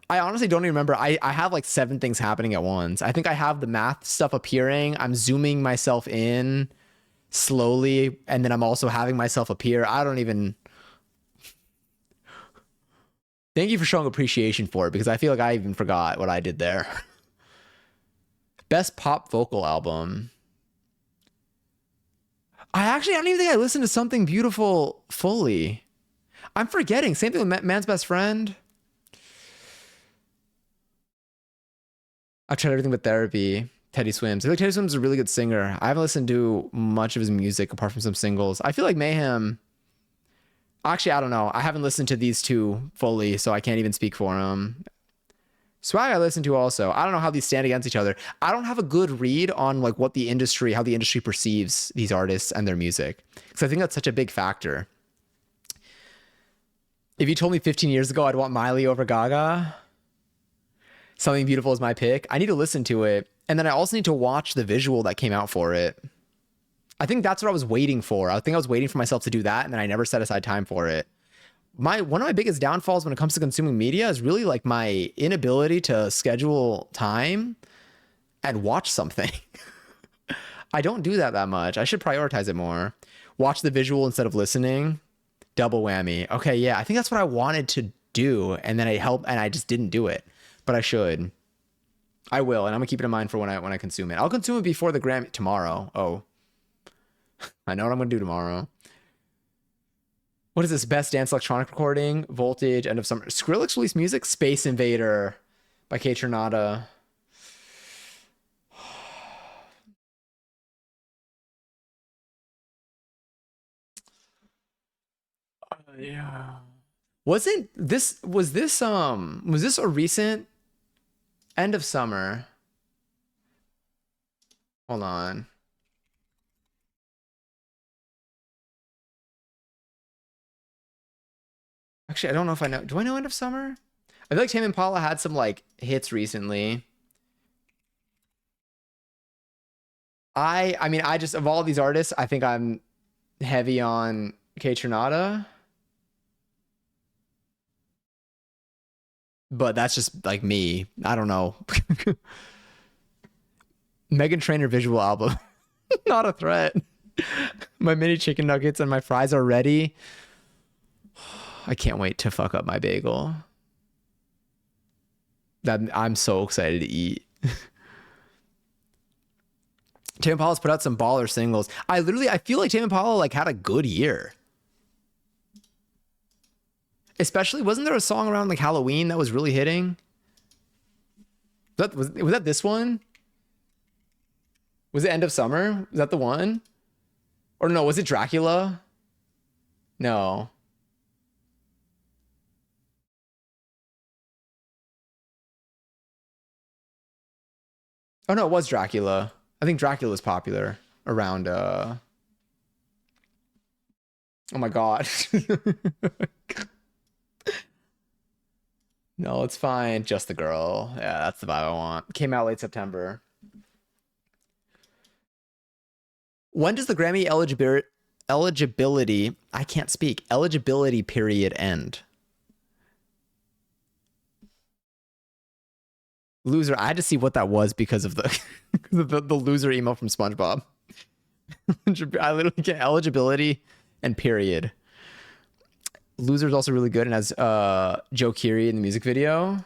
I honestly don't even remember. I have like 7 things happening at once. I think I have the math stuff appearing. I'm zooming myself in slowly, and then I'm also having myself appear. I don't even. Thank you for showing appreciation for it because I feel like I even forgot what I did there. Best pop vocal album. I don't even think I listened to Something Beautiful fully. I'm forgetting. Same thing with Man's Best Friend. I've tried everything but Therapy. Teddy Swims. I feel like Teddy Swims is a really good singer. I haven't listened to much of his music apart from some singles. I feel like Mayhem. Actually, I don't know. I haven't listened to these two fully, so I can't even speak for them. Swag I listened to also. I don't know how these stand against each other. I don't have a good read on like how the industry perceives these artists and their music. Because I think that's such a big factor. If you told me 15 years ago I'd want Miley over Gaga, Something Beautiful is my pick. I need to listen to it. And then I also need to watch the visual that came out for it. I think that's what I was waiting for. I think I was waiting for myself to do that, and then I never set aside time for it. One of my biggest downfalls when it comes to consuming media is really like my inability to schedule time and watch something. I don't do that much. I should prioritize it more. Watch the visual instead of listening. Double whammy. Okay, yeah, I think that's what I wanted to do, and then I just didn't do it. But I should. I will, and I'm gonna keep it in mind for when I consume it. I'll consume it before the Grammy tomorrow. Oh. I know what I'm gonna do tomorrow. What is this? Best dance electronic recording? Voltage, End of Summer. Skrillex released music? Space Invader by Kate Tronada. Yeah. Was this a recent End of Summer? Hold on. Actually, I don't know if I know. Do I know End of Summer? I feel like Tame Impala had some like hits recently. I mean, I just of all these artists, I think I'm heavy on Kate Tronada. But that's just like me. I don't know. Megan Trainor visual album. Not a threat. My mini chicken nuggets and my fries are ready. I can't wait to fuck up my bagel. I'm so excited to eat. Tame Impala's put out some baller singles. I feel like Tame Impala like had a good year. Especially, wasn't there a song around like Halloween that was really hitting? Was that this one? Was it End of Summer? Was that the one? Or no, was it Dracula? No. Oh no, it was Dracula. I think Dracula was popular around oh my god. No, it's fine. Just the girl. Yeah, that's the vibe I want. Came out late September. When does the Grammy eligibility, I can't speak, eligibility period end? Loser. I had to see what that was because of the the loser email from SpongeBob. I literally get eligibility and period. Loser's also really good and has Joe Keery in the music video.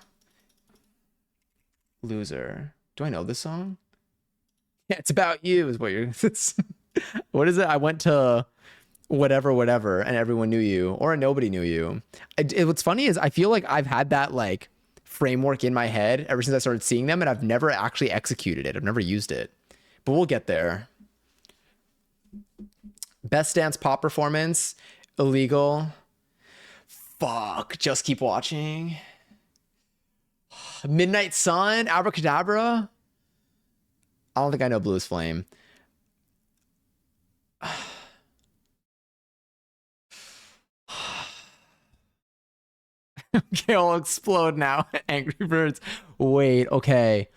Loser. Do I know this song? Yeah, it's about you is what you're what is it? I went to whatever and everyone knew you, or nobody knew you. What's funny is I feel like I've had that like framework in my head ever since I started seeing them, and I've never actually executed it. I've never used it, but we'll get there. Best dance pop performance, Illegal. Fuck, Just Keep Watching. Midnight Sun, Abracadabra. I don't think I know Blue's Flame. Okay, I'll explode now. Angry Birds. Wait, okay.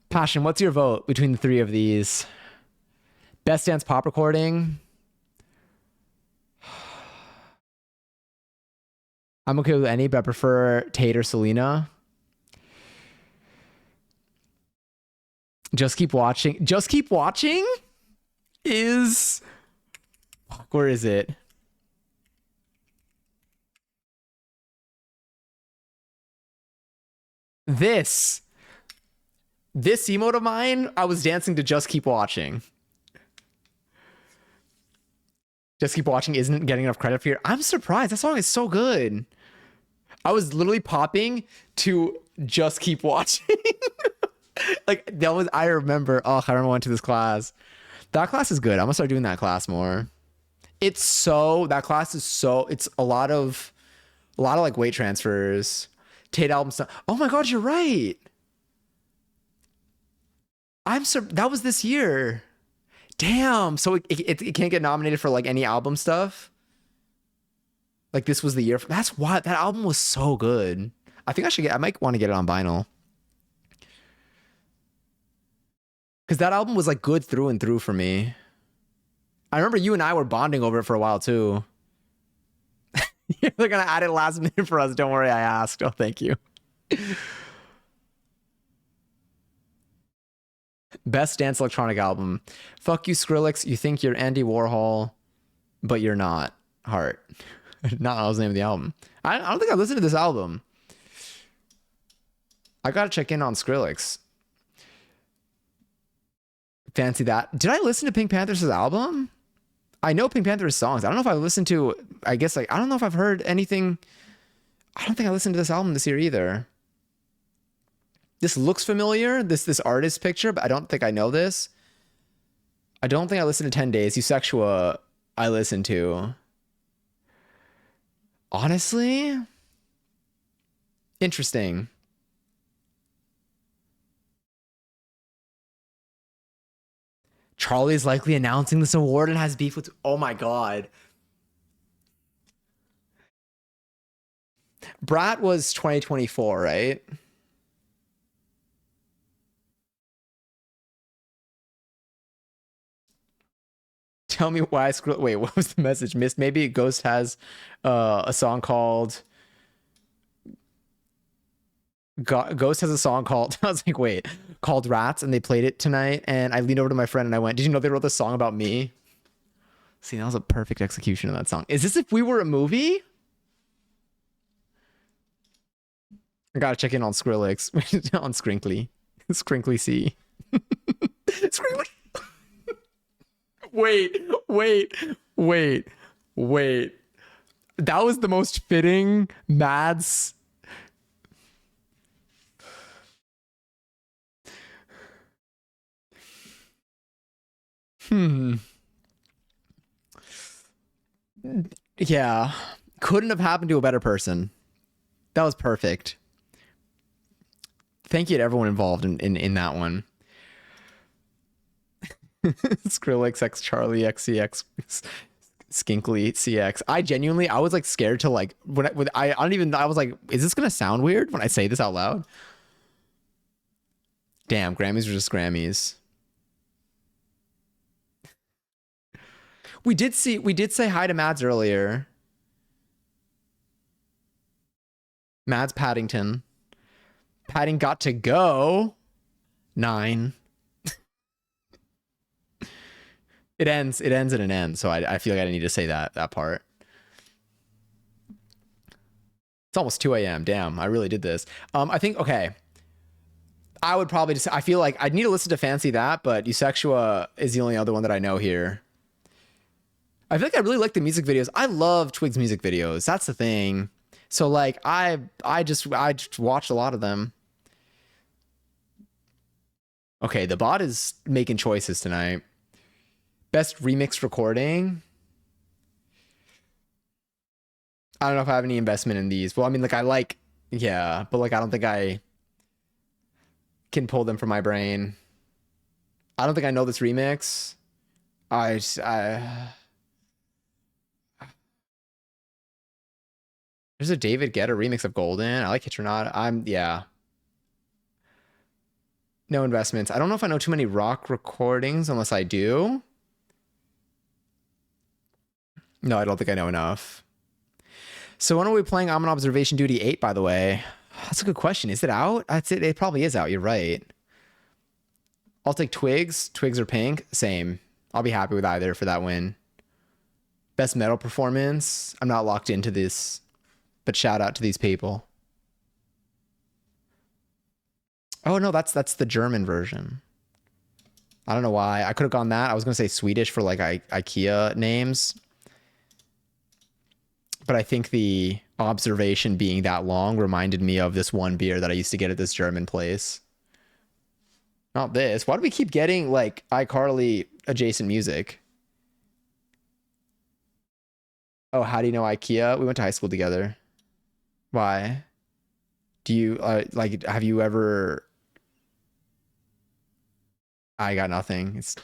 Passion, what's your vote between the three of these? Best dance pop recording. I'm okay with any, but I prefer Tate or Selena. Just Keep Watching. Just Keep Watching is... Where is it? This emote of mine, I was dancing to Just Keep Watching. Just Keep Watching isn't getting enough credit for here. I'm surprised. That song is so good. I was literally popping to Just Keep Watching. Like, that was, I remember I went to this class. That class is good. I'm gonna start doing that class more. That class is so, it's a lot of like weight transfers. Tate album stuff. Oh my God, you're right. That was this year. Damn. So it can't get nominated for like any album stuff. Like this was the year. That's why that album was so good. I think I might want to get it on vinyl. Because that album was like good through and through for me. I remember you and I were bonding over it for a while too. They're going to add it last minute for us. Don't worry, I asked. Oh, thank you. Best dance electronic album. Fuck you, Skrillex. You think you're Andy Warhol, but you're not. Heart. Not that was the name of the album. I don't think I listened to this album. I got to check in on Skrillex. Fancy that. Did I listen to Pink Panther's album? I know Pink Panther's songs. I don't know if I listened to, I guess, like, I don't know if I've heard anything. I don't think I listened to this album this year either. This looks familiar, this artist picture, but I don't think I know this. I don't think I listened to 10 Days. Eusexua, I listened to. Honestly? Interesting. Charlie's likely announcing this award and has beef with... Oh my God. Brat was 2024, right? Tell me why I scroll. Wait, what was the message? Missed. Maybe Ghost has a song called... Ghost has a song called... I was like, wait. Called Rats, and they played it tonight, and I leaned over to my friend and I went, did you know they wrote this song about me? See, that was a perfect execution of that song. Is this If We Were a Movie? I gotta check in on Skrillex. On Scrinkly. Scrinkly C. Scrinkly. Wait. That was the most fitting Mads... Yeah. Couldn't have happened to a better person. That was perfect. Thank you to everyone involved in that one. Skrillex X Charlie XCX Skinkly CX. I was like scared to like I was like, is this gonna sound weird when I say this out loud? Damn, Grammys are just Grammys. We did say hi to Mads earlier. Mads Paddington. Padding got to go. 9. It ends and it ends. So I feel like I need to say that part. It's almost 2 a.m. Damn, I really did this. I think, okay. I would probably just, I feel like I'd need to listen to Fancy That, but Eusexua is the only other one that I know here. I feel like I really like the music videos. I love Twig's music videos. That's the thing. So like I just watched a lot of them. Okay, the bot is making choices tonight. Best remix recording. I don't know if I have any investment in these. Well, I mean, like, yeah, but like, I don't think I can pull them from my brain. I don't think I know this remix. There's a David Guetta remix of Golden. I like Hit or Not. Yeah. No investments. I don't know if I know too many rock recordings unless I do. No, I don't think I know enough. So when are we playing I'm on Observation Duty 8, by the way? That's a good question. Is it out? That's it. It probably is out. You're right. I'll take Twigs. Twigs or Pink. Same. I'll be happy with either for that win. Best metal performance. I'm not locked into this, but shout out to these people. Oh no, that's the German version. I don't know why. I could have gone that. I was going to say Swedish for like IKEA names. But I think the observation being that long reminded me of this one beer that I used to get at this German place. Not this. Why do we keep getting like iCarly adjacent music? Oh, how do you know IKEA? We went to high school together. Why? Do you like, have you ever... I got nothing. It's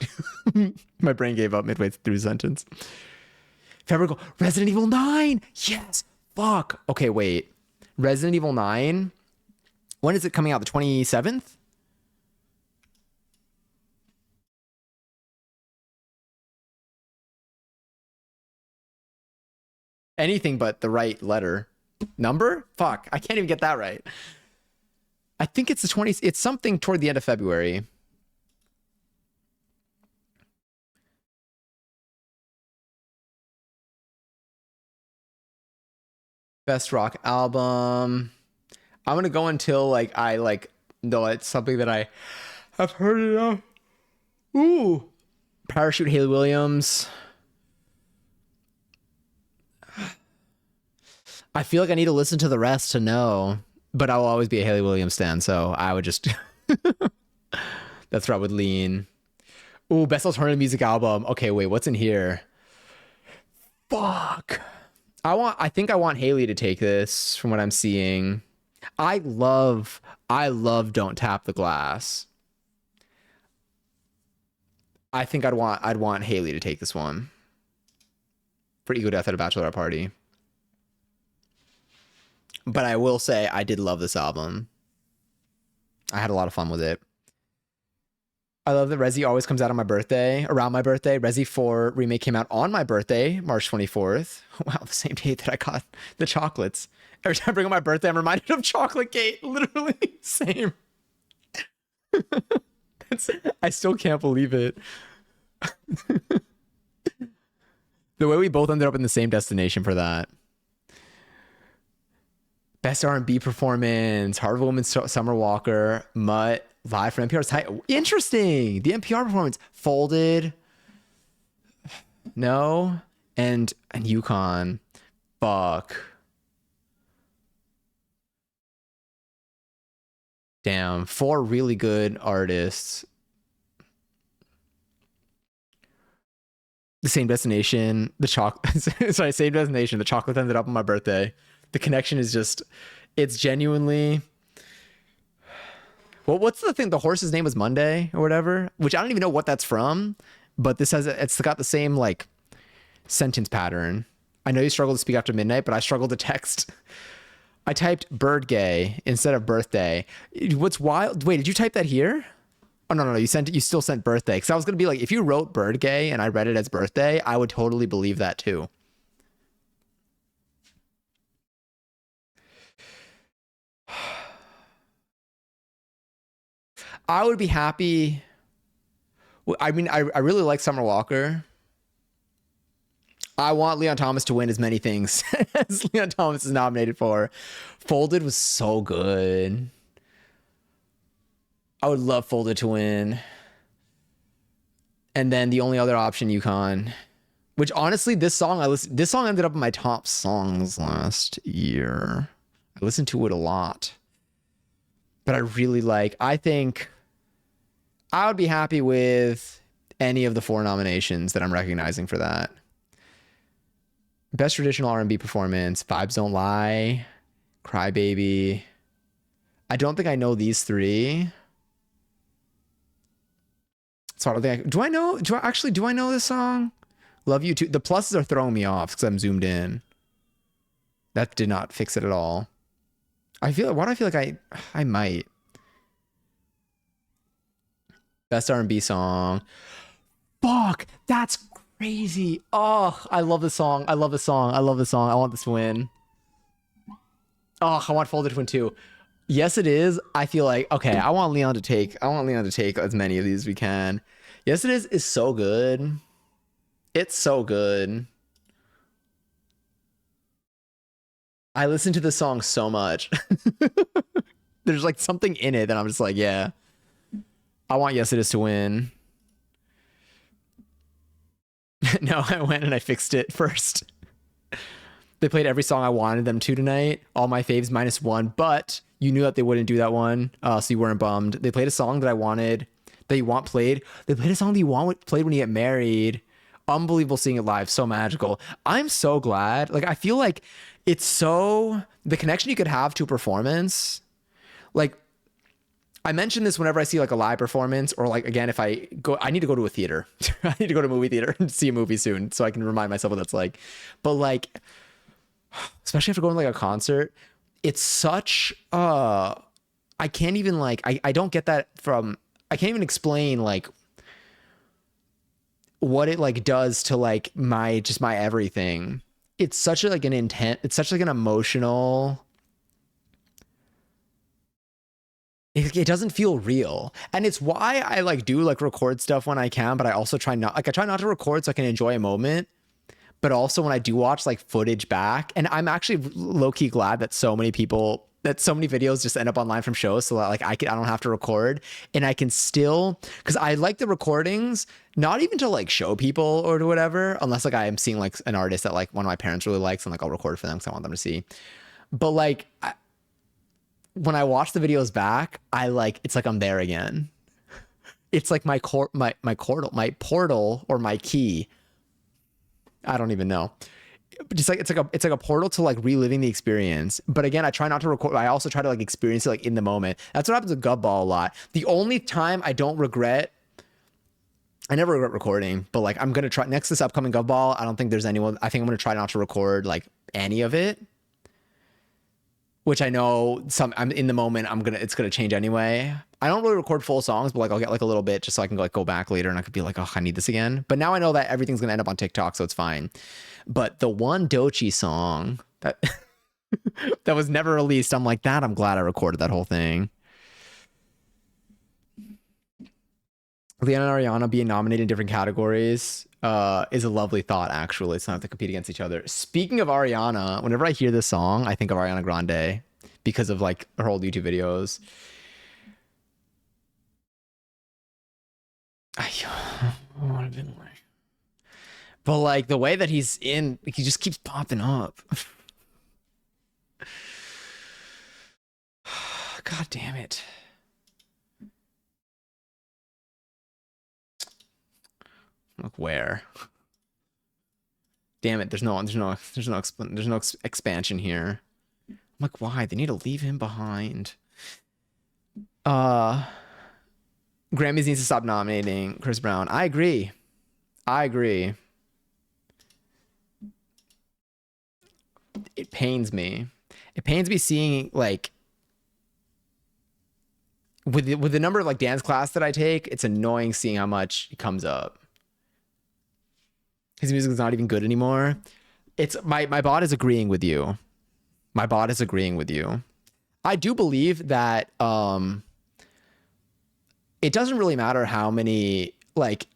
my brain gave up midway through the sentence. Fabrical. Resident Evil 9. Yes. Fuck. Okay, wait. Resident Evil 9. When is it coming out? The 27th? Anything but the right letter. Number? Fuck. I can't even get that right. I think it's the 20th. It's something toward the end of February. Best rock album. I'm gonna go until like I like know it's something that I have heard enough. Ooh. Parachute, Haley Williams. I feel like I need to listen to the rest to know, but I will always be a Haley Williams stan, so I would just that's where I would lean. Ooh, best alternative music album. Okay, wait, what's in here? Fuck. I think I want Haley to take this from what I'm seeing. I love Don't Tap the Glass. I think I'd want Haley to take this one. For Ego Death at a Bachelorette Party. But I will say I did love this album. I had a lot of fun with it. I love that Resi always comes out on my birthday, around my birthday. Resi 4 remake came out on my birthday, March 24th. Wow, the same date that I got the chocolates. Every time I bring up my birthday, I'm reminded of Chocolate Gate. Literally, same. I still can't believe it. The way we both ended up in the same destination for that. Best R&B performance, Heart of a Woman, Summer Walker, Mutt, live from NPR's tight. Interesting. The NPR performance. Folded. No. And Yukon. Fuck. Damn. 4 really good artists. The same destination. The sorry, same destination. The chocolate ended up on my birthday. The connection is just, it's genuinely. Well, what's the thing? The horse's name was Monday or whatever, which I don't even know what that's from, but this has, it's got the same like sentence pattern. I know you struggle to speak after midnight, but I struggle to text. I typed bird gay instead of birthday. What's wild? Wait, did you type that here? Oh no, you still sent birthday. Because I was gonna be like, if you wrote bird gay and I read it as birthday, I would totally believe that too. I would be happy. I mean, I really like Summer Walker. I want Leon Thomas to win as many things as Leon Thomas is nominated for. Folded was so good. I would love Folded to win. And then the only other option, Yukon. Which honestly, this song ended up in my top songs last year. I listened to it a lot. But I think I would be happy with any of the 4 nominations that I'm recognizing for that. Best traditional R&B performance, Vibes Don't Lie, Crybaby. I don't think I know these 3. So I don't think do I know this song? Love You Too. The pluses are throwing me off because I'm zoomed in. That did not fix it at all. Why do I feel like I might. Best R&B song. Fuck, that's crazy. Oh, I love this song. I love this song. I want this to win. Oh, I want Folded to win too. Yes, it is. I feel like, okay, I want Leon to take as many of these as we can. Yes, it is so good. It's so good. I listen to this song so much. There's like something in it that I'm just like, yeah. I want Yes It Is to win. No, I went and I fixed it first. They played every song I wanted them to tonight. All my faves -1, but you knew that they wouldn't do that one, so you weren't bummed. They played a song that I wanted, that you want played. They played a song that you want played when you get married. Unbelievable seeing it live, so magical. I'm so glad. Like, I feel like it's so, the connection you could have to a performance. Like, I mention this whenever I see like a live performance, or like, again, if I need to go to a theater. I need to go to a movie theater and see a movie soon so I can remind myself what that's like. But like, especially after going to like a concert, it's such I can't even like, I don't get that from, I can't even explain like what it like does to like my everything. It's such a, like an intent, it's such like an emotional, it doesn't feel real. And it's why I like do like record stuff when I can, but I also try not to record so I can enjoy a moment. But also when I do watch like footage back, and I'm actually low-key glad that so many videos just end up online from shows, so that like I don't have to record, and I can still, because I like the recordings, not even to like show people or to whatever, unless like I am seeing like an artist that like one of my parents really likes, and like I'll record for them because I want them to see. But like when I watch the videos back, it's like I'm there again. It's like my portal or my key. I don't even know. Just like it's like a portal to like reliving the experience. But again, I try not to record. I also try to like experience it like in the moment. That's what happens with Gubball a lot. The only time I never regret recording, but like I'm gonna try next this upcoming Gubball. I don't think there's anyone. I think I'm gonna try not to record like any of it. Which I know I'm in the moment, it's gonna change anyway. I don't really record full songs, but like I'll get like a little bit just so I can like go back later and I could be like, oh, I need this again. But now I know that everything's gonna end up on TikTok, so it's fine. But the one Doechii song that that was never released, I'm glad I recorded that whole thing. Leon and Ariana being nominated in different categories is a lovely thought, actually. It's not have to compete against each other. Speaking of Ariana, whenever I hear this song, I think of Ariana Grande because of like her old YouTube videos. I would have been like, but like the way that he just keeps popping up. God damn it. Look where. Damn it! There's no expansion here. I'm like, why? They need to leave him behind. Grammys needs to stop nominating Chris Brown. I agree. It pains me. It pains me seeing like with the number of like dance class that I take, it's annoying seeing how much it comes up. His music is not even good anymore. It's my bot is agreeing with you. My bot is agreeing with you. I do believe that it doesn't really matter how many, like,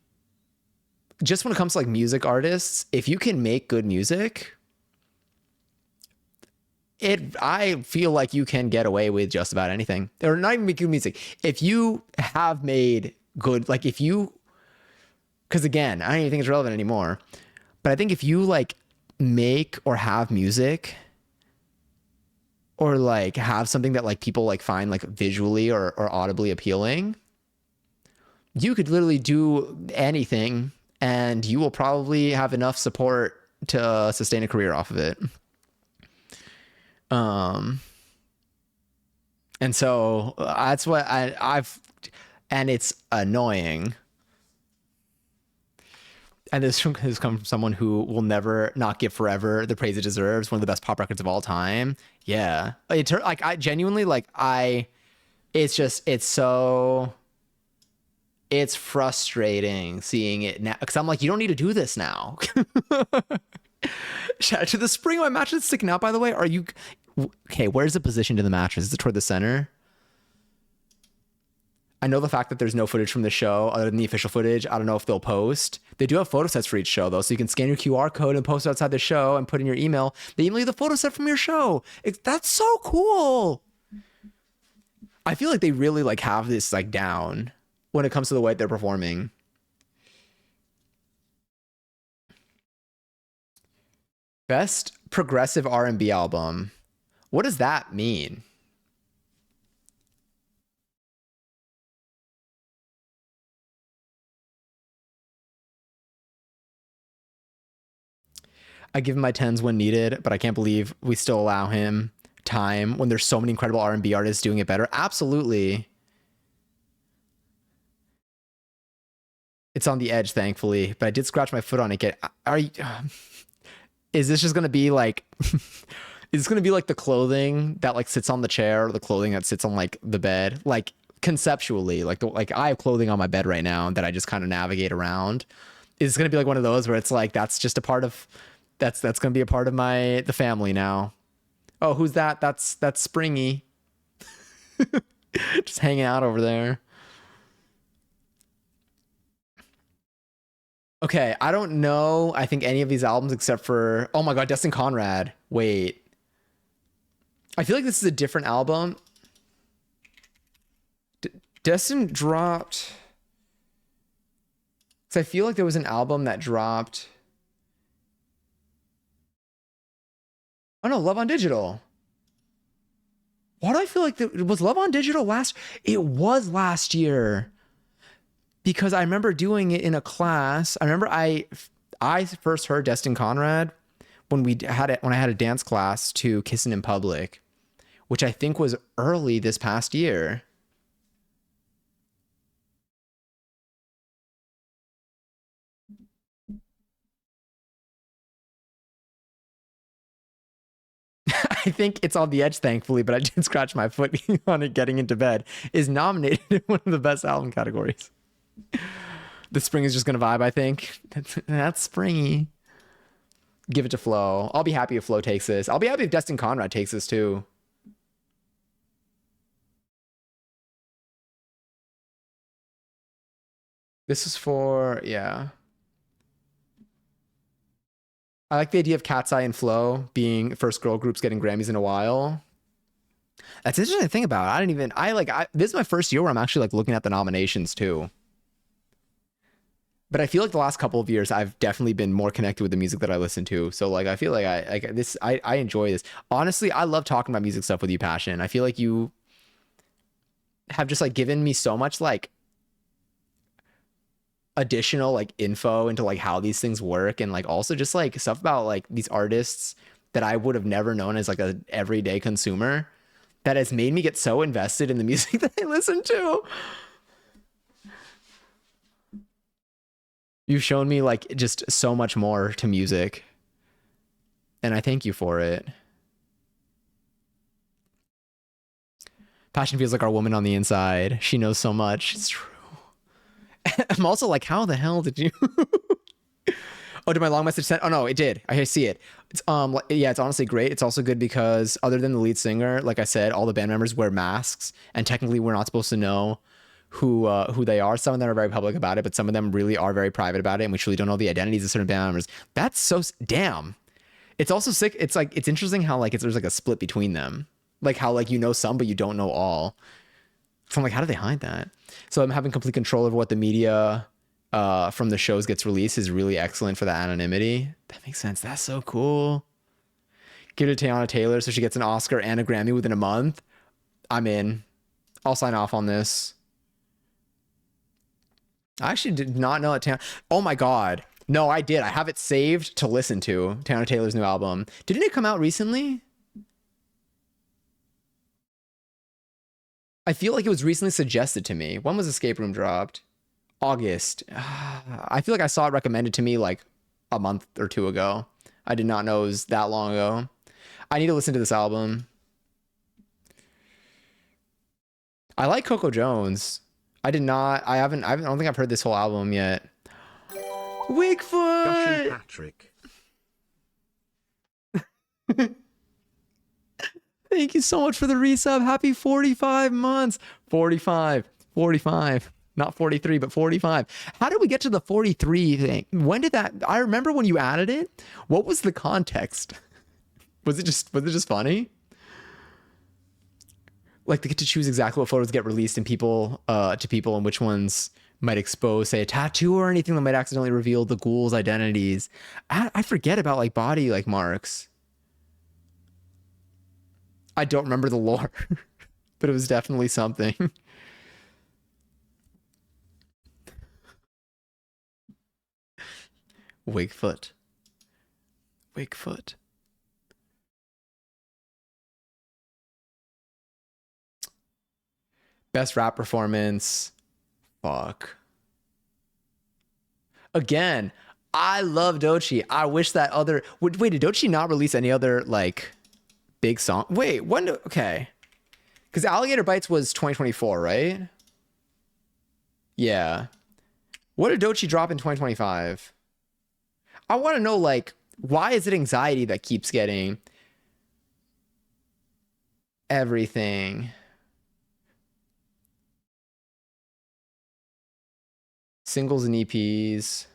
just when it comes to like music artists, if you can make good music, I feel like you can get away with just about anything. Or not even make good music. If you have made good, like if you, because again, I don't even think it's relevant anymore, but I think if you like make or have music or like have something that like people like find like visually or audibly appealing, you could literally do anything and you will probably have enough support to sustain a career off of it. And so that's what I've, and it's annoying. And this has come from someone who will never not give Forever the praise it deserves. One of the best pop records of all time. Yeah. Like I genuinely like, it's frustrating seeing it now. Cause I'm like, you don't need to do this now. Shout out to the spring of my mattress sticking out, by the way. Are you, okay, where's the position to the mattress? Is it toward the center? I know the fact that there's no footage from the show other than the official footage. I don't know if they'll post. They do have photo sets for each show though. So you can scan your QR code and post it outside the show and put in your email. They email you the photo set from your show. That's so cool. I feel like they really like have this like down when it comes to the way they're performing. Best progressive R&B album. What does that mean? I give him my 10s when needed, but I can't believe we still allow him time when there's so many incredible R&B artists doing it better. Absolutely. It's on the edge, thankfully, but I did scratch my foot on it. Are you... Is this just going to be like, is this going to be like the clothing that like sits on the chair or the clothing that sits on like the bed? Like conceptually, like I have clothing on my bed right now that I just kind of navigate around. Is it going to be like one of those where it's like, that's just a part of, that's going to be a part of the family now. Oh, who's that? That's Springy. Just hanging out over there. Okay, I don't know, I think any of these albums except for, oh my God, Destin Conrad. Wait. I feel like this is a different album. Destin dropped... Because I feel like there was an album that dropped... Oh no, Love on Digital. Why do I feel like was Love on Digital last... It was last year. Because I remember doing it in a class. I remember I first heard Destin Conrad when I had a dance class to Kissin' in Public, which I think was early this past year. I think It's on the Edge, thankfully, but I did scratch my foot on it getting into bed, is nominated in one of the best album categories. The spring is just gonna vibe, I think. That's springy. Give it to Flo. I'll be happy if Flo takes this. I'll be happy if Destin Conrad takes this too. This is for, yeah. I like the idea of Cat's Eye and Flo being first girl groups getting Grammys in a while. That's interesting to think about. This is my first year where I'm actually like looking at the nominations too. But I feel like the last couple of years, I've definitely been more connected with the music that I listen to. So like, I feel like I enjoy this. Honestly, I love talking about music stuff with you, Passion. I feel like you have just like given me so much like additional like info into like how these things work. And like also just like stuff about like these artists that I would have never known as like a everyday consumer that has made me get so invested in the music that I listen to. You've shown me like just so much more to music, and I thank you for it. Passion feels like our woman on the inside. She knows so much. It's true. I'm also like, how the hell did you? Oh, did my long message send? Oh no, it did. I see it. It's yeah, it's honestly great. It's also good because other than the lead singer, like I said, all the band members wear masks, and technically we're not supposed to know who they are. Some of them are very public about it, but some of them really are very private about it, and we truly don't know the identities of certain band members. That's so damn. It's also sick. It's like it's interesting how like there's like a split between them, like how like you know some but you don't know all. So I'm like, how do they hide that? So I'm having complete control over what the media from the shows gets released is really excellent for that anonymity. That makes sense. That's so cool. Give it to Teyana Taylor so she gets an Oscar and a Grammy within a month. I'm in. I'll sign off on this. I actually did not know that. Oh my God. No, I did. I have it saved to listen to. Teyana Taylor's new album. Didn't it come out recently? I feel like it was recently suggested to me. When was Escape Room dropped? August. I feel like I saw it recommended to me like a month or two ago. I did not know it was that long ago. I need to listen to this album. I like Coco Jones. I don't think I've heard this whole album yet. Wigfoot! Josh and Patrick. Thank you so much for the resub. Happy 45 months. 45. Not 43, but 45. How did we get to the 43 thing? When did that? I remember when you added it. What was the context? Was it just funny? Like they get to choose exactly what photos get released and people to people and which ones might expose, say, a tattoo or anything that might accidentally reveal the ghouls' identities. I forget about like body like marks. I don't remember the lore, but it was definitely something. Wigfoot. Best rap performance. Fuck. Again, I love Doechii. I wish that other... Wait, did Doechii not release any other, like, big song? Wait, when... Okay. Because Alligator Bites was 2024, right? Yeah. What did Doechii drop in 2025? I want to know, like, why is it anxiety that keeps getting everything? Singles and EPs.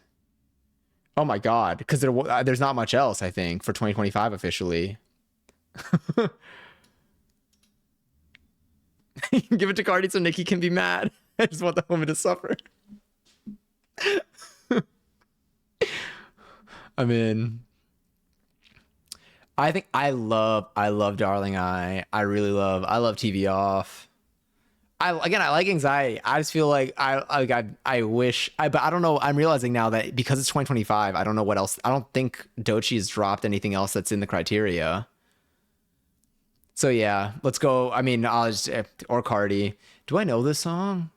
Oh my God, because there's not much else, I think, for 2025 officially. Give it to Cardi so Nicki can be mad. I just want the woman to suffer. I mean, I think I love Darling I really love. I love TV Off. I like Anxiety. I just feel like I wish but I don't know. I'm realizing now that because it's 2025, I don't know what else. I don't think Doechii has dropped anything else that's in the criteria. So yeah, let's go. I mean, I'll just or Cardi. Do I know this song?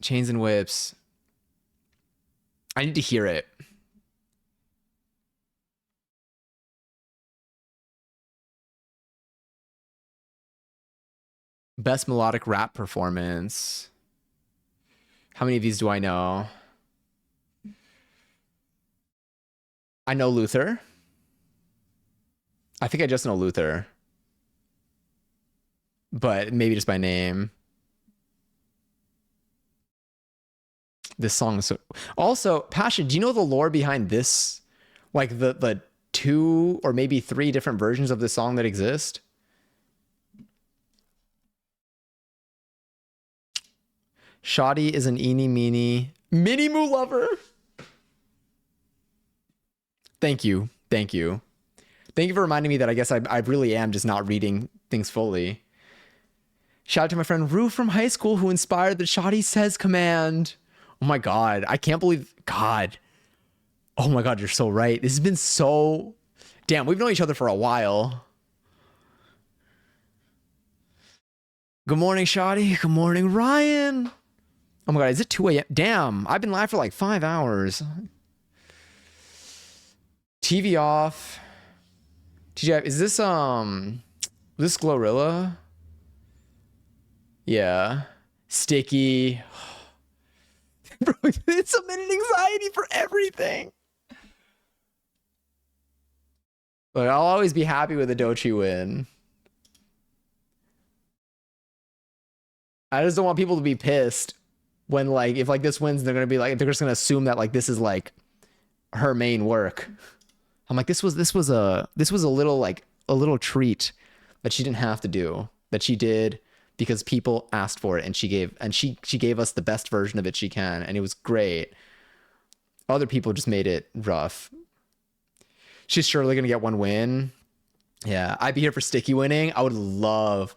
Chains and Whips. I need to hear it. Best melodic rap performance. How many of these do I know? I know Luther. I think I just know Luther. But maybe just by name. This song is so... Also, Passion, do you know the lore behind this? Like the 2 or maybe 3 different versions of this song that exist? Shoddy is an eeny meeny mini moo lover. Thank you for reminding me that I guess I really am just not reading things fully. Shout out to my friend Rue from high school who inspired the Shoddy Says command. Oh my God, I can't believe... God. Oh my God, you're so right. This has been so... Damn, we've known each other for a while. Good morning, Shoddy. Good morning, Ryan. Oh my God, is it 2 a.m.? Damn, I've been live for like 5 hours. TV Off. TGI, is this Glorilla? Yeah. Sticky. Bro, it's a minute anxiety for everything. But I'll always be happy with a Dochi win. I just don't want people to be pissed when like if like this wins, they're gonna be like they're just gonna assume that like this is like her main work. I'm like this was a little like a little treat that she didn't have to do, that she did because people asked for it, and she gave us the best version of it she can, and it was great. Other people just made it rough. She's surely gonna get one win. Yeah, I'd be here for Sticky winning. I would love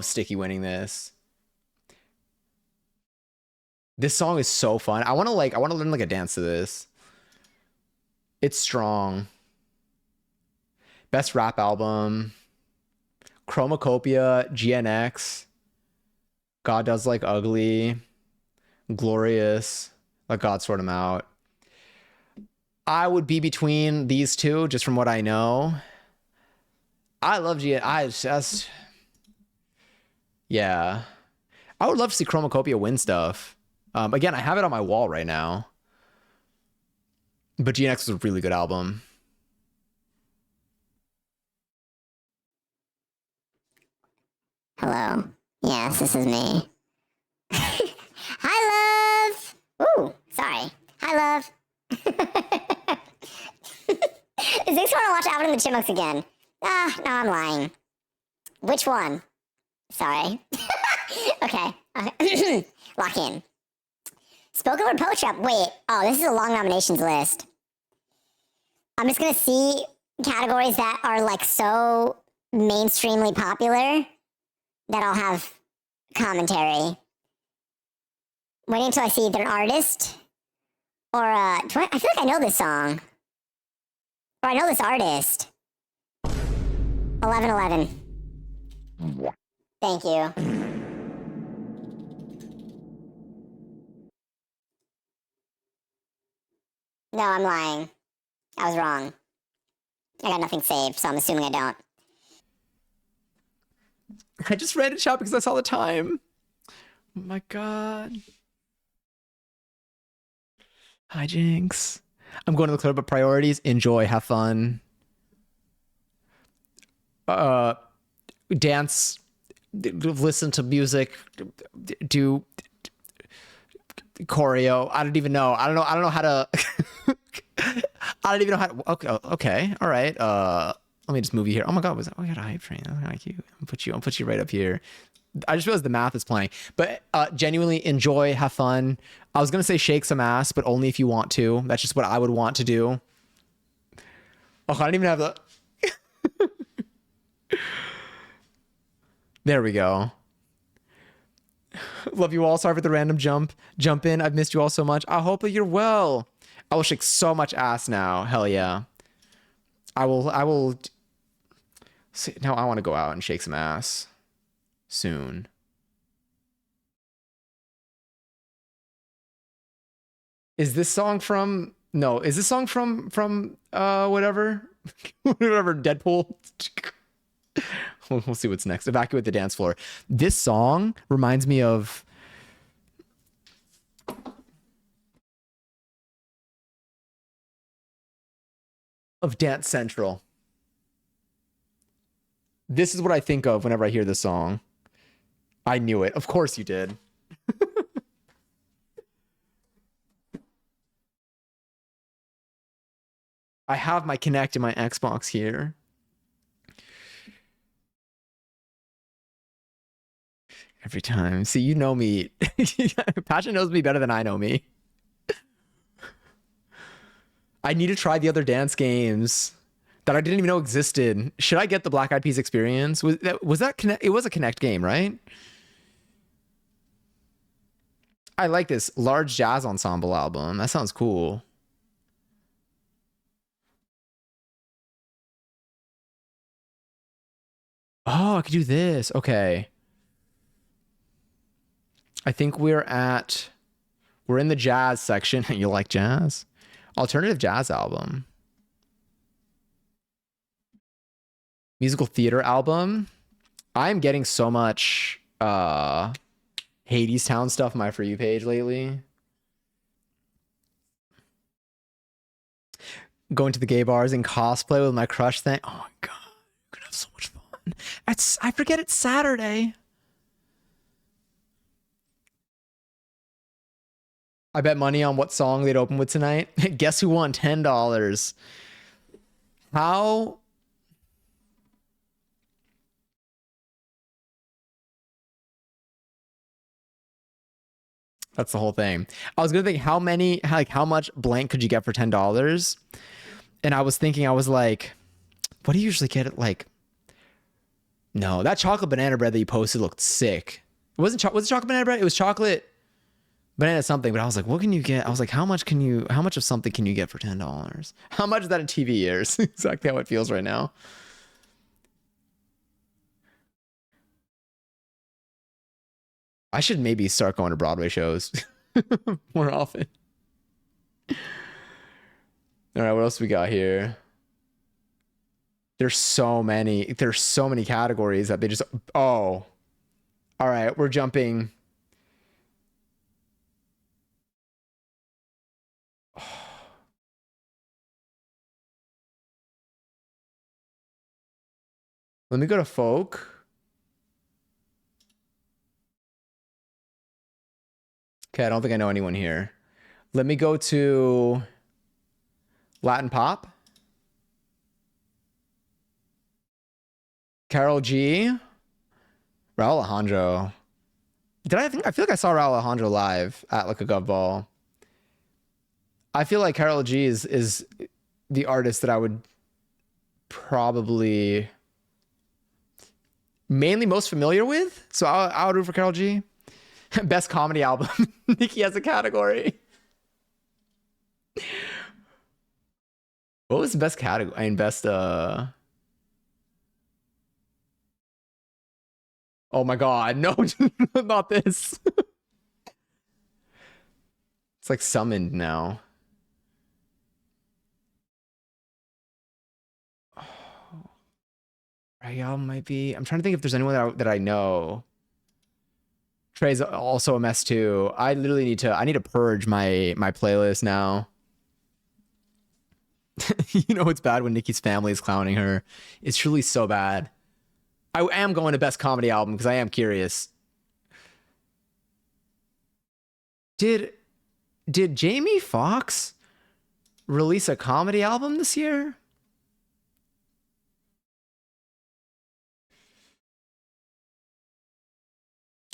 Sticky winning this. This song is so fun. I want to learn like a dance to this. It's strong. Best rap album. Chromacopia, GNX. God Does Like Ugly. Glorious. Let God Sort Him Out. I would be between these two just from what I know. I love GNX. Yeah. I would love to see Chromacopia win stuff. Again, I have it on my wall right now. But GNX was a really good album. Hello. Yes, this is me. Hi, love. Ooh, sorry. Hi, love. Is this want to watch Alvin and the Chipmunks again? Ah, no, I'm lying. Which one? Sorry. Okay. Lock in. Spoken Word Poetry Up. Wait. Oh, this is a long nominations list. I'm just going to see categories that are like so mainstreamly popular that I'll have commentary. Waiting until I see either an artist or I feel like I know this song. Or I know this artist. 1111. Thank you. No, I'm lying. I was wrong. I got nothing saved, so I'm assuming I don't. I just ran to shop because I saw the time. Oh my god. Hi, Jinx. I'm going to the club of priorities. Enjoy, have fun. Dance, listen to music, do choreo. I don't even know. I don't know how to. I don't even know how to. Okay. All right. Let me just move you here. Oh my god, I got a hype train. That's kind of cute. I'll put you right up here. I just realized the math is playing. But genuinely enjoy, have fun. I was gonna say shake some ass, but only if you want to. That's just what I would want to do. Oh, I don't even have the. There we go. Love you all. Sorry for the random jump in. I've missed you all so much. I hope that you're well. I will shake so much ass now. Hell yeah. I will. See, now I want to go out and shake some ass soon. Is this song from? No, is this song from whatever whatever Deadpool? We'll see what's next. Evacuate the dance floor. This song reminds me of Dance Central. This is what I think of whenever I hear this song. I knew it. Of course you did. I have my Kinect and my Xbox here. Every time. See, you know me. Passion knows me better than I know me. I need to try the other dance games that I didn't even know existed. Should I get the Black Eyed Peas experience? Was that Kinect? It was a Kinect game, right? I like this large jazz ensemble album. That sounds cool. Oh, I could do this. Okay. I think we're in the jazz section. You like jazz? Alternative jazz album. Musical theater album. I'm getting so much uh Hades Town stuff on my For You page lately. Going to the gay bars and cosplay with my crush thing. Oh my god, we're gonna have so much fun. I forget it's Saturday. I bet money on what song they'd open with tonight. Guess who won $10? How? That's the whole thing. I was gonna think how much blank could you get for $10? And I was thinking, I was like, what do you usually get at like? No, that chocolate banana bread that you posted looked sick. It wasn't was it chocolate banana bread? It was chocolate banana something. But I was like, what can you get? I was like, how much of something can you get for $10? How much is that in TV years? Exactly how it feels right now. I should maybe start going to Broadway shows more often. All right, what else we got here? There's so many categories that they just, oh. All right, we're jumping. Let me go to folk. Okay, I don't think I know anyone here. Let me go to Latin pop. Carol G. Raul Alejandro. I feel like I saw Raul Alejandro live at like a Gov Ball. I feel like Carol G is the artist that I would probably mainly most familiar with. So I would root for Carol G. Best comedy album. Nikki has a category. What was the best category? I mean, best oh my god, no, not this. It's like summoned now. Oh, right, album might be. I'm trying to think if there's anyone that I know. Trey's also a mess too. I literally need to purge my playlist now. You know it's bad when Nikki's family is clowning her. It's truly so bad. I am going to best comedy album because I am curious. Did Jamie Foxx release a comedy album this year?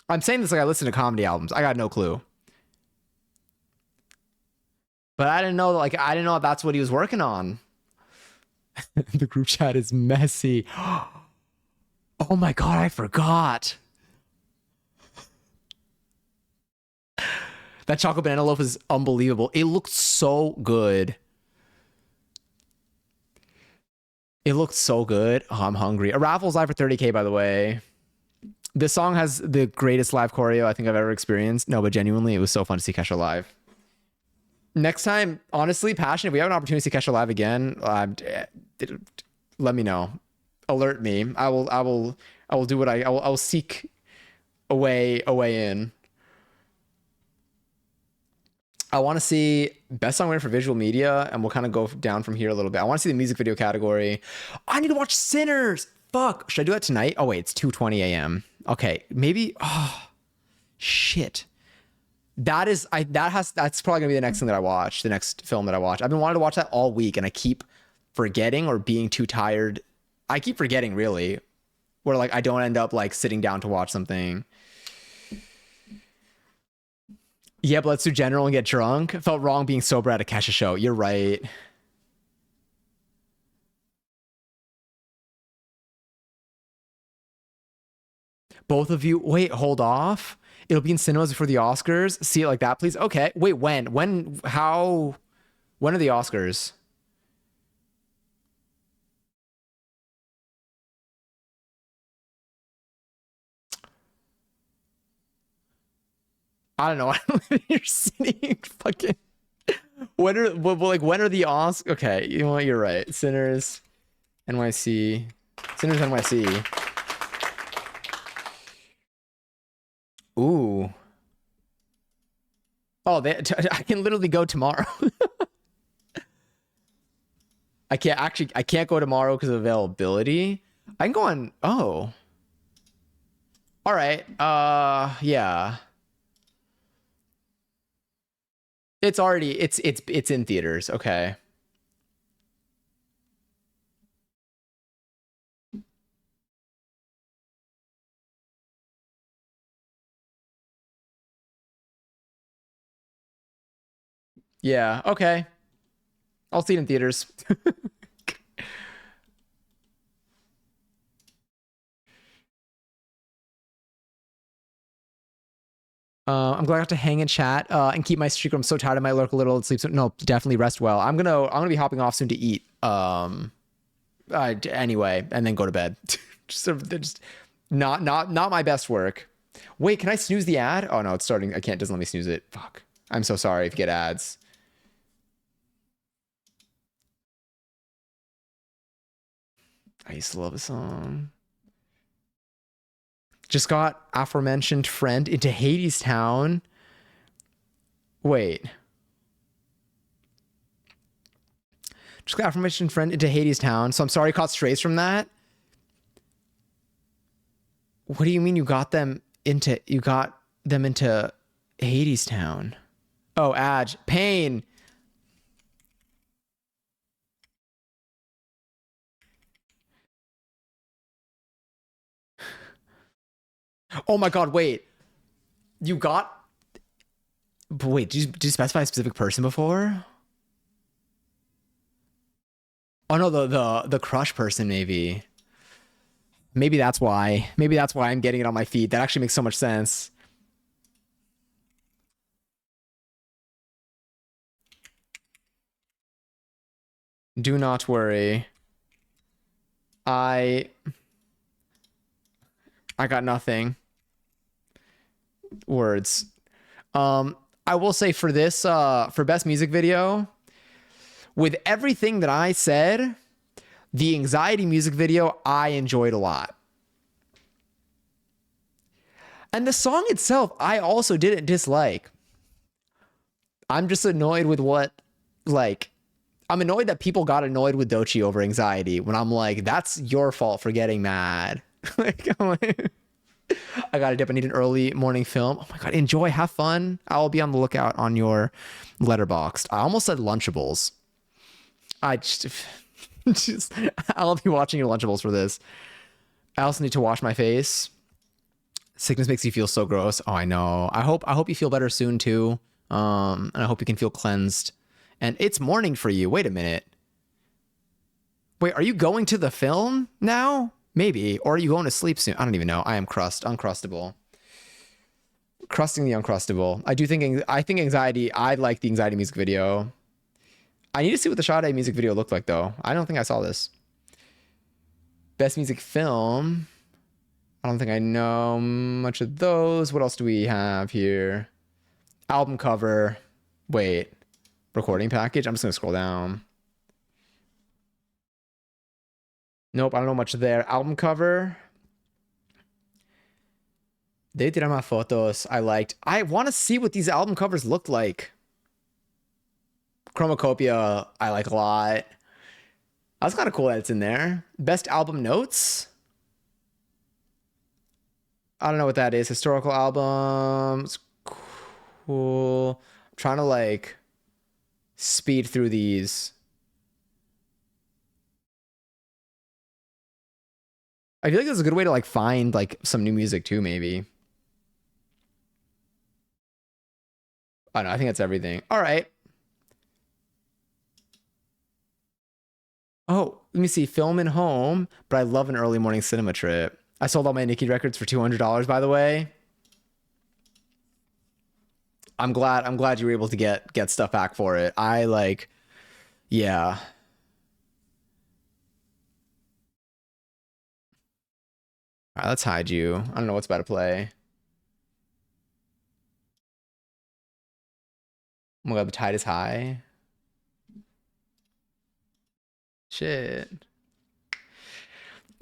I'm saying this like I listen to comedy albums. I got no clue. But I didn't know that's what he was working on. The group chat is messy. Oh my god, I forgot. That chocolate banana loaf is unbelievable. It looked so good. It looked so good. Oh, I'm hungry. A raffle's live for 30K, by the way. This song has the greatest live choreo I think I've ever experienced. No, but genuinely, it was so fun to see Kesha live. Next time, honestly, Passion, if we have an opportunity to see Kesha live again, let me know. Alert me. I will do what I will seek a way in. I want to see best song winner for visual media, and we'll kind of go down from here a little bit. I want to see the music video category. I need to watch Sinners. Fuck. Should I do that tonight? Oh wait, it's 2:20 a.m. Okay, maybe. Oh, shit. That's probably gonna be the next thing that I watch. The next film that I watch. I've been wanting to watch that all week, and I keep forgetting or being too tired. I keep forgetting, really, where like I don't end up like sitting down to watch something. Yeah, but let's do general and get drunk. It felt wrong being sober at a Kesha show. You're right. Both of you, wait, hold off. It'll be in cinemas before the Oscars. See it like that, please. Okay. Wait, when? When are the Oscars? I don't know. I don't know if you're sitting fucking. When are the Oscars? Okay, you know what? You're right. Sinners, NYC. Oh, I can literally go tomorrow. I can't go tomorrow because of availability. I can go on. Oh. All right. Yeah. It's already it's in theaters. Okay. Yeah, okay. I'll see it in theaters. I'm glad I got to hang and chat and keep my streak. I'm so tired. I might lurk a little and sleep. So no, definitely rest well. I'm gonna be hopping off soon to eat. Anyway, and then go to bed. just not my best work. Wait, can I snooze the ad? Oh no, it's starting. I can't. It doesn't let me snooze it. Fuck. I'm so sorry if you get ads. I used to love a song. Just got aforementioned friend into Hades Town. Wait. Just got aforementioned friend into Hades Town. So I'm sorry I caught strays from that. What do you mean you got them into Hades Town? Oh, Adge. Pain. Oh my god, wait. You got... Wait, did you specify a specific person before? Oh no, the crush person maybe. Maybe that's why. Maybe that's why I'm getting it on my feed. That actually makes so much sense. Do not worry. I got nothing. Words. I will say for this, for best music video, with everything that I said, the Anxiety music video I enjoyed a lot. And the song itself, I also didn't dislike. I'm just annoyed with I'm annoyed that people got annoyed with Doechii over Anxiety when I'm like, that's your fault for getting mad. I gotta dip. I need an early morning film. Oh my god, enjoy, have fun. I'll be on the lookout on your Letterboxd. I almost said Lunchables. I just I'll be watching your Lunchables for this. I also need to wash my face. Sickness makes you feel so gross. Oh, I know. I hope you feel better soon too. And I hope you can feel cleansed. And it's morning for you. Wait a minute. Wait, are you going to the film now? Maybe. Or are you going to sleep soon? I don't even know. I am uncrustable. Crusting the uncrustable. I think Anxiety, I like the Anxiety music video. I need to see what the Sade music video looked like though. I don't think I saw this. Best music film. I don't think I know much of those. What else do we have here? Album cover. Wait. Recording package? I'm just gonna scroll down. Nope, I don't know much there. Album cover. De Drama Photos I liked. I want to see what these album covers look like. Chromacopia I like a lot. That's kind of cool that it's in there. Best album notes. I don't know what that is. Historical albums. Cool. I'm trying to speed through these. I feel like this is a good way to find some new music too, maybe. I don't know. I think that's everything. All right. Oh, let me see. Film and home, but I love an early morning cinema trip. I sold all my Nicki records for $200, by the way. I'm glad you were able to get stuff back for it. Yeah. All right, let's hide you. I don't know what's about to play. Oh my god, the tide is high. Shit.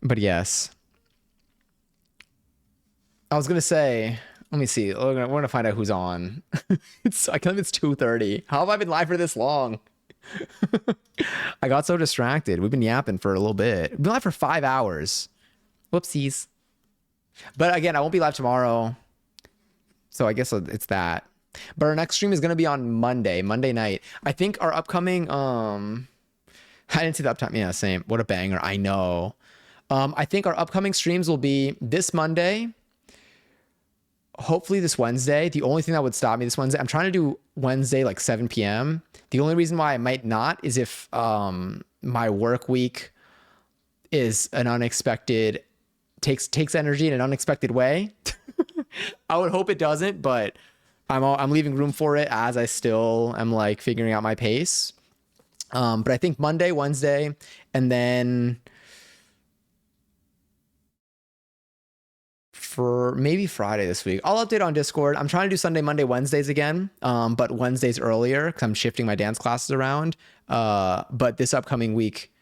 But yes. I was gonna say, Let me see. We're gonna find out who's on. I can't believe it's 2:30. How have I been live for this long? I got so distracted. We've been yapping for a little bit. We've been live for 5 hours. Whoopsies. But again, I won't be live tomorrow. So I guess it's that. But our next stream is gonna be on Monday night. I think our upcoming I didn't see the uptime. Yeah, same. What a banger. I know. I think our upcoming streams will be this Monday. Hopefully this Wednesday. The only thing that would stop me this Wednesday, I'm trying to do Wednesday like 7 p.m. The only reason why I might not is if my work week is an unexpected, takes energy in an unexpected way. I would hope it doesn't, but I'm leaving room for it as I still am like figuring out my pace. But I think Monday, Wednesday, and then for maybe Friday this week. I'll update on Discord. I'm trying to do Sunday, Monday, Wednesdays again, but Wednesdays earlier because I'm shifting my dance classes around. But this upcoming week,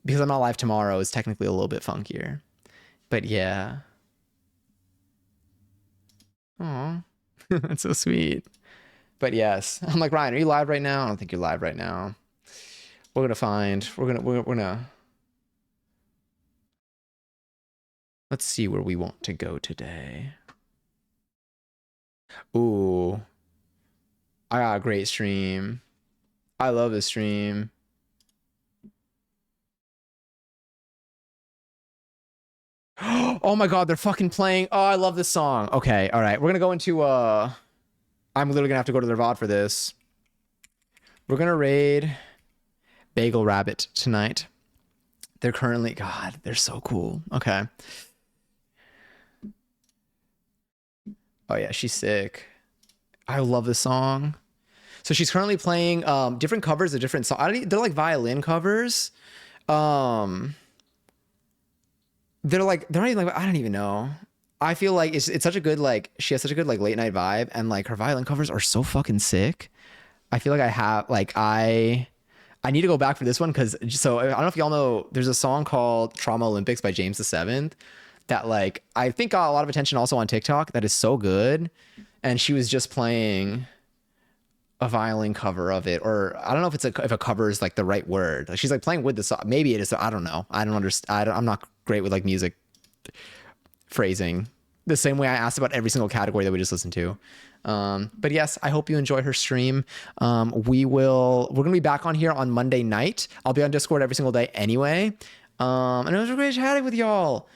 because I'm not live tomorrow, is technically a little bit funkier. But yeah. Aw, that's so sweet. But yes, I'm like, Ryan, are you live right now? I don't think you're live right now. We're gonna let's see where we want to go today. Ooh, I got a great stream. I love this stream. Oh my god, they're fucking playing. Oh, I love this song. Okay, all right, we're gonna go into I'm literally gonna have to go to their VOD for this. We're gonna raid Bagel Rabbit tonight. They're currently, god, they're so cool. Okay. Oh yeah, she's sick. I love this song. So she's currently playing different covers of different songs. They're like violin covers. They're not even like, I don't even know. I feel like it's such a good, like, she has such a good like late night vibe, and like her violin covers are so fucking sick. I feel like I need to go back for this one because, so I don't know if y'all know, there's a song called Trauma Olympics by James VII that like I think got a lot of attention also on TikTok that is so good. And she was just playing a violin cover of it, or I don't know if if a cover is like the right word. Like she's like playing with the song. Maybe it is. I don't know. I don't understand. I'm not great with like music phrasing the same way I asked about every single category that we just listened to. But yes, I hope you enjoy her stream. We're going to be back on here on Monday night. I'll be on Discord every single day anyway. And it was great chatting with y'all.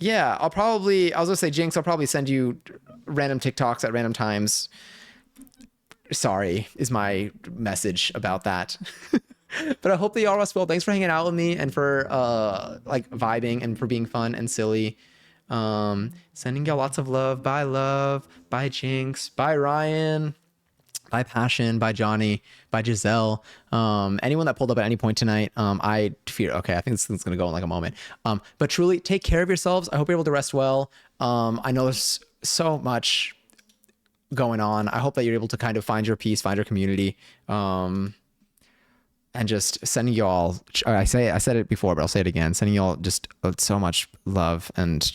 Yeah, I was gonna say, Jinx, I'll probably send you random TikToks at random times. Sorry is my message about that. But I hope that y'all rest well. Thanks for hanging out with me and for like vibing and for being fun and silly. Sending y'all lots of love. Bye Jinx, bye Ryan, bye Passion, bye Johnny, bye Giselle. Anyone that pulled up at any point tonight, I fear, okay, I think this is gonna go in like a moment. But truly take care of yourselves. I hope you're able to rest well. I know there's so much going on. I hope that you're able to kind of find your peace, find your community. And just sending y'all, I said it before, but I'll say it again, sending y'all just so much love and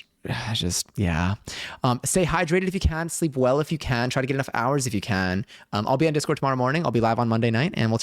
just, yeah. Stay hydrated if you can, sleep well if you can, try to get enough hours if you can. I'll be on Discord tomorrow morning. I'll be live on Monday night, and we'll chat